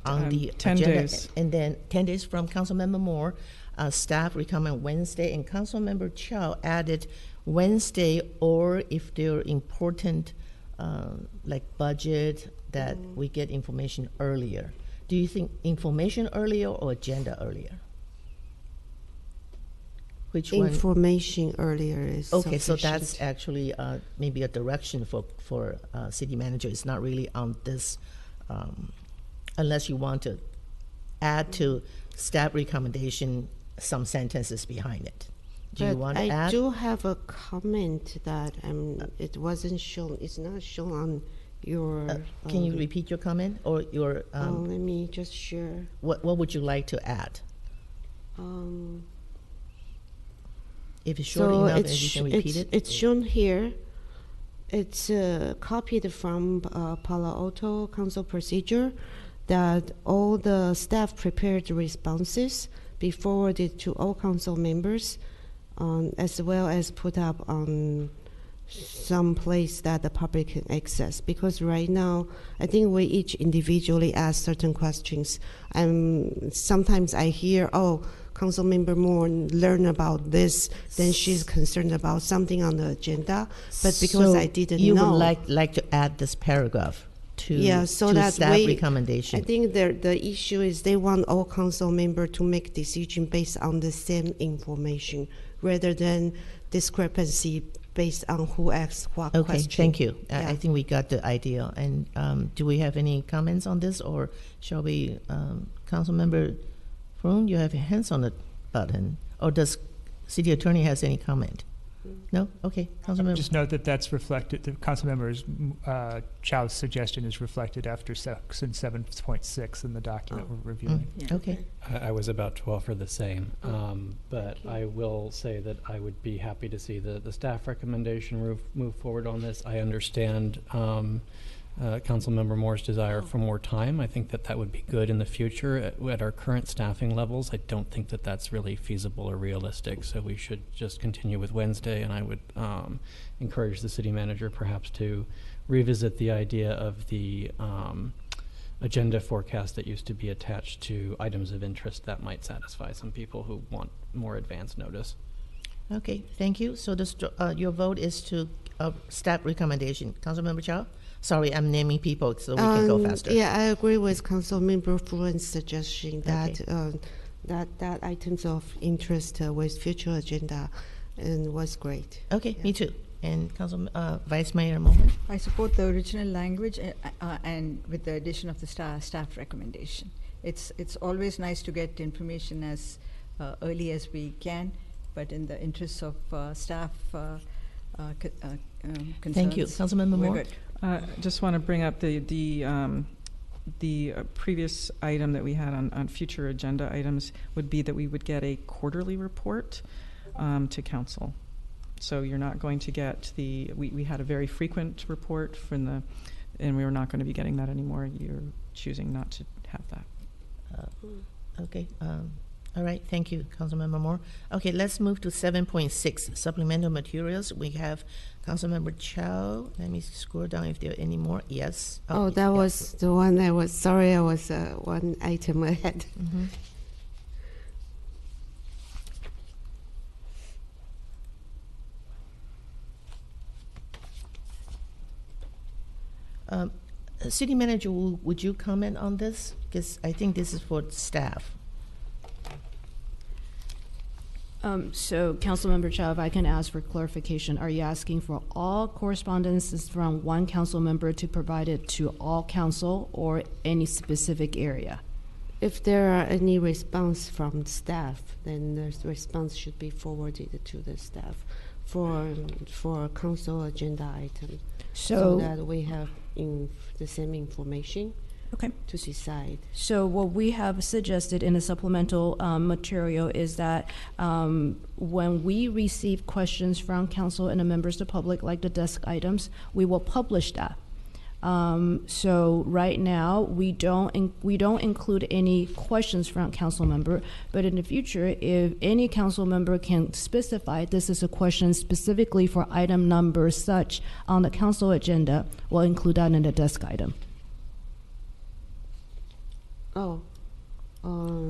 on the 10 agenda. days. And then 10 days from Councilmember Moore. Staff recommend Wednesday, and Councilmember Chow added Wednesday, or if they're important, like budget, that we get information earlier. Do you think information earlier or agenda earlier? Which one? Information earlier is Okay, so sufficient. that's actually maybe a direction for city manager. It's not really on this, unless you want to add to staff recommendation some sentences behind it. Do you want to add? I do have a comment that it wasn't shown. It's not shown on your. Can you repeat your comment or your? Let me just share. What would you like to add? If it's short enough, and you can repeat it. It's shown here. It's copied from Palo Alto Council procedure that all the staff prepared responses be forwarded to all council members, as well as put up on some place that the public can access. Because right now, I think we each individually ask certain questions. Sometimes I hear, Council Member Moore learn about this, then she's concerned about something on the agenda. But because I didn't know, you would like to add this paragraph to that staff recommendation. I think the issue is they want all council members to make decision based on the same information, rather than discrepancy based on who asks what Okay, question. thank you. Yeah. I think we got the idea. And do we have any comments on this, or shall we, Councilmember Froon, you have your hands on the button, or does City Attorney has any comment? No? Okay, Councilmember. Just note that that's reflected, the Councilmember Chow's suggestion is reflected after section 7.6 in the document we're reviewing. Okay. I was about to offer the same, but I will say that I would be happy to see the staff recommendation move forward on this. I understand Councilmember Moore's desire for more time. I think that would be good in the future. At our current staffing levels, I don't think that that's really feasible or realistic, so we should just continue with Wednesday, and I would encourage the city manager perhaps to revisit the idea of the agenda forecast that used to be attached to items of interest that might satisfy some people who want more advance notice. Okay, thank you. So your vote is to staff recommendation. Councilmember Chow? Sorry, I'm naming people so we can go faster. Yeah, I agree with Councilmember Fruin's suggestion that that items of interest with future agenda was great. Okay, me too. And Vice Mayor Mohan? I support the original language and with the addition of the staff recommendation. It's always nice to get information as early as we can, but in the interests of staff concerns. Thank you. Councilmember Moore? Good. Just want to bring up the previous item that we had on future agenda items would be that we would get a quarterly report to council. So you're not going to get we had a very frequent report and we are not going to be getting that anymore. You're choosing not to have that. Okay. All right, thank you, Councilmember Moore. Okay, let's move to 7.6, supplemental materials. We have Councilmember Chow. Let me scroll down if there are any more. Yes. That was the one I was, sorry, I was one item ahead. City Manager, would you comment on this? Because I think this is for staff. So, Councilmember Chow, if I can ask for clarification, are you asking for all correspondences from one council member to provide it to all council, or any specific area? If there are any response from staff, then the response should be forwarded to the staff for council agenda item, so that we have the same information. Okay. To decide. So what we have suggested in the supplemental material is that when we receive questions from council and the members of the public, like the desk items, we will publish that. So right now we don't include any questions from council member, but in the future, if any council member can specify this is a question specifically for item number such on the council agenda, we'll include that in the desk item. Oh.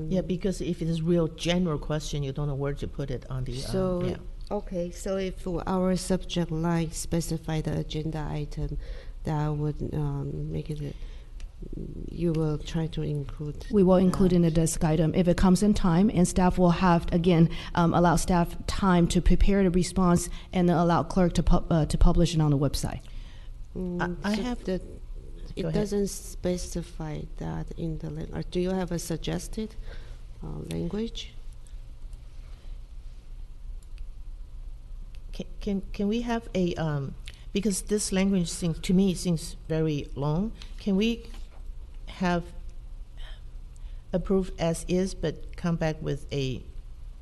Yeah, because if it is real general question, you don't know where to put it on the. So, yeah. okay, so if our subject line specify the agenda item, that would make it. You will try to include. We will include in the desk item if it comes in time, and staff will have, again, allow staff time to prepare the response and then allow clerk to publish it on the website. I So have. that Go it ahead. doesn't specify that in the language. Do you have a suggested language? Can we have a because this language seems to me seems very long. Can we have approved as is, but come back with a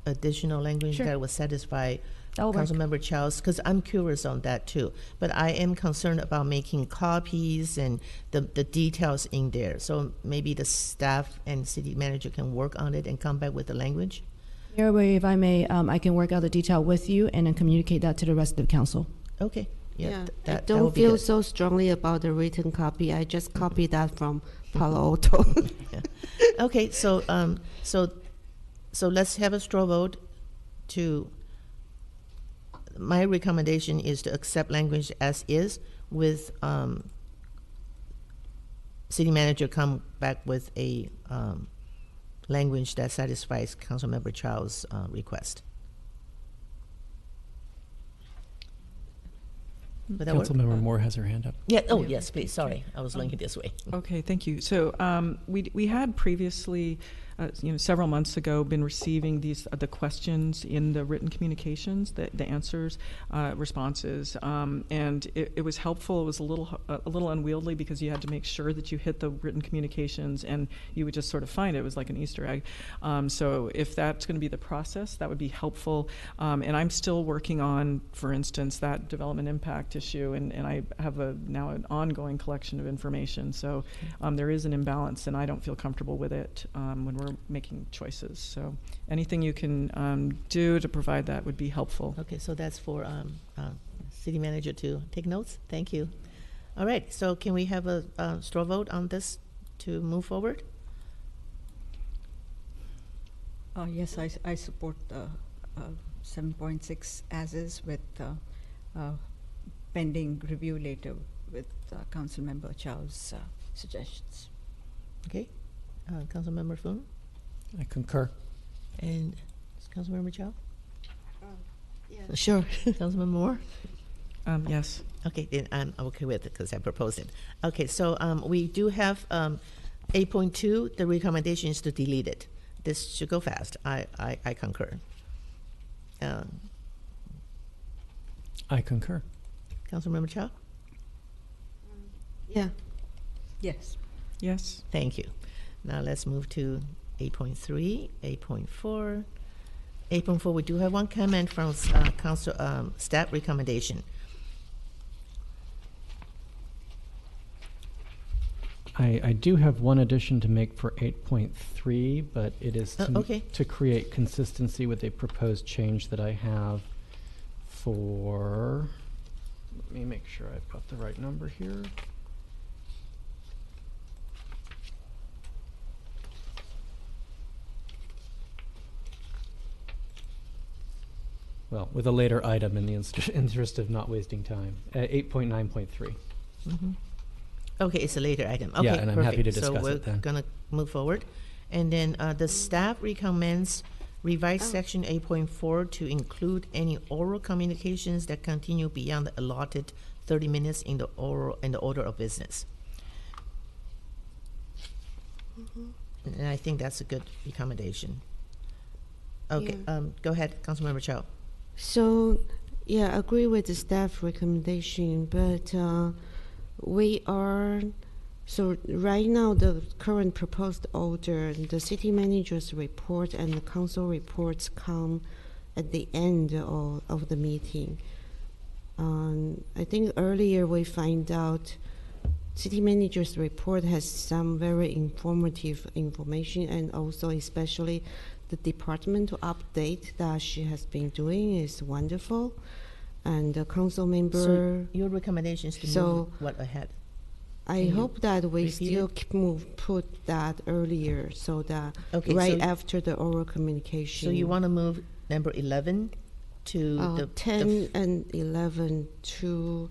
additional language Sure. that will satisfy That'll work. Councilmember Childs? Because I'm curious on that too. But I am concerned about making copies and the details in there. So maybe the staff and city manager can work on it and come back with the language. Mayor, if I may, I can work out the detail with you and then communicate that to the rest of the council. Okay. Yeah. I that don't would be feel good. so strongly about the written copy. I just copied that from Palo Alto. Yeah. Okay, so so let's have a straw vote to. My recommendation is to accept language as is with city manager come back with a language that satisfies Councilmember Child's request. Would that work? Councilmember Moore has her hand up. Yeah. Oh, yes, please. Sorry, I was looking this way. Okay, thank you. So we had previously, several months ago, been receiving the questions in the written communications, the answers, responses, and it was helpful. It was a little unwieldy because you had to make sure that you hit the written communications, and you would just sort of find it. It was like an Easter egg. So if that's going to be the process, that would be helpful. And I'm still working on, for instance, that development impact issue, and I have now an ongoing collection of information. So there is an imbalance, and I don't feel comfortable with it when we're making choices. So anything you can do to provide that would be helpful. Okay, so that's for city manager to take notes. Thank you. All right, so can we have a straw vote on this to move forward? Yes, I support 7.6 as is with pending review later with Councilmember Chow's suggestions. Okay, Councilmember Foon I concur. and Councilmember Chow? Yeah. Sure. Councilmember Moore? Yes. Okay, then I'm okay with it because I proposed it. Okay, so we do have 8.2, the recommendation is to delete it. This should go fast. I concur. I concur. Councilmember Chow? Yeah. Yes. Yes. Thank you. Now let's move to 8.3, 8.4. 8.4, we do have one comment from council staff recommendation. I do have one addition to make for 8.3, but it is okay. to create consistency with a proposed change that I have for, let me make sure I've got the right number here. Well, with a later item in the interest of not wasting time. 8.9.3. Mm-hmm. Okay, it's a later item. Okay, yeah, and I'm perfect. happy to discuss so we're it then. Gonna move forward. And then the staff recommends revise section 8.4 to include any oral communications that continue beyond the allotted 30 minutes in the order of business. Mm-hmm. And I think that's a good recommendation. Okay, Yeah. Go ahead, Councilmember Chow. So, yeah, I agree with the staff recommendation, but we are, so right now the current proposed order, the city manager's report and the council reports come at the end of the meeting. I think earlier we find out city manager's report has some very informative information, and also especially the departmental update that she has been doing is wonderful. And the council member. So your recommendation is to So, move what ahead? I Can you hope that we repeat still it? put that earlier so that Okay, right so- after the oral communication. So you want to move number 11 to 10 and 11 to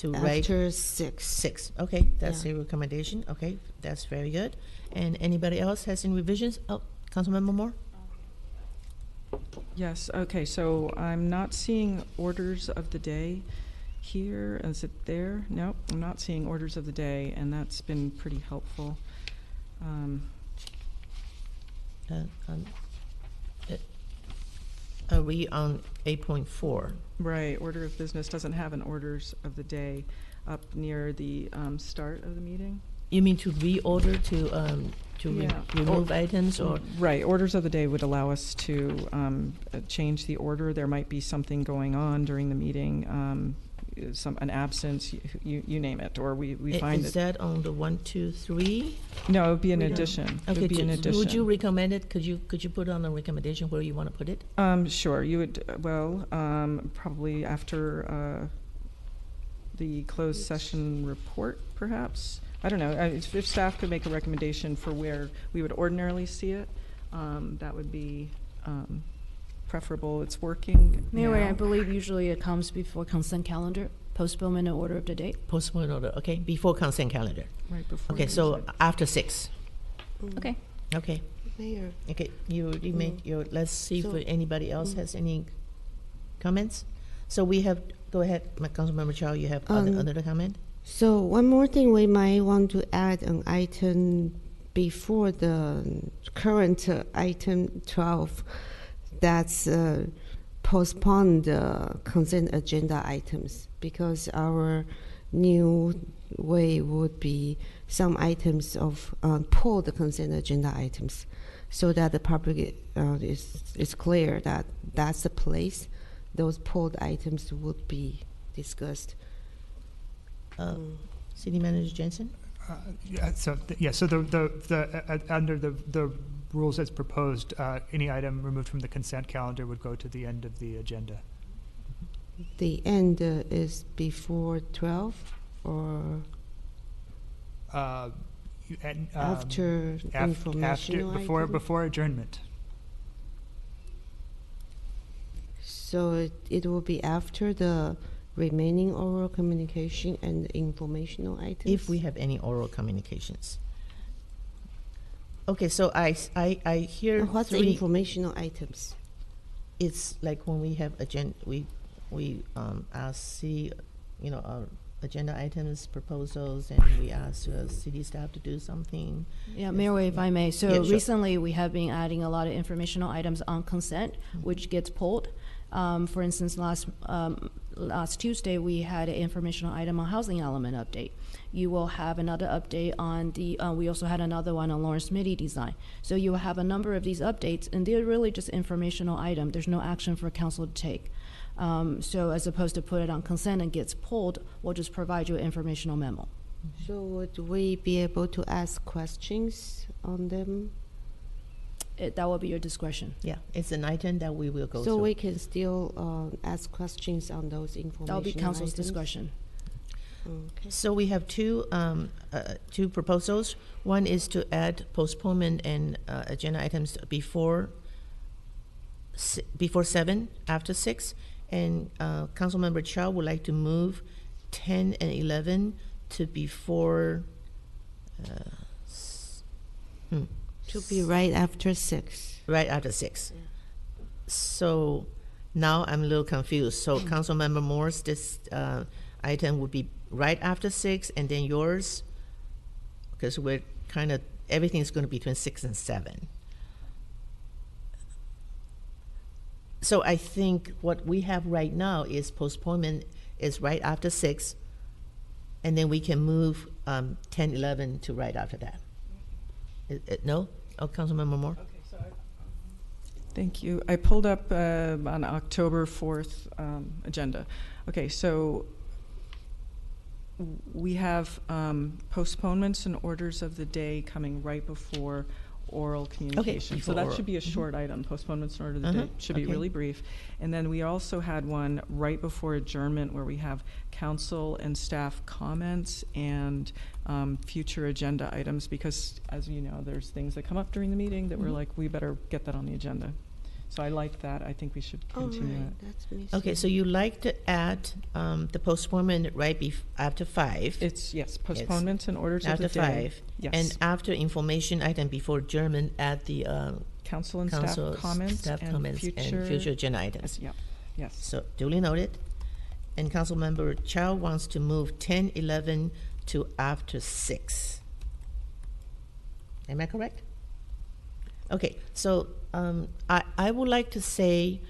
right after 6. 6. Okay, that's Yeah. the recommendation. Okay, that's very good. And anybody else has any revisions? Oh, Councilmember Moore? Yes, okay, so I'm not seeing orders of the day here. Is it there? Nope, I'm not seeing orders of the day, and that's been pretty helpful. Are we on 8.4? Right, order of business doesn't have an orders of the day up near the start of the meeting. You mean to reorder, to Yeah. remove items, or? Right, orders of the day would allow us to change the order. There might be something going on during the meeting, an absence, you name it, or we find Is that on the 1, 2, 3? No, it would be an addition. It Okay, would be an addition. would you recommend it? Could you put on a recommendation where you want to put it? Sure, you would, probably after the closed session report, perhaps? I don't know, if staff could make a recommendation for where we would ordinarily see it, that would be preferable. It's working Mayor, now. I believe usually it comes before consent calendar, postponement and order of the day. Postpone order, okay, before consent calendar. Right before. Okay, so after 6. Okay. Okay, Mayor. okay, you made your, let's see So- if anybody else has any comments. So we have, go ahead, Councilmember Chow, you have another comment? So one more thing, we might want to add an item before the current item 12 that's postpone the consent agenda items, because our new way would be some items of pull the consent agenda items, so that the public is clear that that's the place those pulled items would be discussed. City Manager Jensen? So under the rules as proposed, any item removed from the consent calendar would go to the end of the agenda. The end is before 12 or after informational item? Before adjournment. So it will be after the remaining oral communication and informational items? If we have any oral communications. Okay, so I hear What's the 3. informational items? It's like when we have agenda, we ask city, our agenda items, proposals, and we ask city staff to do something. Yeah, Mayor, if I may. So Yeah, sure. recently we have been adding a lot of informational items on consent, which gets pulled. For instance, last Tuesday we had an informational item on housing element update. You will have another update on the. We also had another one on Lawrence Mitty design. So you will have a number of these updates, and they're really just informational item. There's no action for council to take. So as opposed to put it on consent and gets pulled, we'll just provide you an informational memo. So would we be able to ask questions on them? That will be your discretion. Yeah, it's an item that we will go So through. we can still ask questions on those informational That will be council's items? discretion. Okay. So we have two proposals. One is to add postponement and agenda items before 7, after 6, and Councilmember Chow would like to move 10 and 11 to before. To be right after 6. Right after 6. Yeah. So now I'm a little confused. So Councilmember Moore's this item would be right after 6, and then yours, because we're kind of, everything's going to be between 6 and 7. So I think what we have right now is postponement is right after 6, and then we can move 10, 11 to right after that. No? Oh, Councilmember Moore? Thank you. I pulled up on October 4th agenda. Okay, so we have postponements and orders of the day coming right before oral communication. So before that oral. should be a short item. Postponements in order of the day should be Okay. really brief. And then we also had one right before adjournment where we have council and staff comments and future agenda items, because as you know, there's things that come up during the meeting that we're like, we better get that on the agenda. So I like that. I think we should continue right, it. that's missing. Okay, so you like to add the postponement right after 5. It's, yes, postponements and orders of After the day. 5. Yes. And after information item before adjournment at the council and council staff comments staff and comments and future agenda items. Yep. Yes. So duly noted. And Councilmember Chow wants to move 10, 11 to after 6. Am I correct? Okay, so I would like to say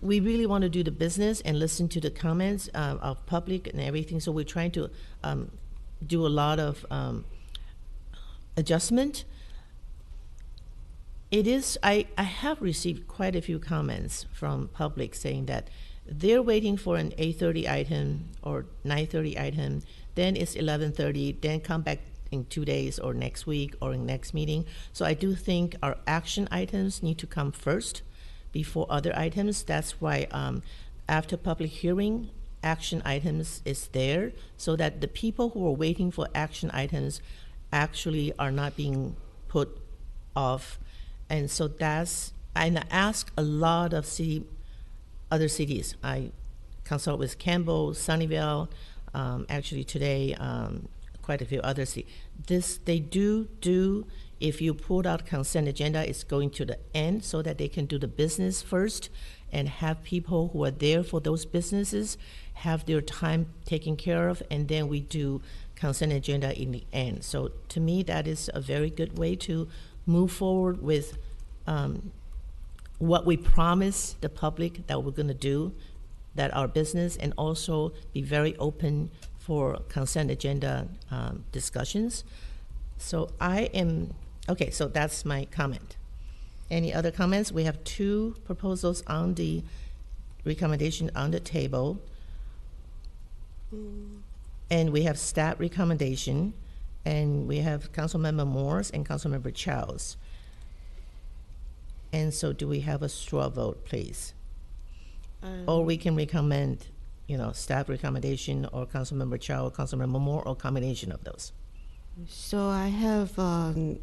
we really want to do the business and listen to the comments of public and everything. So we're trying to do a lot of adjustment. It is, I have received quite a few comments from public saying that they're waiting for an 8:30 item or 9:30 item, then it's 11:30, then come back in 2 days or next week or in next meeting. So I do think our action items need to come first before other items. That's why after public hearing, action items is there so that the people who are waiting for action items actually are not being put off. And so that's, and I ask a lot of other cities. I consult with Campbell, Sunnyvale, actually today, quite a few other cities. They do, if you pull out consent agenda, it's going to the end so that they can do the business first and have people who are there for those businesses have their time taken care of, and then we do consent agenda in the end. So to me, that is a very good way to move forward with what we promise the public that we're going to do, that our business, and also be very open for consent agenda discussions. So okay, so that's my comment. Any other comments? We have 2 proposals on the recommendation on the table. And we have staff recommendation, and we have Councilmember Moore's and Councilmember Chow's. And so do we have a straw vote, please? Or we can recommend, staff recommendation or Councilmember Chow or Councilmember Moore or combination of those. So I have a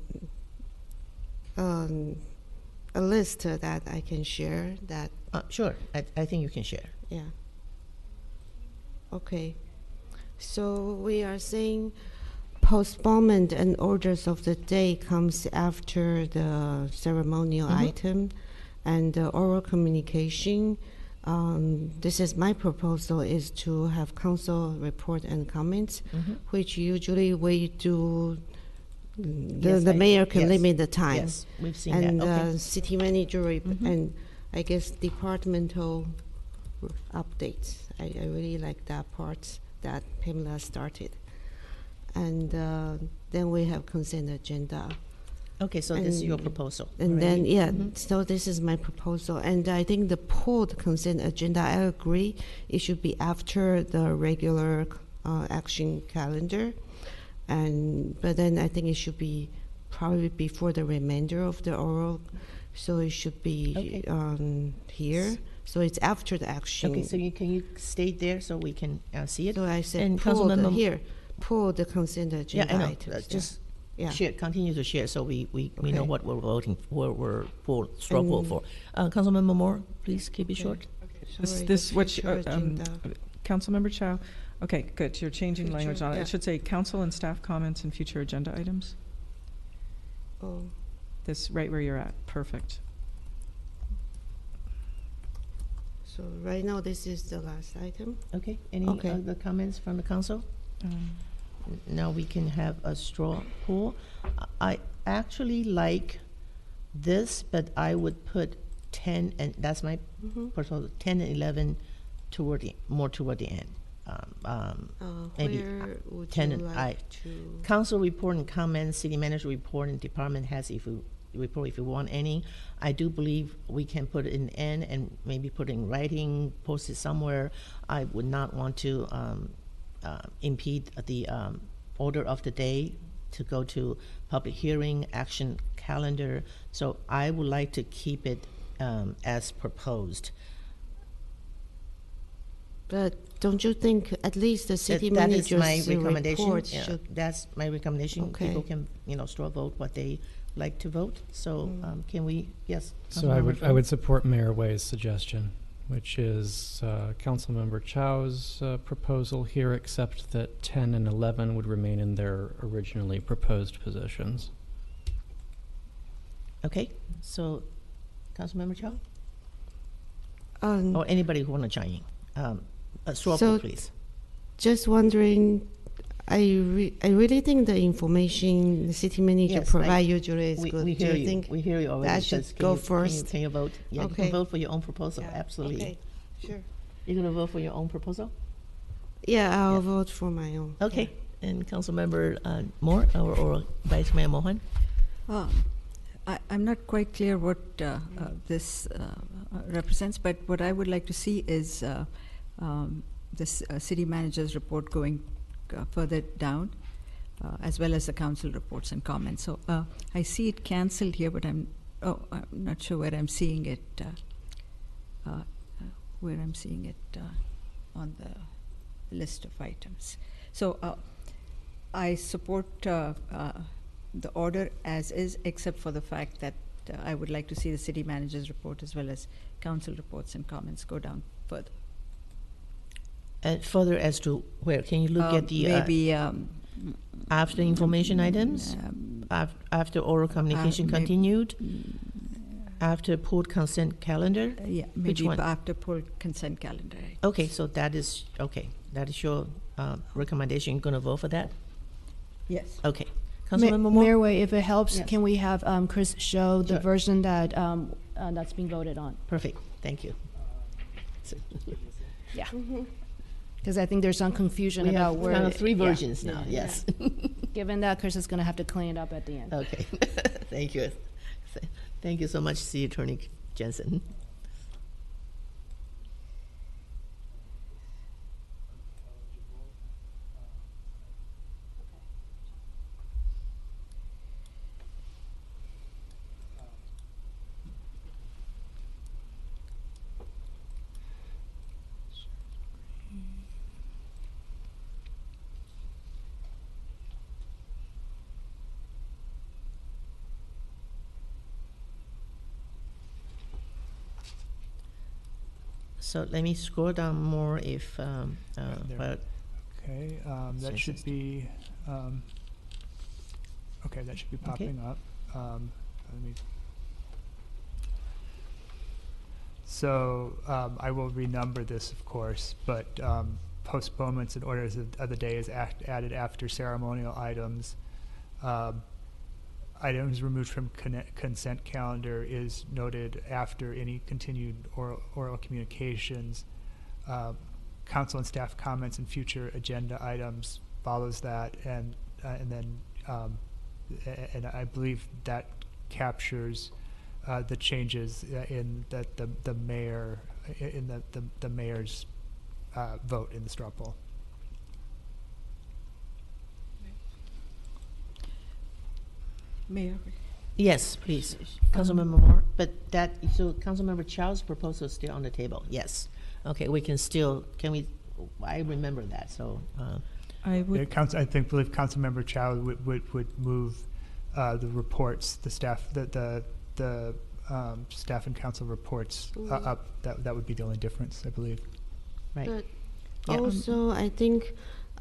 list that I can share that. Sure, I think you can share. Yeah. Okay. So we are saying postponement and orders of the day comes after the ceremonial item and the oral communication. This is my proposal, is to have council report and comments, which usually we do. The mayor can limit the time. Yes, we've seen and that. Okay. City manager and I guess departmental updates. I really like that part that Pamela started. And then we have consent agenda. Okay, so this is your proposal. And then, so this is my proposal. And I think the pulled consent agenda, I agree, it should be after the regular action calendar. But then I think it should be probably before the remainder of the oral. So it should be here. So it's after the action. Okay, so can you state there so we can see it? So I said and pull the consent agenda I know. items. Just share, continue to share so we know what we're voting for, we're straw poll for. Councilmember Moore, please keep it short. Councilmember Chow. Okay, good. You're changing language on it. It should say council and staff comments and future agenda items. Oh. This right where you're at. Perfect. So right now this is the last item. Okay. Any other comments from the council? Now we can have a straw poll. I actually like this, but I would put 10, and that's my proposal, 10 and 11 more toward the end. Maybe where would 10 you and like to? Council report and comments, city manager report, and department heads if you want any. I do believe we can put it in the end and maybe put it in writing, post it somewhere. I would not want to impede the order of the day to go to public hearing, action calendar. So I would like to keep it as proposed. But don't you think at least the city That is manager's my recommendation. report Yeah, should? that's my recommendation. Okay. People can, straw vote what they like to vote. So can we, yes. So I would support Mayor Way's suggestion, which is Councilmember Chow's proposal here, except that 10 and 11 would remain in their originally proposed positions. Okay, so Councilmember Chow? Um, Or anybody who want to chime in? A straw So- vote, please. Just wondering, I really think the information the city manager Yes, provide usually is good. We Do hear you you. think We hear you already. that should Just go Can first? you vote? Yeah, you Okay. can vote for your own proposal, Yeah, absolutely. Okay, sure. You're going to vote for your own proposal? Yeah, I'll vote for my own. Okay, and Councilmember Moore or Vice Mayor Mohan? I'm not quite clear what this represents, but what I would like to see is this city manager's report going further down, as well as the council reports and comments. So I see it canceled here, but I'm not sure where I'm seeing it. On the list of items. So I support the order as is, except for the fact that I would like to see the city manager's report as well as council reports and comments go down further. And further as to where? Can you look at the maybe after information items? After oral communication maybe- continued? After pooled consent calendar? Yeah, Which maybe one? after poll consent calendar. Okay, so that is, okay, that is your recommendation. You're going to vote for that? Yes. Okay. Councilmember Moore? Mayor Way, if it helps, Yes. can we have Chris show the Sure. version that that's being voted on? Perfect, thank you. Yeah. Because I think there's some confusion We about have where. kind of three yeah. versions now, yes. Given that, Chris is going to have to clean it up at the end. Okay, thank you. Thank you so much, City Attorney Jensen. So let me scroll down more if, there. but Okay, that should be, okay, that should be popping up. Let me. So I will renumber this, of course, but postponements and orders of the day is added after ceremonial items. Items removed from consent calendar is noted after any continued oral communications. Council and staff comments and future agenda items follows that, and then and I believe that captures the changes in the mayor in the mayor's vote in the straw poll. Mayor. yes, please, Councilmember Moore. But that, so Councilmember Chow's proposal is still on the table, yes. Okay, we can still, I remember that, so. I would. I believe Councilmember Chow would move the reports, the staff, the staff and council reports up. That would be the only difference, I believe. Right. But Yeah. also, I think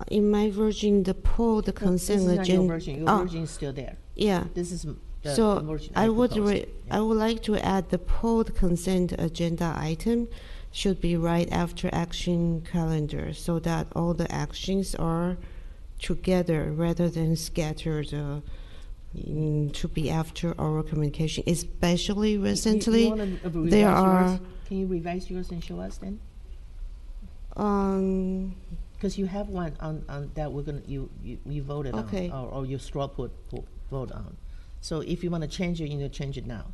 in my version, the consent This is not your agenda. version, your version is still there. Yeah. This is the So version I would proposed. I would like to add the polled consent agenda item should be right after action calendar, so that all the actions are together rather than scattered to be after oral communication. Especially recently, You wanna revise there yours? are Can you revise yours and show us then? Because you have one on that we're gonna you voted Okay. on or you straw vote on. So if you want to change it, you need to change it now.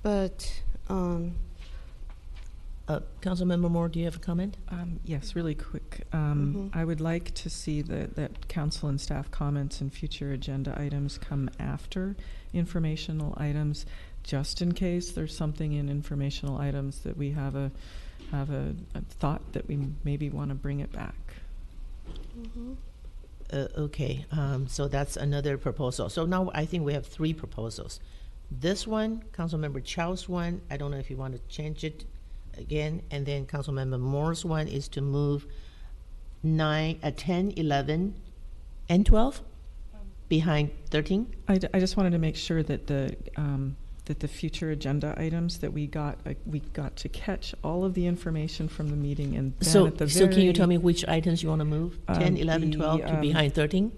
but Councilmember Moore, do you have a comment? Yes, really quick. Mm-hmm. I would like to see that council and staff comments and future agenda items come after informational items, just in case there's something in informational items that we have a thought that we maybe want to bring it back. Mm-hmm. Okay, so that's another proposal. So now I think we have 3 proposals. This one, Councilmember Chow's one, I don't know if you want to change it again, and then Councilmember Moore's one is to move 10, 11, and 12 behind 13. I just wanted to make sure that the future agenda items that we got to catch all of the information from the meeting, and then So, at the so very, can you tell me which items you want to move? 10, 11, 12 to behind 13?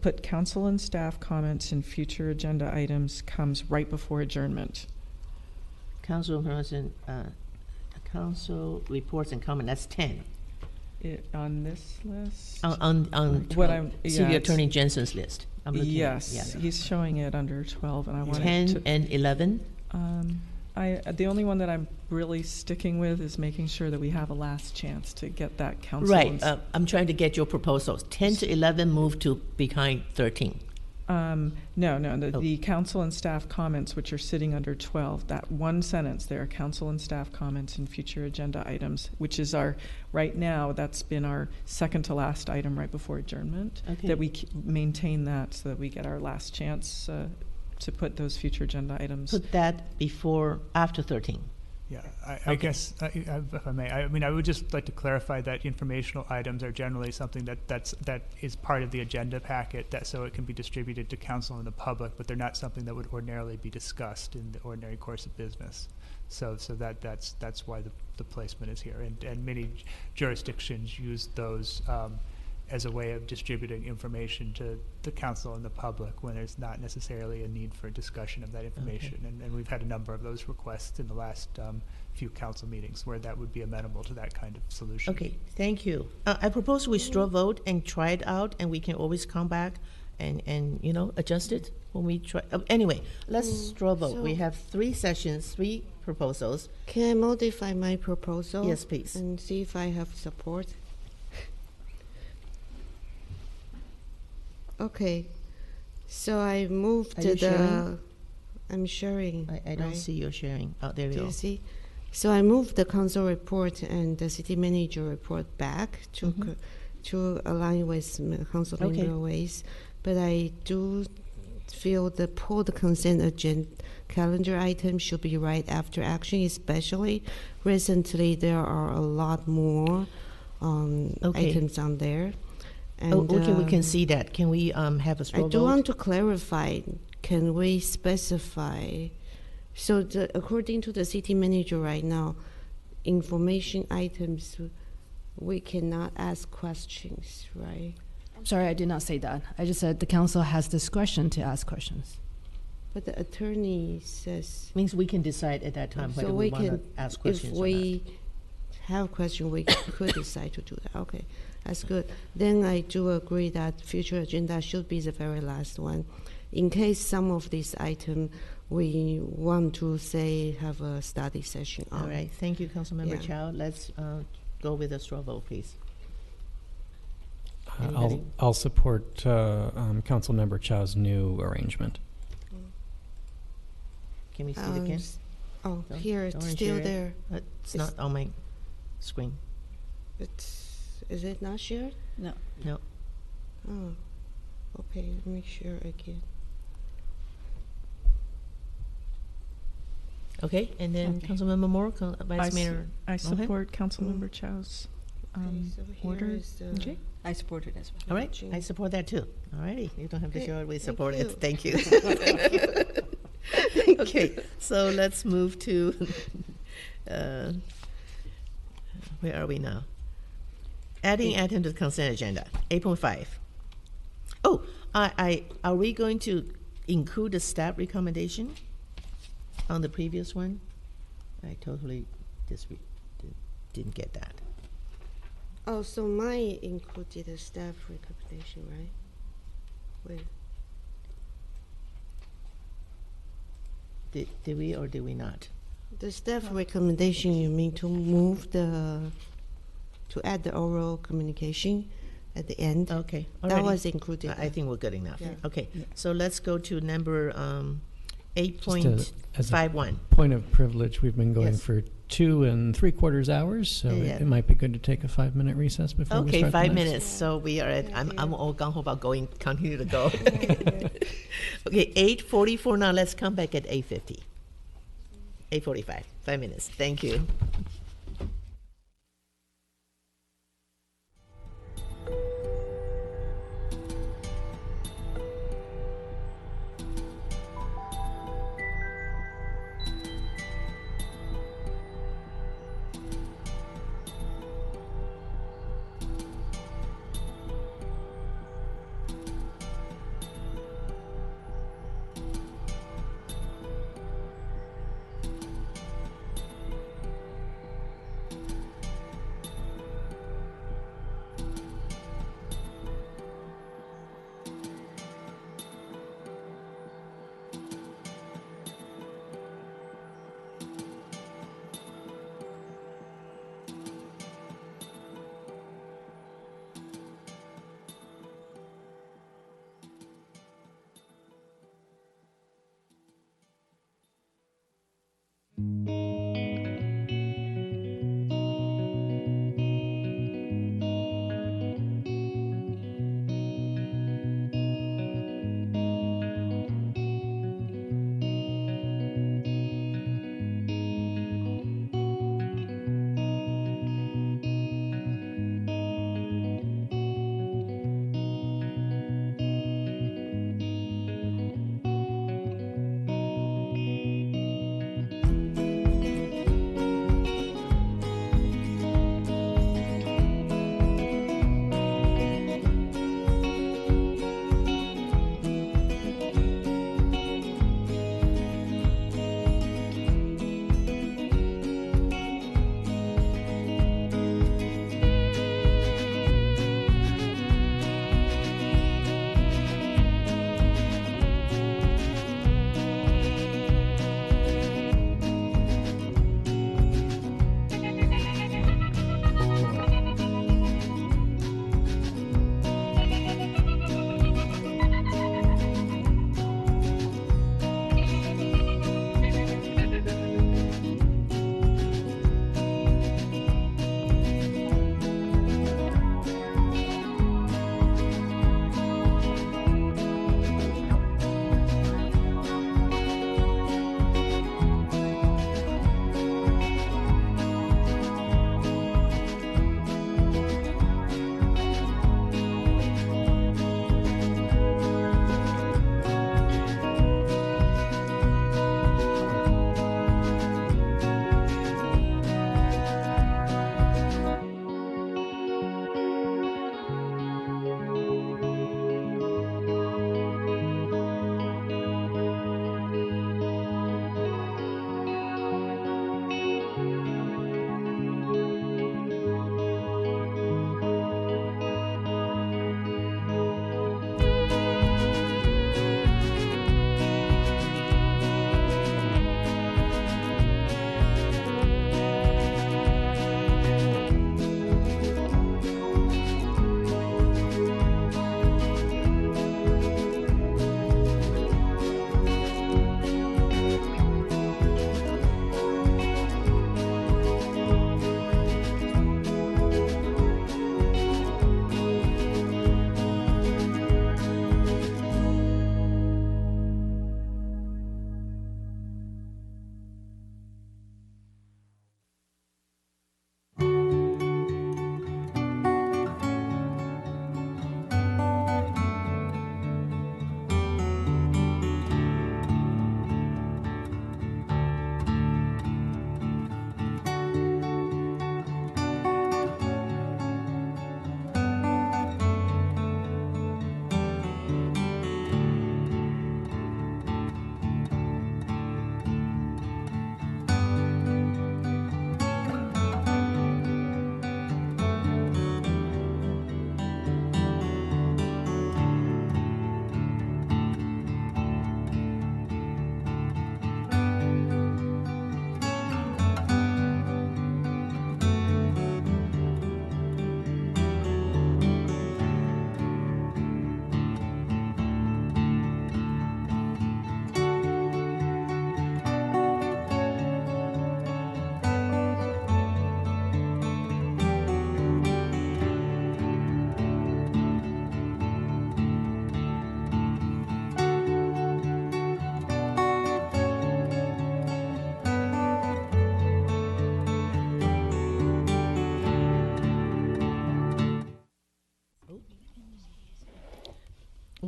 Put council and staff comments and future agenda items comes right before adjournment. Council President, council reports and comment, that's 10. On this list? On what I'm City Attorney Jensen's list. I'm looking yes, at, yeah. He's showing it under 12, and I want 10 to, and 11. The only one that I'm really sticking with is making sure that we have a last chance to get that council. Right. I'm trying to get your proposals. 10 to 11 move to behind 13. The council and staff comments, which are sitting under 12, that one sentence there, council and staff comments and future agenda items, which is right now, that's been our second to last item right before adjournment, Okay. that we maintain that so that we get our last chance to put those future agenda items. Put that after 13. Yeah, I guess, if I may, I would just like to clarify that informational items are generally something that is part of the agenda packet, so it can be distributed to council and the public, but they're not something that would ordinarily be discussed in the ordinary course of business. So that's why the placement is here, and many jurisdictions use those as a way of distributing information to the council and the public when there's not necessarily a need for discussion of that information. Okay. And we've had a number of those requests in the last few council meetings where that would be amenable to that kind of solution. Okay, thank you. I propose we straw vote and try it out, and we can always come back and adjust it when we try. Anyway, let's straw vote. We have 3 sessions, 3 proposals. Can I modify my proposal? Yes, please. And see if I have support. Okay, so I moved Are you sharing? I'm sharing. I don't see you sharing. Oh, there you go. Do you see? So I moved the council report and the city manager report back to align with Councilmember Ways, but I do feel the pulled consent agenda calendar item should be right after action, especially recently there are a lot more items on there. And, okay, we can see that. Can we have a straw vote? I do want to clarify, can we specify, so according to the city manager right now, information items, we cannot ask questions, right? I'm sorry, I did not say that. I just said the council has discretion to ask questions. But the attorney says... Means we can decide at that time whether we want to ask questions or not. If we have questions, we could decide to do that. Okay. That's good. Then I do agree that future agenda should be the very last one. In case some of these items we want to have a study session on. All right. Thank you, Councilmember Chow. Let's go with a straw vote, please. I'll support Councilmember Chow's new arrangement. Can we see it again? Here, it's still there. It's not on my screen. Is it not shared? No. Oh, okay. Let me share again. Okay, and then Councilmember Moore, Vice Mayor. I support Councilmember Chow's order. Okay. I support it as well. All right, I support that too. All righty, you don't have to show it. We support it. Thank you. Okay, so let's move to where are we now? Adding item to the consent agenda, 8.5. Oh, are we going to include the staff recommendation on the previous one? I totally didn't get that. Oh, so mine included the staff recommendation, right? Wait. Did we or did we not? The staff recommendation, you mean to move to add the oral communication at the end? Okay. That already. was included. I think we're good enough. Yeah. Okay, so let's go to number Just 8.51. Point of privilege, we've been going Yes. for 2 3/4 hours, so Yeah. it might be good to take a 5-minute recess before we Okay, start. 5 the next. minutes. So we are at. I'm all gung ho about going. Continue to go. Okay, 8:44 now. Let's come back at 8:50. 8:45. 5 minutes. Thank you.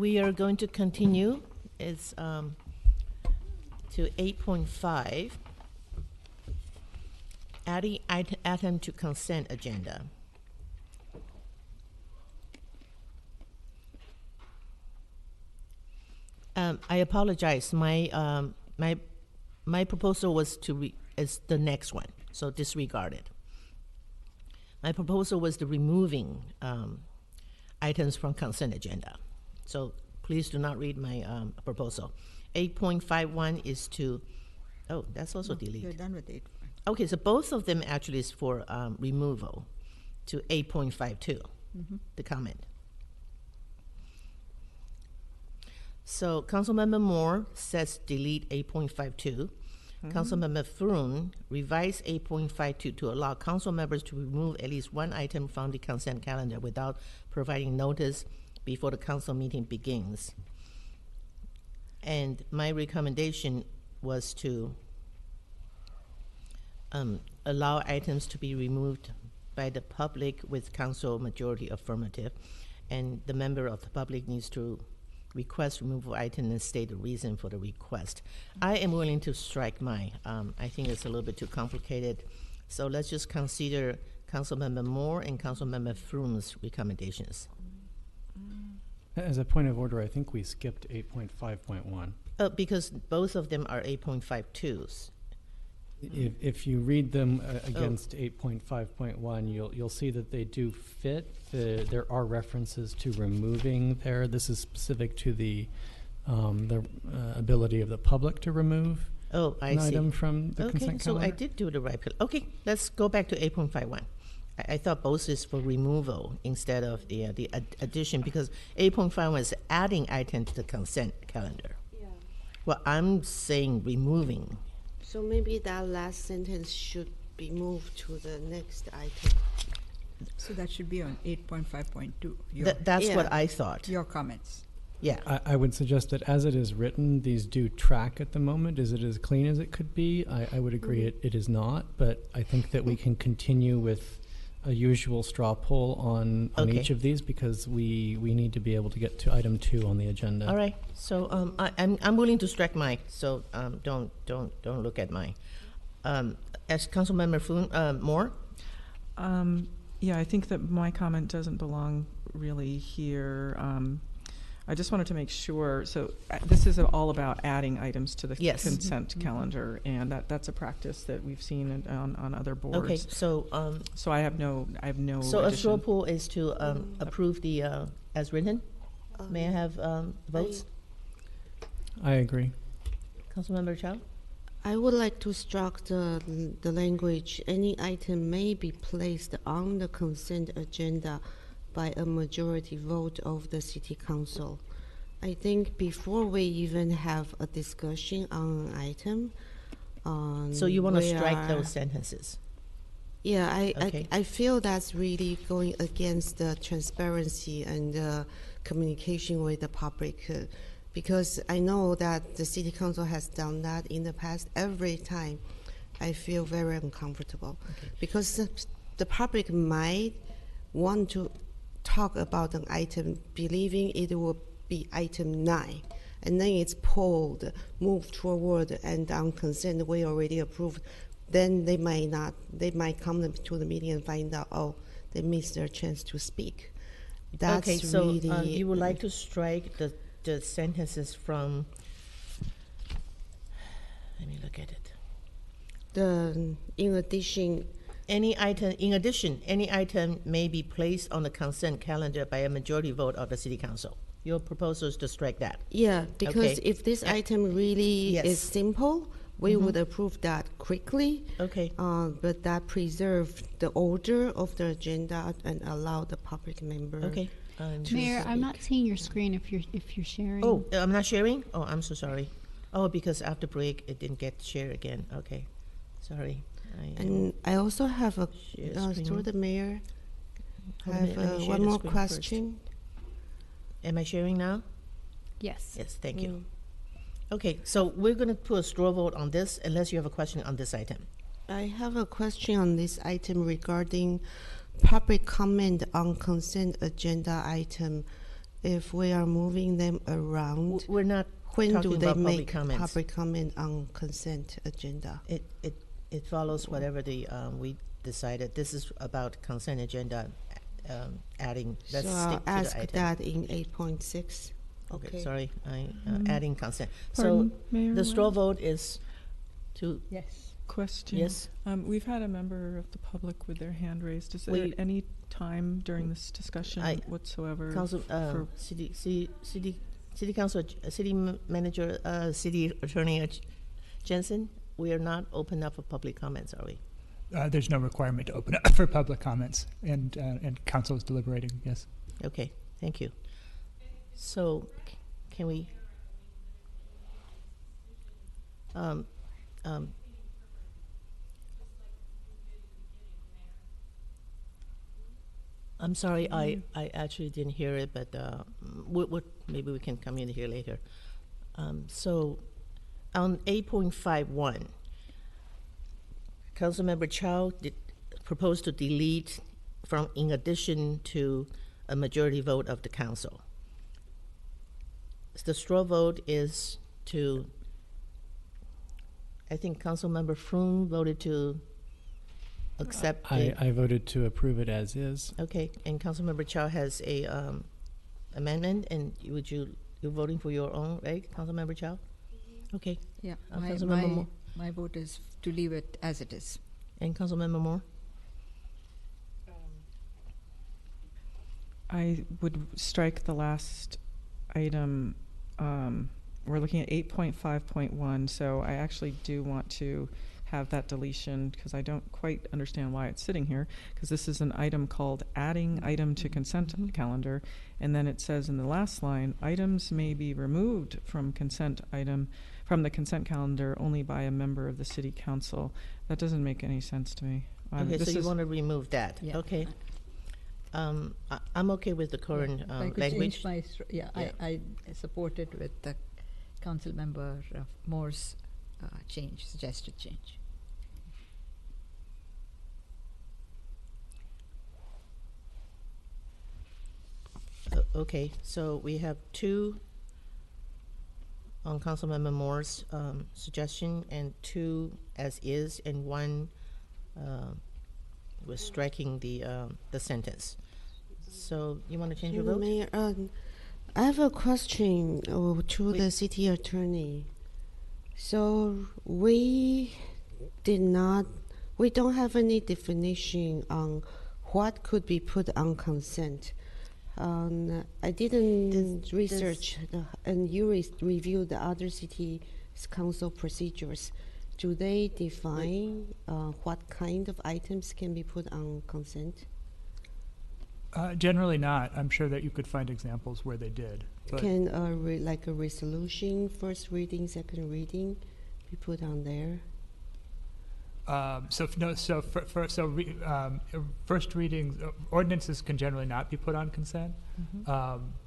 we are going to continue. It's to 8.5, adding item to consent agenda. I apologize. My proposal was is the next one, so disregard it. My proposal was the removing items from consent agenda. So please do not read my proposal. 8.51 is to, oh, that's also delete. You're done with 8. Okay, so both of them actually is for removal to 8.52, the comment. So Councilmember Moore says delete 8.52. Councilmember Thrun revised 8.52 to allow council members to remove at least one item from the consent calendar without providing notice before the council meeting begins. And my recommendation was to allow items to be removed by the public with council majority affirmative, and the member of the public needs to request removal item and state the reason for the request. I am willing to strike mine. I think it's a little bit too complicated. So let's just consider Councilmember Moore and Councilmember Frum's recommendations. As a point of order, I think we skipped 8.5.1. Because both of them are 8.52s. If you read them against 8.5.1, you'll see that they do fit. There are references to removing there. This is specific to the ability of the public to remove an item from the consent calendar. So I did do the right. Okay, let's go back to 8.51. I thought both is for removal instead of the addition, because 8.51 is adding item to the consent calendar. Yeah. Well, I'm saying removing. So maybe that last sentence should be moved to the next item. So that should be on 8.5.2. That's what I thought. Your comments. Yeah. I would suggest that as it is written, these do track at the moment. Is it as clean as it could be? I would agree it is not, but I think that we can continue with a usual straw poll on each of these, because we need to be able to get to item 2 on the agenda. All right. So I'm willing to strike mine. So don't look at mine. As Councilmember Moore. Yeah, I think that my comment doesn't belong really here. I just wanted to make sure, so this is all about adding items to the consent calendar, and that's a practice that we've seen on other boards. Okay, so I have no So addition. a straw poll is to approve the as written. May I have votes? I agree. Councilmember Chow? I would like to strike the language, any item may be placed on the consent agenda by a majority vote of the city council. I think before we even have a discussion on an item, so you want to strike those sentences? Yeah, I feel that's really going against the transparency and communication with the public, because I know that the city council has done that in the past. Every time I feel very uncomfortable, because the public might want to talk about an item believing it will be item 9, and then it's pulled, moved forward, and on consent we already approved. Then they might come to the meeting and find out, they missed their chance to speak. That's okay, so really you would like to strike the sentences from, let me look at it. In addition, any item may be placed on the consent calendar by a majority vote of the city council. Your proposal is to strike that. Yeah, because if this item really is simple, we would approve that quickly. Okay. But that preserved the order of the agenda and allow the public member. Okay. Mayor, I'm not seeing your screen if you're sharing. Oh, I'm not sharing? Oh, I'm so sorry. Oh, because after break it didn't get shared again. Okay, sorry. And I also have a through the mayor. I have one more question. Am I sharing now? Yes. Yes, thank you. Okay, so we're going to put a straw vote on this unless you have a question on this item. I have a question on this item regarding public comment on consent agenda item if we are moving them around, We're not when talking do they about public make comments. public comment on consent agenda? It follows whatever the we decided. This is about consent agenda, adding. Let's So stick I'll to ask the item. that in 8.6. Okay, sorry, adding consent. Pardon, So Mayor the straw Wang? vote is to Yes. Question. yes. We've had a member of the public with their hand raised. Is there We- any time during this discussion whatsoever Council, for city council, city manager, city attorney Jensen. We are not open up for public comments, are we? There's no requirement to open up for public comments, and council is deliberating. Yes. Okay, thank you. So, can we? I'm sorry, I actually didn't hear it, but maybe we can come in here later. So, on 8.51, Councilmember Chow proposed to delete from in addition to a majority vote of the council. The straw vote is to, I think Councilmember Froome voted to accept I voted to approve it as is. Okay, and Councilmember Chow has a amendment, and you're voting for your own, right, Councilmember Chow? Okay. Yeah, Councilmember Moore. my vote is to leave it as it is. And Councilmember Moore? I would strike the last item. We're looking at 8.5.1, so I actually do want to have that deletion because I don't quite understand why it's sitting here, because this is an item called adding item to consent calendar, and then it says in the last line, items may be removed from the consent calendar only by a member of the city council. That doesn't make any sense to me. Okay, so you want to remove that? Yeah. Okay. I'm okay with the current If I could language. change my I support it with the council member Moore's suggested change. Okay, so we have two on Councilmember Moore's suggestion, and two as is, and one was striking the sentence. So you want to change your vote? Mayor, I have a question to the city attorney. So we don't have any definition on what could be put on consent. I didn't research, and you reviewed the other city council procedures. Do they define what kind of items can be put on consent? Generally not. I'm sure that you could find examples where they did. But Can like a resolution, first reading, second reading, be put on there? First readings, ordinances can generally not be put on consent.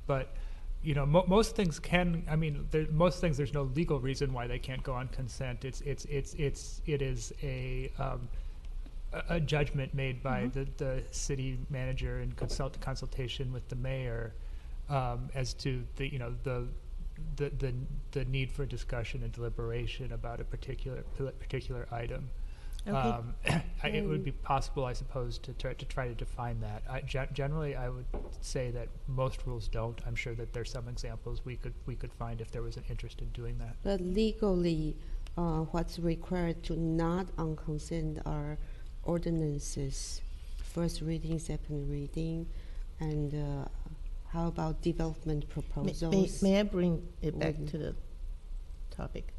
But most things can. I mean, most things there's no legal reason why they can't go on consent. It is a judgment made by the city manager in consultation with the mayor as to the need for discussion and deliberation about a particular item. Okay. It would be possible, I suppose, to try to define that. Generally, I would say that most rules don't. I'm sure that there's some examples we could find if there was an interest in doing that. But legally, what's required to not on consent are ordinances, first reading, second reading, and how about development proposals? May I bring it back to the topic?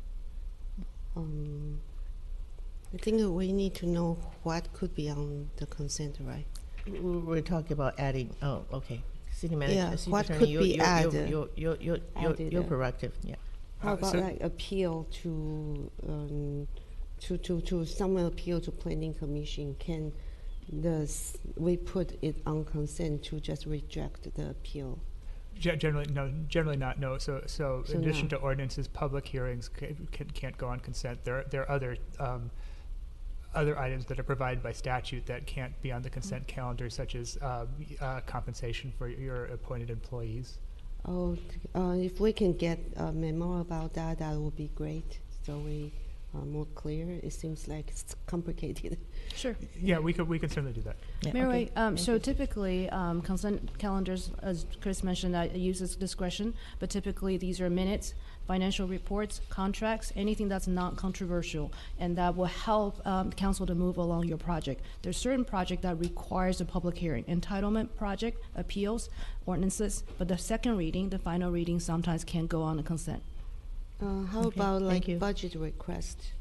I think we need to know what could be on the consent, right? We're talking about adding. Oh, okay. City manager. Yeah, city what attorney, could be added? Your prerogative. Yeah. How about like appeal to someone appeal to planning commission? Can we put it on consent to just reject the appeal? Generally, no. Generally not. No. So in addition no. to ordinances, public hearings can't go on consent. There are other items that are provided by statute that can't be on the consent calendar, such as compensation for your appointed employees. Oh, if we can get a memo about that, that would be great. So we are more clear. It seems like it's complicated. Sure. Yeah, we could certainly do that. Yeah, Mayor okay. Wei, so typically, consent calendars, as Chris mentioned, I use this discretion, but typically these are minutes, financial reports, contracts, anything that's not controversial, and that will help council to move along your project. There's certain project that requires a public hearing, entitlement project, appeals, ordinances, but the second reading, the final reading, sometimes can go on a consent. How Okay, about thank like you. budget request?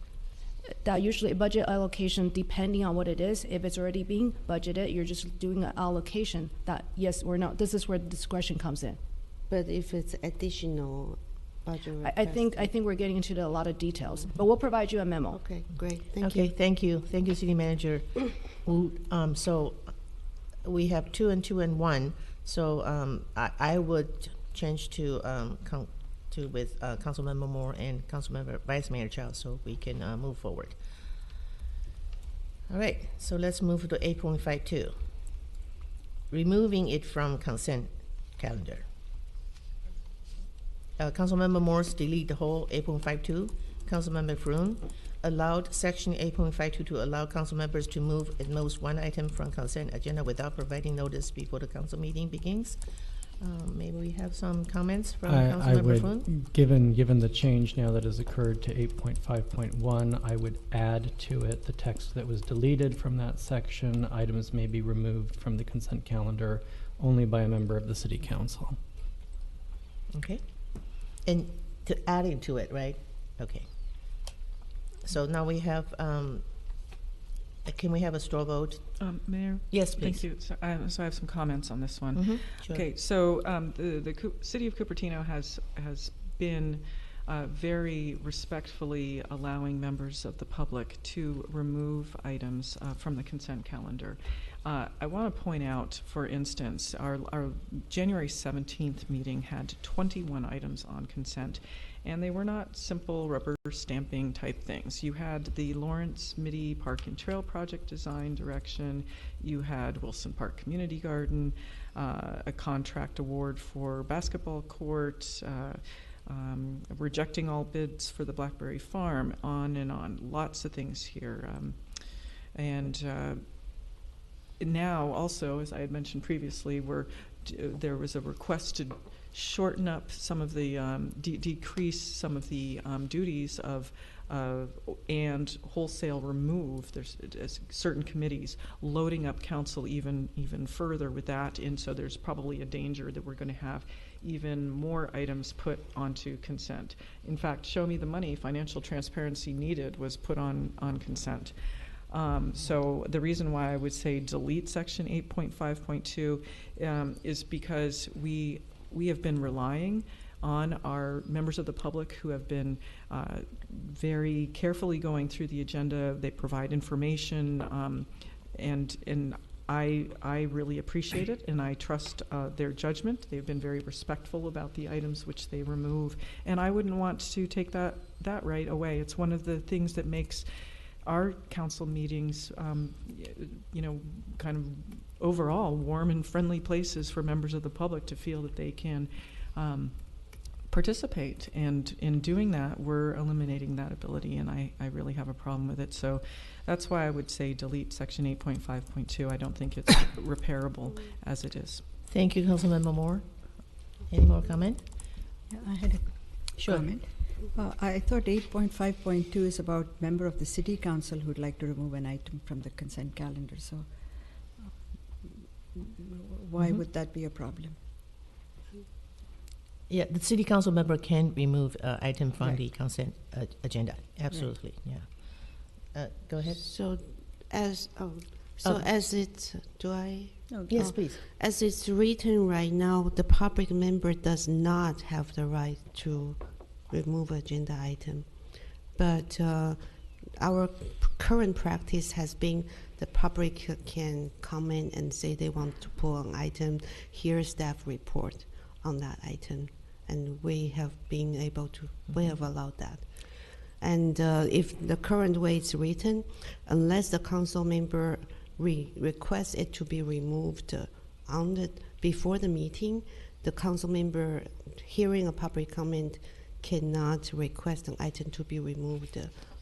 That usually budget allocation, depending on what it is, if it's already being budgeted, you're just doing an allocation that yes or no. This is where the discretion comes in. But if it's additional budget request? I think we're getting into a lot of details, but we'll provide you a memo. Okay, great. Thank Okay, you. thank you. Thank you, City Manager. So we have 2 and 2 and 1. So I would change to with Councilmember Moore and Councilmember Vice Mayor Chow, so we can move forward. All right, so let's move to 8.52. Removing it from consent calendar. Councilmember Morse delete the whole 8.52. Councilmember Froon allowed section 8.52 to allow council members to move at most one item from consent agenda without providing notice before the council meeting begins. Maybe we have some comments from I Councilmember Froon? would, given the change now that has occurred to 8.5.1, I would add to it the text that was deleted from that section. Items may be removed from the consent calendar only by a member of the city council. Okay. And to adding to it, right? Okay. So now we have, can we have a straw vote? Mayor? Yes, please. Thank you. So I have some comments on this one. Mhm, sure. Okay, so the city of Cupertino has been very respectfully allowing members of the public to remove items from the consent calendar. I want to point out, for instance, our January 17th meeting had 21 items on consent, and they were not simple rubber stamping type things. You had the Lawrence Mitty Park and Trail project design direction, you had Wilson Park Community Garden, a contract award for basketball court, rejecting all bids for the Blackberry Farm, on and on. Lots of things here. Now also, as I had mentioned previously, there was a request to shorten up some of the, decrease some of the duties of and wholesale remove. There's certain committees loading up council even further with that, and so there's probably a danger that we're going to have even more items put onto consent. In fact, show me the money, financial transparency needed, was put on consent. So the reason why I would say delete section 8.5.2 is because we have been relying on our members of the public who have been very carefully going through the agenda. They provide information, and I really appreciate it, and I trust their judgment. They've been very respectful about the items which they remove, and I wouldn't want to take that right away. It's one of the things that makes our council meetings, kind of overall warm and friendly places for members of the public to feel that they can participate. And in doing that, we're eliminating that ability, and I really have a problem with it. So that's why I would say delete section 8.5.2. I don't think it's repairable as it is. Thank you, Councilmember Moore. Any more comment? Yeah, I had a comment. I thought 8.5.2 is about member of the city council who'd like to remove an item from the consent calendar. So why would that be a problem? Yeah, the city council member can remove item from Right. the consent agenda. Absolutely, yeah. Go ahead. So as it's, do I? Yes, please. As it's written right now, the public member does not have the right to remove agenda item. But our current practice has been the public can comment and say they want to pull an item, hear staff report on that item, and we have been able to, we have allowed that. And if the current way it's written, unless the council member requests it to be removed before the meeting, the council member hearing a public comment cannot request an item to be removed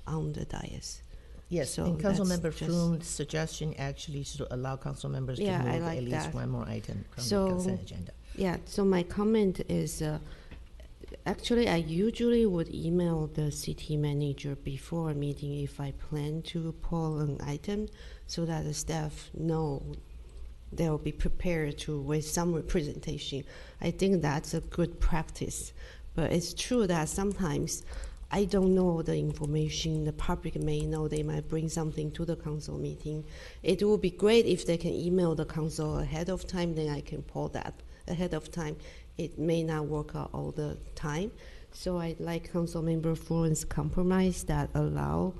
on the dais. Yes, So and Councilmember that's just- Froome's suggestion actually should allow council members to Yeah, I move like at least that. one more item from So- the consent agenda. Yeah, so my comment is, actually, I usually would email the city manager before a meeting if I plan to pull an item, so that the staff know they'll be prepared to with some representation. I think that's a good practice. But it's true that sometimes I don't know the information. The public may know. They might bring something to the council meeting. It would be great if they can email the council ahead of time, then I can pull that ahead of time. It may not work out all the time. So I'd like Councilmember Florence compromise that allow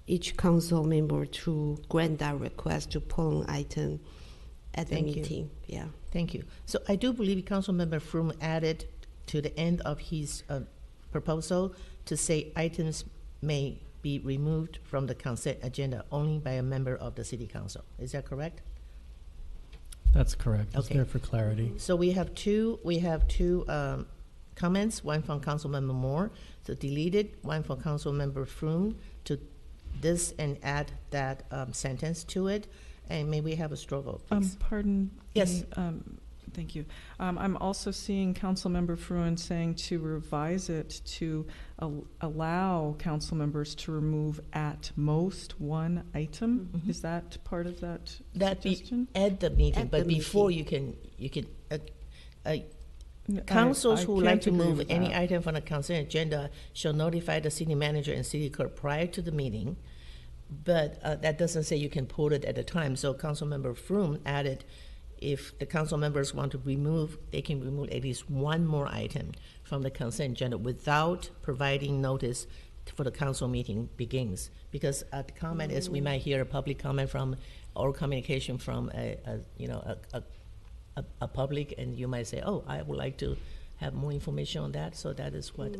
each council member to grant that request to pull an item at the Thank you. meeting. Yeah. Thank you. So I do believe Councilmember Froome added to the end of his proposal to say items may be removed from the consent agenda only by a member of the city council. Is that correct? That's correct. It's Okay. there for clarity. So we have two comments, one from Councilmember Moore to delete it, one from Councilmember Froome to this and add that sentence to it. And may we have a straw vote, please? Pardon? Yes. me, thank you. I'm also seeing Councilmember Fruin saying to revise it to allow council members to remove at most one item. Mhm. Is that part of that That be suggestion? at the meeting, At but the before meeting. you can N- councils I who would like can't to agree move with any that. item from the consent agenda shall notify the city manager and city clerk prior to the meeting. But that doesn't say you can pull it at a time. So Councilmember Froome added, if the council members want to remove, they can remove at least one more item from the consent agenda without providing notice for the council meeting begins. Because the comment is we might hear a public comment from or communication from a public, and you might say, oh, I would like to have more information on that. So that is what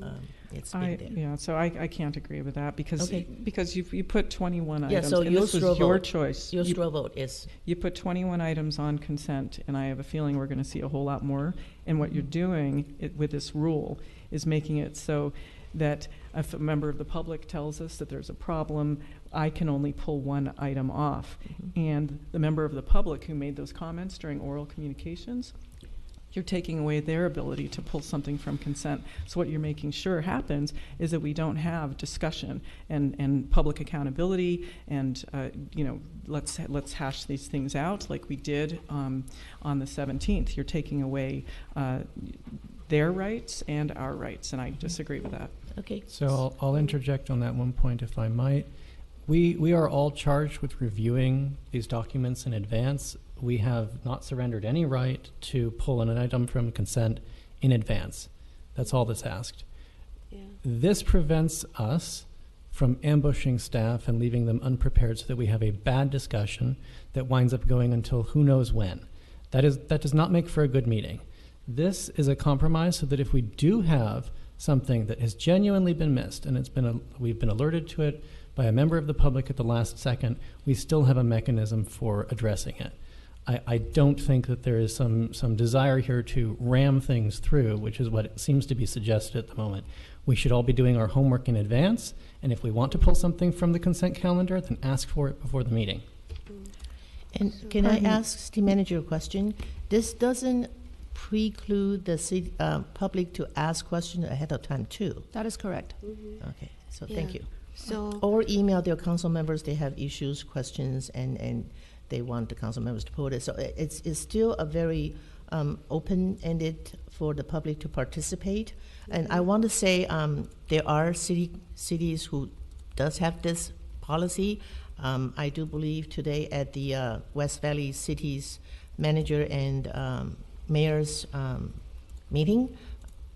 it's been there. Yeah, so I can't agree with that because Okay. because you put 21 Yeah, items, so and your this was straw your vote- choice. Your You- straw vote is, You put 21 items on consent, and I have a feeling we're going to see a whole lot more. And what you're doing with this rule is making it so that if a member of the public tells us that there's a problem, I can only pull one item off. And the member of the public who made those comments during oral communications, you're taking away their ability to pull something from consent. So what you're making sure happens is that we don't have discussion and public accountability and let's hash these things out like we did on the 17th. You're taking away their rights and our rights, and I disagree with that. okay. So I'll interject on that one point, if I might. We are all charged with reviewing these documents in advance. We have not surrendered any right to pull an item from consent in advance. That's all that's asked. Yeah. This prevents us from ambushing staff and leaving them unprepared so that we have a bad discussion that winds up going until who knows when. That does not make for a good meeting. This is a compromise so that if we do have something that has genuinely been missed and we've been alerted to it by a member of the public at the last second, we still have a mechanism for addressing it. I don't think that there is some desire here to ram things through, which is what seems to be suggested at the moment. We should all be doing our homework in advance, and if we want to pull something from the consent calendar, then ask for it before the meeting. And can I ask city manager a question? This doesn't preclude the city, public to ask questions ahead of time too. That is correct. Okay, so thank Yeah. you. So Or email their council members, they have issues, questions, and they want the council members to put it. So it's still a very open-ended for the public to participate. And I want to say there are cities who does have this policy. I do believe today at the West Valley Cities Manager and Mayor's meeting,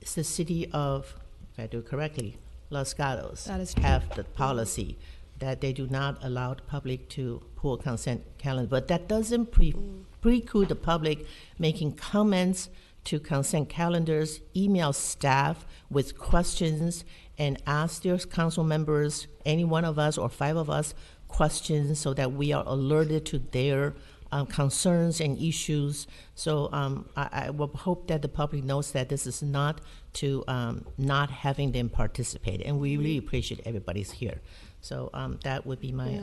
it's the city of, if I do it correctly, Los Gatos That is true. have the policy that they do not allow the public to pull consent calendar. But that doesn't preclude the public making comments to consent calendars, email staff with questions, and ask their council members, any one of us or 5 of us, questions so that we are alerted to their concerns and issues. So I will hope that the public knows that this is not to not having them participate, and we really appreciate everybody's here. So that would be my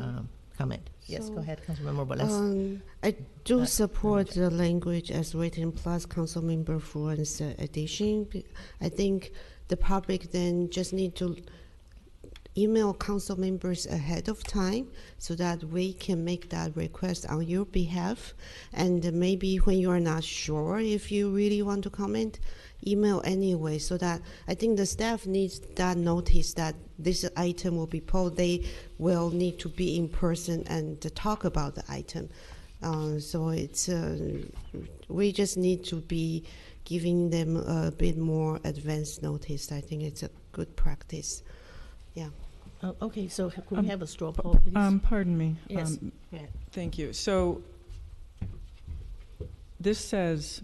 comment. Yes, go ahead, Councilmember Velez. I do support the language as written plus Councilmember Fruin's addition. I think the public then just need to email council members ahead of time so that we can make that request on your behalf. And maybe when you are not sure if you really want to comment, email anyway, so that I think the staff needs that notice that this item will be pulled. They will need to be in person and to talk about the item. So it's we just need to be giving them a bit more advance notice. I think it's a good practice. Yeah. Okay, so could we have a straw poll, please? Pardon me. Yes. Thank you. So this says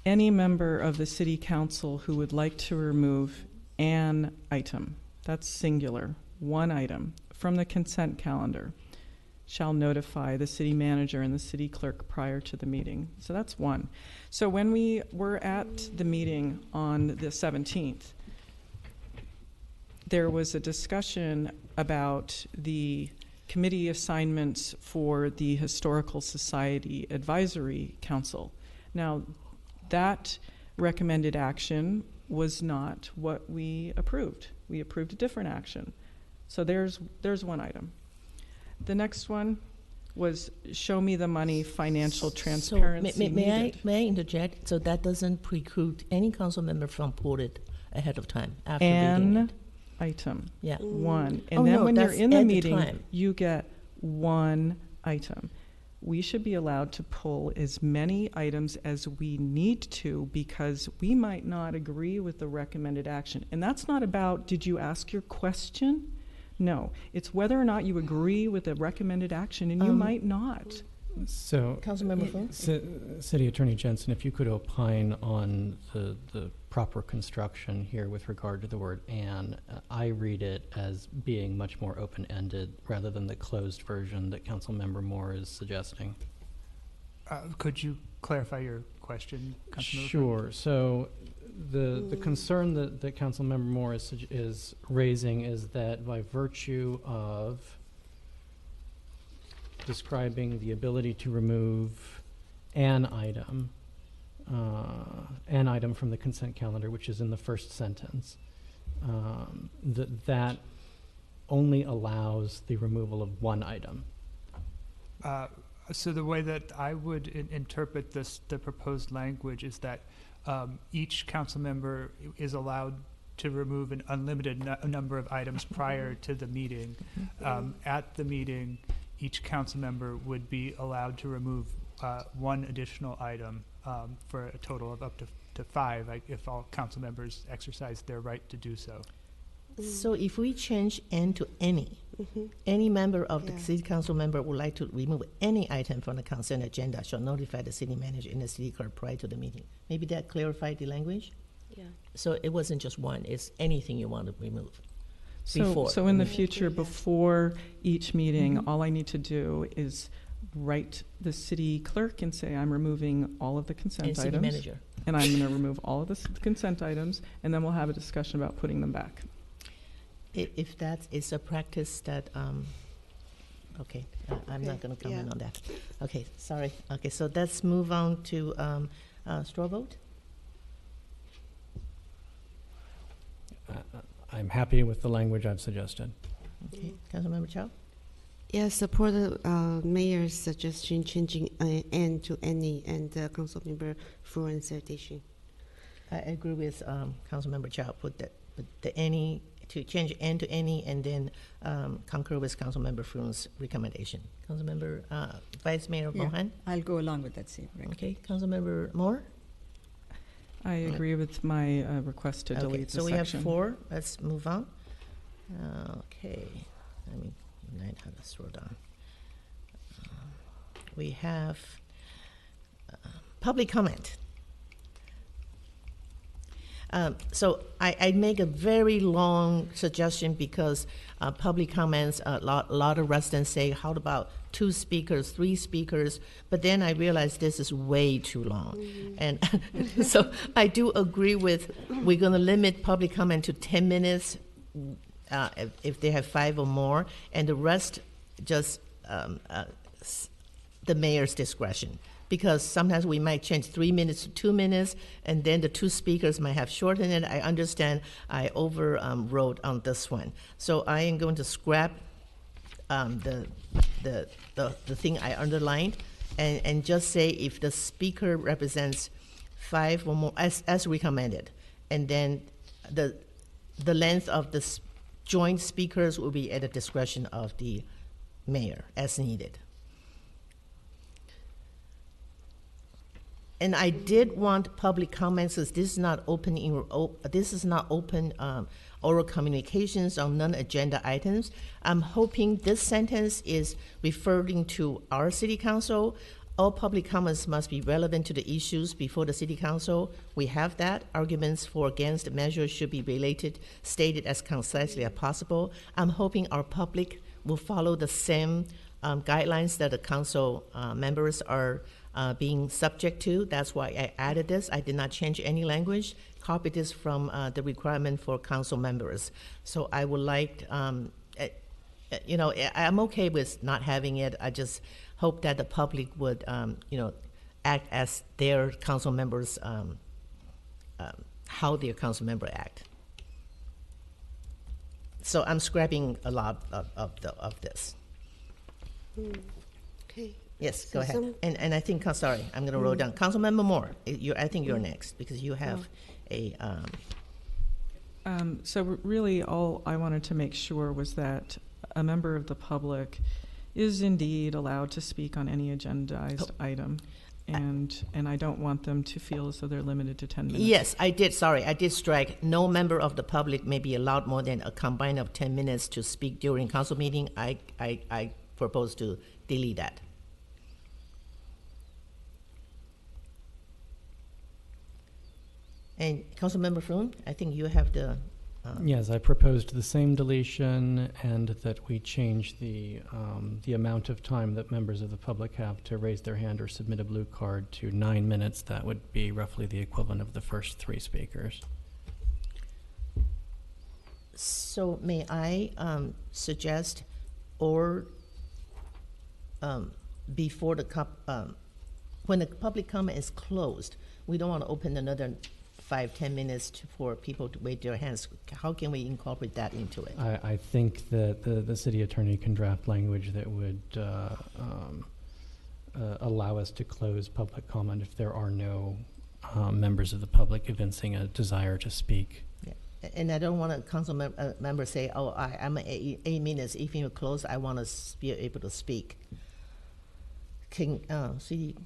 any member of the city council who would like to remove an item, that's singular, one item, from the consent calendar shall notify the city manager and the city clerk prior to the meeting. So that's one. So when we were at the meeting on the 17th, there was a discussion about the committee assignments for the Historical Society Advisory Council. Now, that recommended action was not what we approved. We approved a different action. So there's one item. The next one was show me the money, financial transparency. So may I interject? So that doesn't preclude any council member from pulling it ahead of time after reading it. Item. Yeah. One. And then when you're in the meeting, you get one item. We should be allowed to pull as many items as we need to because we might not agree with the recommended action. And that's not about, did you ask your question? No. It's whether or not you agree with the recommended action, and you might not. So, Councilmember Fung? City Attorney Jensen, if you could opine on the proper construction here with regard to the word "and," I read it as being much more open-ended rather than the closed version that Councilmember Moore is suggesting. Could you clarify your question, Councilmember? Sure. So, the concern that Councilmember Moore is raising is that by virtue of describing the ability to remove an item from the consent calendar, which is in the first sentence, that only allows the removal of one item. So the way that I would interpret the proposed language is that each council member is allowed to remove an unlimited number of items prior to the meeting. At the meeting, each council member would be allowed to remove one additional item for a total of up to 5, if all council members exercise their right to do so. So if we change "and" to any member of the city council member would like to remove any item from the consent agenda shall notify the city manager and the city clerk prior to the meeting. Maybe that clarified the language? Yeah. So it wasn't just one, it's anything you want to remove. So in the future, before each meeting, all I need to do is write the city clerk and say, I'm removing all of the consent items. City manager. And I'm going to remove all of the consent items, and then we'll have a discussion about putting them back. If that is a practice that, okay, I'm not going to comment on that. Okay, sorry. Okay, so let's move on to straw vote. I'm happy with the language I've suggested. Okay, Councilmember Chow? Yeah, support the mayor's suggestion changing "and" to "any" and Councilmember Fruin's addition. I agree with Councilmember Chow. Put the "any" to change "and" to "any," and then concur with Councilmember Fruin's recommendation. Councilmember Vice Mayor Mohan? I'll go along with that same recommendation. Okay, Councilmember Moore? I agree with my request to delete the so we section. have 4. Let's move on. Okay, let me learn how to scroll down. We have public comment. So I make a very long suggestion because public comments, a lot of residents say, how about 2 speakers, 3 speakers? But then I realized this is way too long. And so I do agree with, we're going to limit public comment to 10 minutes if they have 5 or more, and the rest just the mayor's discretion. Because sometimes we might change 3 minutes to 2 minutes, and then the 2 speakers might have shortened it. I understand I overrode on this one. So I am going to scrap the thing I underlined and just say if the speaker represents 5 or more, as recommended, and then the length of the joint speakers will be at the discretion of the mayor as needed. And I did want public comments, because this is not open oral communications on non-agenda items. I'm hoping this sentence is referring to our city council. All public comments must be relevant to the issues before the city council. We have that. Arguments for or against the measure should be stated as concisely as possible. I'm hoping our public will follow the same guidelines that the council members are being subject to. That's why I added this. I did not change any language. Copy this from the requirement for council members. So I would like, I'm okay with not having it. I just hope that the public would, act as their council members, how their council member act. So I'm scrapping a lot of this. Okay. Yes, go ahead. And I think, sorry, I'm going to roll down. Councilmember Moore, I think you're next because you have a. So really, all I wanted to make sure was that a member of the public is indeed allowed to speak on any agendized item. And I don't want them to feel as though they're limited to 10 minutes. Yes, I did. Sorry, I did strike. No member of the public may be allowed more than a combined of 10 minutes to speak during council meeting. I propose to delete that. And Councilmember Froon, I think you have the. Yes, I proposed the same deletion, and that we change the amount of time that members of the public have to raise their hand or submit a blue card to 9 minutes. That would be roughly the equivalent of the first 3 speakers. So may I suggest, or before when the public comment is closed, we don't want to open another 5-10 minutes for people to wave their hands. How can we incorporate that into it? I think that the city attorney can draft language that would allow us to close public comment if there are no members of the public evincing a desire to speak. Yeah. And I don't want a council member say, "Oh, I'm 8 minutes. If you close, I want to be able to speak." Can city?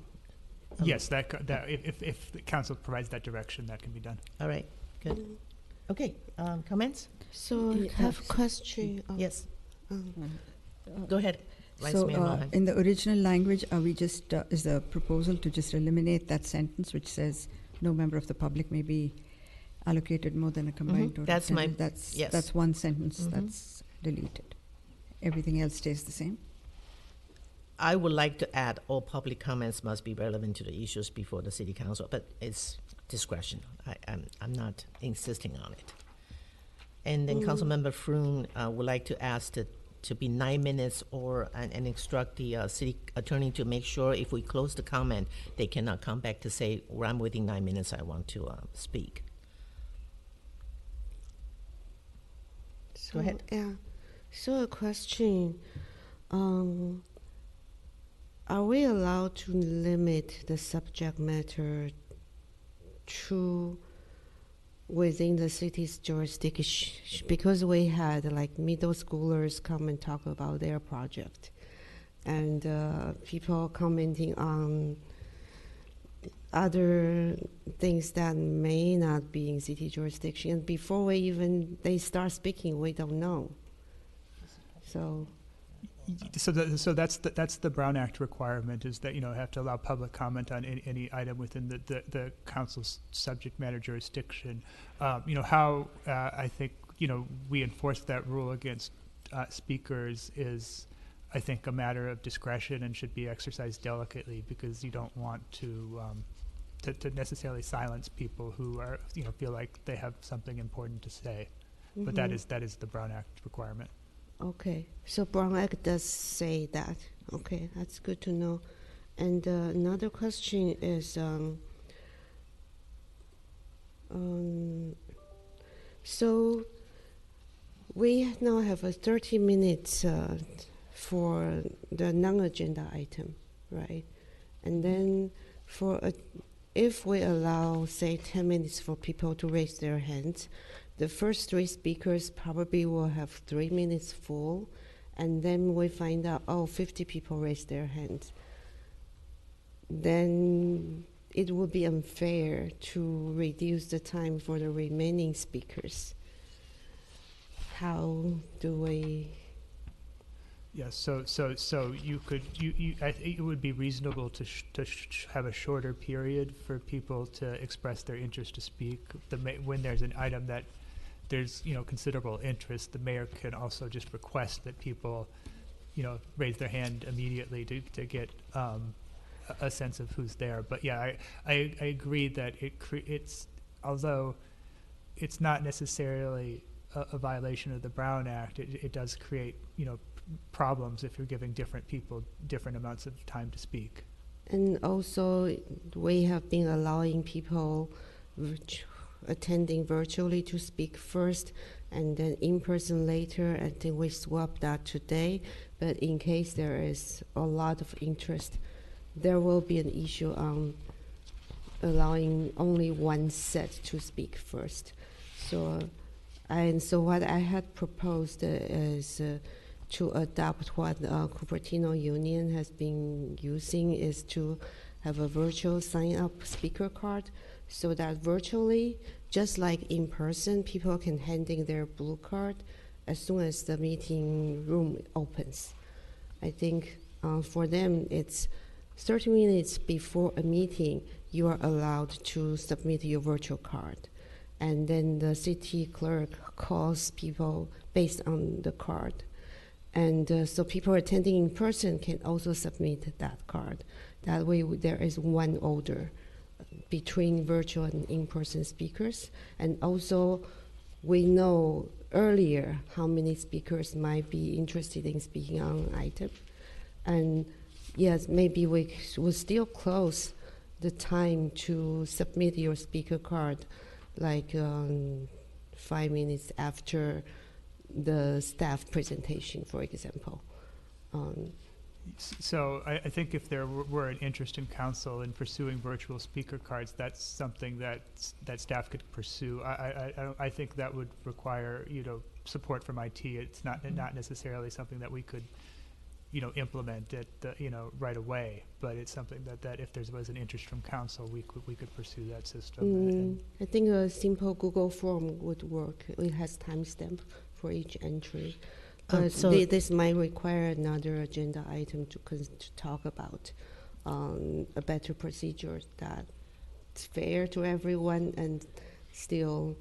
Yes, that if the council provides that direction, that can be done. All right, good. Okay, comments? So I have a question. Yes. Go ahead. So in the original language, are we just is the proposal to just eliminate that sentence which says no member of the public may be allocated more than a combined total? That's my yes. That's one sentence that's deleted. Everything else stays the same. I would like to add all public comments must be relevant to the issues before the city council, but it's discretion. I'm not insisting on it. And then Councilmember Froon would like to ask to be 9 minutes and instruct the city attorney to make sure if we close the comment, they cannot come back to say, well, I'm within 9 minutes, I want to speak. So, go ahead. Yeah. So a question. Are we allowed to limit the subject matter to within the city's jurisdiction? Because we had like middle schoolers come and talk about their project, and people commenting on other things that may not be in city jurisdiction. Before they start speaking, we don't know. So. So that's the Brown Act requirement, is that, have to allow public comment on any item within the council's subject matter jurisdiction. How I think we enforce that rule against speakers is, I think, a matter of discretion and should be exercised delicately, because you don't want to necessarily silence people who are feel like they have something important to say. Mm-hmm. But that is the Brown Act requirement. Okay, so Brown Act does say that. Okay, that's good to know. And another question is, so we now have a 30 minutes for the non-agenda item, right? And then if we allow, say, 10 minutes for people to raise their hands, the first 3 speakers probably will have 3 minutes full, and then we find out, 50 people raised their hands. Then it would be unfair to reduce the time for the remaining speakers. How do we? Yes, so you could I think it would be reasonable to have a shorter period for people to express their interest to speak. When there's an item that there's considerable interest, the mayor can also just request that people raise their hand immediately to get a sense of who's there. But yeah, I agree that it's although it's not necessarily a violation of the Brown Act, it does create problems if you're giving different people different amounts of time to speak. And also we have been allowing people attending virtually to speak first and then in person later. I think we swapped that today, but in case there is a lot of interest, there will be an issue on allowing only one set to speak first. So what I had proposed is to adopt what Cupertino Union has been using, is to have a virtual sign-up speaker card, so that virtually, just like in person, people can hand in their blue card as soon as the meeting room opens. I think for them, it's 30 minutes before a meeting, you are allowed to submit your virtual card. And then the city clerk calls people based on the card. And so people attending in person can also submit that card. That way there is one order between virtual and in-person speakers. And also we know earlier how many speakers might be interested in speaking on an item. And yes, maybe we will still close the time to submit your speaker card, like 5 minutes after the staff presentation, for example. So I think if there were an interest in council in pursuing virtual speaker cards, that's something that staff could pursue. I think that would require support from IT. It's not necessarily something that we could implement it right away, but it's something that if there was an interest from council, we could pursue that system. I think a simple Google form would work. It has timestamp for each entry. So this might require another agenda item to talk about a better procedure that's fair to everyone and still,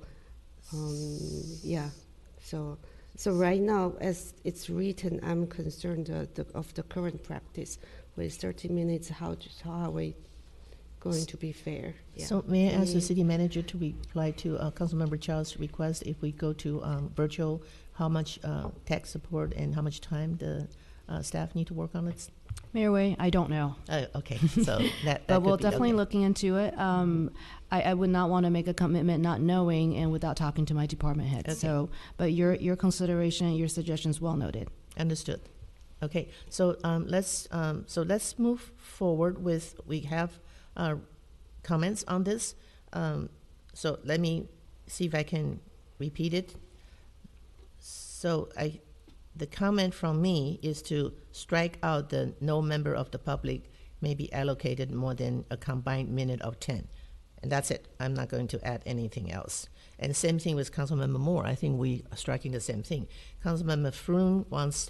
So right now, as it's written, I'm concerned of the current practice with 30 minutes. How are we going to be fair? Yeah. So may I ask the city manager to reply to Councilmember Chow's request? If we go to virtual, how much tech support and how much time the staff need to work on it? Mayor Wei, I don't know. Okay, so that but we'll definitely okay. looking into it. I would not want to make a commitment not knowing and without talking to my department head. Okay. So, but your consideration, your suggestions, well noted. Understood. Okay, so let's move forward with. We have comments on this. So let me see if I can repeat it. So the comment from me is to strike out the no member of the public may be allocated more than a combined minute of 10. And that's it. I'm not going to add anything else. And same thing with Councilmember Moore. I think we are striking the same thing. Councilmember Froon wants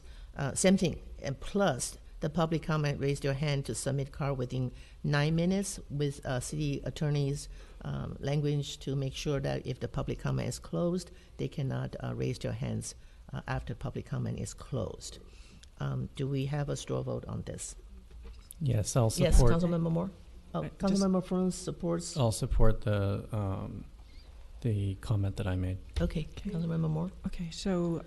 same thing. and plus the public comment, raise your hand to submit card within 9 minutes with city attorney's language to make sure that if the public comment is closed, they cannot raise their hands after public comment is closed. Do we have a straw vote on this? Yes, I'll support. Yes, Councilmember Moore. Oh, Just- Councilmember Fruins supports. I'll support the comment that I made. Okay, Councilmember Moore. Okay, so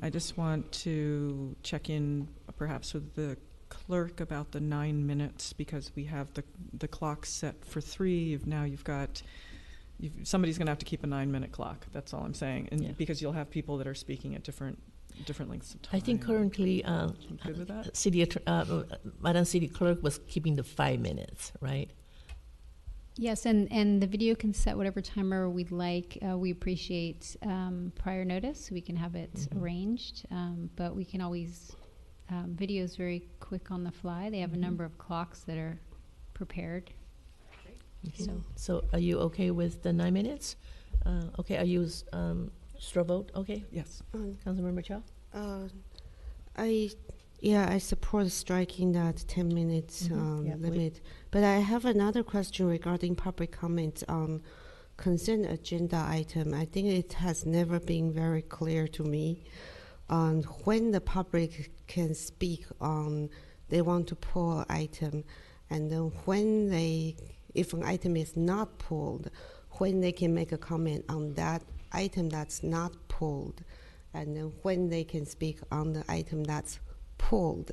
I just want to check in perhaps with the clerk about the 9 minutes, because we have the clock set for 3. Now somebody's going to have to keep a 9-minute clock. That's all I'm saying, and Yeah. because you'll have people that are speaking at different lengths of time. I think currently, Good with that? Madam City Clerk was keeping the 5 minutes, right? Yes, and the video can set whatever timer we'd like. We appreciate prior notice. We can have it arranged, but we can always, video is very quick on the fly. They have a number of clocks that are prepared. Okay. So are you okay with the 9 minutes? Okay, are you straw vote? Okay. Yes. Councilmember Chow? I support striking that 10 minutes Yeah, limit. But I have another question regarding public comments on consent agenda item. I think it has never been very clear to me on when the public can speak on they want to pull an item, and then when if an item is not pulled, when they can make a comment on that item that's not pulled, and then when they can speak on the item that's pulled.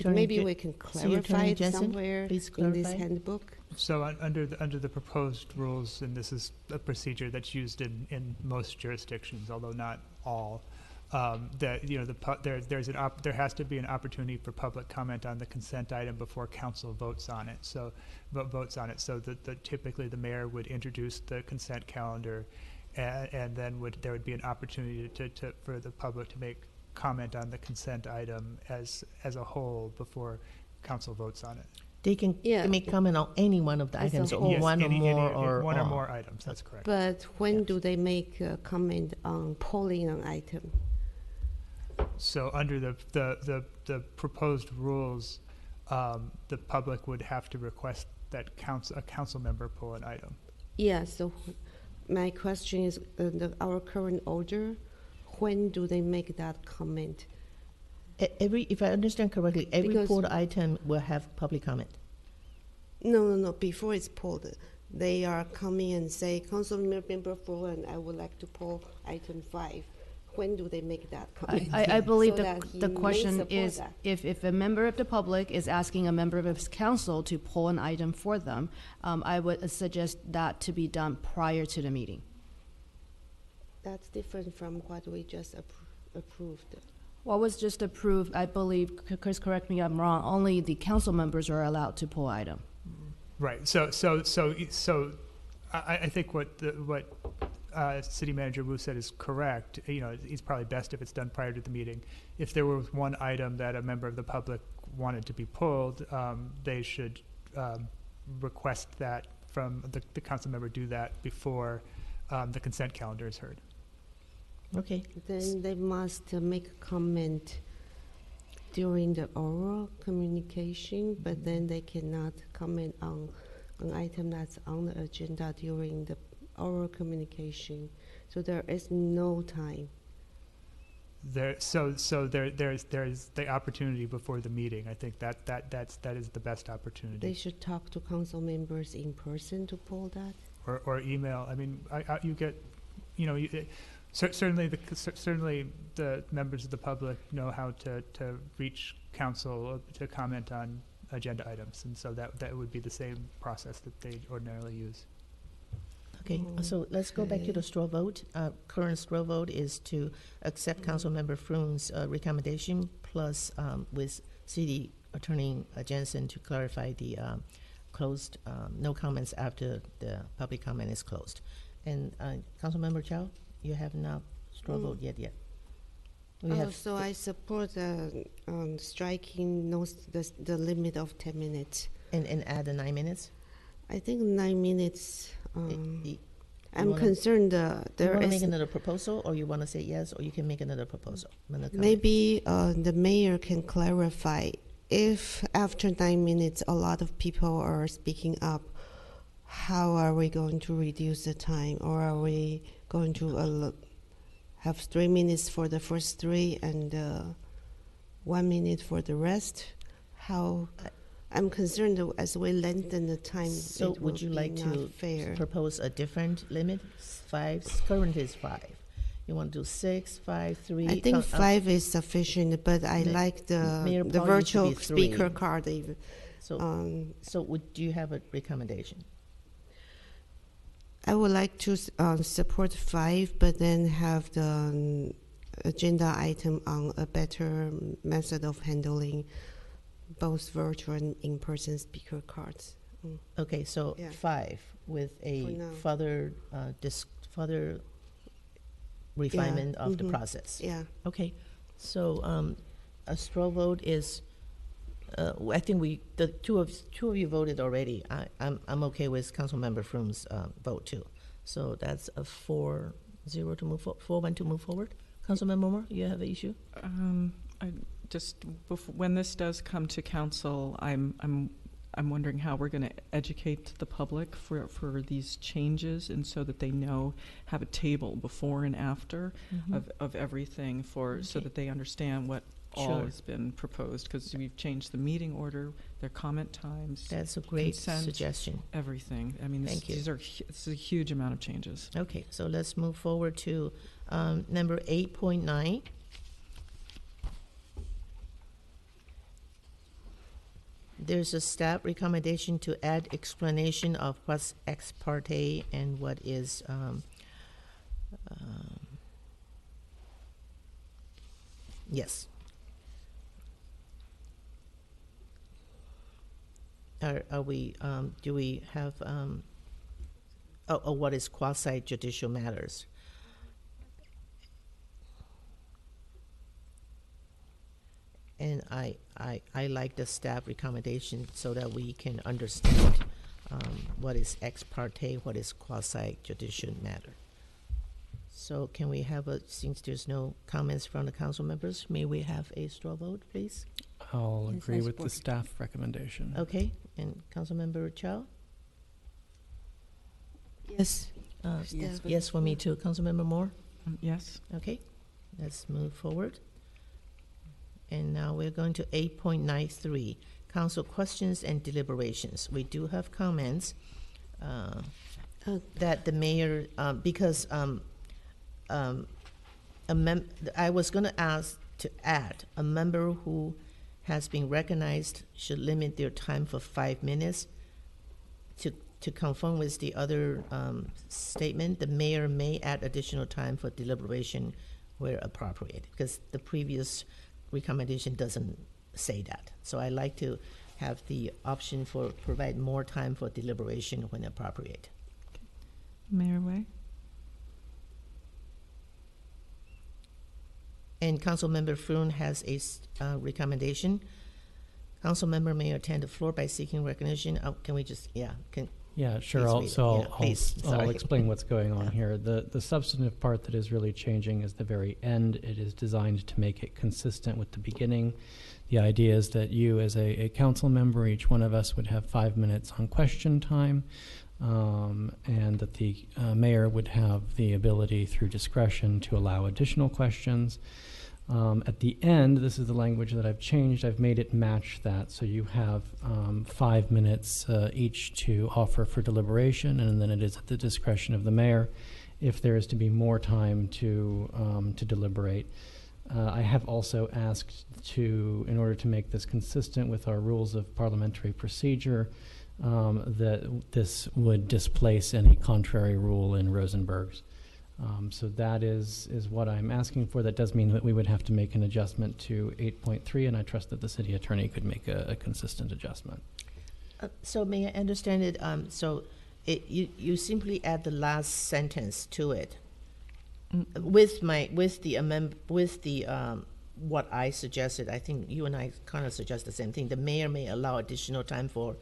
Maybe we can clarify it somewhere in this handbook. So under the proposed rules, and this is a procedure that's used in most jurisdictions, although not all, that there has to be an opportunity for public comment on the consent item before council votes on it. So typically the mayor would introduce the consent calendar, and then there would be an opportunity for the public to make comment on the consent item as a whole before council votes on it. They can make comment on any one of the items, or Yes, one any or one or all. more items. That's correct. But when do they make a comment on polling an item? So under the proposed rules, the public would have to request that a council member pull an item. Yeah, so my question is, our current order, when do they make that comment? If I understand correctly, every Because- pulled item will have public comment. No. Before it's pulled, they are coming and say, Council Member Fruin, I would like to pull item 5. When do they make that comment? I believe So that the he may question support is that. if a member of the public is asking a member of his council to pull an item for them, I would suggest that to be done prior to the meeting. That's different from what we just approved. What was just approved, I believe, Chris, correct me if I'm wrong, only the council members are allowed to pull item. Right. So I think what City Manager Wu said is correct. It's probably best if it's done prior to the meeting. If there was one item that a member of the public wanted to be pulled, they should request that from the council member. Do that before the consent calendar is heard. Okay. Then they must make a comment during the oral communication, but then they cannot comment on an item that's on the agenda during the oral communication. So there is no time. There's the opportunity before the meeting. I think that is the best opportunity. They should talk to council members in person to pull that. Or email. I mean, you get, certainly the members of the public know how to reach council to comment on agenda items, and so that would be the same process that they ordinarily use. Okay, so let's go back to the straw vote. Current straw vote is to accept Councilmember Fruin's recommendation, plus with City Attorney Jensen to clarify the closed, no comments after the public comment is closed. And Councilmember Chow, you have not straw vote yet. So I support striking the limit of 10 minutes. And add the 9 minutes? I think 9 minutes. I'm concerned You there want to is make another proposal, or you want to say yes, or you can make another proposal? Another comment. maybe the mayor can clarify if after 9 minutes a lot of people are speaking up, how are we going to reduce the time, or are we going to have 3 minutes for the first three and 1 minute for the rest? How? I'm concerned that as we lengthen the time, So it would will you be like not to fair. propose a different limit? 5, current is 5. You want to do 6, 5, 3? I think 5 is sufficient, but I like Mayor the Paul used to virtual be 3. speaker card. Even. So do you have a recommendation? I would like to support 5, but then have the agenda item on a better method of handling both virtual and in-person speaker cards. Okay, so 5 with a further further refinement of the process. Yeah. Okay, so a straw vote is. I think the two of you voted already. I'm okay with Councilmember Froome's vote too. So that's a 4-0 to move 4-1 to move forward. Councilmember Moore, you have an issue? When this does come to council, I'm wondering how we're going to educate the public for these changes, and so that they know, have a table before and after of everything so that they understand what all has been proposed, because we've changed the meeting order, their comment times. That's a great consent, suggestion. Everything. I mean, this is a huge amount of changes. Okay, so let's move forward to number 8.9. There's a staff recommendation to add explanation of what's ex parte and what is yes. Are we, do we have, what is quasi-judicial matters? And I like the staff recommendation so that we can understand what is ex parte, what is quasi-judicial matter. So can we have since there's no comments from the council members, may we have a straw vote, please? I'll agree with the staff recommendation. Okay, and Councilmember Chow? Yes. Yes for me too. Councilmember Moore? Yes. Okay, let's move forward. And now we're going to 8.93, council questions and deliberations. We do have comments that the mayor, because I was going to ask to add a member who has been recognized should limit their time for 5 minutes. To confirm with the other statement, the mayor may add additional time for deliberation where appropriate, because the previous recommendation doesn't say that. So I like to have the option for provide more time for deliberation when appropriate. Okay. Mayor Way? And Councilmember Froome has a recommendation. Councilmember may attend the floor by seeking recognition. Can we just, Yeah, sure. I'll explain what's going on here. The substantive part that is really changing is the very end. It is designed to make it consistent with the beginning. The idea is that you, as a council member, each one of us would have 5 minutes on question time, and that the mayor would have the ability through discretion to allow additional questions. At the end, this is the language that I've changed. I've made it match that. So you have 5 minutes each to offer for deliberation, and then it is at the discretion of the mayor if there is to be more time to deliberate. I have also asked in order to make this consistent with our rules of parliamentary procedure, that this would displace any contrary rule in Rosenberg's. So that is what I'm asking for. That does mean that we would have to make an adjustment to 8.3, and I trust that the city attorney could make a consistent adjustment. So may I understand it? You simply add the last sentence to it. With what I suggested. I think you and I kind of suggest the same thing. The mayor may allow additional time for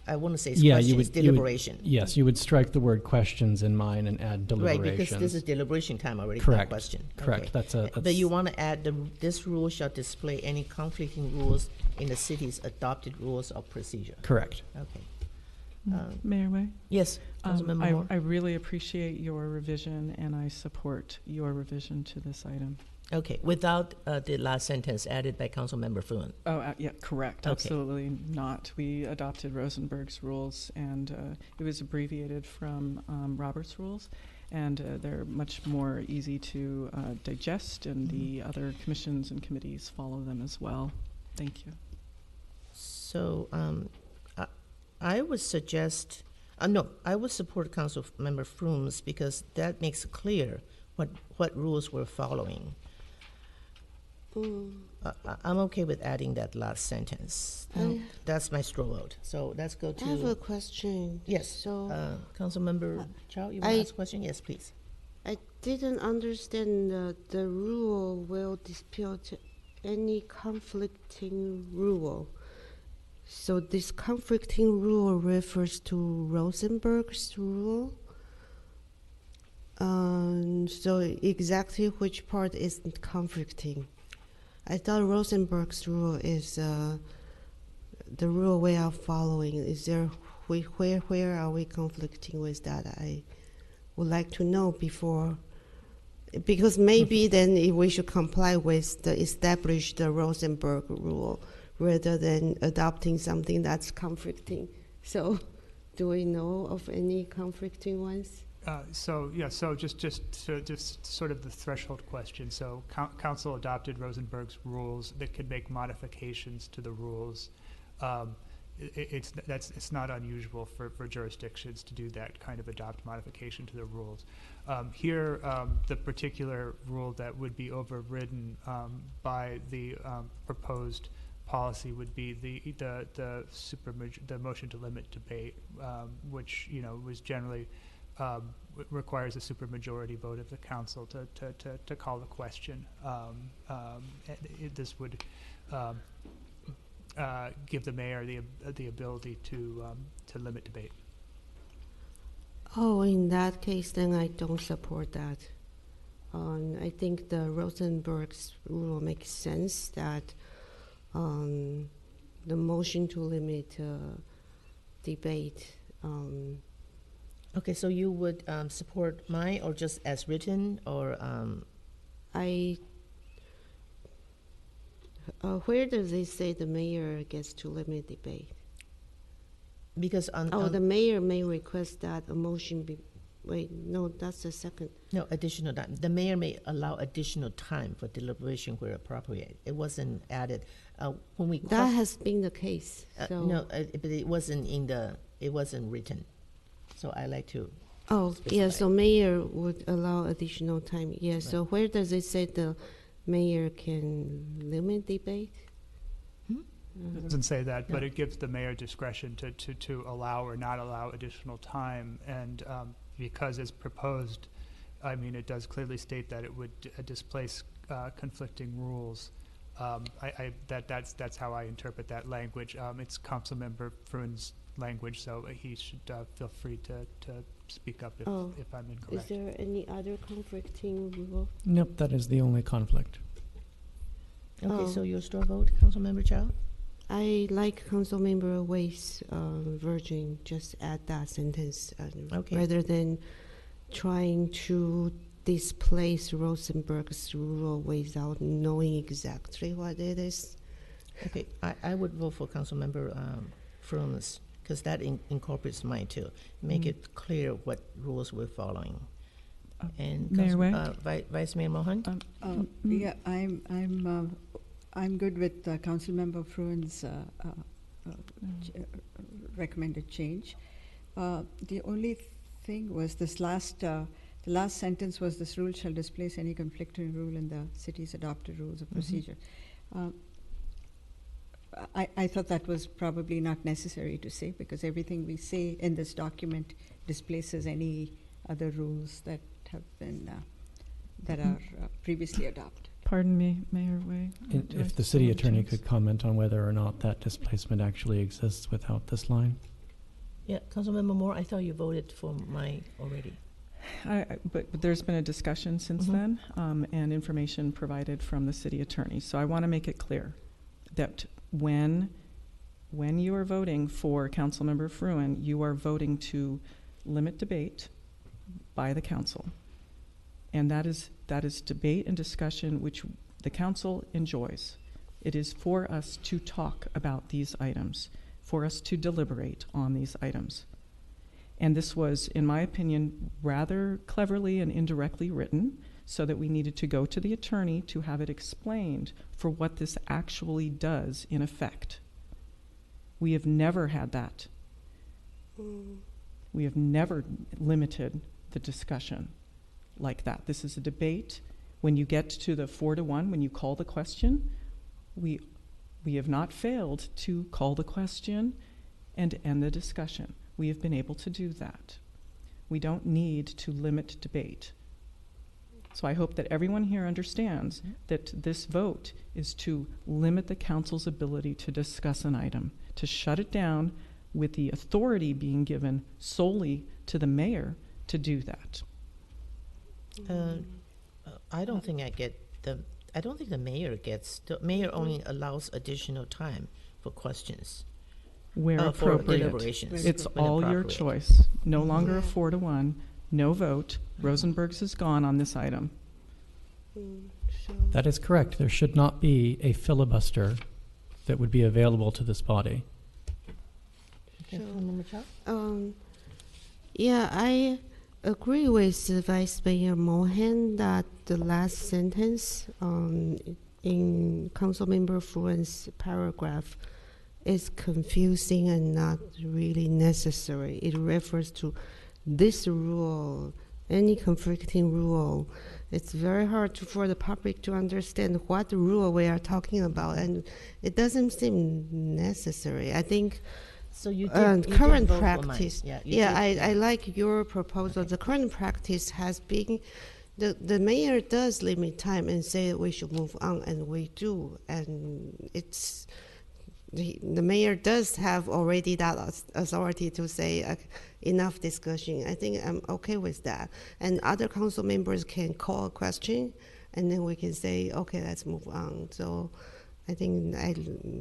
I want to say it's Yeah, question, it's deliberation. Yes, you would strike the word questions in mine and add deliberations. Right, because this is deliberation time already. Correct. Not question. Correct. Okay. But you want to add this rule shall display any conflicting rules in the city's adopted rules of procedure. Correct. Okay. Mayor Way? Yes, Councilmember Moore. I really appreciate your revision, and I support your revision to this item. Okay, without the last sentence added by Councilmember Fruin. Oh, yeah, correct. Okay. Absolutely not. We adopted Rosenberg's rules, and it was abbreviated from Robert's rules, and they're much more easy to digest, and the other commissions and committees follow them as well. Thank you. So I would suggest, I would support Councilmember Fruin's because that makes it clear what rules we're following. I'm okay with adding that last sentence. That's my straw vote. So let's go to. I have a question. Yes. So, Councilmember Chow, you want to ask a question? Yes, please. I didn't understand the rule will dispute any conflicting rule. So this conflicting rule refers to Rosenberg's rule. So exactly which part isn't conflicting? I thought Rosenberg's rule is the rule we are following. Is there where are we conflicting with that? I would like to know before, because maybe then if we should comply with the established Rosenberg rule rather than adopting something that's conflicting. So, do we know of any conflicting ones? So just sort of the threshold question. So council adopted Rosenberg's rules that could make modifications to the rules. It's not unusual for jurisdictions to do that kind of adopt modification to the rules. Here, the particular rule that would be overridden by the proposed policy would be the motion to limit debate, which was generally requires a supermajority vote of the council to call the question. This would give the mayor the ability to limit debate. Oh, in that case, then I don't support that. I think the Rosenberg's rule makes sense that the motion to limit debate. Okay, so you would support mine, or just as written, or where does it say the mayor gets to limit debate? Because the mayor may request that a motion be. Wait, no, that's the second. No, additional time. The mayor may allow additional time for deliberation where appropriate. It wasn't added when we. That has been the case. So. No, but it wasn't it wasn't written. So I like to. Oh, specify. Yeah. So mayor would allow additional time. Yeah. Right. So where does it say the mayor can limit debate? It doesn't say that, but it gives the mayor discretion to allow or not allow additional time, and because as proposed, I mean, it does clearly state that it would displace conflicting rules. That's how I interpret that language. It's Councilmember Fruin's language, so he should feel free to speak up if I'm incorrect. Is there any other conflicting rule? Nope, that is the only conflict. Okay, so your straw vote, Councilmember Chow? I like Councilmember Way's version. Just add that sentence rather than trying to displace Rosenberg's rule without knowing exactly what it is. Okay, I would vote for Councilmember Fruin's, because that incorporates mine too. Make it clear what rules we're following. And Mayor Way? Vice Mayor Mohan? Yeah, I'm good with Councilmember Fruin's recommended change. The only thing was this the last sentence was, this rule shall displace any conflicting rule in the city's adopted rules of procedure. I thought that was probably not necessary to say, because everything we say in this document displaces any other rules that have been that are previously adopted. Pardon me, Mayor Way. If the city attorney could comment on whether or not that displacement actually exists without this line. Yeah, Councilmember Moore, I thought you voted for mine already. But there's been a discussion since then, and information provided from the city attorney. So I want to make it clear that when you are voting for Councilmember Fruin, you are voting to limit debate by the council. And that is debate and discussion which the council enjoys. It is for us to talk about these items, for us to deliberate on these items. And this was, in my opinion, rather cleverly and indirectly written, so that we needed to go to the attorney to have it explained for what this actually does in effect. We have never had that. We have never limited the discussion like that. This is a debate. When you get to the 4-1, when you call the question, we have not failed to call the question and end the discussion. We have been able to do that. We don't need to limit debate. So I hope that everyone here understands that this vote is to limit the council's ability to discuss an item, to shut it down, with the authority being given solely to the mayor to do that. I don't think I don't think the mayor gets. The mayor only allows additional time for questions. Where For appropriate. deliberations. It's when all your appropriate. choice. No longer a 4-1, no vote. Rosenberg's is gone on this item. That is correct. There should not be a filibuster that would be available to this body. Yeah, I agree with Vice Mayor Mohan that the last sentence in Councilmember Fruin's paragraph is confusing and not really necessary. It refers to this rule, any conflicting rule. It's very hard for the public to understand what rule we are talking about, and it doesn't seem necessary. I think So you current vote for mine. practice. Yeah, I like your proposal. The current practice has been the mayor does limit time and say we should move on, and we do, and it's. The mayor does have already that authority to say enough discussion. I think I'm okay with that. And other council members can call a question, and then we can say, okay, let's move on. So I think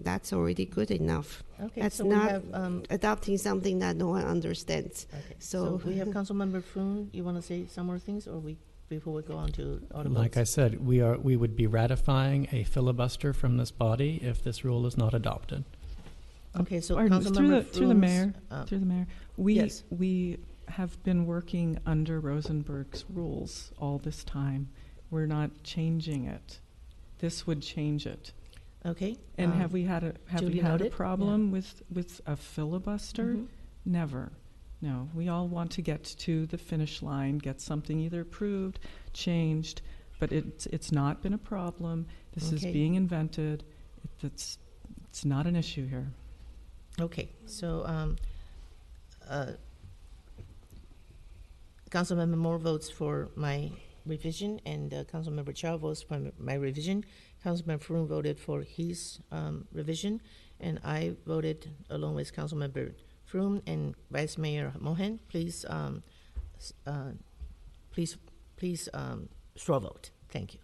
that's already good enough. Okay, That's so we not have, adopting something that no one understands. Okay. So, So we have Councilmember Fruin. You want to say some more things, or before we go on to other Like I votes? said, we would be ratifying a filibuster from this body if this rule is not adopted. Okay, so Pardon, Councilmember through the mayor, yes. we have been working under Rosenberg's rules all this time. We're not changing it. This would change it. Okay. And have we had a duly had a noted. problem with a filibuster? Never. No, we all want to get to the finish line, get something either approved, changed, but it's not been a problem. This is Okay. being invented. It's not an issue here. Okay, so Councilmember Moore votes for my revision, and Councilmember Chow votes for my revision. Councilmember Fruin voted for his revision, and I voted along with Councilmember Fruin and Vice Mayor Mohan. Please straw vote. Thank you.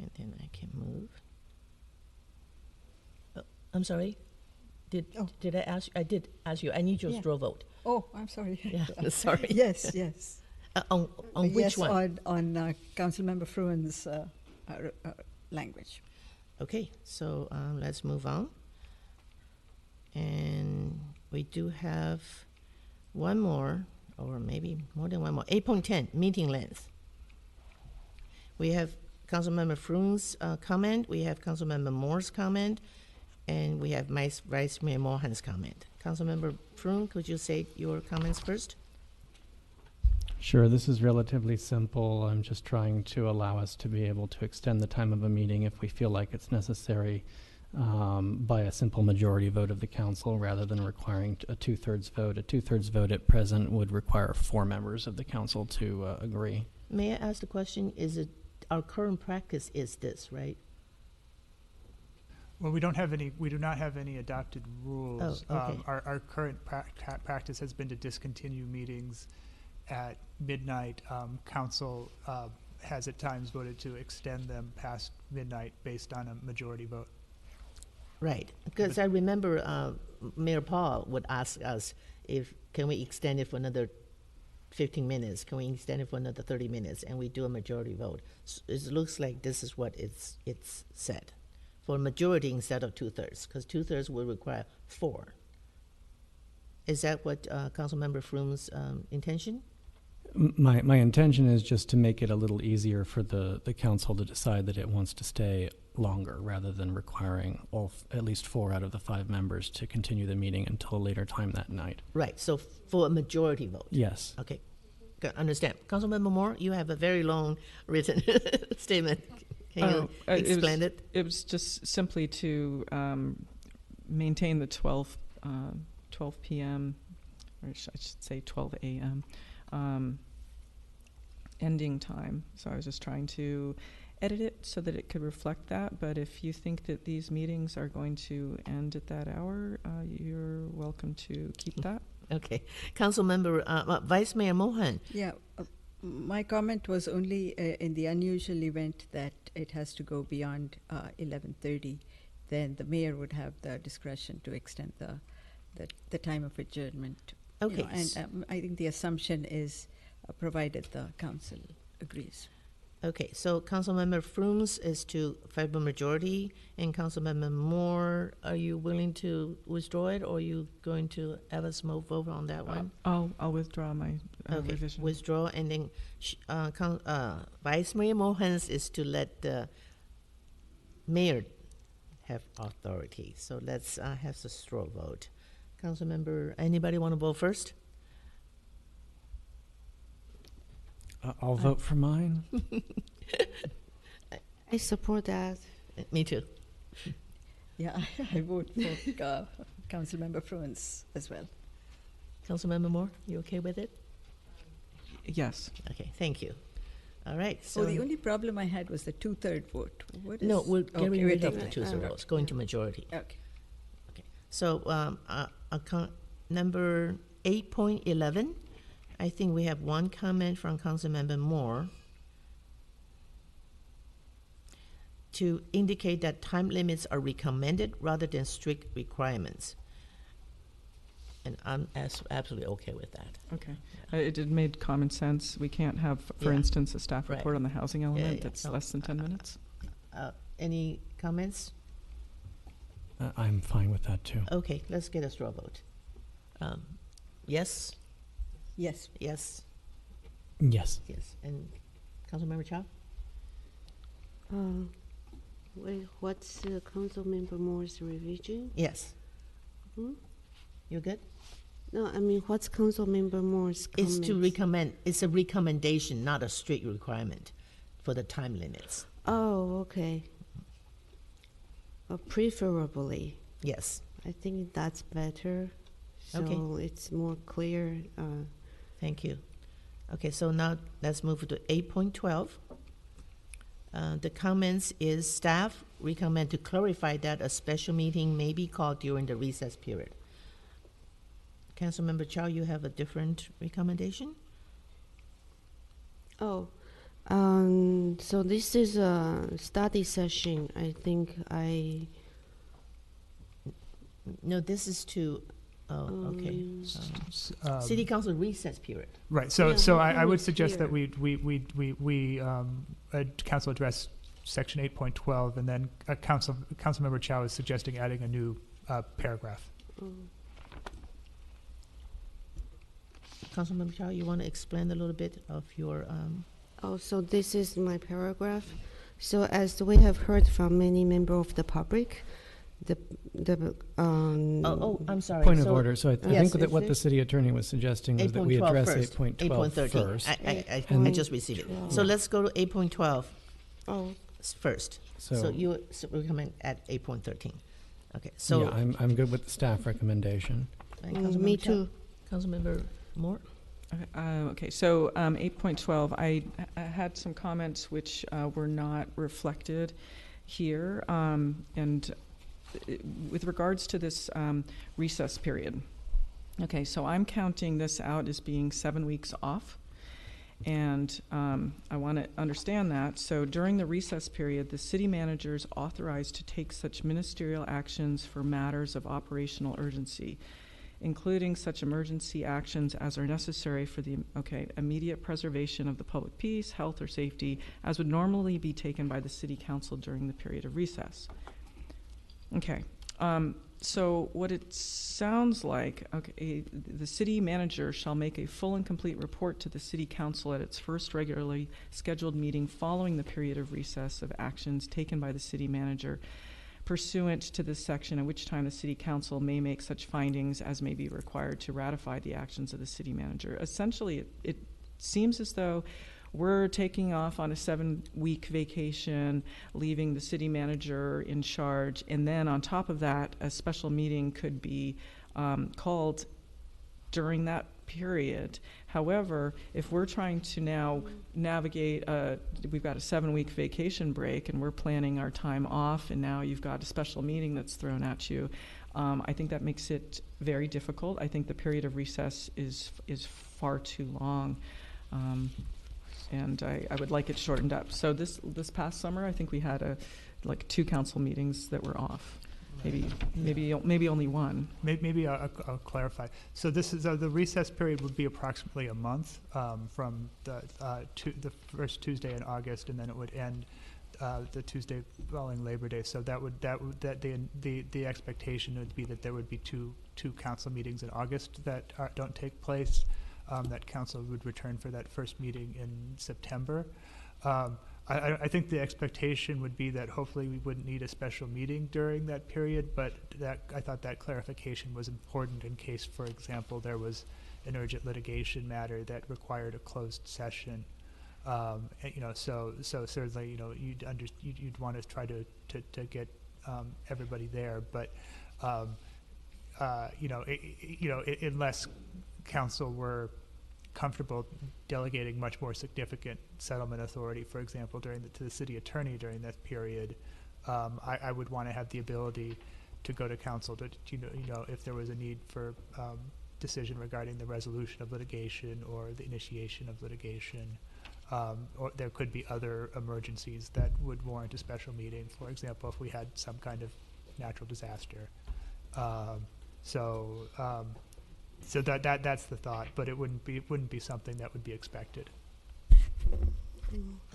And then I can move. Oh, I'm sorry. Did I ask? I did ask you. I need your straw vote. Oh, I'm sorry. Yeah, sorry. Yes, yes. On which yes, one? on Councilmember Fruin's language. Okay, so let's move on. And we do have one more, or maybe more than one more. 8.10, meeting length. We have Councilmember Fruin's comment, we have Councilmember Moore's comment, and we have Vice Mayor Mohan's comment. Councilmember Fruin, could you say your comments first? Sure, this is relatively simple. I'm just trying to allow us to be able to extend the time of a meeting if we feel like it's necessary by a simple majority vote of the council rather than requiring a two-thirds vote. A two-thirds vote at present would require 4 members of the council to agree. May I ask the question, is it our current practice is this, right? Well, we do not have any adopted rules. Oh, okay. Our current practice has been to discontinue meetings at midnight. Council has at times voted to extend them past midnight based on a majority vote. Right, because I remember Mayor Paul would ask us can we extend it for another 15 minutes? Can we extend it for another 30 minutes? And we do a majority vote. It looks like this is what it's said. For a majority instead of 2/3, because 2/3 will require 4. Is that what Councilmember Froome's intention? My intention is just to make it a little easier for the council to decide that it wants to stay longer, rather than requiring at least 4 out of the 5 members to continue the meeting until a later time that night. Right, so for a majority vote? Yes. Okay, good, understand. Councilmember Moore, you have a very long written statement. Can you explain it? It was just simply to maintain the 12 p.m., or I should say 12 a.m. Ending time. So I was just trying to edit it so that it could reflect that. But if you think that these meetings are going to end at that hour, you're welcome to keep that. Okay. Councilmember, Vice Mayor Mohan. Yeah, my comment was only in the unusual event that it has to go beyond 11:30, then the mayor would have the discretion to extend the time of adjournment. Okay. And I think the assumption is provided the council agrees. Okay, so Councilmember Froome's is to favor majority, and Councilmember Moore, are you willing to withdraw it, or are you going to have us vote on that one? I'll withdraw my revision. Withdraw, and then Vice Mayor Mohan's is to let the mayor have authority. So let's have the straw vote. Councilmember, anybody want to vote first? I'll vote for mine. I support that. Me too. Yeah, I vote for Councilmember Froome's as well. Councilmember Moore, you okay with it? Yes. Okay, thank you. All right. So the only problem I had was the 2/3 vote. No, we're getting rid of the 2/3 votes, going to majority. Okay. Okay. So account number 8.11. I think we have one comment from Councilmember Moore to indicate that time limits are recommended rather than strict requirements. And I'm absolutely okay with that. Okay. It made common sense. We can't have, for instance, a staff report on the housing element that's less than 10 minutes. Any comments? I'm fine with that too. Okay, let's get a straw vote. Yes? Yes. Yes. Yes. Yes. And Councilmember Chow? Wait, what's Councilmember Moore's revision? Yes. You good? No, I mean, what's Councilmember Moore's comment? It's to recommend. It's a recommendation, not a strict requirement for the time limits. Oh, okay. Preferably. Yes. I think that's better. So Okay. it's more clear. Thank you. Okay, so now let's move to 8.12. The comments is staff recommend to clarify that a special meeting may be called during the recess period. Councilmember Chow, you have a different recommendation? So this is a study session. I think No, this is to, okay. City Council recess period. Right. So I would suggest that here. we council address section 8.12, and then Councilmember Chow is suggesting adding a new paragraph. Councilmember Chow, you want to explain a little bit of your? So this is my paragraph. So as we have heard from many members of the public, I'm sorry. Point of order. So I Yes. think that what the city attorney was suggesting was that we 8.12 address first. 8.12 8.13. first. I just received it. So let's go to 8.12 first. So you recommend at 8.13. Okay. So yeah, I'm good with the staff recommendation. and Councilmember me Chow? too. Councilmember Moore? Okay, so 8.12, I had some comments which were not reflected here, and with regards to this recess period. Okay, so I'm counting this out as being 7 weeks off. And I want to understand that. So during the recess period, the city manager is authorized to take such ministerial actions for matters of operational urgency, including such emergency actions as are necessary for the immediate preservation of the public peace, health, or safety, as would normally be taken by the city council during the period of recess. Okay. So what it sounds like, the city manager shall make a full and complete report to the city council at its first regularly scheduled meeting following the period of recess of actions taken by the city manager pursuant to this section, at which time the city council may make such findings as may be required to ratify the actions of the city manager. Essentially, it seems as though we're taking off on a 7-week vacation, leaving the city manager in charge, and then on top of that, a special meeting could be called during that period. However, if we're trying to now navigate, we've got a 7-week vacation break and we're planning our time off, and now you've got a special meeting that's thrown at you, I think that makes it very difficult. I think the period of recess is far too long. And I would like it shortened up. So this past summer, I think we had like 2 council meetings that were off. Maybe only one. Maybe I'll clarify. So this is the recess period would be approximately a month from the first Tuesday in August, and then it would end the Tuesday following Labor Day. So the expectation would be that there would be two council meetings in August that don't take place. That council would return for that first meeting in September. I think the expectation would be that hopefully we wouldn't need a special meeting during that period, but I thought that clarification was important in case, for example, there was an urgent litigation matter that required a closed session. So certainly, you'd want to try to get everybody there, but unless council were comfortable delegating much more significant settlement authority, for example, to the city attorney during that period, I would want to have the ability to go to council to if there was a need for decision regarding the resolution of litigation or the initiation of litigation, or there could be other emergencies that would warrant a special meeting. For example, if we had some kind of natural disaster. So that's the thought, but it wouldn't be something that would be expected.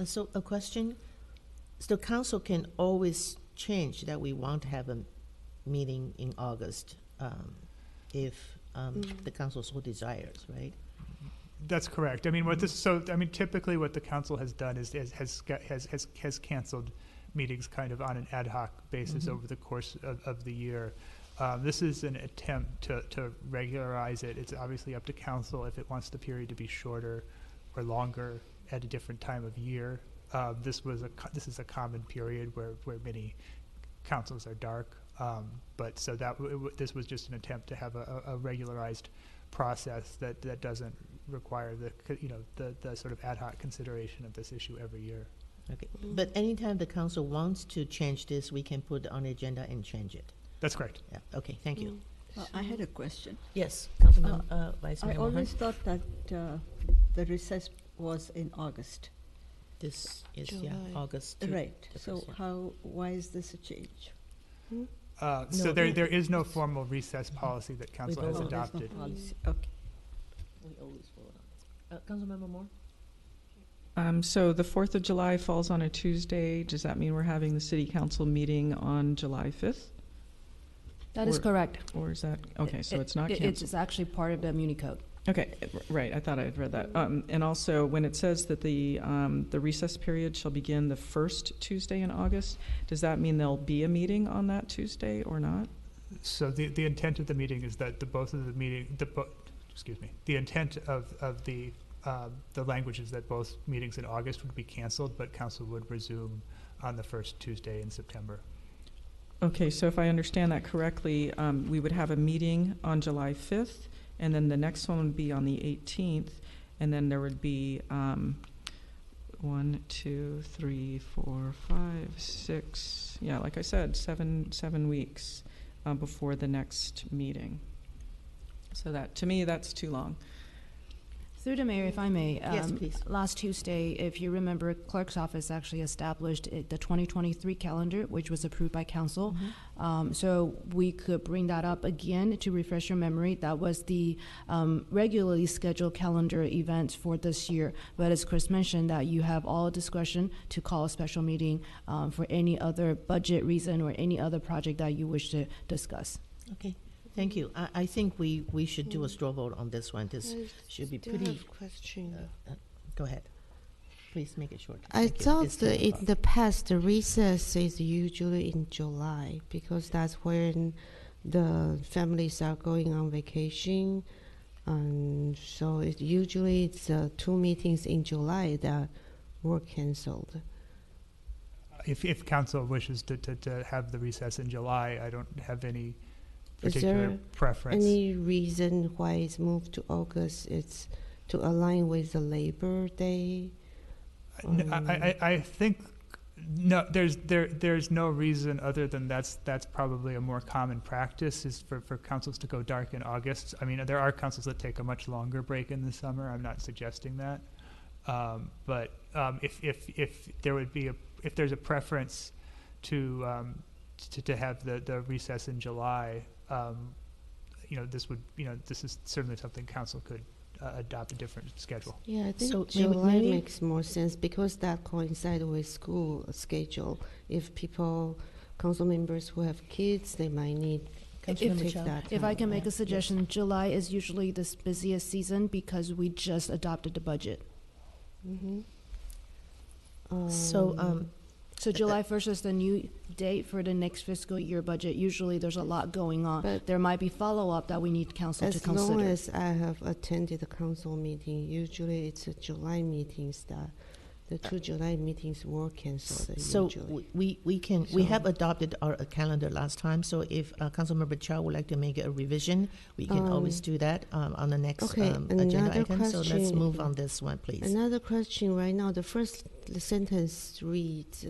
So a question: so council can always change that we want to have a meeting in August if the council so desires, right? That's correct. I mean, typically what the council has done is has canceled meetings kind of on an ad hoc basis over the course of the year. This is an attempt to regularize it. It's obviously up to council if it wants the period to be shorter or longer at a different time of year. This is a common period where many councils are dark, but so this was just an attempt to have a regularized process that doesn't require the sort of ad hoc consideration of this issue every year. Okay, but anytime the council wants to change this, we can put it on the agenda and change it. That's correct. Yeah. Okay. Thank you. I had a question. Yes, Councilman Vice Mayor I always thought that the recess was in August. This is July. August. Right. So why is this a change? So there is no formal recess policy that council has adopted. There's no policy. Okay. We always vote on it. Councilmember Moore? So the 4th of July falls on a Tuesday. Does that mean we're having the city council meeting on July 5th? That is correct. Or is that, okay, so it's not canceled. It's actually part of the Muni Code. Okay, right, I thought I had read that. And also, when it says that the recess period shall begin the first Tuesday in August, does that mean there'll be a meeting on that Tuesday or not? So the intent of the meeting is that the intent of the language is that both meetings in August would be canceled, but council would resume on the first Tuesday in September. Okay, so if I understand that correctly, we would have a meeting on July 5th, and then the next one would be on the 18th, and then there would be 1, 2, 3, 4, 5, 6, next, yeah, like I said, seven weeks before the next meeting. So that, to me, that's too long. Through the mayor, if I may. Yes, please. Last Tuesday, if you remember, clerk's office actually established the 2023 calendar, which was approved by council. So we could bring that up again to refresh your memory. That was the regularly scheduled calendar events for this year. But as Chris mentioned, that you have all discretion to call a special meeting for any other budget reason or any other project that you wish to discuss. Okay. Thank you. I think we should do a straw vote on this one. This should be pretty. Question. Go ahead. Please make it short. I Thank you. thought It's that 10 in o'clock. the past, the recess is usually in July because that's when the families are going on vacation. And so it's 2 meetings in July that were canceled. If council wishes to have the recess in July, I don't have any Is particular there preference. any reason why it's moved to August? It's to align with the Labor Day? I think no. There's no reason other than that's probably a more common practice is for councils to go dark in August. I mean, there are councils that take a much longer break in the summer. I'm not suggesting that, but if there would be if there's a preference to have the recess in July, this is certainly something council could adopt a different schedule. Yeah, I think So July maybe- makes more sense because that coincides with school schedule. If council members who have kids, they might need to Councilmember take Chow. that If I time. can make a suggestion, July is usually the busiest season because we just adopted the budget. Mhm. So So July 1st is the new date for the next fiscal year budget. Usually there's a lot going on. But There might be follow-up that we need council to as long consider. as I have attended the council meeting, usually it's a July meetings that the 2 July meetings were canceled. So usually. we have adopted our calendar last time. So if Councilmember Chow would like to make a revision, we can always do that on the next okay, agenda another item. So let's question. move on this one, please. Another question right now. The first sentence reads,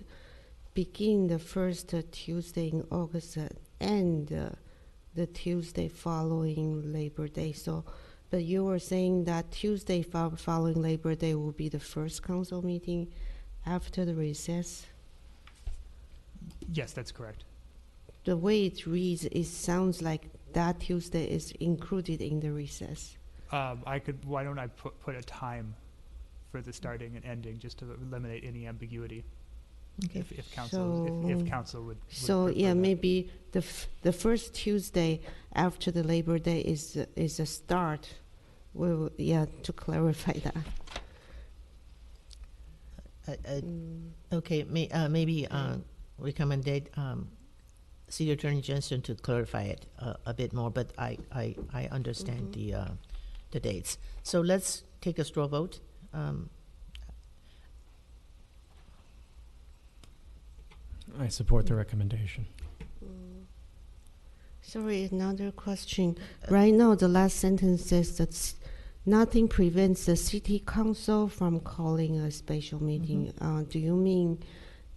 begin the first Tuesday in August and the Tuesday following Labor Day. So, but you were saying that Tuesday following Labor Day will be the first council meeting after the recess? Yes, that's correct. The way it reads, it sounds like that Tuesday is included in the recess. Why don't I put a time for the starting and ending just to eliminate any ambiguity? Okay. If council would So prefer yeah, that. maybe the first Tuesday after the Labor Day is a start. To clarify that. Okay, maybe recommended City Attorney Johnson to clarify it a bit more, but I understand the dates. So let's take a straw vote. I support the recommendation. Sorry, another question. Right now, the last sentence says that nothing prevents the city council from calling a special meeting. Do you mean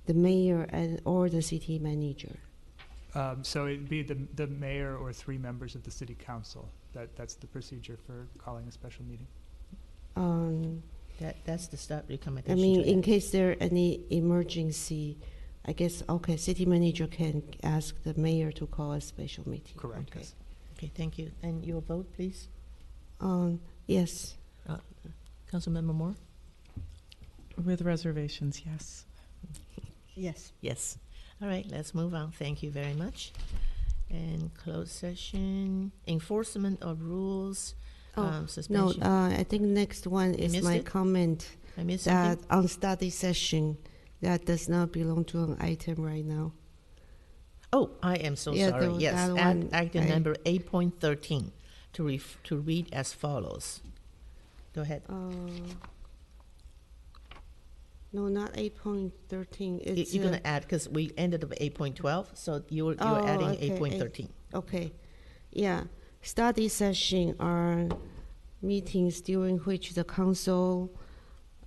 the mayor or the city manager? So it'd be the mayor or 3 members of the city council. That's the procedure for calling a special meeting. That's the start I recommendation. mean, to in add. case there any emergency, I guess, okay, city manager can ask the mayor to call a special meeting. Correct. Okay. Yes. Okay, thank you. And your vote, please. Yes. Councilmember Moore? With reservations, yes. Yes. Yes. All right, let's move on. Thank you very much. And closed session, enforcement of rules, No, suspension. I think next one is missed my it? comment I missed that something? on study session, that does not belong to an item right now. Oh, I am so Yeah, sorry. the- Yes, that add one, item number 8.13 to read as follows. Go ahead. No, not 8.13. It's You're going to add, because we ended up at 8.12, so you're adding okay, 8.13. Okay, yeah. Study session are meetings during which the council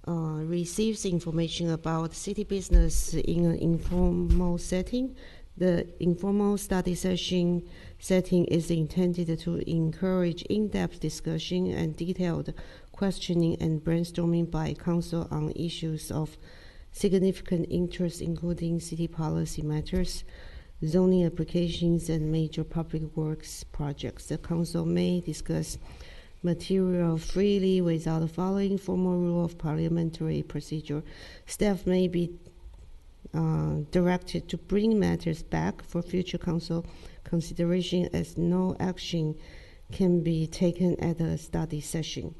receives information about city business in an informal setting. The informal study session setting is intended to encourage in-depth discussion and detailed questioning and brainstorming by council on issues of significant interest, including city policy matters, zoning applications, and major public works projects. The council may discuss material freely without following formal rule of parliamentary procedure. Staff may be directed to bring matters back for future council consideration, as no action can be taken at a study session.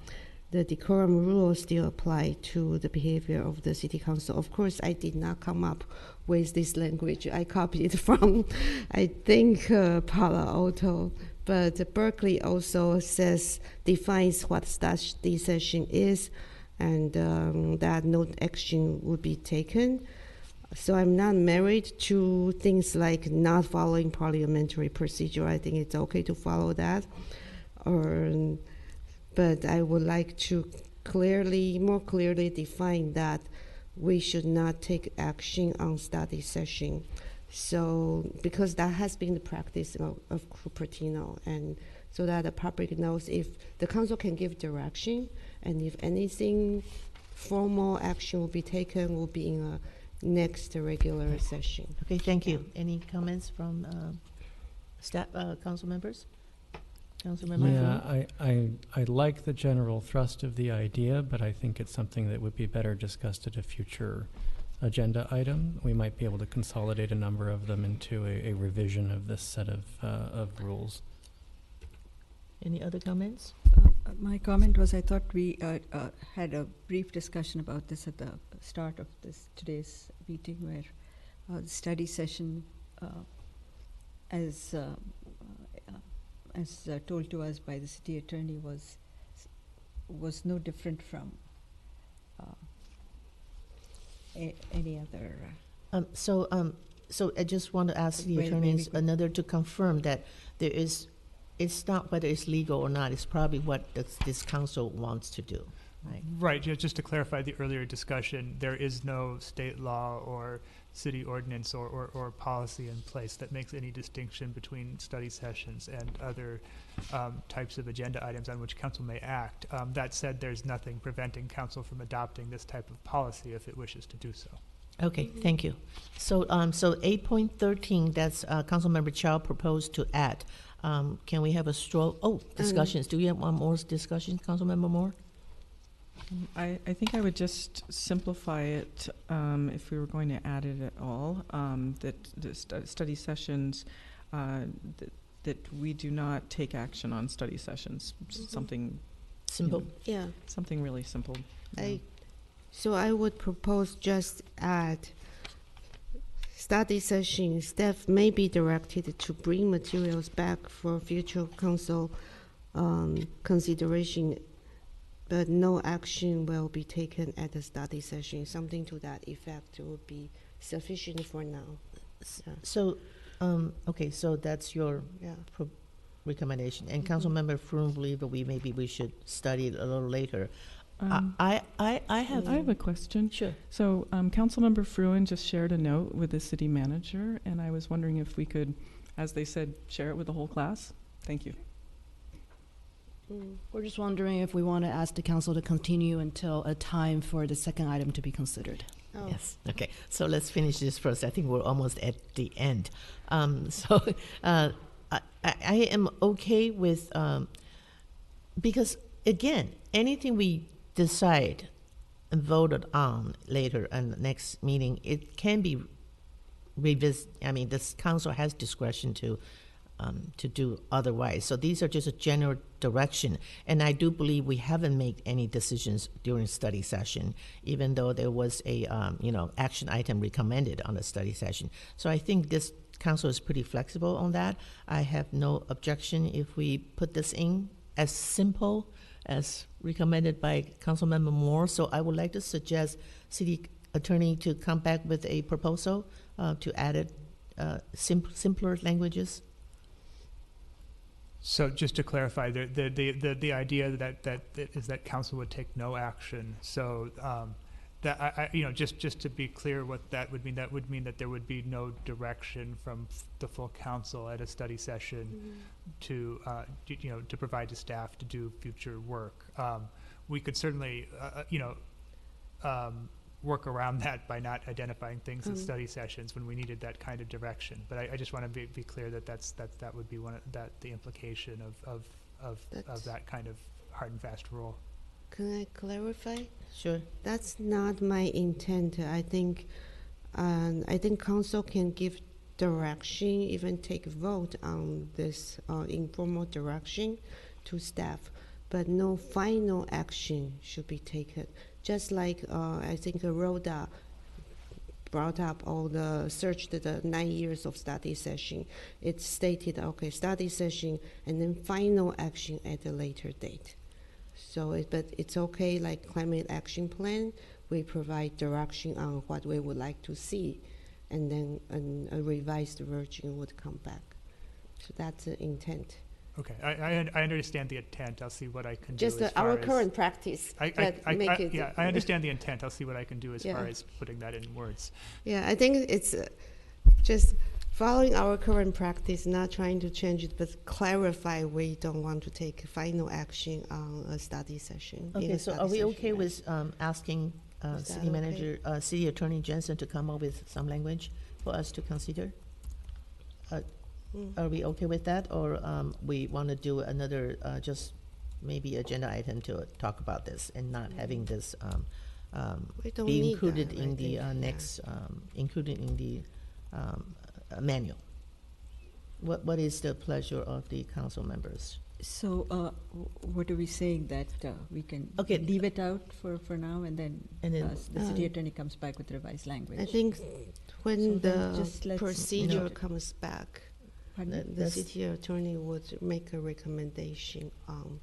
The decorum rules still apply to the behavior of the city council. Of course, I did not come up with this language. I copied it from, I think, Palo Alto. But Berkeley also defines what study session is, and that no action would be taken. So I'm not married to things like not following parliamentary procedure. I think it's okay to follow that. But I would like to more clearly define that we should not take action on study session. So, because that has been the practice of Cupertino, and so that the public knows if the council can give direction, and if anything formal action will be taken, will be in a next regular session. Okay, thank you. Any comments from staff, council members? Yeah, I like the general thrust of the idea, but I think it's something that would be better discussed at a future agenda item. We might be able to consolidate a number of them into a revision of this set of rules. Any other comments? My comment was I thought we had a brief discussion about this at the start of today's meeting, where the study session, as told to us by the city attorney, was no different from any other. So I just want to ask the attorneys to confirm that there is. It's not whether it's legal or not. It's probably what this council wants to do. Right. Right. Just to clarify the earlier discussion, there is no state law or city ordinance or policy in place that makes any distinction between study sessions and other types of agenda items on which council may act. That said, there's nothing preventing council from adopting this type of policy if it wishes to do so. Okay, thank you. So 8.13, that's Councilmember Chow proposed to add. Can we have a discussions? Do we have one more discussion, Councilmember Moore? I think I would just simplify it if we were going to add it at all, that the study sessions, that we do not take action on study sessions. Something simple. Something really simple. So I would propose just add study session. Staff may be directed to bring materials back for future council consideration, but no action will be taken at the study session. Something to that effect would be sufficient for now. So, so that's your recommendation. And Councilmember Froome believe that we should study it a little later. I have a question. Sure. So Councilmember Fruin just shared a note with the city manager, and I was wondering if we could, as they said, share it with the whole class. Thank you. We're just wondering if we want to ask the council to continue until a time for the second item to be considered. Oh. Yes. Okay. So let's finish this first. I think we're almost at the end. I am okay with because again, anything we decide and voted on later in the next meeting, it can be revisited. I mean, this council has discretion to do otherwise. So these are just a general direction. And I do believe we haven't made any decisions during study session, even though there was a action item recommended on the study session. So I think this council is pretty flexible on that. I have no objection if we put this in as simple as recommended by Councilmember Moore. So I would like to suggest City Attorney to come back with a proposal to add it simpler languages. So just to clarify, the idea that is that council would take no action. So that just to be clear, what that would mean that there would be no direction from the full council at a study session to provide to staff to do future work. We could certainly work around that by not identifying things in study sessions when we needed that kind of direction. But I just want to be clear that that would be the implication of that kind of hard and fast rule. Can I clarify? Sure. That's not my intent. I think council can give direction, even take a vote on this informal direction to staff, but no final action should be taken. Just like I think Rhoda brought up searched the 9 years of study session. It stated, okay, study session and then final action at a later date. So, but it's okay, like climate action plan, we provide direction on what we would like to see, and then a revised version would come back. So that's the intent. Okay, I understand the intent. I'll see what I can just do. Just our current practice. I understand the intent. I'll see what I can do as far as putting that in words. Yeah, I think it's just following our current practice, not trying to change it, but clarify we don't want to take final action on a study session. Okay, so are we okay with asking City Manager, City Attorney Jensen to come up with some language for us to consider? Are we okay with that, or we want to do another just maybe agenda item to talk about this and not having this be included in the next included in the manual? What is the pleasure of the council members? So what are we saying, that we can leave it out for now, and then the city attorney comes back with revised language? I think when the procedure comes back, the city attorney would make a recommendation on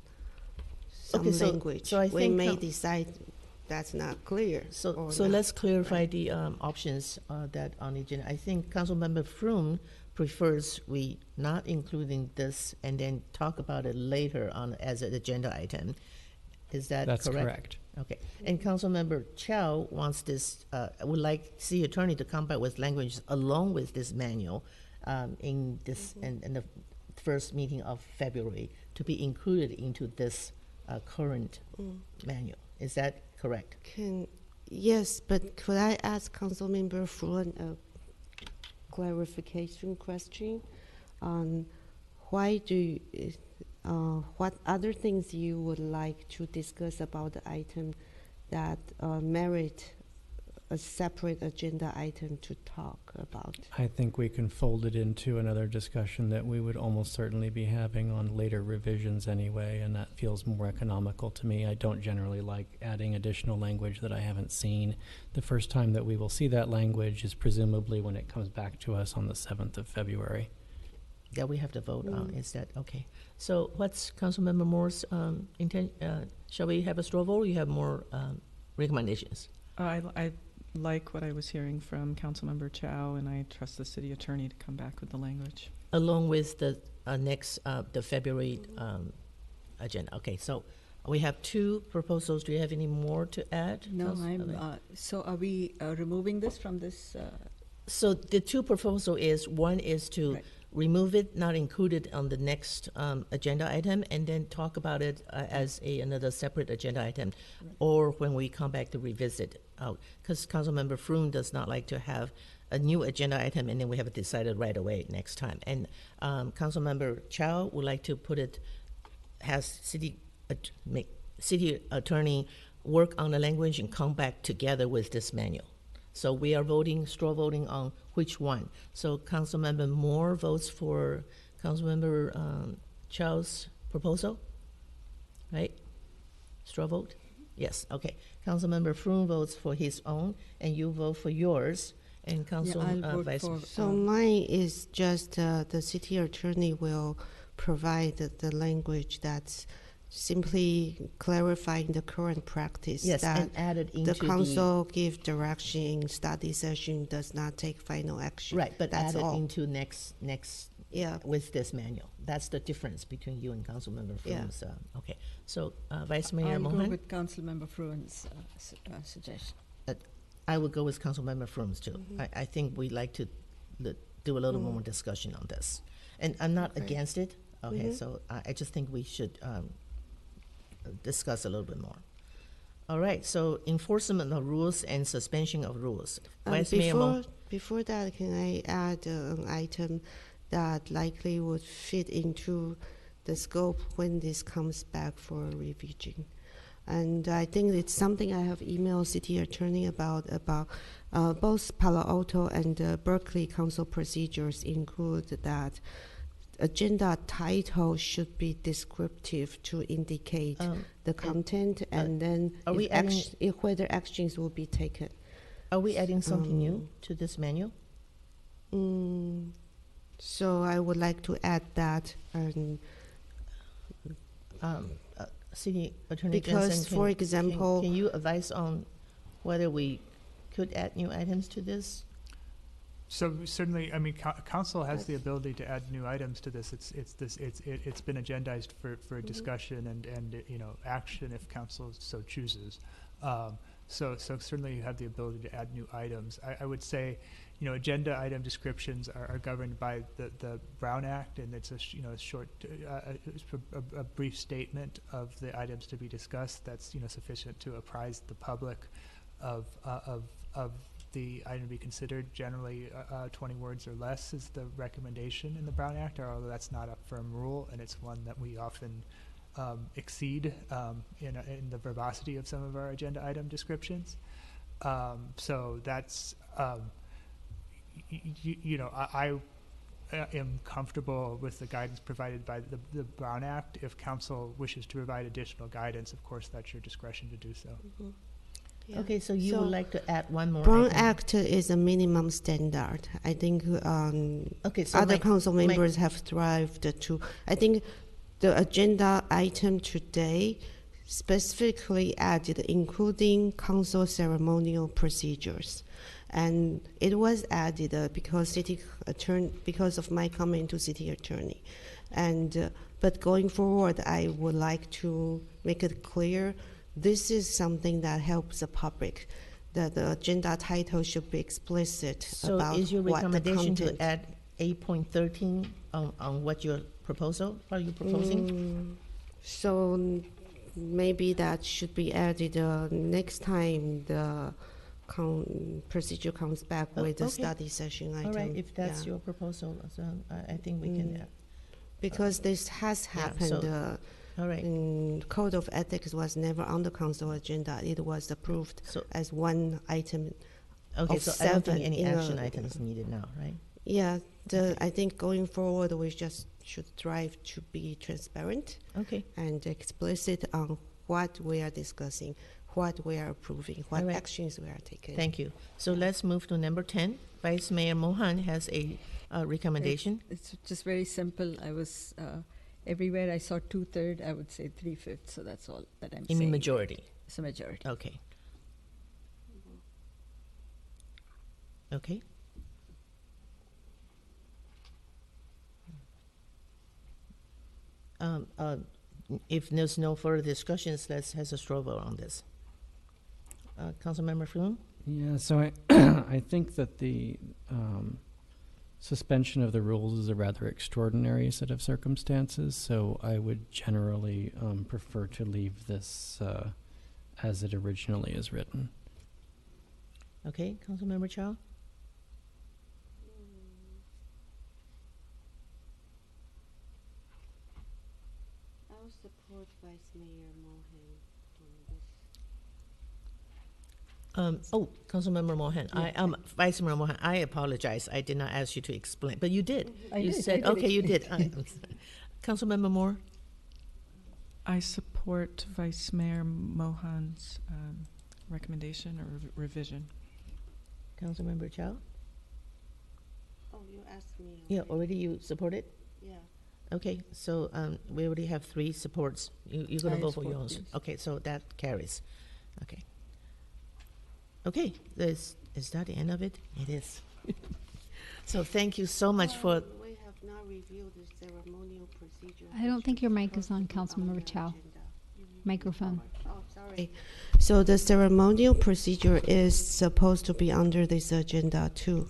some language. So I think we may decide that's not clear. So let's clarify the options that on the agenda. I think Councilmember Froome prefers we not including this and then talk about it later on as an agenda item. Is that correct? That's correct. Okay. And Councilmember Chow wants this, would like city attorney to come back with language along with this manual in this in the first meeting of February to be included into this current manual. Is that correct? Yes, but could I ask Councilmember Froome a clarification question on why do what other things you would like to discuss about the item that merit a separate agenda item to talk about? I think we can fold it into another discussion that we would almost certainly be having on later revisions anyway, and that feels more economical to me. I don't generally like adding additional language that I haven't seen. The first time that we will see that language is presumably when it comes back to us on the 7th of February. Yeah, we have to vote on. Is that okay? So what's Councilmember Moore's intent? Shall we have a straw vote, or you have more recommendations? I like what I was hearing from Councilmember Chow, and I trust the city attorney to come back with the language. Along with the next, the February agenda. Okay, so we have two proposals. Do you have any more to add? No, so are we removing this from this? So the two proposals is, one is to remove it, not include it on the next agenda item, and then talk about it as another separate agenda item, or when we come back to revisit. Because Councilmember Froome does not like to have a new agenda item and then we have it decided right away next time. And Councilmember Chow would like to put it, has city attorney work on the language and come back together with this manual. So we are voting, straw voting on which one. So Councilmember Moore votes for Councilmember Chow's proposal, right? Straw vote? Yes, okay. Councilmember Froome votes for his own, and you vote for yours. And Council Vice. So mine is just the city attorney will provide the language that's simply clarifying the current practice. Yes, that and added into the council give direction, study session does not take final action. Right, but that's added all. into next Yeah. with this manual. That's the difference between you and Councilmember Yeah. Fruin's. Okay, so Vice Mayor I'll go Mohan? with Councilmember Fruin's suggestion. I would go with Councilmember Fruin's too. I think we'd like to do a little more discussion on this. And I'm not against it, okay, so I just think we should discuss a little bit more. All right, so enforcement of rules and suspension of rules. Vice Mayor Mohan? Before that, can I add an item that likely would fit into the scope when this comes back for revision? And I think it's something I have emailed City Attorney about both Palo Alto and Berkeley council procedures include that agenda title should be descriptive to indicate the content, and then whether actions will be taken. Are we adding something new to this manual? So I would like to add that. And City Attorney because, Jensen, for example, can you advise on whether we could add new items to this? So certainly, I mean, council has the ability to add new items to this. It's been agendized for discussion and action if council so chooses. So certainly you have the ability to add new items. I would say, agenda item descriptions are governed by the Brown Act, and it's a short, a brief statement of the items to be discussed. That's sufficient to apprise the public of the item to be considered. Generally, 20 words or less is the recommendation in the Brown Act, although that's not a firm rule, and it's one that we often exceed in the verbosity of some of our agenda item descriptions. So that's, I am comfortable with the guidance provided by the Brown Act. If council wishes to provide additional guidance, of course, that's your discretion to do so. Yeah. Okay, so you would like to add one more Brown item? Act is a minimum standard. I think okay, so other council members have strived to. I think the agenda item today specifically added including council ceremonial procedures. And it was added because of my comment to city attorney. And but going forward, I would like to make it clear this is something that helps the public. That the agenda title should be explicit about So is your recommendation what the to add 8.13 on what your proposal are you proposing? So maybe that should be added next time the procedure comes back with the study session item. All right, if that's your proposal, so I think we can. Because this has happened. All right. Code of ethics was never on the council agenda. It was approved as one item. Okay, of so 7 I don't think any action items needed now, right? Yeah, I think going forward we just should strive to be transparent. Okay. And explicit on what we are discussing, what we are approving, what actions we are taking. Thank you. So let's move to number 10. Vice Mayor Mohan has a recommendation. It's just very simple. I was everywhere I saw 2/3, I would say 3/5. So that's all that I'm saying. You mean majority? It's a majority. Okay. Okay. If there's no further discussions, let's have a straw vote on this. Councilmember Fruin? Yeah, so I, I think that the suspension of the rules is a rather extraordinary set of circumstances, so I would generally prefer to leave this as it originally is written. Okay, Councilmember Chow? I'll support Vice Mayor Mohan on this. Councilmember Mohan, Vice Mayor Mohan, I apologize. I did not ask you to explain, but you did. You said, okay, you did. Councilmember Moore? I support Vice Mayor Mohan's recommendation or revision. Councilmember Chow? Oh, you asked me. Yeah, already you support it? Yeah. Okay, so we already have 3 supports. You're going to vote for your own. Yes. Okay, so that carries. Okay. Okay, is that the end of it? It is. So thank you so much for. We have not reviewed I don't think your mic is on, Councilmember Chow. Microphone. Oh, sorry. So the ceremonial procedure is supposed to be under this agenda too.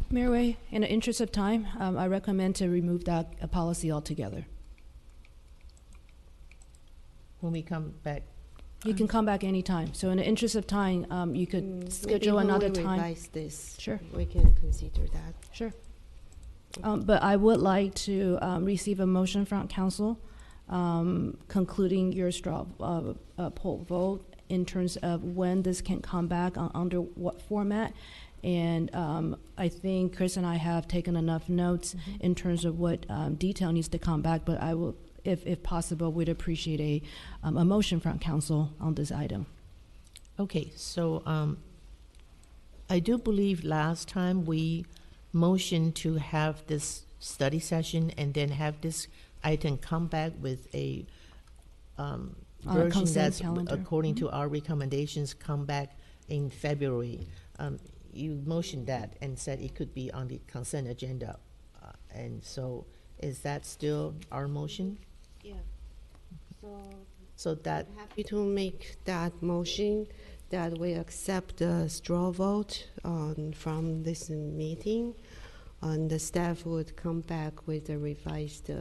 Mayor Way, in the interest of time, I recommend to remove that policy altogether. When we come back, You can come back anytime. So in the interest of time, you could schedule another Maybe when we time. revise this, Sure. we can consider that. Sure. But I would like to receive a motion from council concluding your straw poll vote in terms of when this can come back under what format. And I think Chris and I have taken enough notes in terms of what detail needs to come back, but I will, if possible, would appreciate a motion from council on this item. okay, so I do believe last time we motioned to have this study session and then have this item come back with a version consent that's calendar. according to our recommendations come back in February. You motioned that and said it could be on the consent agenda. And so is that still our motion? Yeah. So that, I'm happy to make that motion that we accept the straw vote from this meeting. And the staff would come back with a revised,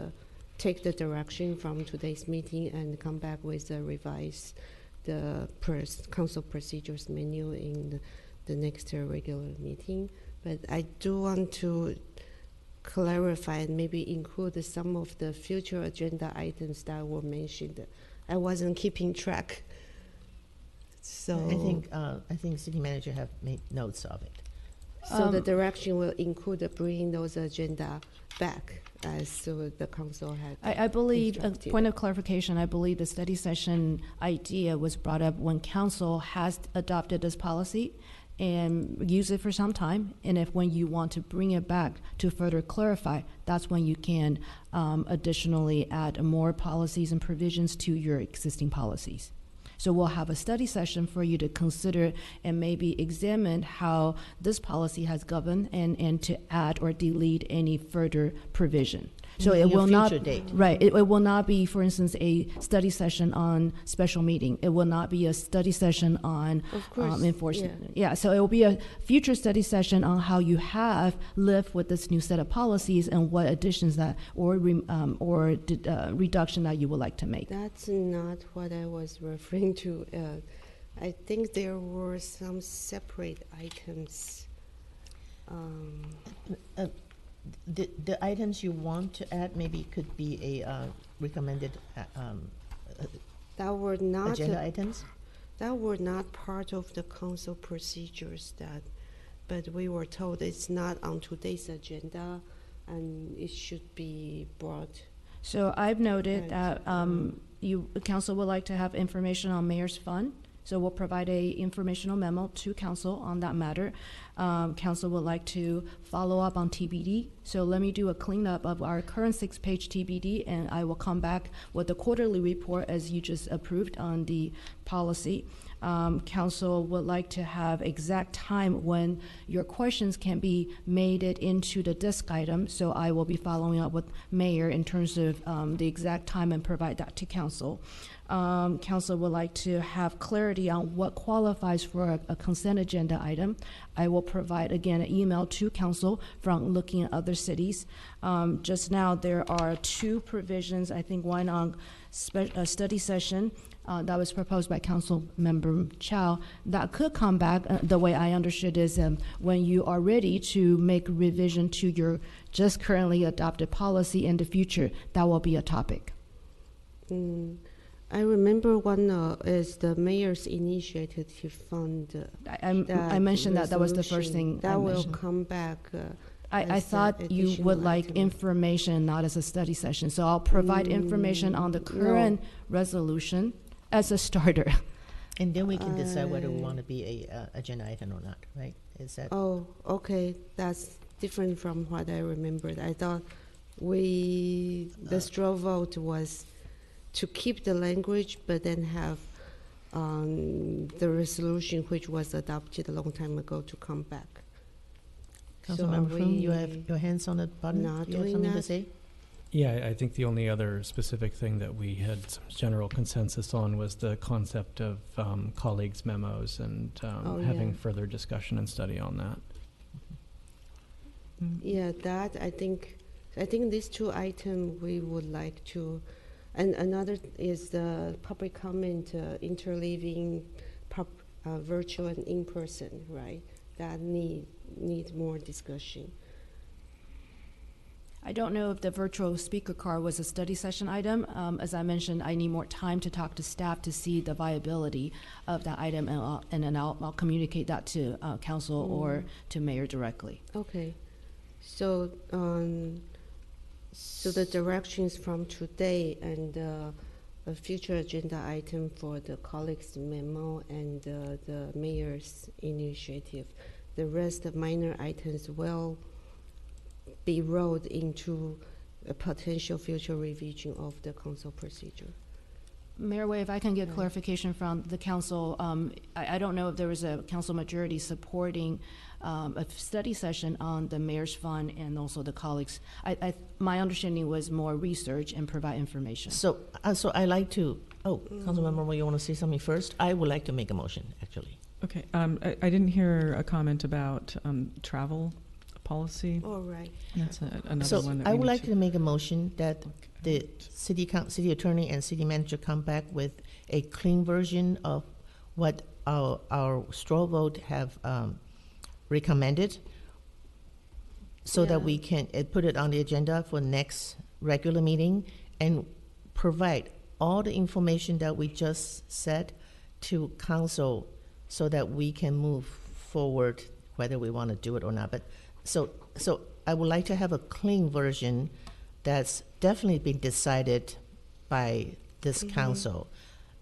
take the direction from today's meeting and come back with a revised council procedures menu in the next regular meeting. But I do want to clarify and maybe include some of the future agenda items that were mentioned. I wasn't keeping track. So I think city manager have made notes of it. So the direction will include bringing those agenda back as the council had. I believe, a instructed. point of clarification, I believe the study session idea was brought up when council has adopted this policy and use it for some time. And if when you want to bring it back to further clarify, that's when you can additionally add more policies and provisions to your existing policies. So we'll have a study session for you to consider and maybe examine how this policy has governed and to add or delete any further provision. So In it your will not, future date. right, it will not be, for instance, a study session on special meeting. It will not be a study session on Of course, enforcement. Yeah, so it will be a future study session on how you have lived with this new set of policies and what additions that or reduction that you would like to make. That's not what I was referring to. I think there were some separate items. The items you want to add maybe could be a recommended That were not agenda items? that were not part of the council procedures but we were told it's not on today's agenda and it should be brought. So I've noted Right. that council would like to have information on mayor's fund. So we'll provide a informational memo to council on that matter. Council would like to follow up on TBD. So let me do a cleanup of our current 6-page TBD, and I will come back with the quarterly report as you just approved on the policy. Council would like to have exact time when your questions can be made it into the disc item. So I will be following up with mayor in terms of the exact time and provide that to council. Council would like to have clarity on what qualifies for a consent agenda item. I will provide, again, an email to council from looking at other cities. Just now, there are 2 provisions, I think one on a study session that was proposed by Council Member Chow that could come back. The way I understood is when you are ready to make revision to your just currently adopted policy in the future, that will be a topic. I remember one is the mayor's initiative fund. I mentioned that was the first thing that I will mentioned. come back. I thought you additional would like item. information, not as a study session. So I'll provide information on the current resolution as a starter. And then we can decide whether we want to be a agenda item or not, right? Is that? Oh, okay. That's different from what I remembered. I thought the straw vote was to keep the language, but then have the resolution which was adopted a long time ago to come back. Councilmember Froome, you have your hands on the button. Not You have doing something to that. say? Yeah, I think the only other specific thing that we had some general consensus on was the concept of colleagues' memos and having further discussion and study on that. Yeah, that I think these two items we would like to, and another is the public comment interleaving virtual and in person, right? That need more discussion. I don't know if the virtual speaker card was a study session item. As I mentioned, I need more time to talk to staff to see the viability of that item, and then I'll communicate that to council or to mayor directly. Okay, so so the directions from today and a future agenda item for the colleagues memo and the mayor's initiative. The rest of minor items will be rolled into a potential future revision of the council procedure. Mayor Wei, if I can get clarification from the council, I don't know if there was a council majority supporting a study session on the mayor's fund and also the colleagues. My understanding was more research and provide information. So I like to, Councilmember, you want to say something first? I would like to make a motion, actually. Okay, I didn't hear a comment about travel policy. All right. That's another So one that I we would need like to make a motion that the city attorney and city manager come back with a clean version of what our straw vote have recommended, so that we can put it on the agenda for next regular meeting and provide all the information that we just said to council, so that we can move forward whether we want to do it or not. But so I would like to have a clean version that's definitely been decided by this council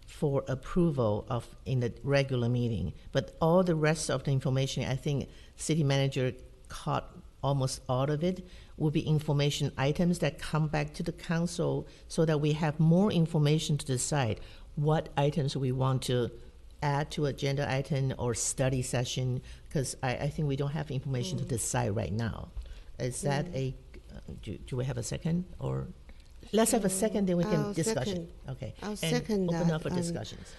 for approval of in the regular meeting. But all the rest of the information, I think city manager caught almost all of it, will be information items that come back to the council, so that we have more information to decide what items we want to add to agenda item or study session, because I think we don't have information to decide right now. Is that a, do we have a second? Or let's have a second, then we can discussion. Okay. I'll And second open that, up for discussions.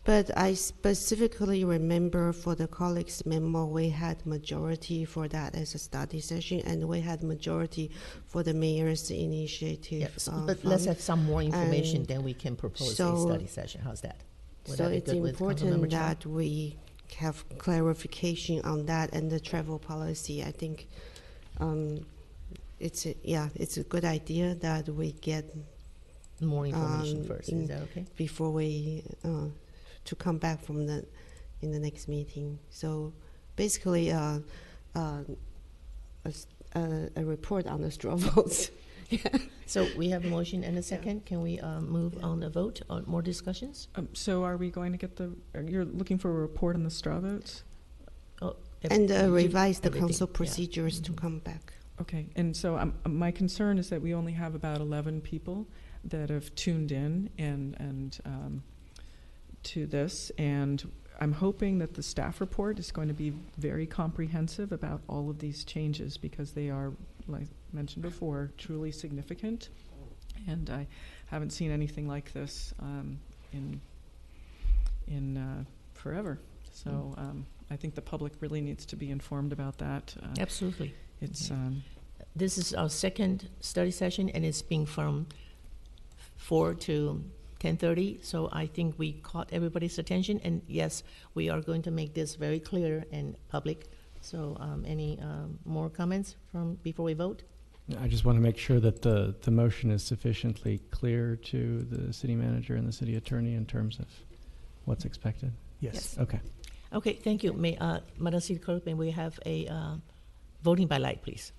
But I specifically remember for the colleagues memo, we had majority for that as a study session, and we had majority for the mayor's initiative. Yes, but let's have some more information, then we can propose a study session. How's that? Would So that be it's good with important Councilmember Chang? that we have clarification on that and the travel policy. I think it's a good idea that we get more information first. Is that okay? Before we to come back from in the next meeting. So basically, a report on the straw votes. So we have a motion and a second. Can we move on the vote or more discussions? So are we going to get you're looking for a report on the straw votes? Oh, and revise the everything, council procedures to come back. Okay, and so my concern is that we only have about 11 people that have tuned in and to this, and I'm hoping that the staff report is going to be very comprehensive about all of these changes, because they are, like I mentioned before, truly significant, and I haven't seen anything like this in forever. So I think the public really needs to be informed about that. Absolutely. It's this is our second study session, and it's being from 4 to 10:30. So I think we caught everybody's attention, and yes, we are going to make this very clear and public. So any more comments from before we vote? I just want to make sure that the motion is sufficiently clear to the city manager and the city attorney in terms of what's expected. Yes. Okay. Okay, thank you. May Madam City Clerk, may we have a voting by light, please?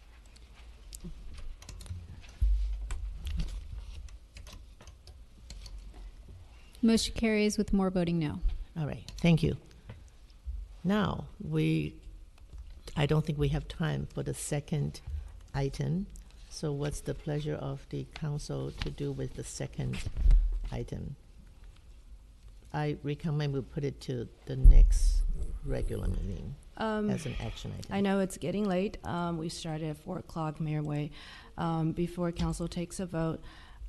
Motion carries with more voting no. All right, thank you. Now, I don't think we have time for the second item. So what's the pleasure of the council to do with the second item? I recommend we put it to the next regular meeting as an action item. I know it's getting late. We started at 4 o'clock, Mayor Wei. before council takes a vote.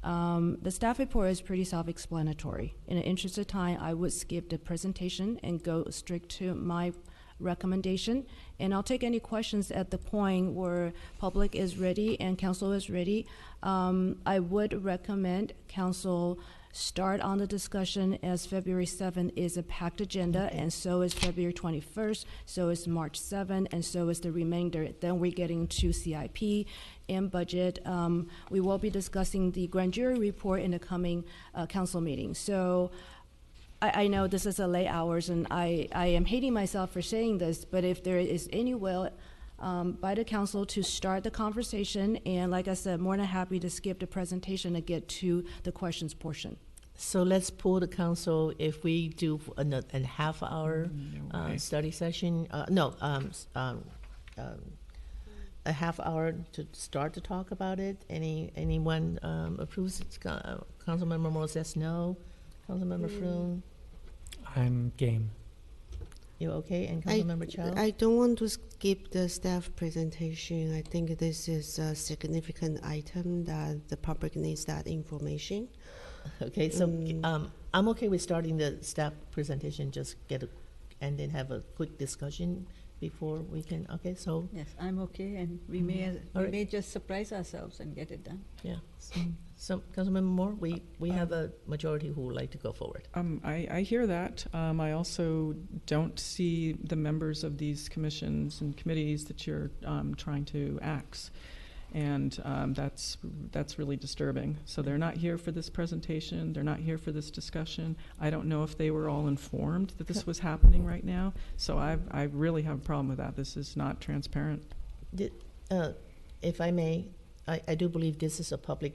The staff report is pretty self-explanatory. In the interest of time, I would skip the presentation and go strict to my recommendation, and I'll take any questions at the point where public is ready and council is ready. I would recommend council start on the discussion, as February 7th is a packed agenda, and so is February 21st, so is March 7th, and so is the remainder. Then we're getting to CIP and budget. We will be discussing the grand jury report in the coming council meeting. So I know this is a late hours, and I am hating myself for saying this, but if there is any will by the council to start the conversation, and like I said, more than happy to skip the presentation and get to the questions portion. So let's pull the council if we do a half hour study session. A half hour to start to talk about it. Anyone approves it? Councilmember Moore says no. Councilmember Froon? I'm game. You okay? And Councilmember Chow? I don't want to skip the staff presentation. I think this is a significant item that the public needs that information. Okay, so I'm okay with starting the staff presentation, just and then have a quick discussion before we can, okay, so. Yes, I'm okay, and we may just surprise ourselves and get it done. Yeah, so Councilmember Moore, we have a majority who would like to go forward. I hear that. I also don't see the members of these commissions and committees that you're trying to axe. And that's really disturbing. So they're not here for this presentation. They're not here for this discussion. I don't know if they were all informed that this was happening right now. So I really have a problem with that. This is not transparent. If I may, I do believe this is a publicly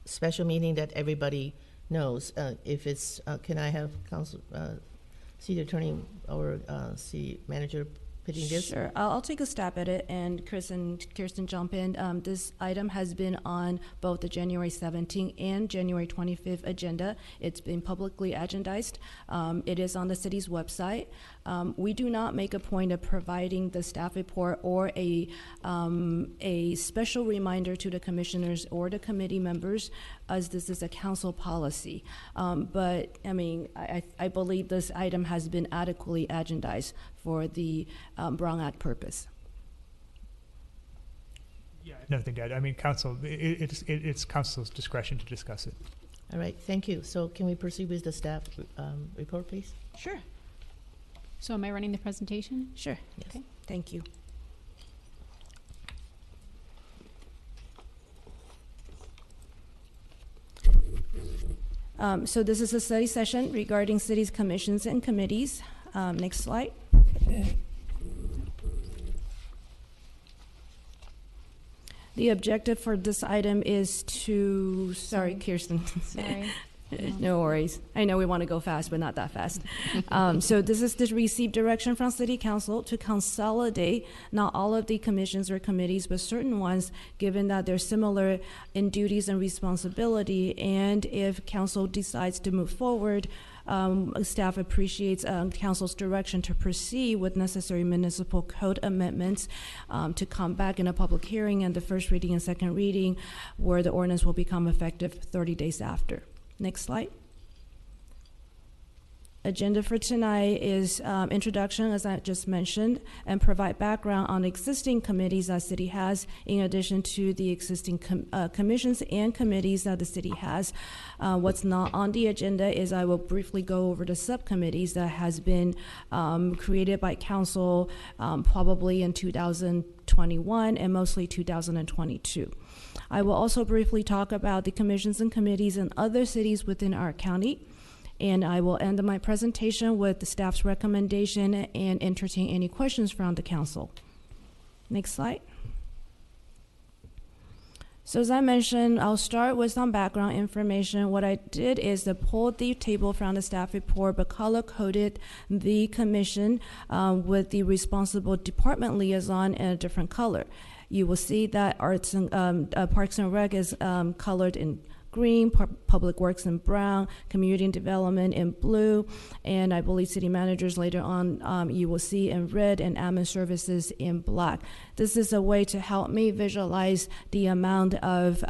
special meeting that everybody knows. If it's, can I have City Attorney or City Manager pitching this? Sure, I'll take a stab at it, and Chris and Kirsten jump in. This item has been on both the January 17th and January 25th agenda. It's been publicly agendized. It is on the city's website. We do not make a point of providing the staff report or a special reminder to the commissioners or the committee members, as this is a council policy. But I mean, I believe this item has been adequately agendized for the Brown Act purpose. Yeah, nothing to add. I mean, council, it's council's discretion to discuss it. All right, thank you. So can we proceed with the staff report, please? Sure. So am I running the presentation? Sure. Yes. Okay. Thank you. So this is a study session regarding cities, commissions, and committees. Next slide. The objective for this item is to, sorry, Kirsten. Sorry. No worries. I know we want to go fast, but not that fast. So this is to receive direction from City Council to consolidate not all of the commissions or committees, but certain ones, given that they're similar in duties and responsibility. And if Council decides to move forward, staff appreciates Council's direction to proceed with necessary municipal code amendments to come back in a public hearing and the first reading and second reading, where the ordinance will become effective 30 days after. Next slide. Agenda for tonight is introduction, as I just mentioned, and provide background on existing committees that city has, in addition to the existing commissions and committees that the city has. What's not on the agenda is I will briefly go over the subcommittees that has been created by council probably in 2021 and mostly 2022. I will also briefly talk about the commissions and committees in other cities within our county. And I will end my presentation with the staff's recommendation and entertain any questions from the council. Next slide. So as I mentioned, I'll start with some background information. What I did is to pull the table from the staff report, but color-coded the commission with the responsible department liaison in a different color. You will see that Parks and Rec is colored in green, public works in brown, community development in blue, and I believe city managers later on you will see in red, and admin services in black. This is a way to help me visualize the amount of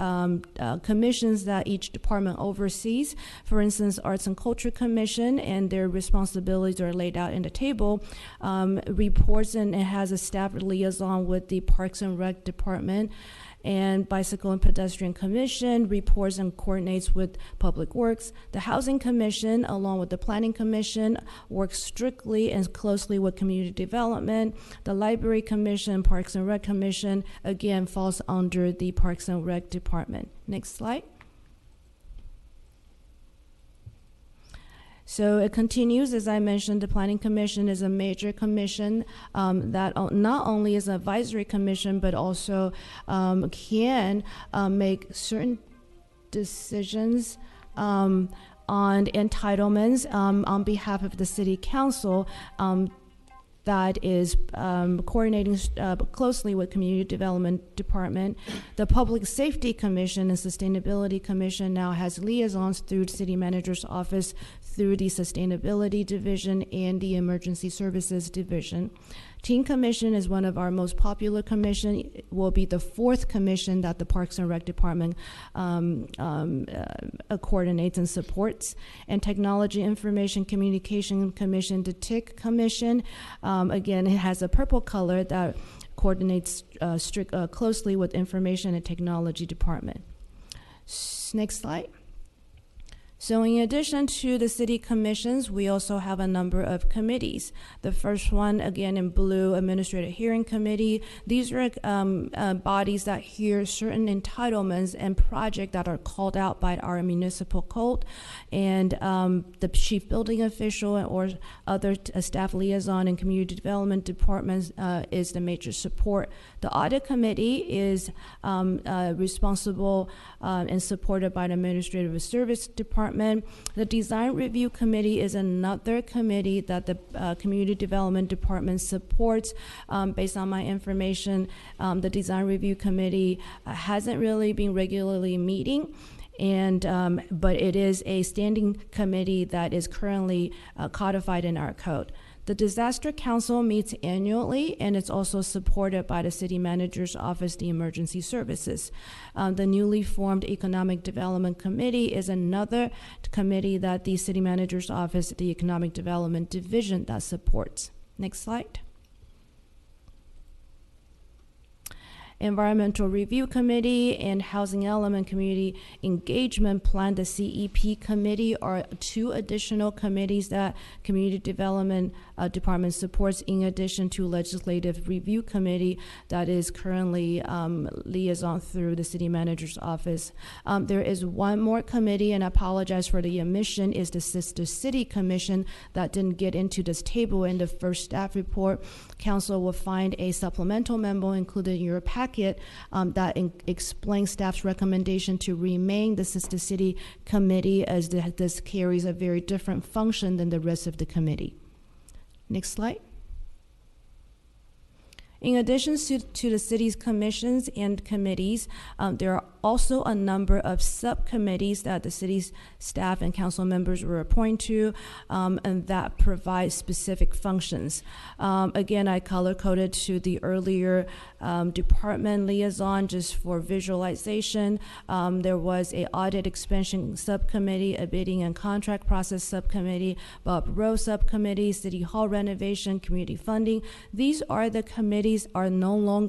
commissions that each department oversees. For instance, Arts and Culture Commission, and their responsibilities are laid out in the table, reports, and it has a staff liaison with the Parks and Rec Department. And Bicycle and Pedestrian Commission reports and coordinates with Public Works. The Housing Commission, along with the Planning Commission, works strictly and closely with Community Development. The Library Commission, Parks and Rec Commission, again, falls under the Parks and Rec Department. Next slide. So it continues, as I mentioned, the Planning Commission is a major commission that not only is an advisory commission, but also can make certain decisions on entitlements on behalf of the City Council that is coordinating closely with Community Development Department. The Public Safety Commission and Sustainability Commission now has liaisons through the City Manager's Office, through the Sustainability Division and the Emergency Services Division. Teen Commission is one of our most popular commission. It will be the 4th commission that the Parks and Rec Department coordinates and supports. And Technology, Information, Communication Commission, the TIC Commission, again, it has a purple color that coordinates closely with Information and Technology Department. Next slide. So in addition to the city commissions, we also have a number of committees. The first one, again in blue, Administrative Hearing Committee. These are bodies that hear certain entitlements and projects that are called out by our municipal code. And the chief building official or other staff liaison and community development departments is the major support. The Audit Committee is responsible and supported by the Administrative Service Department. The Design Review Committee is another committee that the Community Development Department supports. Based on my information, the Design Review Committee hasn't really been regularly meeting, and but it is a standing committee that is currently codified in our code. The Disaster Council meets annually, and it's also supported by the City Manager's Office, the Emergency Services. The newly formed Economic Development Committee is another committee that the City Manager's Office, the Economic Development Division, that supports. Next slide. Environmental Review Committee and Housing Element Community Engagement Plan, the CEP Committee, are 2 additional committees that Community Development Department supports, in addition to Legislative Review Committee that is currently liaison through the City Manager's Office. There is one more committee, and I apologize for the omission, is the Sister City Commission that didn't get into this table in the first staff report. Council will find a supplemental memo included in your packet that explains staff's recommendation to remain the Sister City Committee, as this carries a very different function than the rest of the committee. Next slide. In addition to the city's commissions and committees, there are also a number of subcommittees that the city's staff and council members were appointed to, and that provide specific functions. Again, I color-coded to the earlier department liaison just for visualization. There was a audit expansion subcommittee, a bidding and contract process subcommittee, Bob Rowe subcommittee, city hall renovation, community funding. These are the committees are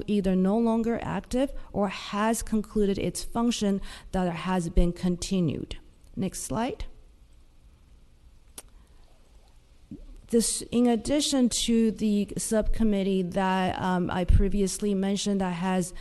either no longer active or has concluded its function that has been continued. Next slide. This, in addition to the subcommittee that I previously mentioned that has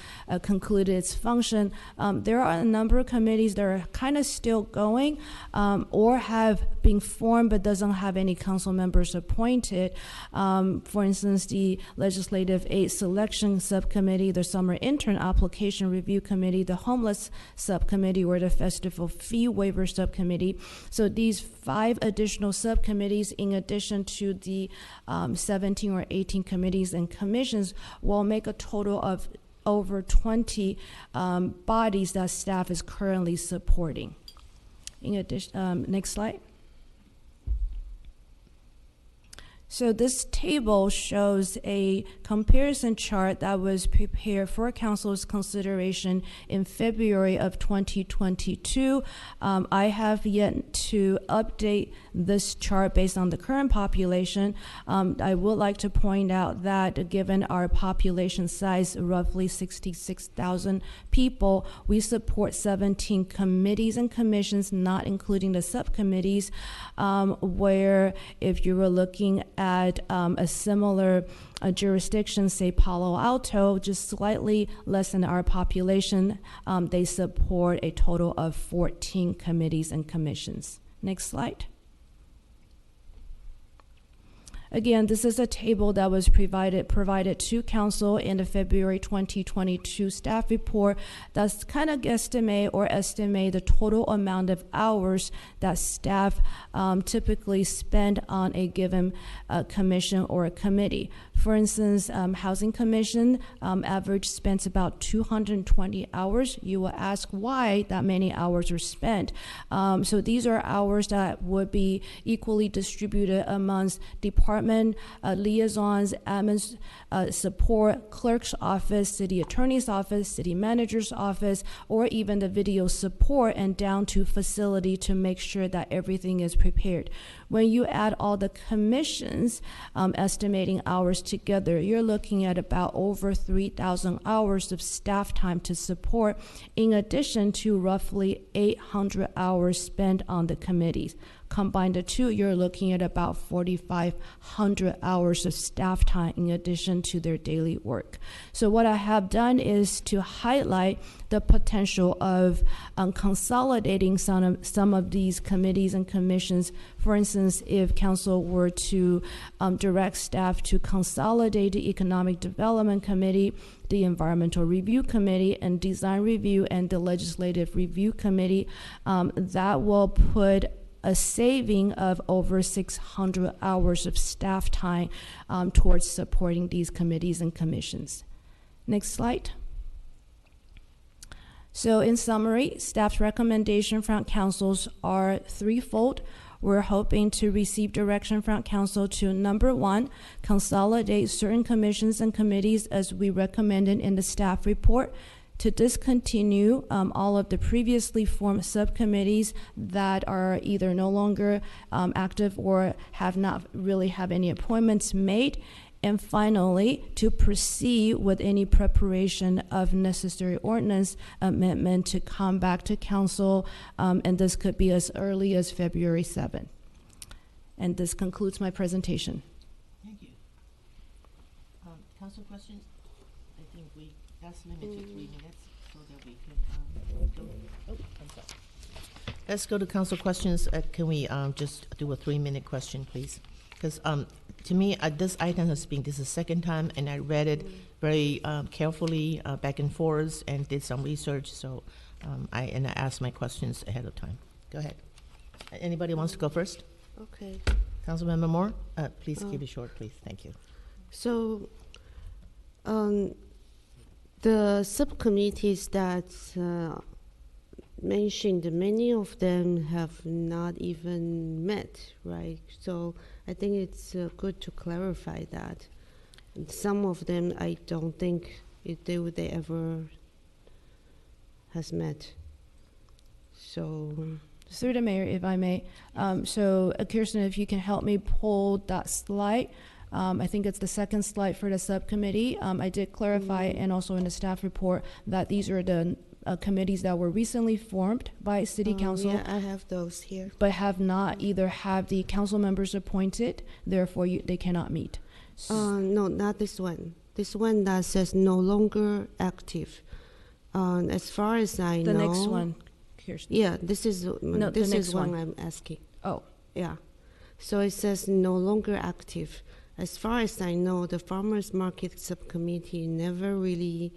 concluded its function, there are a number of committees that are kind of still going or have been formed but doesn't have any council members appointed. For instance, the Legislative Aid Selection Subcommittee, the Summer Intern Application Review Committee, the Homeless Subcommittee, or the Festival Fee Waiver Subcommittee. So these 5 additional subcommittees, in addition to the 17 or 18 committees and commissions, will make a total of over 20 bodies that staff is currently supporting. In addition, next slide. So this table shows a comparison chart that was prepared for Council's consideration in February of 2022. I have yet to update this chart based on the current population. I would like to point out that given our population size, roughly 66,000 people, we support 17 committees and commissions, not including the subcommittees, where if you were looking at a similar jurisdiction, say Palo Alto, just slightly less than our population, they support a total of 14 committees and commissions. Next slide. Again, this is a table that was provided to Council in the February 2022 staff report that's kind of estimate the total amount of hours that staff typically spend on a given commission or a committee. For instance, Housing Commission average spends about 220 hours. You will ask why that many hours are spent. So these are hours that would be equally distributed amongst department liaisons, admin support, clerk's office, city attorney's office, city manager's office, or even the video support and down to facility to make sure that everything is prepared. When you add all the commissions, estimating hours together, you're looking at about over 3,000 hours of staff time to support, in addition to roughly 800 hours spent on the committees. Combine the two, you're looking at about 4,500 hours of staff time in addition to their daily work. So what I have done is to highlight the potential of consolidating some of these committees and commissions. For instance, if Council were to direct staff to consolidate the Economic Development Committee, the Environmental Review Committee, and Design Review, and the Legislative Review Committee, that will put a saving of over 600 hours of staff time towards supporting these committees and commissions. Next slide. So in summary, staff's recommendation from councils are threefold. We're hoping to receive direction from Council to, number one, consolidate certain commissions and committees as we recommended in the staff report, to discontinue all of the previously formed subcommittees that are either no longer active or have not really have any appointments made, and finally, to proceed with any preparation of necessary ordinance amendment to come back to Council, and this could be as early as February 7th. And this concludes my presentation. Thank you. Council questions? I think that's limited to 3 minutes so that we can go. Oh, I'm sorry. Let's go to council questions. Can we just do a 3-minute question, please? Because to me, this item this is the second time, and I read it very carefully back and forth and did some research. So I asked my questions ahead of time. Go ahead. Anybody wants to go first? Okay. Councilmember Moore, please keep it short, please. Thank you. So, the subcommittees that mentioned, many of them have not even met, right? So I think it's good to clarify that. And some of them, I don't think they ever has met. So. Through the mayor, if I may. So Kirsten, if you can help me pull that slide. I think it's the second slide for the subcommittee. I did clarify, and also in the staff report, that these are the committees that were recently formed by City Council. Yeah, I have those here. But have not either have the council members appointed, therefore they cannot meet. No, not this one. This one that says no longer active. As far as I know. The next one, Kirsten. Yeah, this is one I'm asking. Oh. Yeah. So it says no longer active. As far as I know, the Farmers Market Subcommittee never really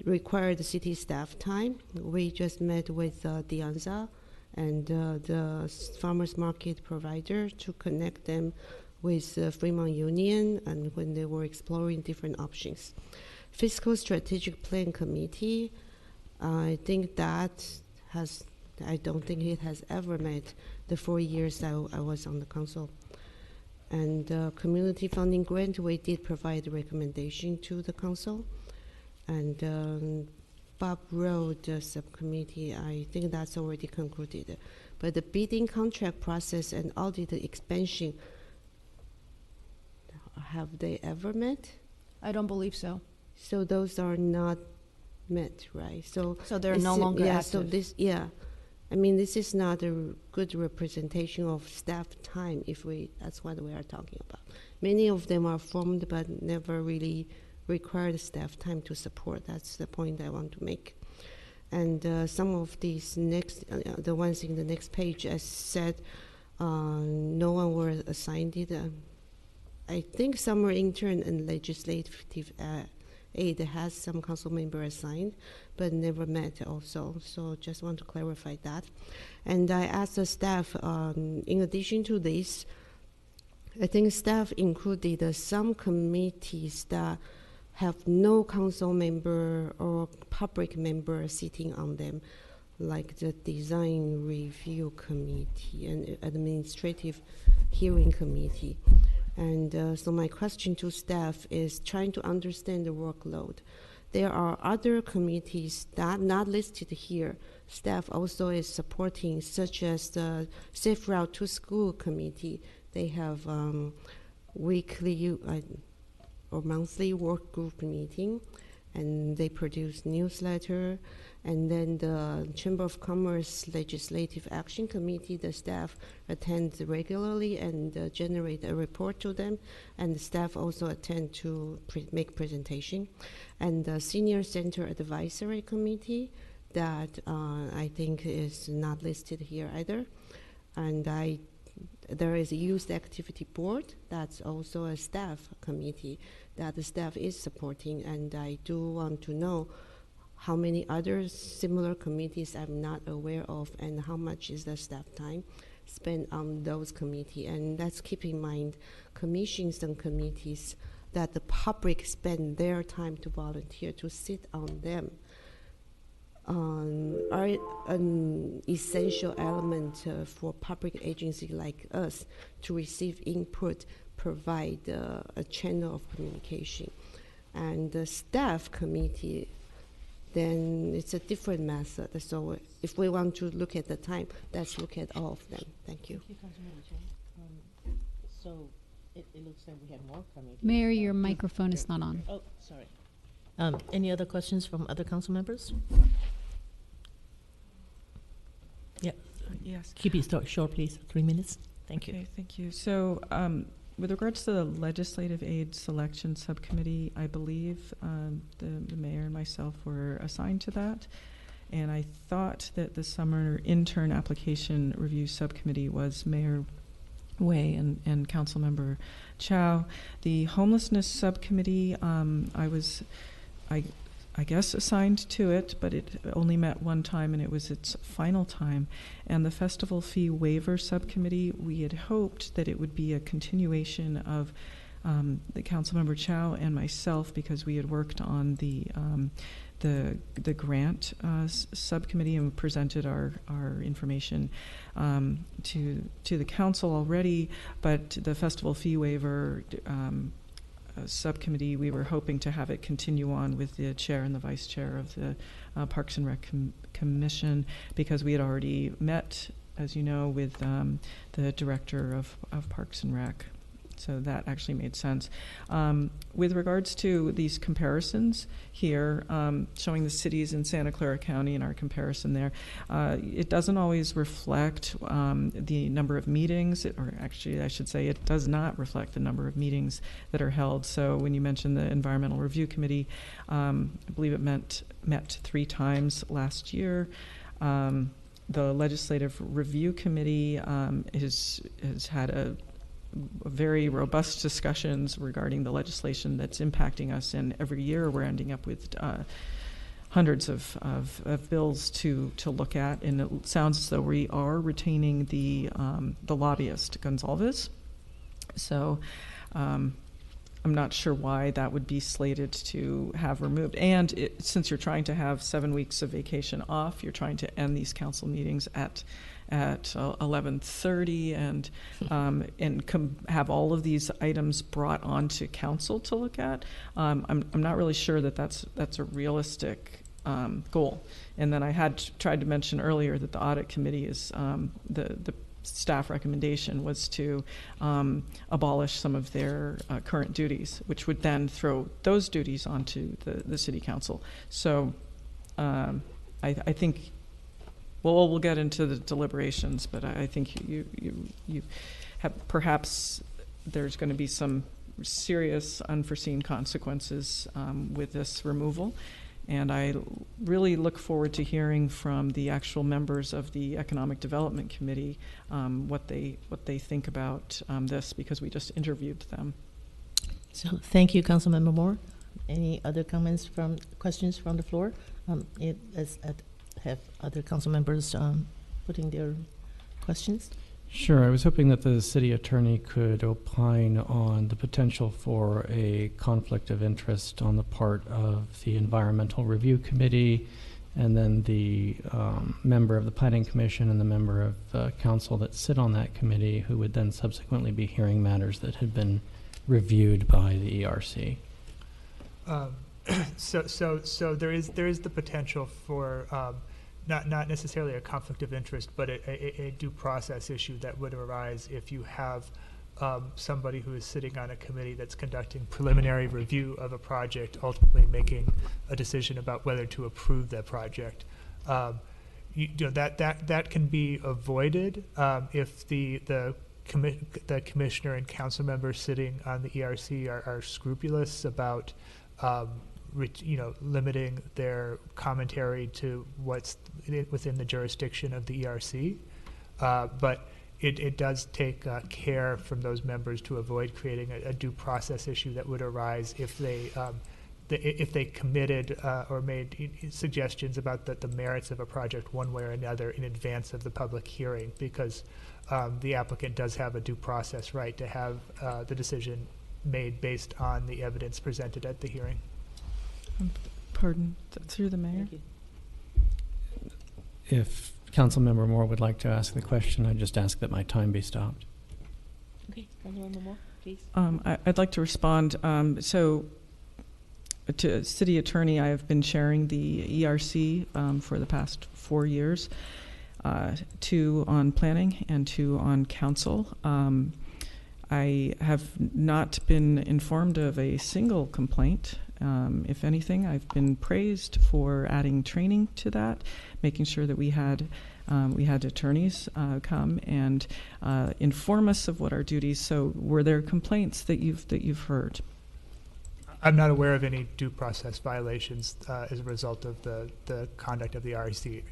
required the city staff time. We just met with Dianza and the Farmers Market provider to connect them with Fremont Union and when they were exploring different options. Fiscal Strategic Plan Committee, I think that I don't think it has ever met the 4 years I was on the council. And community funding grant, we did provide a recommendation to the council. And Bob Road subcommittee, I think that's already concluded. But the bidding contract process and audit expansion, have they ever met? I don't believe so. So those are not met, right? So they're no longer active. active. So this, I mean, this is not a good representation of staff time that's what we are talking about. Many of them are formed but never really required staff time to support. That's the point I want to make. And some of these the ones in the next page, as said, no one were assigned it. I think summer intern and legislative aid has some council member assigned, but never met also. So just want to clarify that. And I asked the staff, in addition to this, I think staff included some committees that have no council member or public member sitting on them, like the design review committee and administrative hearing committee. And so my question to staff is trying to understand the workload. There are other committees that not listed here. Staff also is supporting, such as the Safe Route to School committee. They have weekly or monthly work group meeting, and they produce newsletter. And then the Chamber of Commerce Legislative Action Committee, the staff attends regularly and generate a report to them, and the staff also attend to make presentation. And the Senior Center Advisory Committee that I think is not listed here either. And there is a Youth Activity Board that's also a staff committee that the staff is supporting, and I do want to know how many other similar committees I'm not aware of, and how much is the staff time spent on those committees. And let's keep in mind commissions and committees that the public spend their time to volunteer to sit on them are an essential element for public agency like us to receive input, provide a channel of communication. And the staff committee, then it's a different method. So if we want to look at the time, let's look at all of them. Thank you. Thank you, Councilmember Chen. So it looks like we have more committees. Mayor, your microphone is not on. Oh, sorry. Any other questions from other council members? Yeah. Yes. Keep it short, please. 3 minutes. Thank you. Okay, thank you. So with regards to the Legislative Aid Selection Subcommittee, I believe the mayor and myself were assigned to that. And I thought that the Summer Intern Application Review Subcommittee was Mayor Wei and Councilmember Chow. The Homelessness Subcommittee, I guess assigned to it, but it only met one time and it was its final time. And the Festival Fee Waiver Subcommittee, we had hoped that it would be a continuation of the Councilmember Chow and myself, because we had worked on the grant subcommittee and presented our information to the council already. But the Festival Fee Waiver subcommittee, we were hoping to have it continue on with the chair and the vice chair of the Parks and Rec Commission, because we had already met, as you know, with the director of Parks and Rec. So that actually made sense. With regards to these comparisons here, showing the cities in Santa Clara County and our comparison there, it doesn't always reflect the number of meetings, or actually I should say it does not reflect the number of meetings that are held. So when you mentioned the Environmental Review Committee, I believe it met 3 times last year. The Legislative Review Committee has had very robust discussions regarding the legislation that's impacting us, and every year we're ending up with hundreds of bills to look at, and it sounds as though we are retaining the lobbyist Gonzalez. So I'm not sure why that would be slated to have removed. And since you're trying to have 7 weeks of vacation off, you're trying to end these council meetings at 11:30 and have all of these items brought onto council to look at. I'm not really sure that that's a realistic goal. And then I had tried to mention earlier that the audit committee is the staff recommendation was to abolish some of their current duties, which would then throw those duties onto the city council. So I think, well, we'll get into the deliberations, but I think you have, perhaps there's going to be some serious unforeseen consequences with this removal. And I really look forward to hearing from the actual members of the Economic Development Committee what they think about this, because we just interviewed them. So thank you, Councilmember Moore. Any other questions from the floor? Have other council members putting their questions? Sure. I was hoping that the city attorney could opine on the potential for a conflict of interest on the part of the Environmental Review Committee, and then the member of the Planning Commission and the member of council that sit on that committee, who would then subsequently be hearing matters that had been reviewed by the ERC. So there is the potential for not necessarily a conflict of interest, but a due process issue that would arise if you have somebody who is sitting on a committee that's conducting preliminary review of a project, ultimately making a decision about whether to approve that project. That can be avoided if the commissioner and council members sitting on the ERC are scrupulous about limiting their commentary to what's within the jurisdiction of the ERC. But it does take care from those members to avoid creating a due process issue that would arise if they committed or made suggestions about the merits of a project one way or another in advance of the public hearing, because the applicant does have a due process right to have the decision made based on the evidence presented at the hearing. Pardon, through the mayor. If Councilmember Moore would like to ask the question, I'd just ask that my time be stopped. Okay, Councilmember Moore, please. I'd like to respond. So, to city attorney, I have been chairing the ERC for the past 4 years, 2 on planning and 2 on council. I have not been informed of a single complaint. If anything, I've been praised for adding training to that, making sure that we had attorneys come and inform us of what our duties. So, were there complaints that you've heard? I'm not aware of any due process violations as a result of the conduct of the ERC.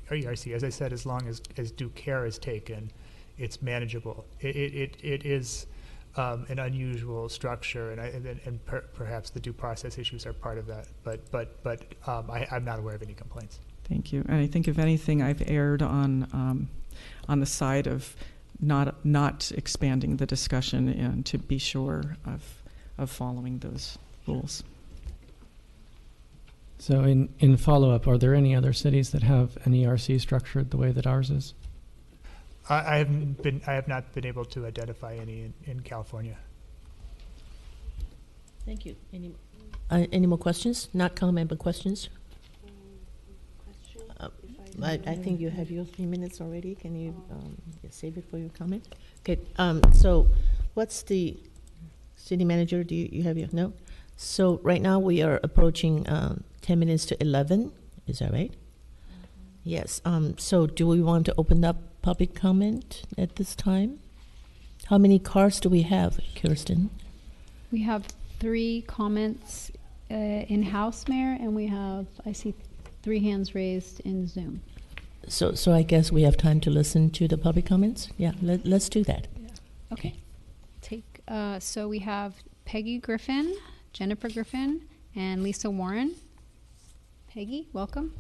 As I said, as long as due care is taken, it's manageable. It is an unusual structure, and perhaps the due process issues are part of that. But I'm not aware of any complaints. Thank you. And I think, if anything, I've erred on the side of not expanding the discussion and to be sure of following those rules. So, in follow-up, are there any other cities that have an ERC structured the way that ours is? I have not been able to identify any in California. Thank you. Any more questions? Not council questions? I think you have your 3 minutes already. Can you save it for your comment? Okay. So, what's the city manager? Do you have your note? So right now we are approaching 10 minutes to 11. Is that right? Yes. So do we want to open up public comment at this time? How many cards do we have, Kirsten? We have 3 comments in-house, Mayor, and I see 3 hands raised in Zoom. So I guess we have time to listen to the public comments? Yeah, let's do that. Yeah. Okay. So we have Peggy Griffin, Jennifer Griffin, and Lisa Warren. Peggy, welcome.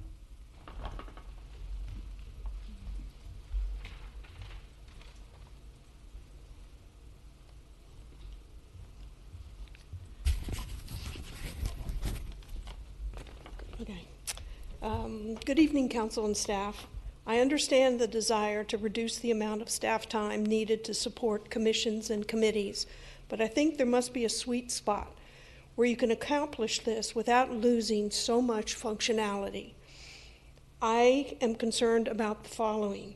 Good evening, council and staff. I understand the desire to reduce the amount of staff time needed to support commissions and committees, but I think there must be a sweet spot where you can accomplish this without losing so much functionality. I am concerned about the following.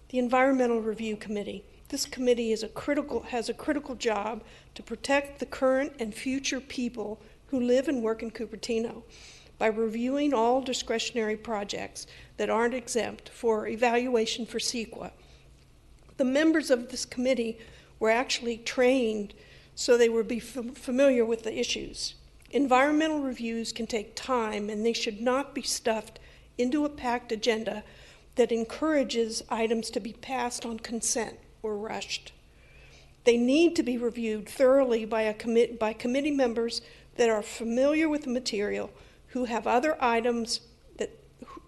The Environmental Review Committee. This committee has a critical job to protect the current and future people who live and work in Cupertino by reviewing all discretionary projects that aren't exempt for evaluation for CEQA. The members of this committee were actually trained so they would be familiar with the issues. Environmental reviews can take time, and they should not be stuffed into a packed agenda that encourages items to be passed on consent or rushed. They need to be reviewed thoroughly by committee members that are familiar with the material, who have other items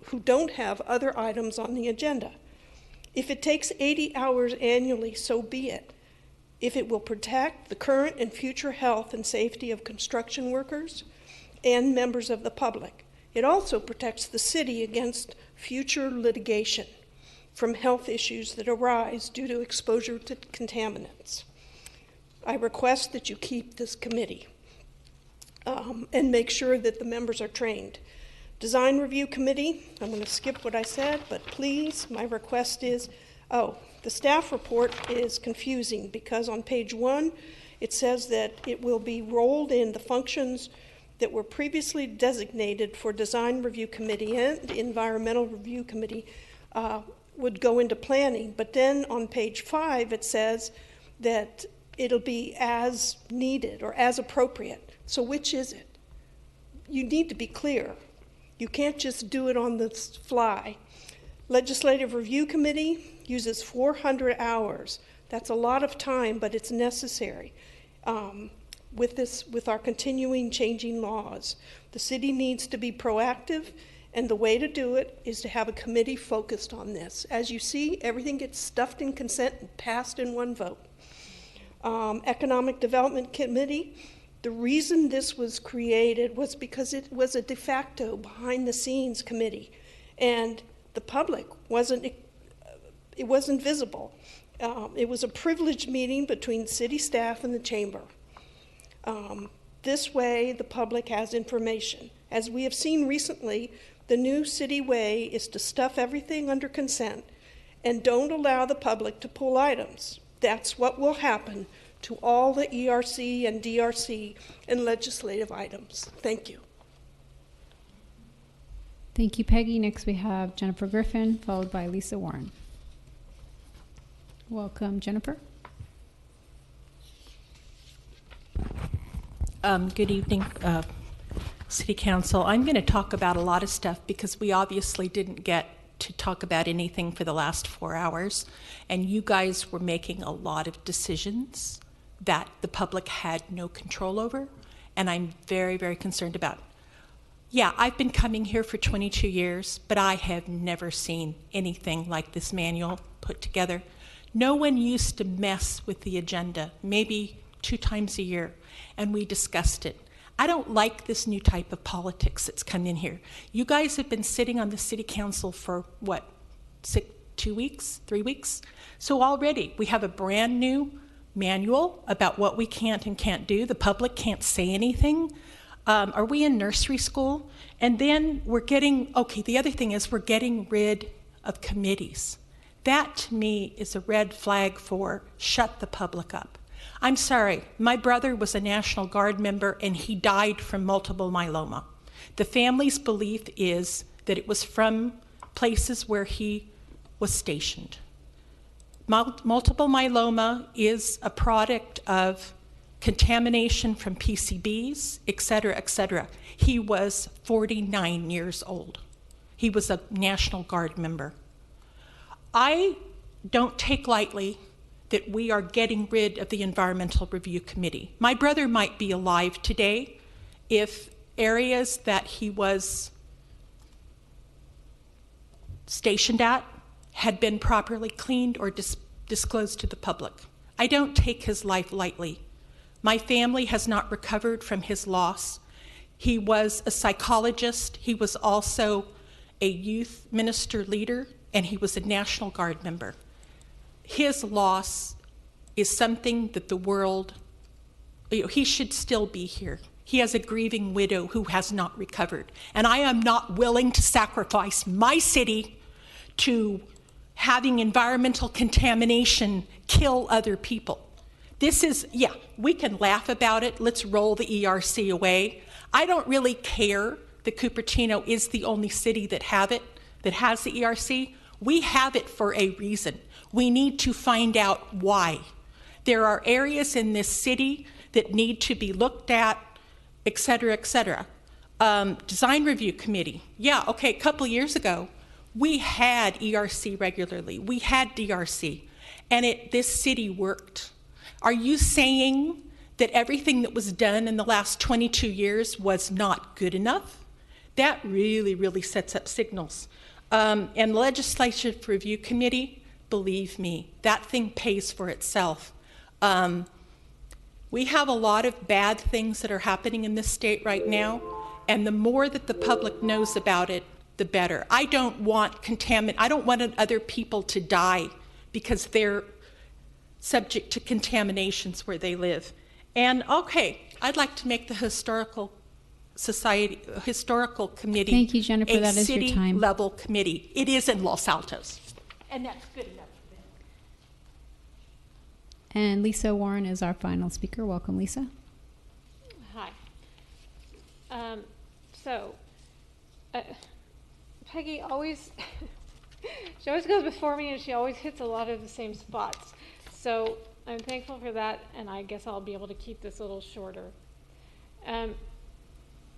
who don't have other items on the agenda. If it takes 80 hours annually, so be it. If it will protect the current and future health and safety of construction workers and members of the public. It also protects the city against future litigation from health issues that arise due to exposure to contaminants. I request that you keep this committee and make sure that the members are trained. Design Review Committee, I'm going to skip what I said, but please, my request is, the staff report is confusing because on page 1, it says that it will be rolled in the functions that were previously designated for Design Review Committee and Environmental Review Committee would go into planning. But then on page 5, it says that it'll be as needed or as appropriate. So which is it? You need to be clear. You can't just do it on the fly. Legislative Review Committee uses 400 hours. That's a lot of time, but it's necessary. With our continuing changing laws, the city needs to be proactive, and the way to do it is to have a committee focused on this. As you see, everything gets stuffed in consent and passed in one vote. Economic Development Committee, the reason this was created was because it was a de facto behind-the-scenes committee, and the public wasn't visible. It was a privileged meeting between city staff and the chamber. This way, the public has information. As we have seen recently, the new city way is to stuff everything under consent and don't allow the public to pull items. That's what will happen to all the ERC and DRC and legislative items. Thank you. Thank you, Peggy. Next we have Jennifer Griffin, followed by Lisa Warren. Welcome, Jennifer. Good evening, City Council. I'm going to talk about a lot of stuff because we obviously didn't get to talk about anything for the last 4 hours, and you guys were making a lot of decisions that the public had no control over, and I'm very, very concerned about. Yeah, I've been coming here for 22 years, but I have never seen anything like this manual put together. No one used to mess with the agenda, maybe 2 times a year, and we discussed it. I don't like this new type of politics that's come in here. You guys have been sitting on the city council for, what, 2 weeks, 3 weeks? So already we have a brand new manual about what we can't and can't do. The public can't say anything. Are we in nursery school? And then we're getting, okay, the other thing is we're getting rid of committees. That to me is a red flag for shut the public up. I'm sorry, my brother was a National Guard member and he died from multiple myeloma. The family's belief is that it was from places where he was stationed. Multiple myeloma is a product of contamination from PCBs, et cetera, et cetera. He was 49 years old. He was a National Guard member. I don't take lightly that we are getting rid of the Environmental Review Committee. My brother might be alive today if areas that he was stationed at had been properly cleaned or disclosed to the public. I don't take his life lightly. My family has not recovered from his loss. He was a psychologist. He was also a youth minister leader, and he was a National Guard member. His loss is something that the world, he should still be here. He has a grieving widow who has not recovered. And I am not willing to sacrifice my city to having environmental contamination kill other people. This is, yeah, we can laugh about it. Let's roll the ERC away. I don't really care that Cupertino is the only city that has the ERC. We have it for a reason. We need to find out why. There are areas in this city that need to be looked at, et cetera, et cetera. Design Review Committee. Yeah, okay, a couple years ago, we had ERC regularly. We had DRC, and this city worked. Are you saying that everything that was done in the last 22 years was not good enough? That really, really sets up signals. And Legislative Review Committee, believe me, that thing pays for itself. We have a lot of bad things that are happening in this state right now, and the more that the public knows about it, the better. I don't want other people to die because they're subject to contaminations where they live. And okay, I'd like to make the historical committee Thank you, Jennifer. a That is your time. city-level committee. It is in Los Altos, and that's good enough for them. And Lisa Warren is our final speaker. Welcome, Lisa. Hi. Peggy always, she always goes before me and she always hits a lot of the same spots. So I'm thankful for that, and I guess I'll be able to keep this a little shorter.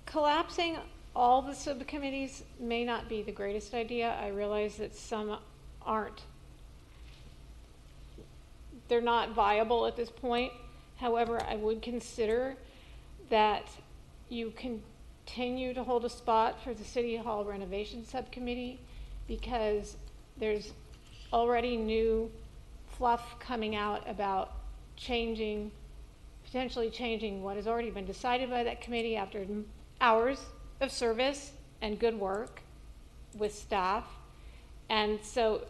Collapsing all the subcommittees may not be the greatest idea. I realize that some aren't. They're not viable at this point. However, I would consider that you continue to hold a spot for the City Hall Renovation Subcommittee, because there's already new fluff coming out about potentially changing what has already been decided by that committee after hours of service and good work with staff. And so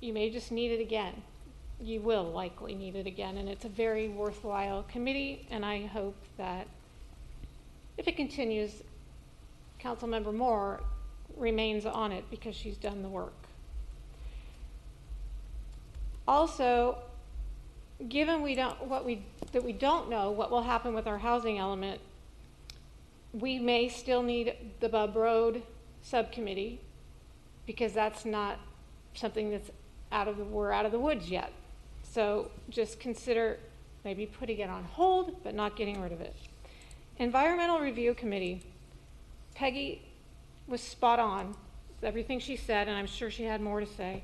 you may just need it again. You will likely need it again, and it's a very worthwhile committee, and I hope that if it continues, Councilmember Moore remains on it because she's done the work. Also, given we don't know what will happen with our housing element, we may still need the Bubb Road subcommittee, because that's not something that's we're out of the woods yet. So just consider maybe putting it on hold, but not getting rid of it. Environmental Review Committee. Peggy was spot on with everything she said, and I'm sure she had more to say.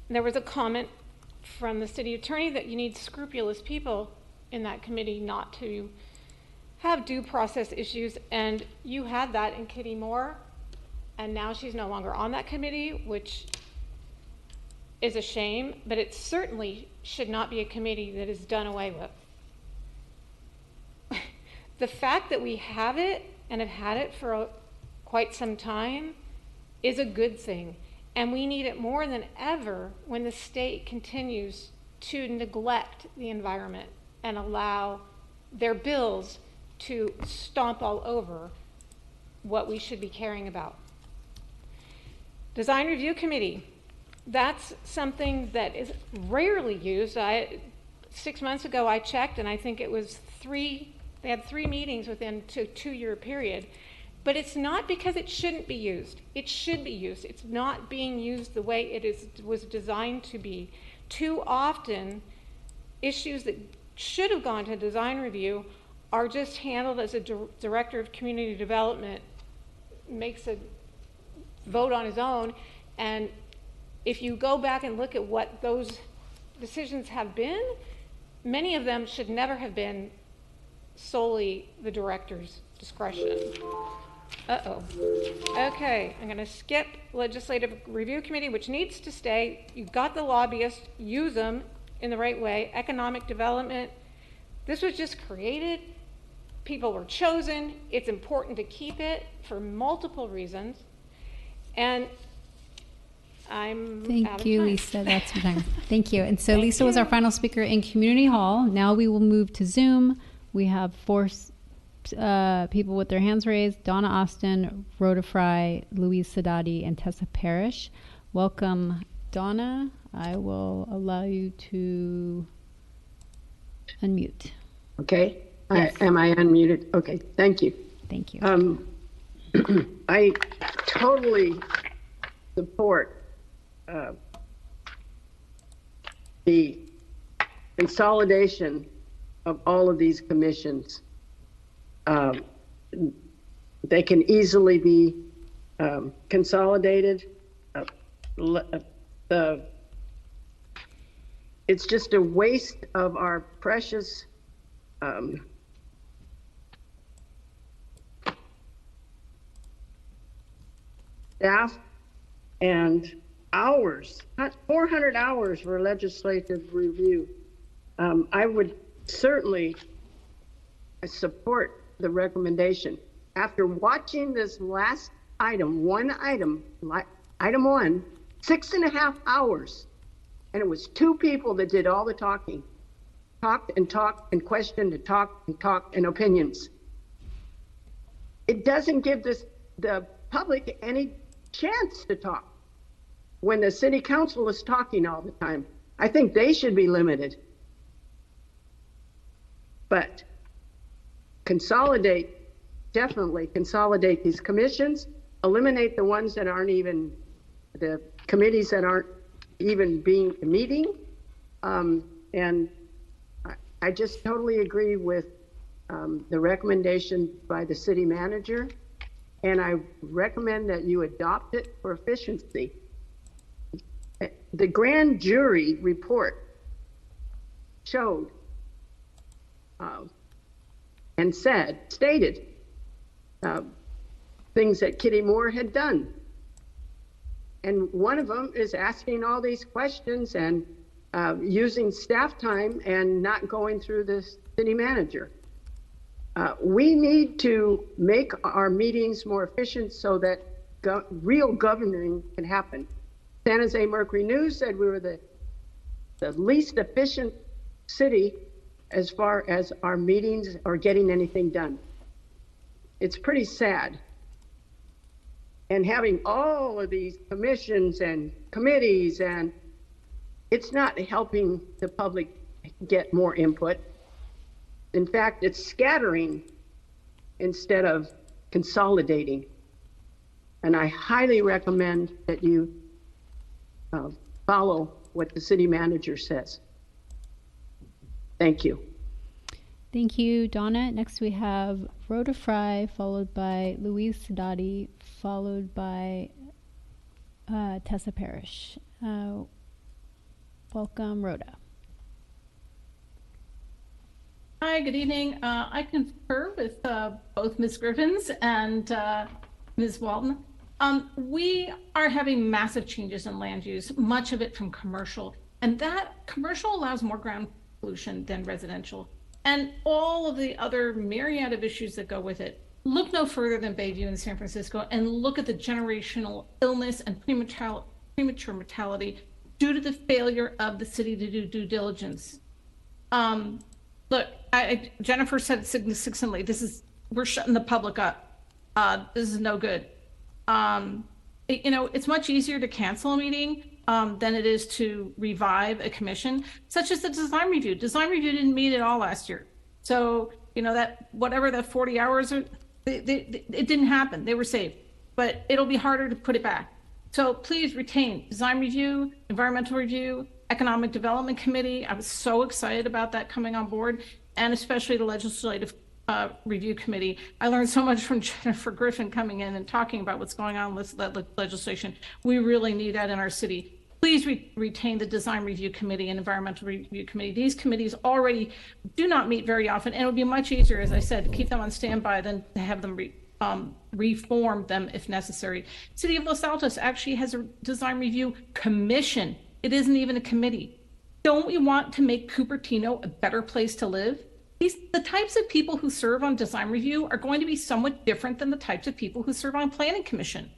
There was a comment from the city attorney that you need scrupulous people in that committee not to have due process issues, and you had that in Kitty Moore, and now she's no longer on that committee, which is a shame, but it certainly should not be a committee that is done away with. The fact that we have it and have had it for quite some time is a good thing, and we need it more than ever when the state continues to neglect the environment and allow their bills to stomp all over what we should be caring about. Design Review Committee. That's something that is rarely used. 6 months ago I checked, and I think it was they had 3 meetings within a 2-year period. But it's not because it shouldn't be used. It should be used. It's not being used the way it was designed to be. Too often, issues that should have gone to design review are just handled as a director of community development makes a vote on his own. And if you go back and look at what those decisions have been, many of them should never have been solely the director's discretion. Okay, I'm going to skip Legislative Review Committee, which needs to stay. You've got the lobbyists, use them in the right way. Economic development, this was just created. People were chosen. It's important to keep it for multiple reasons. And I'm out Thank of you, time. Lisa. That's your time. Thank you. And so Thank Lisa was our you. final speaker in Community Hall. Now we will move to Zoom. We have four people with their hands raised: Donna Austin, Rhoda Fry, Louise Sadati, and Tessa Parrish. Welcome, Donna. I will allow you to unmute. Okay. Yes. Am I unmuted? Okay. Thank you. Thank you. I totally support the consolidation of all of these commissions. They can easily be consolidated. It's just a waste of our precious staff and hours, not 400 hours for legislative review. I would certainly support the recommendation. After watching this last item, item one, 6.5 hours, and it was 2 people that did all the talking, talked and questioned and talked and opinions. It doesn't give the public any chance to talk when the city council is talking all the time. I think they should be limited. But definitely consolidate these commissions, eliminate the ones that aren't even, the committees that aren't even meeting. And I just totally agree with the recommendation by the city manager. And I recommend that you adopt it for efficiency. The grand jury report showed and stated things that Kitty Moore had done. And one of them is asking all these questions and using staff time and not going through the city manager. We need to make our meetings more efficient so that real governing can happen. San Jose Mercury News said we were the least efficient city as far as our meetings or getting anything done. It's pretty sad. And having all of these commissions and committees, and it's not helping the public get more input. In fact, it's scattering instead of consolidating. And I highly recommend that you follow what the city manager says. Thank you. Thank you, Donna. Next we have Rhoda Fry, followed by Louise Sadati, followed by Tessa Parrish. Welcome, Rhoda. Hi, good evening. I concur with both Ms. Griffins and Ms. Walton. We are having massive changes in land use, much of it from commercial, and that commercial allows more ground pollution than residential, and all of the other myriad of issues that go with it. Look no further than Bayview in San Francisco and look at the generational illness and premature mortality due to the failure of the city to do due diligence. Look, Jennifer said succinctly, we're shutting the public up. This is no good. It's much easier to cancel a meeting than it is to revive a commission, such as the design review. Design review didn't meet at all last year. So, that whatever the 40 hours, it didn't happen. They were saved, but it'll be harder to put it back. So please retain design review, environmental review, economic development committee. I was so excited about that coming on board, and especially the legislative review committee. I learned so much from Jennifer Griffin coming in and talking about what's going on with legislation. We really need that in our city. Please retain the design review committee and environmental review committee. These committees already do not meet very often, and it would be much easier, as I said, to keep them on standby than to have them reform them if necessary. City of Los Altos actually has a design review commission. It isn't even a committee. Don't we want to make Cupertino a better place to live? The types of people who serve on design review are going to be somewhat different than the types of people who serve on planning commission.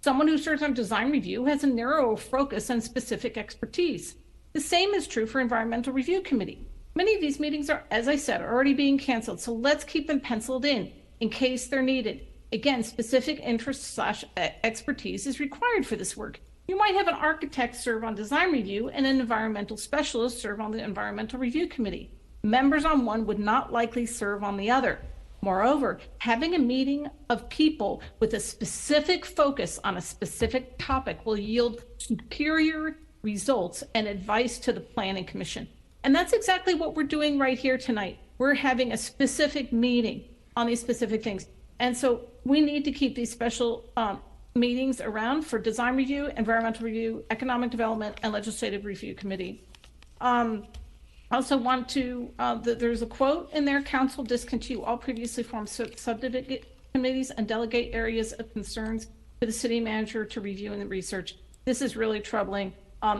Someone who serves on design review has a narrow focus and specific expertise. The same is true for environmental review committee. Many of these meetings are, as I said, already being canceled, so let's keep them penciled in case they're needed. Again, specific interest / expertise is required for this work. You might have an architect serve on design review and an environmental specialist serve on the environmental review committee. Members on one would not likely serve on the other. Moreover, having a meeting of people with a specific focus on a specific topic will yield superior results and advice to the Planning Commission. And that's exactly what we're doing right here tonight. We're having a specific meeting on these specific things. And so we need to keep these special meetings around for design review, environmental review, economic development, and legislative review committee. I also want to, there's a quote in there, council discontinue all previously formed subdivision committees and delegate areas of concerns to the city manager to review and research. This is really troubling.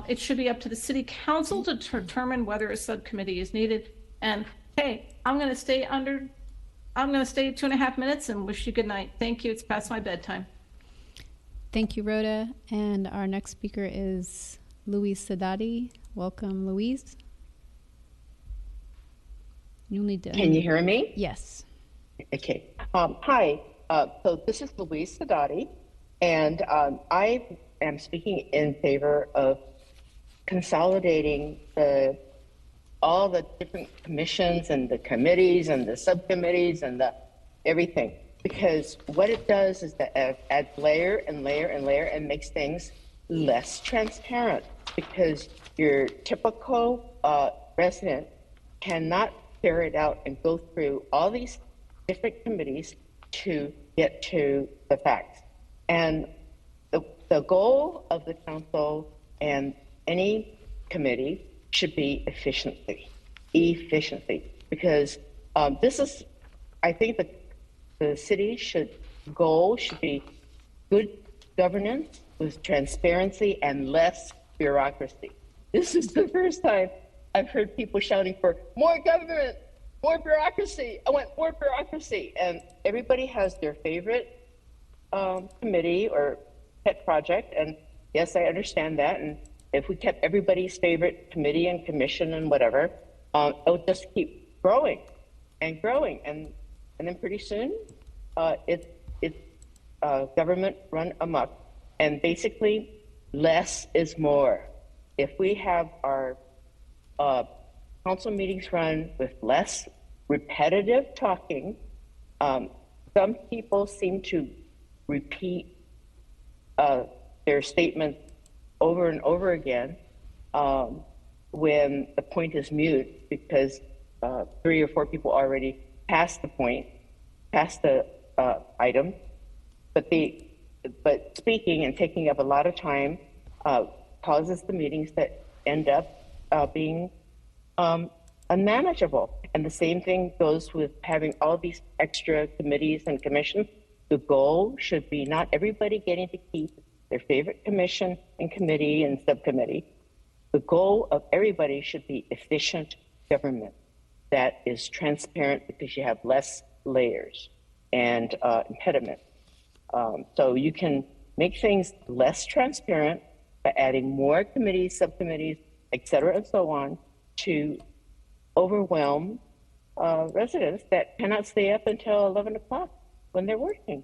It should be up to the city council to determine whether a subcommittee is needed. And hey, I'm going to stay 2.5 minutes and wish you good night. Thank you. It's past my bedtime. Thank you, Rhoda. And our next speaker is Louise Sadati. Welcome, Louise. You'll need to. Can you hear me? Yes. Okay. Hi. So this is Louise Sadati, and I am speaking in favor of consolidating all the different commissions and the committees and the subcommittees and the everything. Because what it does is that it adds layer and layer and layer and makes things less transparent, because your typical resident cannot ferret out and go through all these different committees to get to the facts. And the goal of the council and any committee should be efficiency, because this is, I think the city's goal should be good governance with transparency and less bureaucracy. This is the first time I've heard people shouting for more government, more bureaucracy. I want more bureaucracy. And everybody has their favorite committee or pet project. And yes, I understand that. And if we kept everybody's favorite committee and commission and whatever, it would just keep growing and growing. And then pretty soon, it's government run amok. And basically, less is more. If we have our council meetings run with less repetitive talking, some people seem to repeat their statement over and over again when the point is mute, because 3 or 4 people already passed the point, passed the item, but speaking and taking up a lot of time causes the meetings that end up being unmanageable. And the same thing goes with having all these extra committees and commissions. The goal should be not everybody getting to keep their favorite commission and committee and subcommittee. The goal of everybody should be efficient government that is transparent, because you have less layers and impediments. So you can make things less transparent by adding more committees, subcommittees, et cetera, and so on, to overwhelm residents that cannot stay up until 11 o'clock when they're working.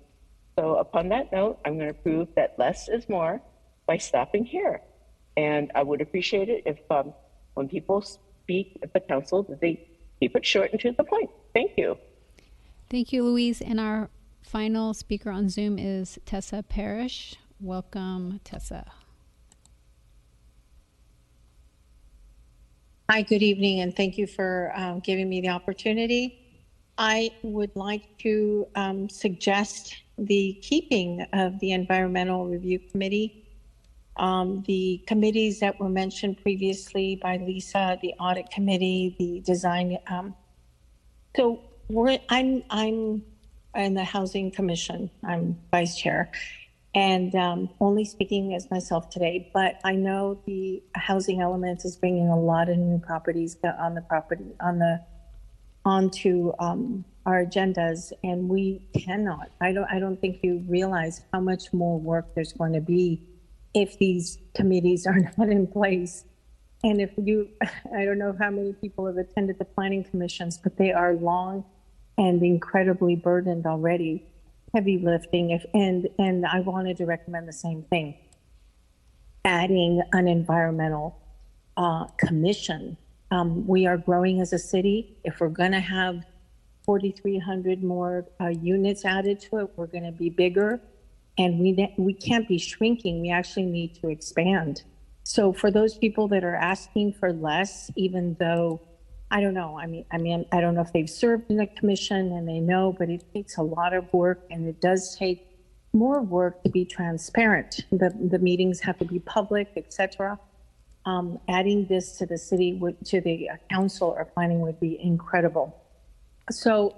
So upon that note, I'm going to prove that less is more by stopping here. And I would appreciate it if when people speak at the council, that they keep it short and to the point. Thank you. Thank you, Louise. And our final speaker on Zoom is Tessa Parrish. Welcome, Tessa. Hi, good evening, and thank you for giving me the opportunity. I would like to suggest the keeping of the Environmental Review Committee. The committees that were mentioned previously by Lisa, the Audit Committee, the Design. So I'm in the Housing Commission. I'm Vice Chair, and only speaking as myself today. But I know the housing element is bringing a lot of new properties onto our agendas, and we cannot. I don't think you realize how much more work there's going to be if these committees are not in place. And if you, I don't know how many people have attended the planning commissions, but they are long and incredibly burdened already, heavy lifting. And I wanted to recommend the same thing, adding an environmental commission. We are growing as a city. If we're going to have 4,300 more units added to it, we're going to be bigger, and we can't be shrinking. We actually need to expand. So for those people that are asking for less, even though I don't know, I mean, I don't know if they've served in a commission and they know, but it takes a lot of work, and it does take more work to be transparent. The meetings have to be public, etc. Adding this to the city, to the council or planning would be incredible. So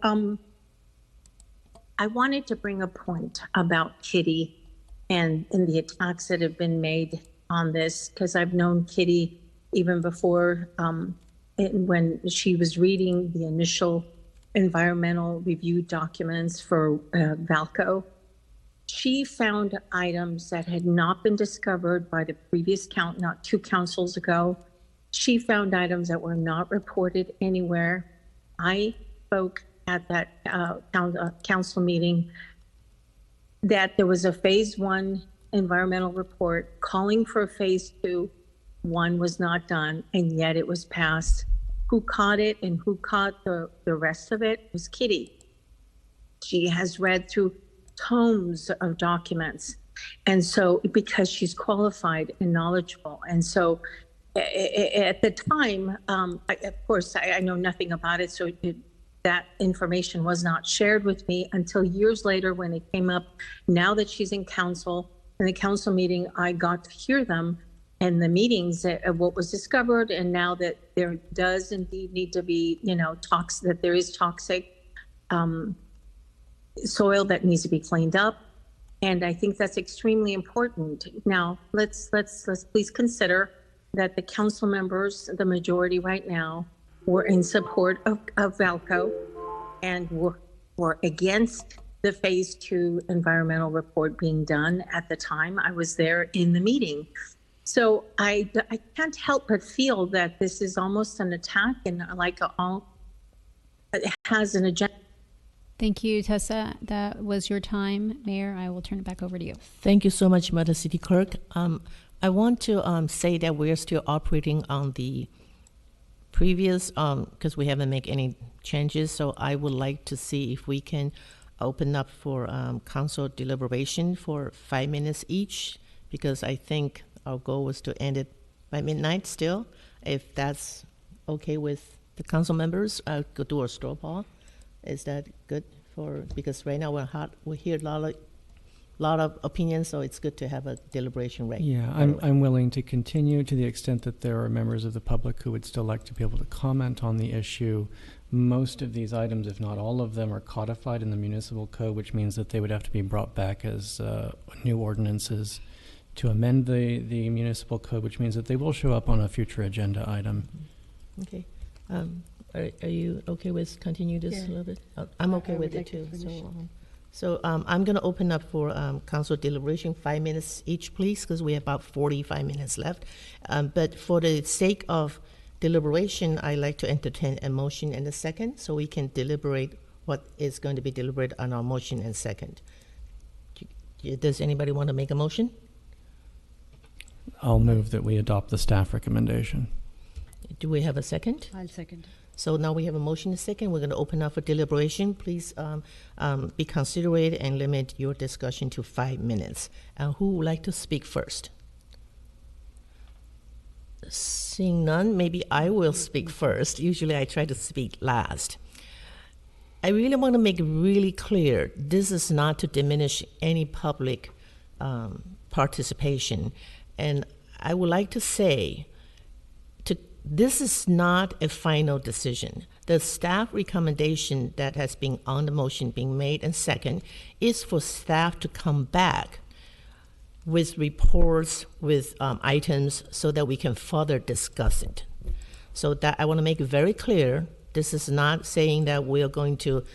I wanted to bring a point about Kitty and the attacks that have been made on this, because I've known Kitty even before when she was reading the initial environmental review documents for Valco. She found items that had not been discovered by the previous not 2 councils ago. She found items that were not reported anywhere. I spoke at that council meeting that there was a phase 1 environmental report calling for a phase 2. 1 was not done, and yet it was passed. Who caught it and who caught the rest of it was Kitty. She has read through tomes of documents, and so because she's qualified and knowledgeable, and so at the time, of course, I know nothing about it, so that information was not shared with me until years later when it came up. Now that she's in council, in the council meeting, I got to hear them and the meetings of what was discovered, and now that there does indeed need to be, that there is toxic soil that needs to be cleaned up, and I think that's extremely important. Now, let's please consider that the council members, the majority right now, were in support of Valco and were against the phase 2 environmental report being done at the time. I was there in the meeting. So I can't help but feel that this is almost an attack, and it has an agenda. Thank you, Tessa. That was your time. Mayor, I will turn it back over to you. Thank you so much, Madam City Clerk. I want to say that we're still operating on the previous, because we haven't made any changes, so I would like to see if we can open up for council deliberation for 5 minutes each, because I think our goal was to end it by midnight still. If that's okay with the council members, I could do a straw poll. Is that good because right now we hear a lot of opinions, so it's good to have a deliberation rate. Yeah, I'm willing to continue to the extent that there are members of the public who would still like to be able to comment on the issue. Most of these items, if not all of them, are codified in the municipal code, which means that they would have to be brought back as new ordinances to amend the municipal code, which means that they will show up on a future agenda item. Okay. Are you okay with continue this a little bit? I'm okay with it too. So I'm going to open up for council deliberation, 5 minutes each, please, because we have about 45 minutes left. But for the sake of deliberation, I'd like to entertain a motion and a second so we can deliberate what is going to be deliberated on our motion and second. Does anybody want to make a motion? I'll move that we adopt the staff recommendation. Do we have a second? I'll second. So now we have a motion and a second. We're going to open up for deliberation. Please be considerate and limit your discussion to 5 minutes. Who would like to speak first? Seeing none, maybe I will speak first. Usually I try to speak last. I really want to make it really clear, this is not to diminish any public participation. And I would like to say, this is not a final decision. The staff recommendation that has been on the motion being made and second is for staff to come back with reports, with items so that we can further discuss it. So that I want to make it very clear, this is not saying that we're going to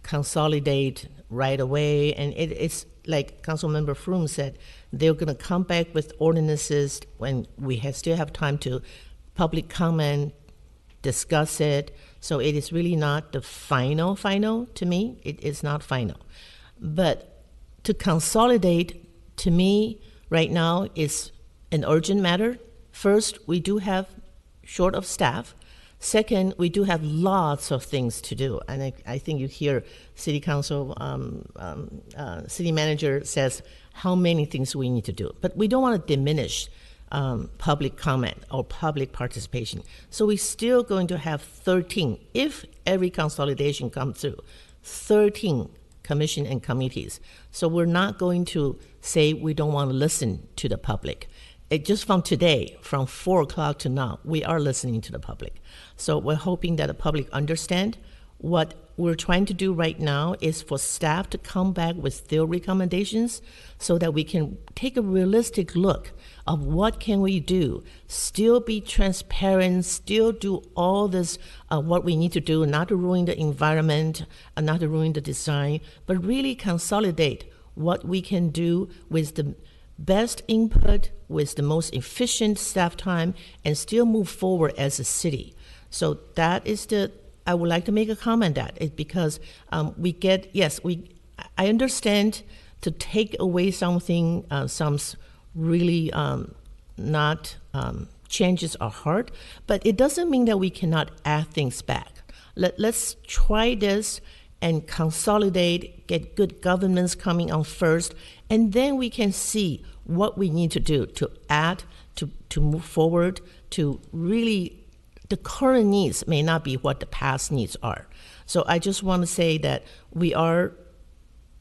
consolidate right away. And it's like Councilmember Froome said, they're going to come back with ordinances when we still have time to public comment, discuss it. So it is really not the final to me. It is not final. But to consolidate, to me, right now is an urgent matter. First, we do have short of staff. Second, we do have lots of things to do. And I think you hear City Council, City Manager says how many things we need to do. But we don't want to diminish public comment or public participation. So we're still going to have 13, if every consolidation comes through, 13 commission and committees. So we're not going to say we don't want to listen to the public. Just from today, from 4 o'clock to now, we are listening to the public. So we're hoping that the public understand what we're trying to do right now is for staff to come back with their recommendations so that we can take a realistic look of what can we do, still be transparent, still do all this, what we need to do, not to ruin the environment, and not to ruin the design, but really consolidate what we can do with the best input, with the most efficient staff time, and still move forward as a city. So that is I would like to make a comment that is because I understand to take away something, some really not changes are hard, but it doesn't mean that we cannot add things back. Let's try this and consolidate, get good governance coming on first, and then we can see what we need to do to add, to move forward, to really, the current needs may not be what the past needs are. So I just want to say that we are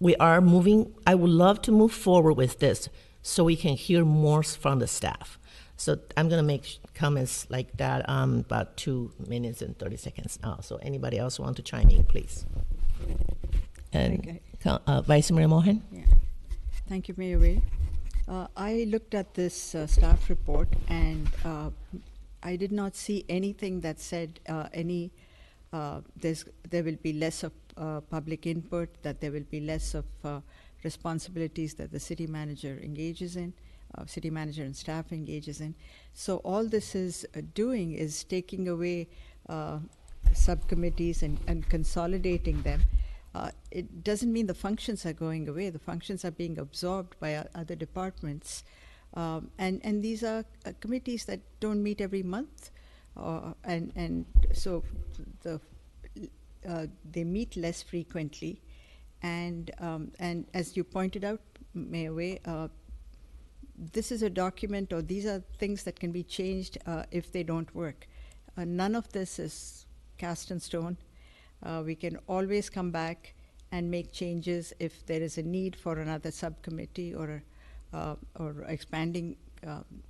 moving. I would love to move forward with this so we can hear more from the staff. So I'm going to make comments like that about 2 minutes and 30 seconds now. So anybody else want to chime in, please? And Vice Mayor Mohan? Yeah. Thank you, Mayor Wade. I looked at this staff report and I did not see anything that said there will be less of public input, that there will be less of responsibilities that the city manager engages in, city manager and staff engages in. So all this is doing is taking away subcommittees and consolidating them. It doesn't mean the functions are going away. The functions are being absorbed by other departments. And these are committees that don't meet every month. And so they meet less frequently. And as you pointed out, Mayor Way, this is a document, or these are things that can be changed if they don't work. None of this is cast in stone. We can always come back and make changes if there is a need for another subcommittee or expanding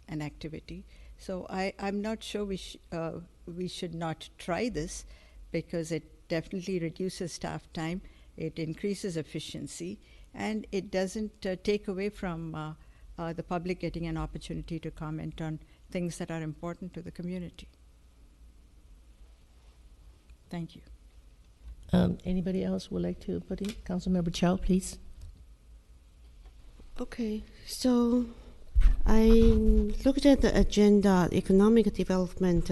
an activity. So I'm not sure we should not try this, because it definitely reduces staff time, it increases efficiency, and it doesn't take away from the public getting an opportunity to comment on things that are important to the community. Thank you. Anybody else would like to put in? Councilmember Chow, please. Okay, so I looked at the agenda, economic development,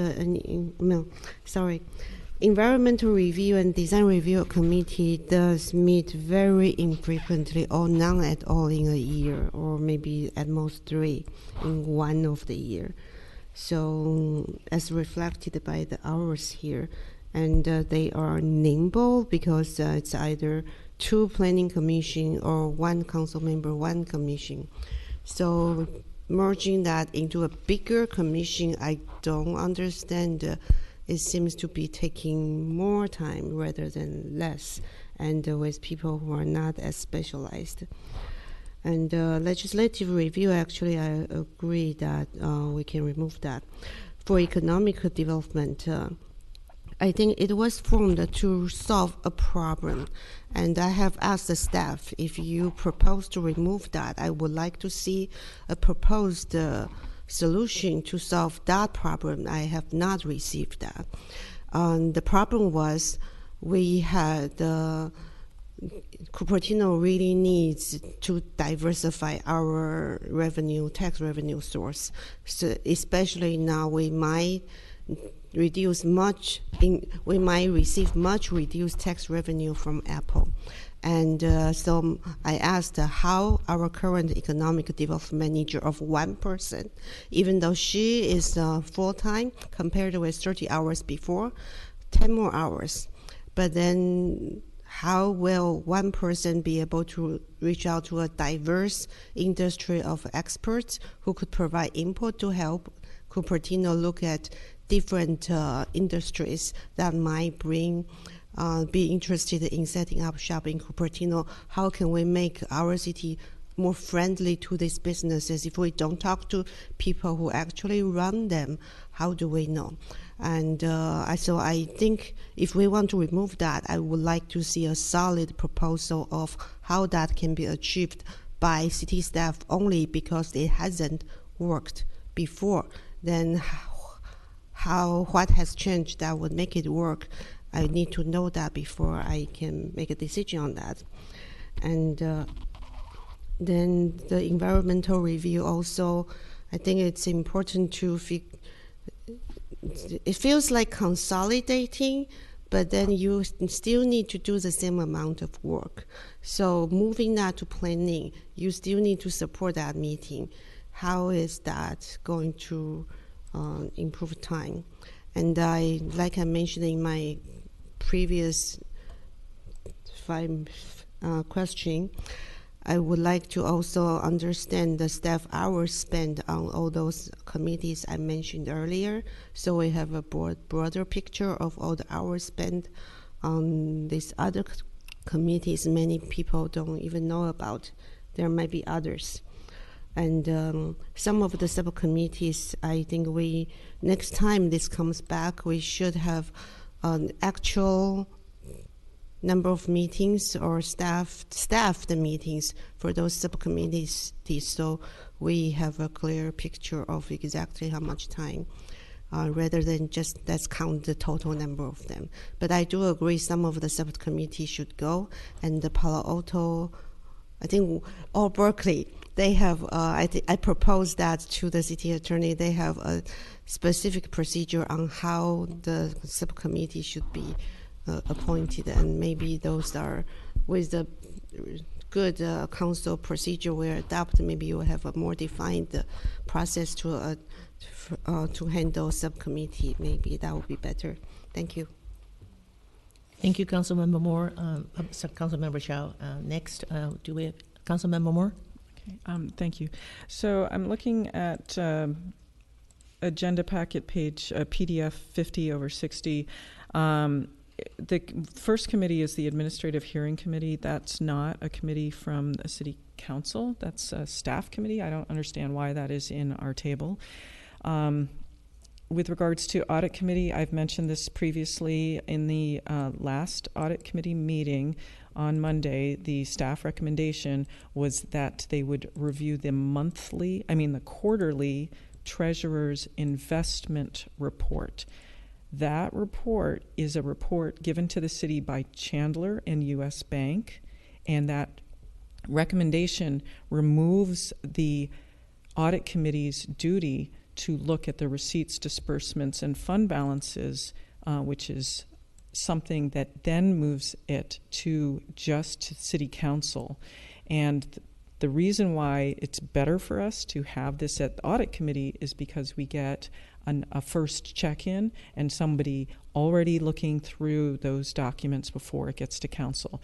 environmental review and design review committee does meet very infrequently or none at all in a year, or maybe at most 3 in one of the year. So as reflected by the hours here, and they are nimble because it's either 2 planning commission or 1 council member, 1 commission. So merging that into a bigger commission, I don't understand. It seems to be taking more time rather than less, and with people who are not as specialized. And legislative review, actually, I agree that we can remove that. For economic development, I think it was formed to solve a problem, and I have asked the staff, if you propose to remove that, I would like to see a proposed solution to solve that problem. I have not received that. The problem was we had Cupertino really needs to diversify our tax revenue source. So especially now, we might receive much reduced tax revenue from Apple. And so I asked how our current economic development manager of one person, even though she is full-time compared with 30 hours before, 10 more hours. But then how will one person be able to reach out to a diverse industry of experts who could provide input to help Cupertino look at different industries that might be interested in setting up shop in Cupertino? How can we make our city more friendly to these businesses? If we don't talk to people who actually run them, how do we know? And so I think if we want to remove that, I would like to see a solid proposal of how that can be achieved by city staff only, because it hasn't worked before. Then what has changed that would make it work? I need to know that before I can make a decision on that. And then the environmental review also, I think it's important to it feels like consolidating, but then you still need to do the same amount of work. So moving that to planning, you still need to support that meeting. How is that going to improve time? And like I mentioned in my previous question, I would like to also understand the staff hours spent on all those committees I mentioned earlier, so we have a broader picture of all the hours spent on these other committees many people don't even know about. There might be others. And some of the subcommittees, I think next time this comes back, we should have an actual number of meetings or staffed meetings for those subcommittees, so we have a clear picture of exactly how much time, rather than just let's count the total number of them. But I do agree some of the subcommittees should go, and the Palo Alto, I think, or Berkeley, they have, I proposed that to the city attorney. They have a specific procedure on how the subcommittee should be appointed, and maybe those are with the good council procedure we adopt. Maybe you have a more defined process to handle subcommittee. Maybe that would be better. Thank you. Thank you, Councilmember Moore. Councilmember Chow. Next, do we have Councilmember Moore? Okay. Thank you. So I'm looking at agenda packet page PDF 50/60. The first committee is the Administrative Hearing Committee. That's not a committee from the City Council. That's a staff committee. I don't understand why that is in our table. With regards to Audit Committee, I've mentioned this previously in the last Audit Committee meeting on Monday. The staff recommendation was that they would review the quarterly Treasurer's Investment Report. That report is a report given to the city by Chandler and U.S. Bank, and that recommendation removes the audit committee's duty to look at the receipts, disbursements, and fund balances, which is something that then moves it to just city council. And the reason why it's better for us to have this at the audit committee is because we get a first check-in and somebody already looking through those documents before it gets to council.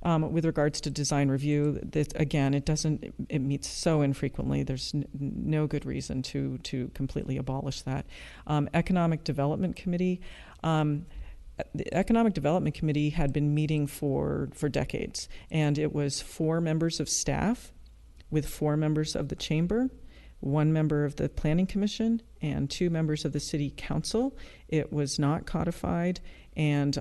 With regards to design review, it meets so infrequently. There's no good reason to completely abolish that. Economic Development Committee. The Economic Development Committee had been meeting for decades, and it was 4 members of staff with 4 members of the chamber, 1 member of the Planning Commission, and 2 members of the City Council. It was not codified, and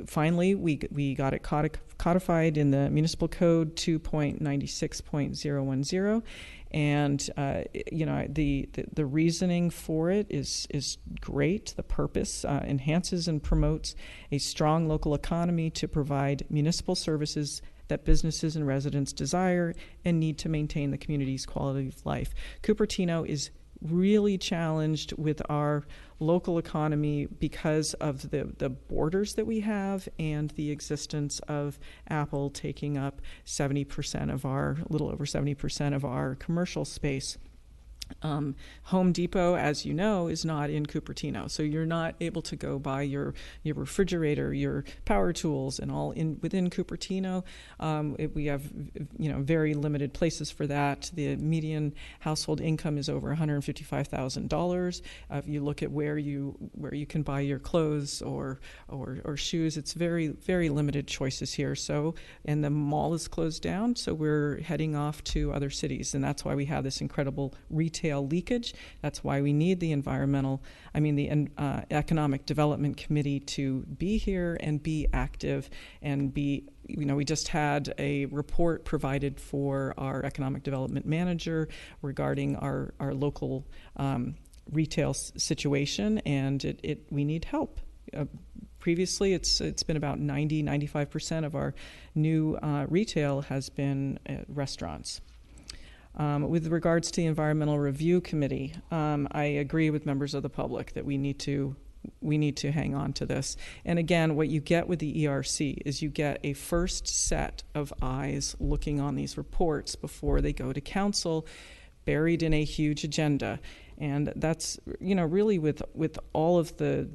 finally we got it codified in the Municipal Code 2.96.010, And the reasoning for it is great. The purpose enhances and promotes a strong local economy to provide municipal services that businesses and residents desire and need to maintain the community's quality of life. Cupertino is really challenged with our local economy because of the borders that we have and the existence of Apple taking up 70% of a little over 70% of our commercial space. Home Depot, as you know, is not in Cupertino, so you're not able to go buy your refrigerator, your power tools, and all within Cupertino. We have very limited places for that. The median household income is over $155,000. If you look at where you can buy your clothes or shoes, it's very, very limited choices here. So, and the mall is closed down, so we're heading off to other cities, and that's why we have this incredible retail leakage. That's why we need the Economic Development Committee to be here and be active and be, we just had a report provided for our Economic Development Manager regarding our local retail situation, and we need help. Previously, it's been about 95% of our new retail has been restaurants. With regards to the Environmental Review Committee, I agree with members of the public that we need to hang on to this. And again, what you get with the ERC is you get a first set of eyes looking on these reports before they go to council, buried in a huge agenda. And that's, really with all of the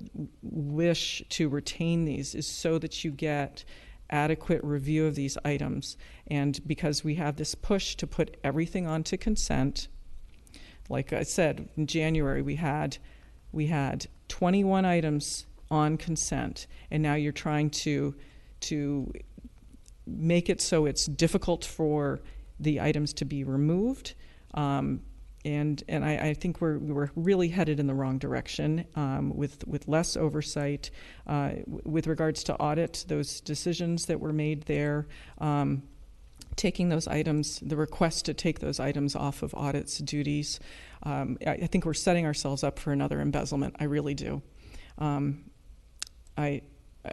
wish to retain these is so that you get adequate review of these items. And because we have this push to put everything onto consent, like I said, in January we had 21 items on consent, and now you're trying to make it so it's difficult for the items to be removed. And I think we're really headed in the wrong direction with less oversight. With regards to audit, those decisions that were made there, taking those items, the request to take those items off of audit's duties, I think we're setting ourselves up for another embezzlement. I really do.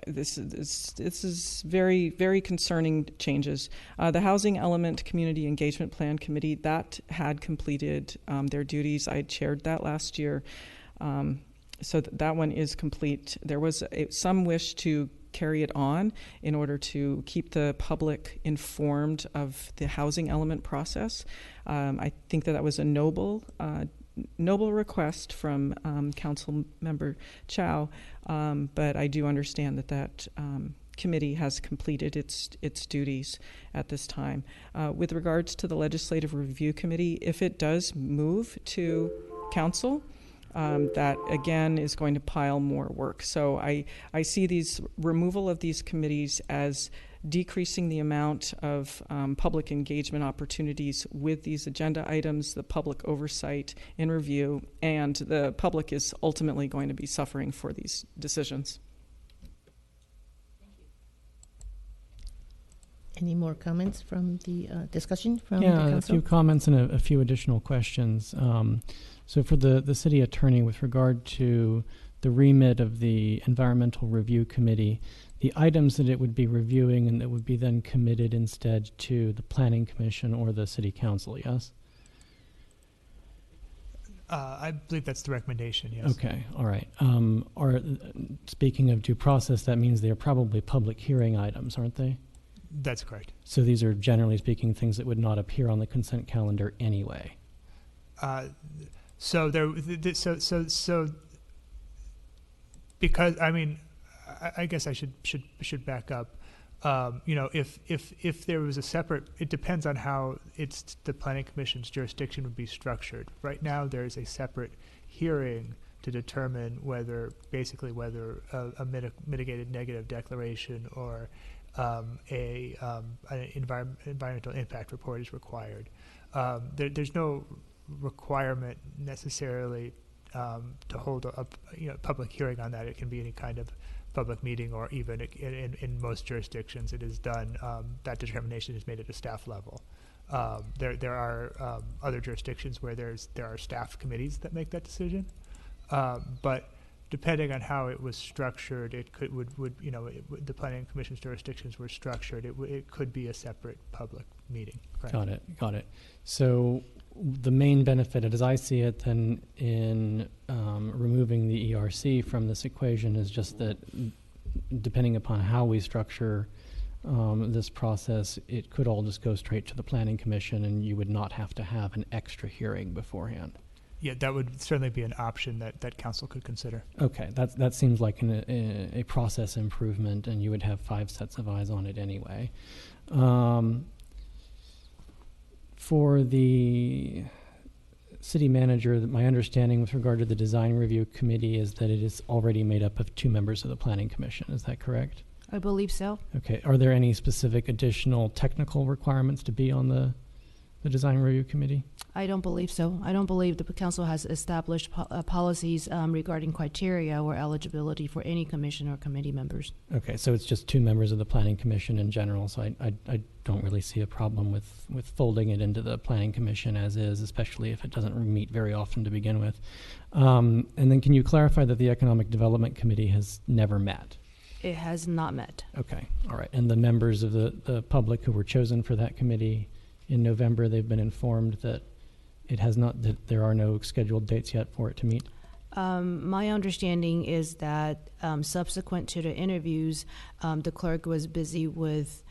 This is very, very concerning changes. The Housing Element Community Engagement Plan Committee, that had completed their duties. I chaired that last year. So that one is complete. There was some wish to carry it on in order to keep the public informed of the housing element process. I think that was a noble request from Council Member Chow, but I do understand that committee has completed its duties at this time. With regards to the Legislative Review Committee, if it does move to Council, that again is going to pile more work. So I see these removal of these committees as decreasing the amount of public engagement opportunities with these agenda items, the public oversight and review, and the public is ultimately going to be suffering for these decisions. Any more comments from the discussion from the Yeah, council? a few comments and a few additional questions. So for the city attorney, with regard to the remit of the Environmental Review Committee, the items that it would be reviewing and that would be then committed instead to the Planning Commission or the City Council, yes? I believe that's the recommendation, yes. Okay, all right. Speaking of due process, that means they're probably public hearing items, aren't they? That's correct. So these are, generally speaking, things that would not appear on the consent calendar anyway. So because I guess I should back up. If there was a separate, it depends on how the Planning Commission's jurisdiction would be structured. Right now, there is a separate hearing to determine whether a mitigated negative declaration or an environmental impact report is required. There's no requirement necessarily to hold a public hearing on that. It can be any kind of public meeting, or even in most jurisdictions it is done, that determination is made at a staff level. There are other jurisdictions where there are staff committees that make that decision, but depending on how it was structured, it the planning commission's jurisdictions were structured. It could be a separate public meeting. Right? Got it. So the main benefit, as I see it, then in removing the ERC from this equation is just that, depending upon how we structure this process, it could all just go straight to the planning commission, and you would not have to have an extra hearing beforehand. Yeah, that would certainly be an option that council could consider. Okay, that seems like a process improvement, and you would have 5 sets of eyes on it anyway. For the city manager, my understanding with regard to the design review committee is that it is already made up of 2 members of the planning commission. Is that correct? I believe so. Okay. Are there any specific additional technical requirements to be on the design review committee? I don't believe so. I don't believe the council has established policies regarding criteria or eligibility for any commission or committee members. Okay, so it's just 2 members of the planning commission in general, so I don't really see a problem with folding it into the planning commission as is, especially if it doesn't meet very often to begin with. And then can you clarify that the Economic Development Committee has never met? It has not met. Okay, all right. And the members of the public who were chosen for that committee in November, they've been informed that it has not, that there are no scheduled dates yet for it to meet? My understanding is that subsequent to the interviews, the clerk was busy with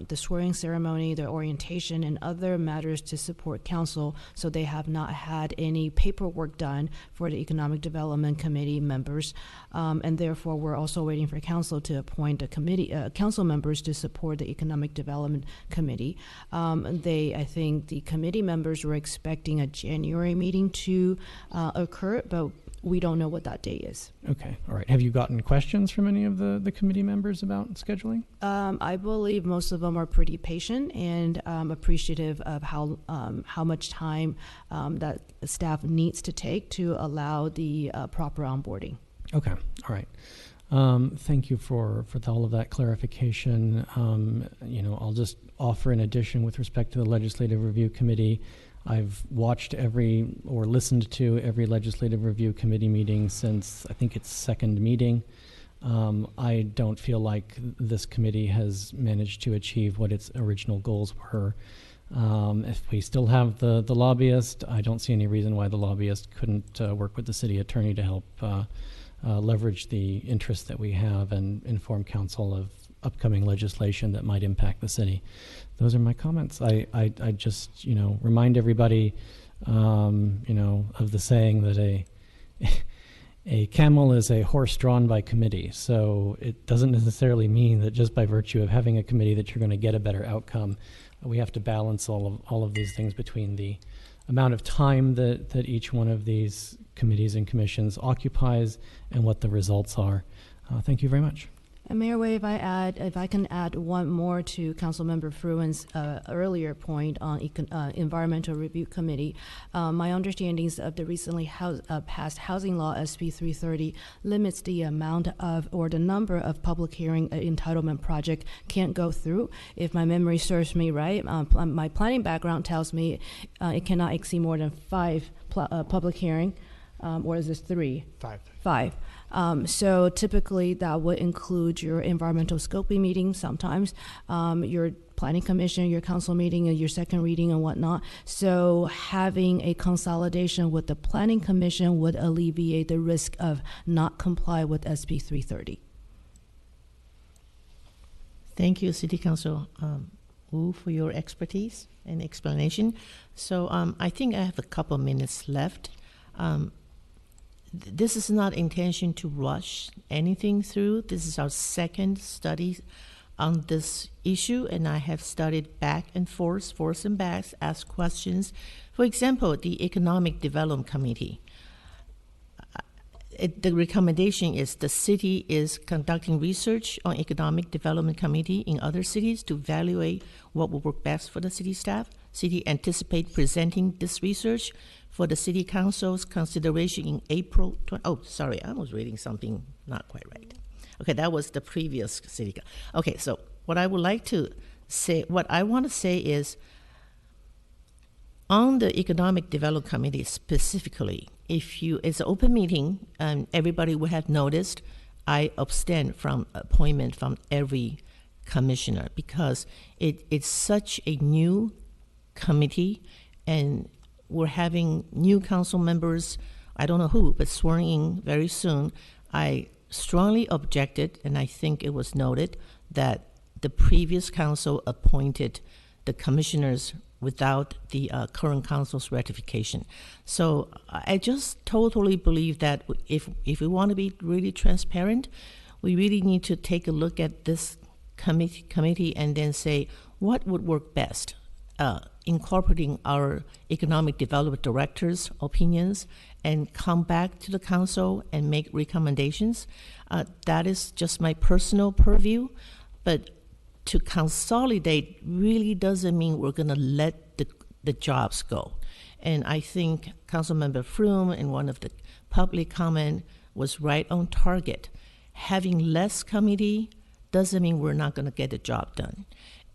the swearing ceremony, the orientation, and other matters to support council, so they have not had any paperwork done for the Economic Development Committee members, and therefore we're also waiting for council to appoint a committee, council members to support the Economic Development Committee. I think the committee members were expecting a January meeting to occur, but we don't know what that date is. Okay, all right. Have you gotten questions from any of the committee members about scheduling? I believe most of them are pretty patient and appreciative of how much time that staff needs to take to allow the proper onboarding. Okay, all right. Thank you for all of that clarification. I'll just offer in addition with respect to the Legislative Review Committee. I've watched or listened to every Legislative Review Committee meeting since I think its 2nd meeting. I don't feel like this committee has managed to achieve what its original goals were. If we still have the lobbyist, I don't see any reason why the lobbyist couldn't work with the city attorney to help leverage the interests that we have and inform council of upcoming legislation that might impact the city. Those are my comments. I just remind everybody of the saying that a camel is a horse drawn by committee. So it doesn't necessarily mean that just by virtue of having a committee that you're going to get a better outcome. We have to balance all of these things between the amount of time that each one of these committees and commissions occupies and what the results are. Thank you very much. And Mayor Way, if I can add one more to Councilmember Fruin's earlier point on Environmental Review Committee. My understanding is of the recently passed Housing Law SB 330 limits the amount of or the number of public hearing entitlement project can't go through. If my memory serves me right, my planning background tells me it cannot exceed more than 5 public hearing, or is this 3? 5. So typically that would include your environmental scoping meeting sometimes, your planning commission, your council meeting, and your 2nd reading and whatnot. So having a consolidation with the planning commission would alleviate the risk of not comply with SB 330. Thank you, City Council Wu, for your expertise and explanation. So I think I have a couple minutes left. This is not intention to rush anything through. This is our 2nd study on this issue, and I have studied back and forth and back, asked questions. For example, the Economic Development Committee. The recommendation is the city is conducting research on Economic Development Committee in other cities to evaluate what will work best for the city staff. City anticipate presenting this research for the City Council's consideration in April. Oh, sorry, I was reading something not quite right. Okay, that was the previous City. Okay, so what I want to say is, On the Economic Development Committee specifically, it's an open meeting, and everybody would have noticed, I abstain from appointment from every commissioner because it's such a new committee, and we're having new council members, I don't know who, but sworn in very soon. I strongly objected, and I think it was noted, that the previous council appointed the commissioners without the current council's ratification. So I just totally believe that if we want to be really transparent, we really need to take a look at this committee and then say what would work best, incorporating our economic development director's opinions and come back to the council and make recommendations. That is just my personal purview, but to consolidate really doesn't mean we're going to let the jobs go. And I think Councilmember Froome in one of the public comment was right on target. Having less committee doesn't mean we're not going to get the job done.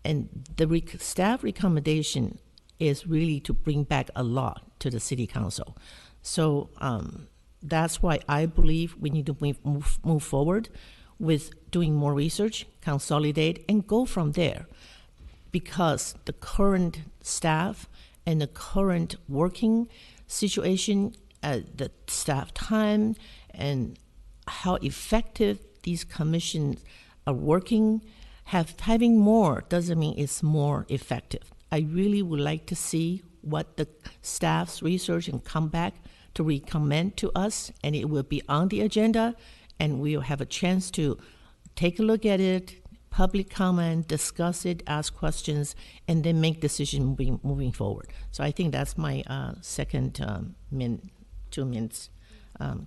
And the staff recommendation is really to bring back a law to the city council. So that's why I believe we need to move forward with doing more research, consolidate, and go from there. Because the current staff and the current working situation, the staff time, and how effective these commissions are working, having more doesn't mean it's more effective. I really would like to see what the staff's research and come back to recommend to us, and it will be on the agenda, and we'll have a chance to take a look at it, public comment, discuss it, ask questions, and then make decisions moving forward. So I think that's my second 2 minutes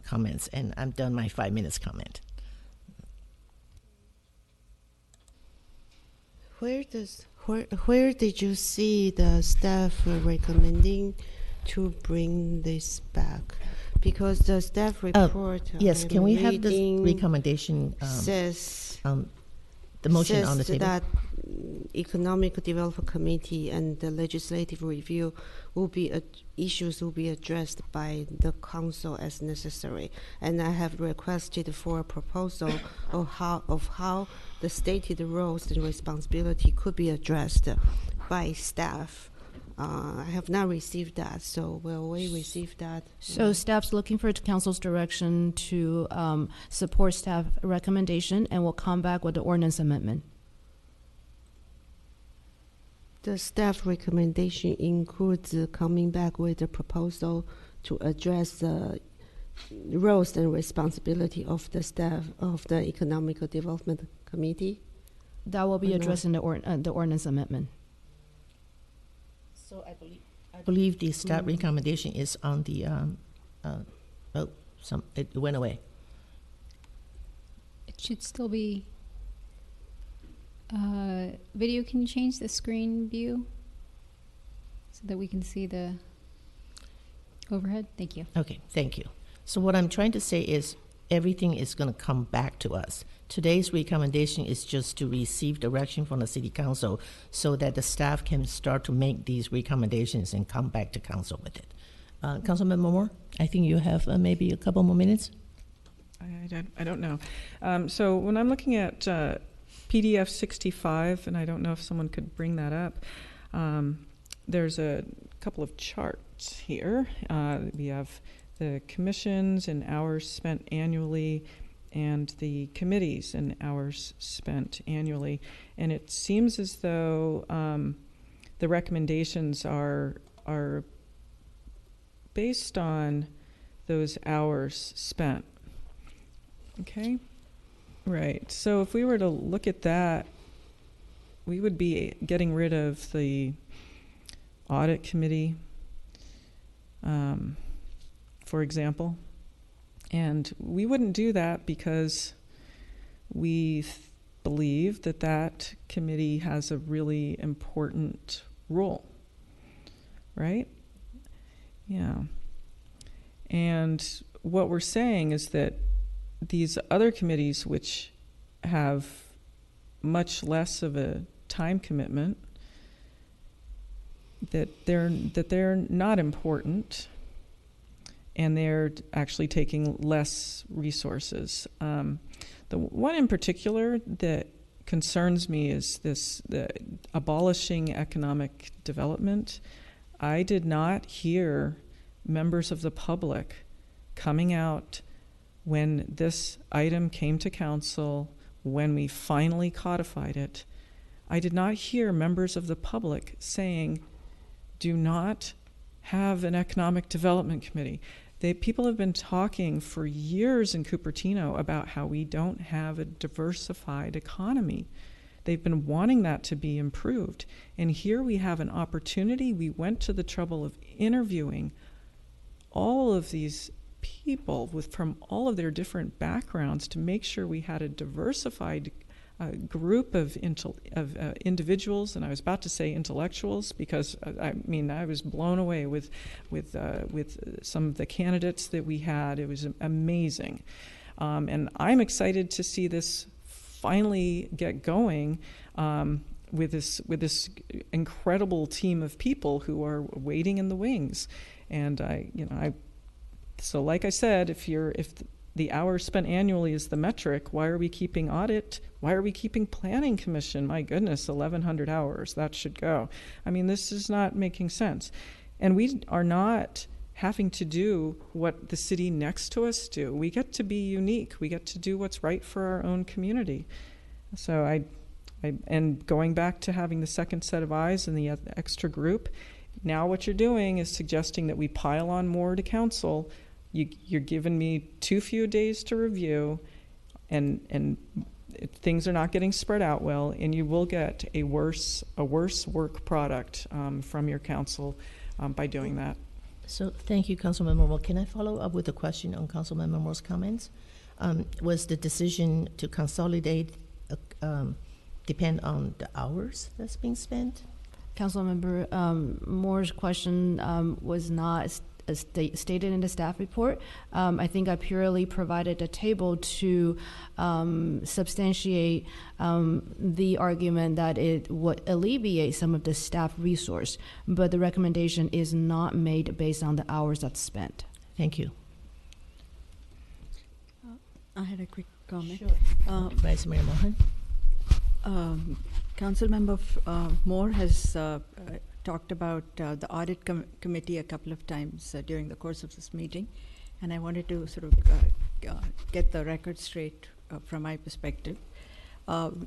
comments, and I'm done my 5 minutes comment. Where did you see the staff recommending to bring this back? Because the staff report, yes, can we have the recommendation? Says the motion on the table. That Economic Development Committee and the legislative review will be issues will be addressed by the council as necessary. And I have requested for a proposal of how the stated roles and responsibility could be addressed by staff. I have not received that, so will we receive that? So staff's looking for council's direction to support staff recommendation, and will come back with the ordinance amendment. The staff recommendation includes coming back with a proposal to address the roles and responsibility of the staff of the Economic Development Committee. That will be addressed in the ordinance amendment. So I believe the staff recommendation is on the it went away. It should still be video. Can you change the screen view so that we can see the overhead? Thank you. Okay, thank you. So what I'm trying to say is everything is going to come back to us. Today's recommendation is just to receive direction from the city council so that the staff can start to make these recommendations and come back to council with it. Councilmember Moore, I think you have maybe a couple more minutes. I don't know. So when I'm looking at PDF 65, and I don't know if someone could bring that up, there's a couple of charts here. We have the commissions and hours spent annually, and the committees and hours spent annually. And it seems as though the recommendations are based on those hours spent. Okay? Right. So if we were to look at that, we would be getting rid of the audit committee, for example. And we wouldn't do that because we believe that that committee has a really important role, right? Yeah. And what we're saying is that these other committees, which have much less of a time commitment, they're not important, and they're actually taking less resources. The one in particular that concerns me is the abolishing economic development. I did not hear members of the public coming out when this item came to council, when we finally codified it. I did not hear members of the public saying, do not have an economic development committee. People have been talking for years in Cupertino about how we don't have a diversified economy. They've been wanting that to be improved. And here we have an opportunity. We went to the trouble of interviewing all of these people from all of their different backgrounds to make sure we had a diversified group of individuals, and I was about to say intellectuals, because I was blown away with some of the candidates that we had. It was amazing, and I'm excited to see this finally get going with this incredible team of people who are waiting in the wings. And so like I said, if the hours spent annually is the metric, why are we keeping audit? Why are we keeping planning commission? My goodness, 1,100 hours, that should go. This is not making sense. And we are not having to do what the city next to us do. We get to be unique. We get to do what's right for our own community. So and going back to having the second set of eyes and the extra group, now what you're doing is suggesting that we pile on more to council. You're giving me too few days to review, and things are not getting spread out well, and you will get a worse work product from your council by doing that. So thank you, Councilmember Moore. Can I follow up with a question on Councilmember Moore's comments? Was the decision to consolidate depend on the hours that's being spent? Councilmember Moore's question was not stated in the staff report. I think I purely provided a table to substantiate the argument that it would alleviate some of the staff resource, but the recommendation is not made based on the hours that's spent. Thank you. I had a quick comment. Sure. Vice Mayor Mohan. Councilmember Moore has talked about the audit committee a couple of times during the course of this meeting, and I wanted to sort of get the record straight from my perspective.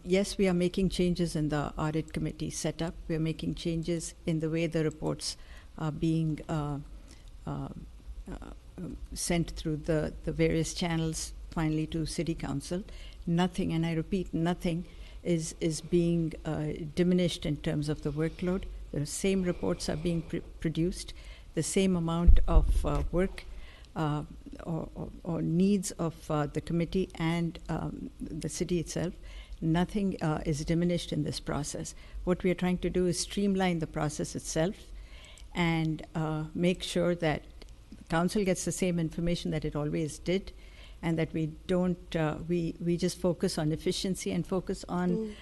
Yes, we are making changes in the audit committee setup. We are making changes in the way the reports are being sent through the various channels finally to City Council. Nothing, and I repeat, nothing is being diminished in terms of the workload. The same reports are being produced, the same amount of work or needs of the committee and the city itself. Nothing is diminished in this process. What we are trying to do is streamline the process itself and make sure that council gets the same information that it always did, and that we don't we just focus on efficiency and focus on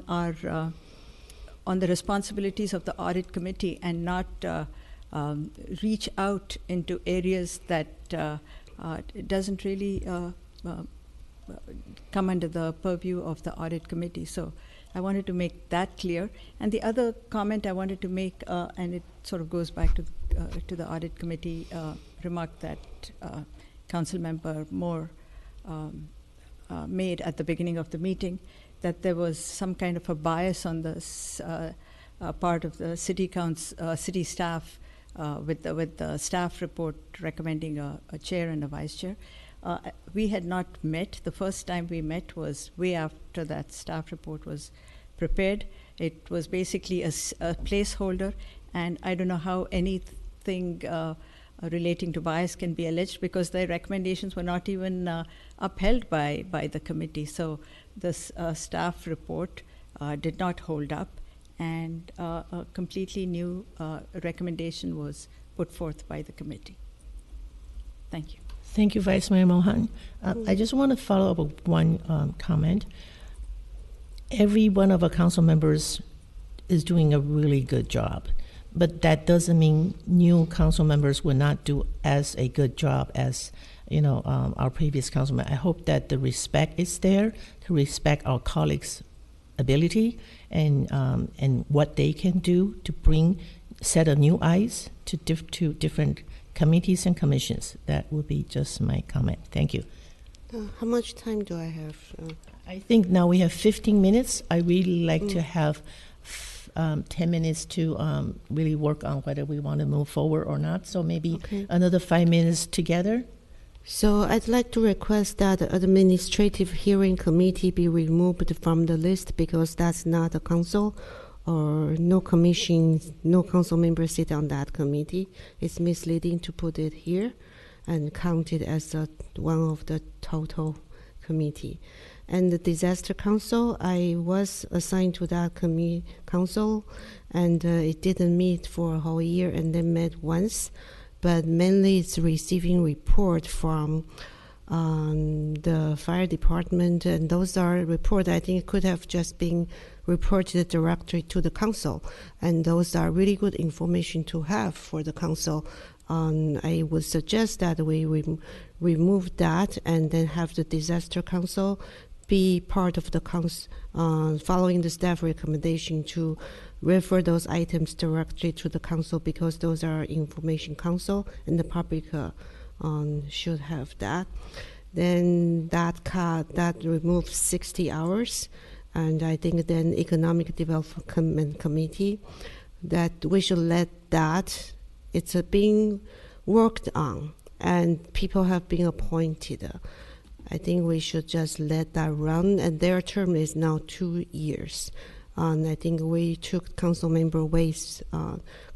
our on the responsibilities of the audit committee, and not reach out into areas that it doesn't really come under the purview of the audit committee. So I wanted to make that clear. And the other comment I wanted to make, and it sort of goes back to the audit committee remark that Councilmember Moore made at the beginning of the meeting, that there was some kind of a bias on this part of the city staff with the staff report recommending a chair and a vice chair. We had not met. The first time we met was way after that staff report was prepared. It was basically a placeholder, and I don't know how anything relating to bias can be alleged, because their recommendations were not even upheld by the committee. So this staff report did not hold up, and a completely new recommendation was put forth by the committee. Thank you. Thank you, Vice Mayor Mohan. I just want to follow up with one comment. Every one of our council members is doing a really good job. but that doesn't mean new council members will not do as a good job as our previous councilman. I hope that the respect is there to respect our colleagues' ability and what they can do to set a new eyes to different committees and commissions. That would be just my comment. Thank you. How much time do I have? I think now we have 15 minutes. I really like to have 10 minutes to really work on whether we want to move forward or not. So maybe another 5 minutes together. So I'd like to request that the Administrative Hearing Committee be removed from the list because that's not a council or no commission, no council members sit on that committee. It's misleading to put it here and count it as one of the total committee. And the Disaster Council, I was assigned to that council, and it didn't meet for a whole year and then met once. But mainly it's receiving report from the fire department, and those are reports I think could have just been reported directly to the council, and those are really good information to have for the council. I would suggest that we remove that and then have the Disaster Council be part of the council, following the staff recommendation to refer those items directly to the council because those are information council and the public should have that. Then that removes 60 hours, and I think then Economic Development Committee, that we should let that, it's being worked on and people have been appointed. I think we should just let that run, and their term is now 2 years. And I think we took Councilmember Wade's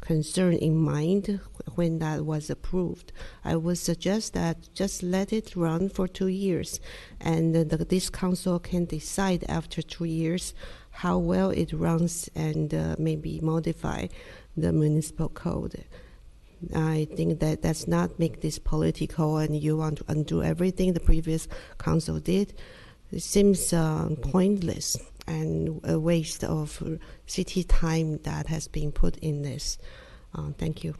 concern in mind when that was approved. I would suggest that just let it run for 2 years, and this council can decide after 2 years how well it runs and maybe modify the municipal code. I think that that's not make this political and you want to undo everything the previous council did. It seems pointless and a waste of city time that has been put in this. Thank you.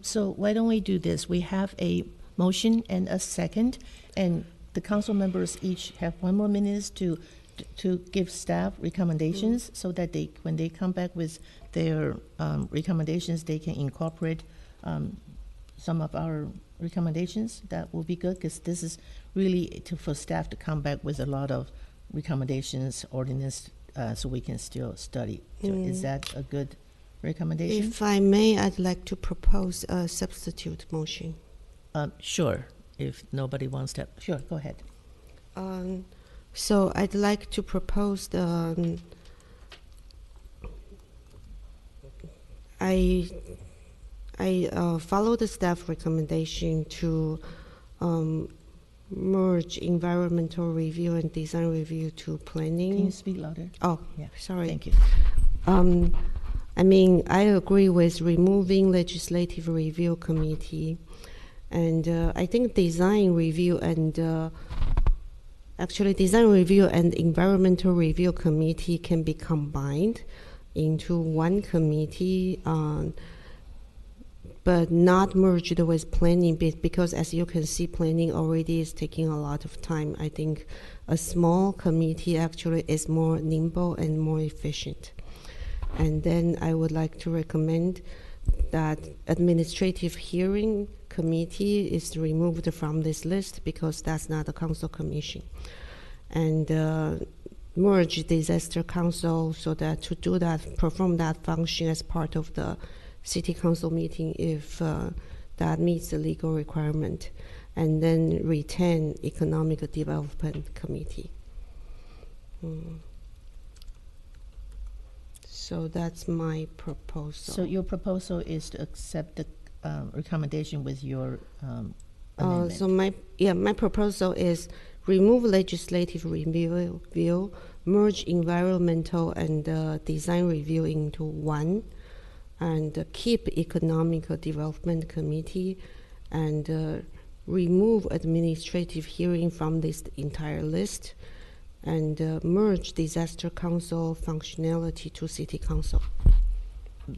So why don't we do this? We have a motion and a second, and the council members each have 1 more minute to give staff recommendations so that when they come back with their recommendations, they can incorporate some of our recommendations. That will be good because this is really for staff to come back with a lot of recommendations, ordinance, so we can still study. So is that a good recommendation? If I may, I'd like to propose a substitute motion. Sure. If nobody wants that, sure, go ahead. So I'd like to propose the I follow the staff recommendation to merge environmental review and design review to planning. Can you speak louder? Oh, yeah. Sorry. Thank you. I mean, I agree with removing legislative review committee, and I think design review and actually design review and environmental review committee can be combined into one committee, but not merged with planning, because as you can see, planning already is taking a lot of time. I think a small committee actually is more nimble and more efficient. And then I would like to recommend that administrative hearing committee is removed from this list because that's not a council commission. And merge disaster council so that to do that, perform that function as part of the city council meeting if that meets the legal requirement, and then retain economic development committee. So that's my proposal. So your proposal is to accept the recommendation with your amendment. So my proposal is remove legislative review, merge environmental and design review into one, and keep economic development committee, and remove administrative hearing from this entire list, and merge disaster council functionality to city council.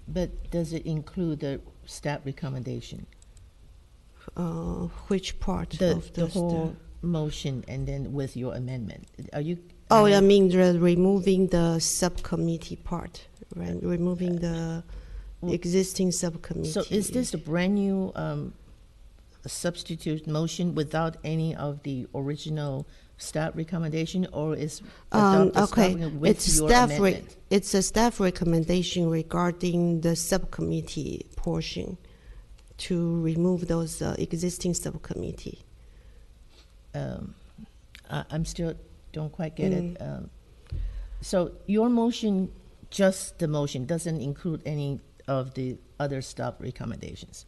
But does it include the staff recommendation? Which part The of the whole motion and then with your amendment? Are you? Oh, I mean, removing the subcommittee part, right? Removing the existing subcommittee. So is this a brand new substitute motion without any of the original staff recommendation, or is okay? With It's your staff. amendment? It's a staff recommendation regarding the subcommittee portion to remove those existing subcommittee. I'm still don't quite get it. So your motion, just the motion, doesn't include any of the other staff recommendations.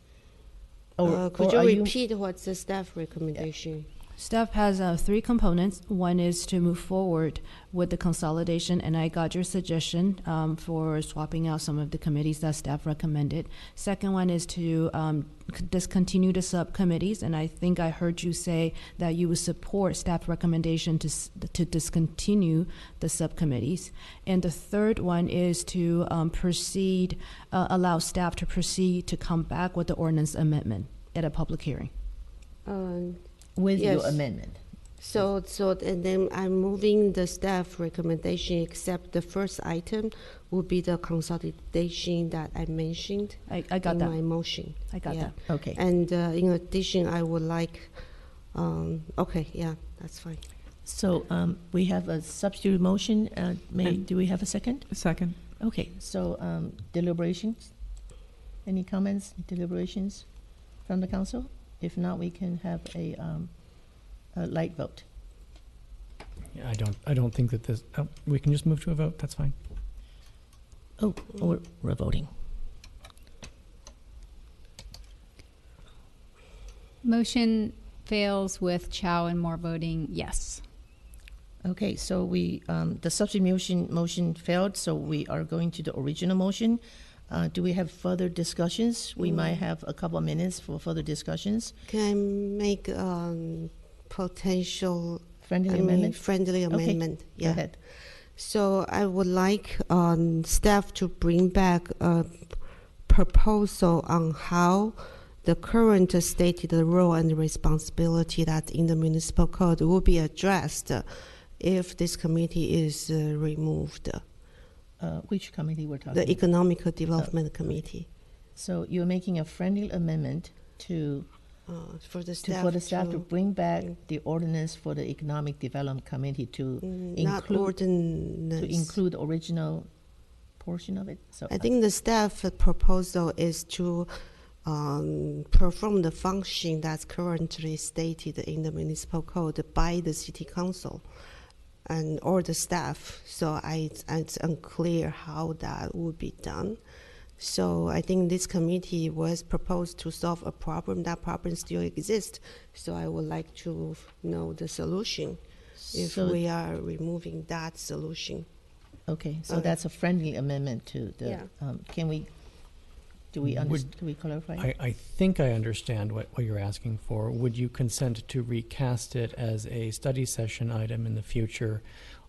Could you repeat what's the staff recommendation? Staff has 3 components. One is to move forward with the consolidation, and I got your suggestion for swapping out some of the committees that staff recommended. Second one is to discontinue the subcommittees, and I think I heard you say that you would support staff recommendation to discontinue the subcommittees. And the third one is to proceed, allow staff to proceed to come back with the ordinance amendment at a public hearing. With yes. your amendment. So and then I'm moving the staff recommendation, except the first item would be the consolidation that I mentioned. I got in that. my motion. I got that. Okay. And in addition, I would like. Okay, yeah, that's fine. So we have a substitute motion. Do we have a second? Second. Okay. So deliberations. Any comments? Deliberations from the council? If not, we can have a light vote. Yeah, I don't think that this. Oh, we can just move to a vote. That's fine. Oh, we're voting. Motion fails with Chow and Moore voting yes. Okay, so we the substitute motion failed, so we are going to the original motion. Do we have further discussions? We might have a couple of minutes for further discussions. Can I make potential friendly amendment? Friendly amendment. Yeah. Go ahead. So I would like staff to bring back a proposal on how the current stated role and responsibility that in the municipal code will be addressed if this committee is removed. Which committee we're talking The about? Economic Development Committee. So you're making a friendly amendment to for the staff to bring back the ordinance for the Economic Development Committee to include the original portion of it. So I think the staff proposal is to perform the function that's currently stated in the municipal code by the city council and or the staff. So it's unclear how that would be done. So I think this committee was proposed to solve a problem. That problem still exists. So I would like to know the solution if we are removing that solution. Okay, so that's a friendly amendment to the. Can we? Do we clarify? I think I understand what you're asking for. Would you consent to recast it as a study session item in the future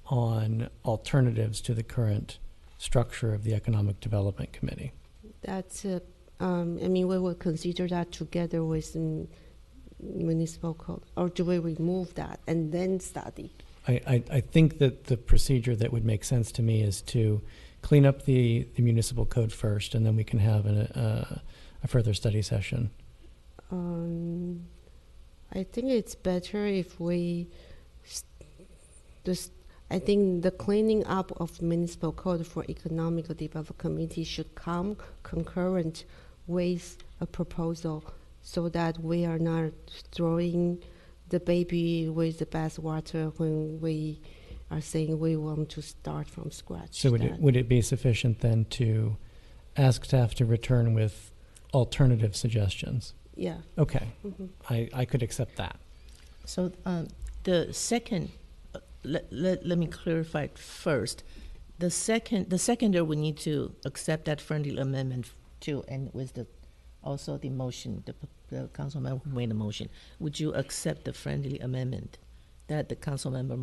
on alternatives to the current structure of the Economic Development Committee? That's, I mean, we will consider that together with municipal code, or do we remove that and then study? I think that the procedure that would make sense to me is to clean up the municipal code first, and then we can have a further study session. I think it's better if we I think the cleaning up of municipal code for Economic Development Committee should come concurrent with a proposal, so that we are not throwing the baby with the bathwater when we are saying we want to start from scratch. So would it be sufficient then to ask staff to return with alternative suggestions? Yeah. Okay. I could accept that. So the second, let me clarify it first. The seconder would need to accept that friendly amendment too, and with also the motion, the council member who made the motion. Would you accept the friendly amendment that the council member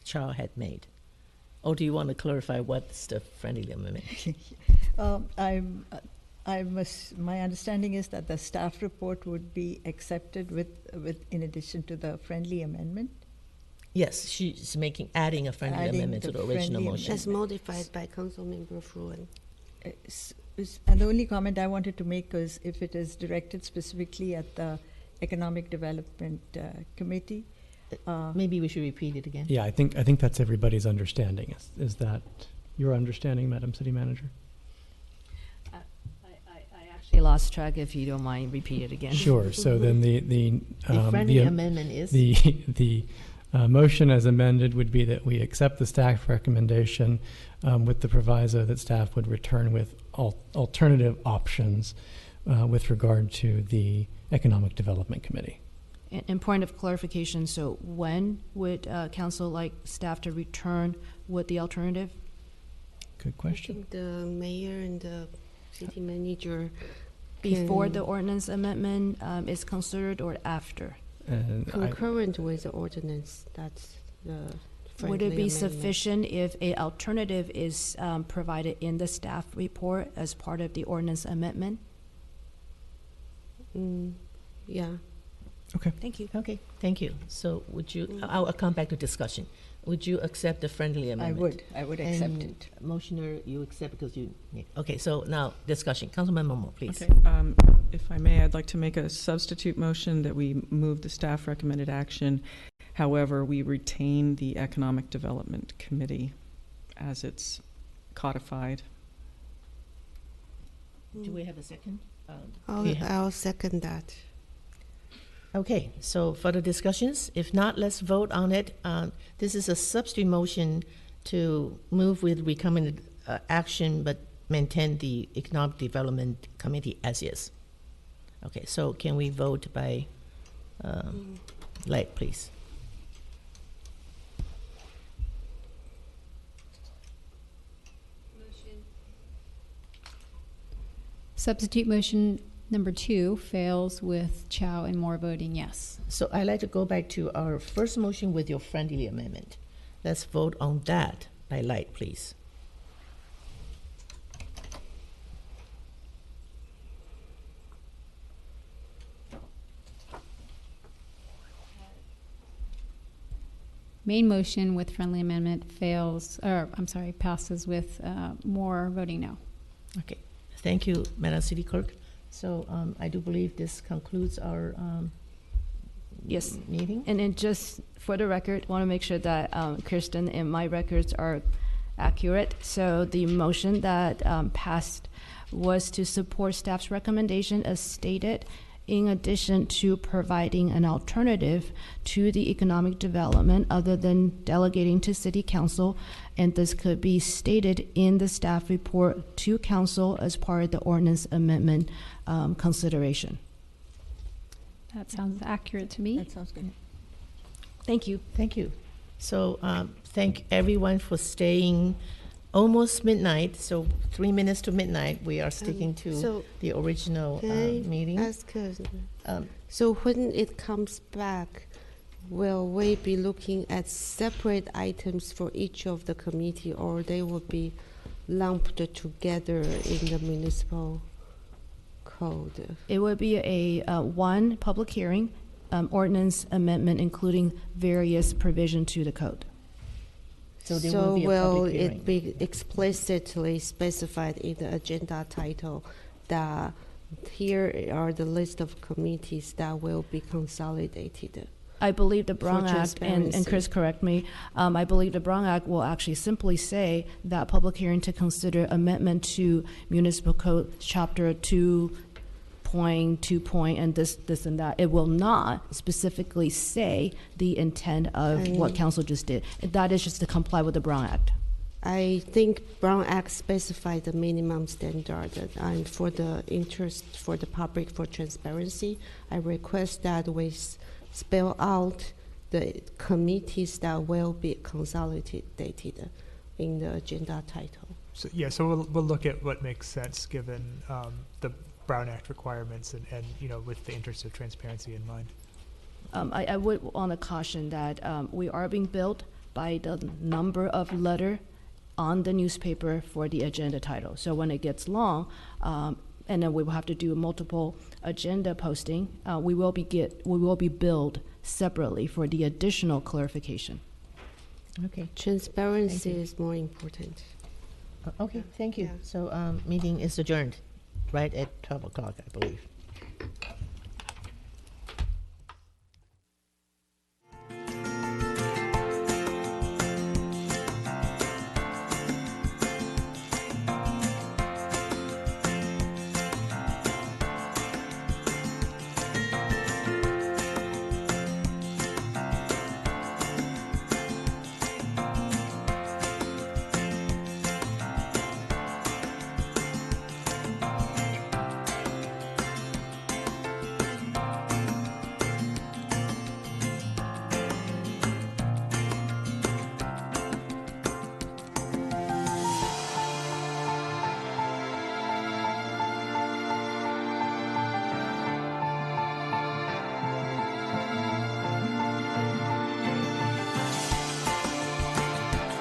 Chow had made? Or do you want to clarify what's the friendly amendment? My understanding is that the staff report would be accepted with in addition to the friendly amendment. Yes, she's adding a friendly amendment to the original motion. As modified by Councilmember Fruin. And the only comment I wanted to make is if it is directed specifically at the Economic Development Committee. Maybe we should repeat it again. Yeah, I think that's everybody's understanding. Is that your understanding, Madam City Manager? I actually lost track. If you don't mind, repeat it again. Sure. So then the friendly amendment is the motion as amended would be that we accept the staff recommendation with the proviso that staff would return with alternative options with regard to the Economic Development Committee. And point of clarification, so when would council like staff to return with the alternative? Good question. I think the mayor and the city manager Before the ordinance amendment is considered or after? Concurrent with the ordinance, that's the friendly Would it be amendment. sufficient if an alternative is provided in the staff report as part of the ordinance amendment? Yeah. Okay. Thank you. Okay, thank you. So would you, I'll come back to discussion. Would you accept the friendly amendment? I would accept And it. Motioner, you accept because you, okay, so now discussion. Councilman Momo, please. Okay, if I may, I'd like to make a substitute motion that we move the staff recommended action. However, we retain the Economic Development Committee as it's codified. Do we have a second? I'll second that. Okay, so further discussions? If not, let's vote on it. This is a substitute motion to move with recommended action, but maintain the Economic Development Committee as is. Okay, so can we vote by light, please? Substitute motion number 2 fails with Chow and Moore voting yes. So I'd like to go back to our first motion with your friendly amendment. Let's vote on that by light, please. Main motion with friendly amendment passes with Moore voting no. Okay, thank you, Madam City Clerk. So I do believe this concludes our Yes. meeting. And then just for the record, want to make sure that Kristen and my records are accurate. So the motion that passed was to support staff's recommendation as stated, in addition to providing an alternative to the economic development other than delegating to City Council. And this could be stated in the staff report to Council as part of the ordinance amendment consideration. That sounds accurate to me. That sounds good. Thank you. Thank you. So thank everyone for staying almost midnight. So 3 minutes to midnight, we are sticking to so the original Can I meeting. ask, so when it comes back, will we be looking at separate items for each of the committee, or they will be lumped together in the municipal code? It would be a one public hearing, ordinance amendment, including various provision to the code. So there will be a public hearing. It be explicitly specified in the agenda title that here are the list of committees that will be consolidated? I believe the Brown For Act, and transparency. Chris, correct me, I believe the Brown Act will actually simply say that public hearing to consider amendment to municipal code chapter 2.2 and this and that. It will not specifically say the intent of what council just did. That is just to comply with the Brown Act. I think Brown Act specified the minimum standard, and for the interest for the public for transparency, I request that we spell out the committees that will be consolidated in the agenda title. So, yeah, so we'll look at what makes sense given the Brown Act requirements and with the interest of transparency in mind. I would want to caution that we are being billed by the number of letter on the newspaper for the agenda title. So when it gets long, and then we will have to do multiple agenda posting, we will be billed separately for the additional clarification. Okay. Transparency is more important. Okay, thank you. Yeah. So meeting is adjourned right at 12 o'clock, I believe.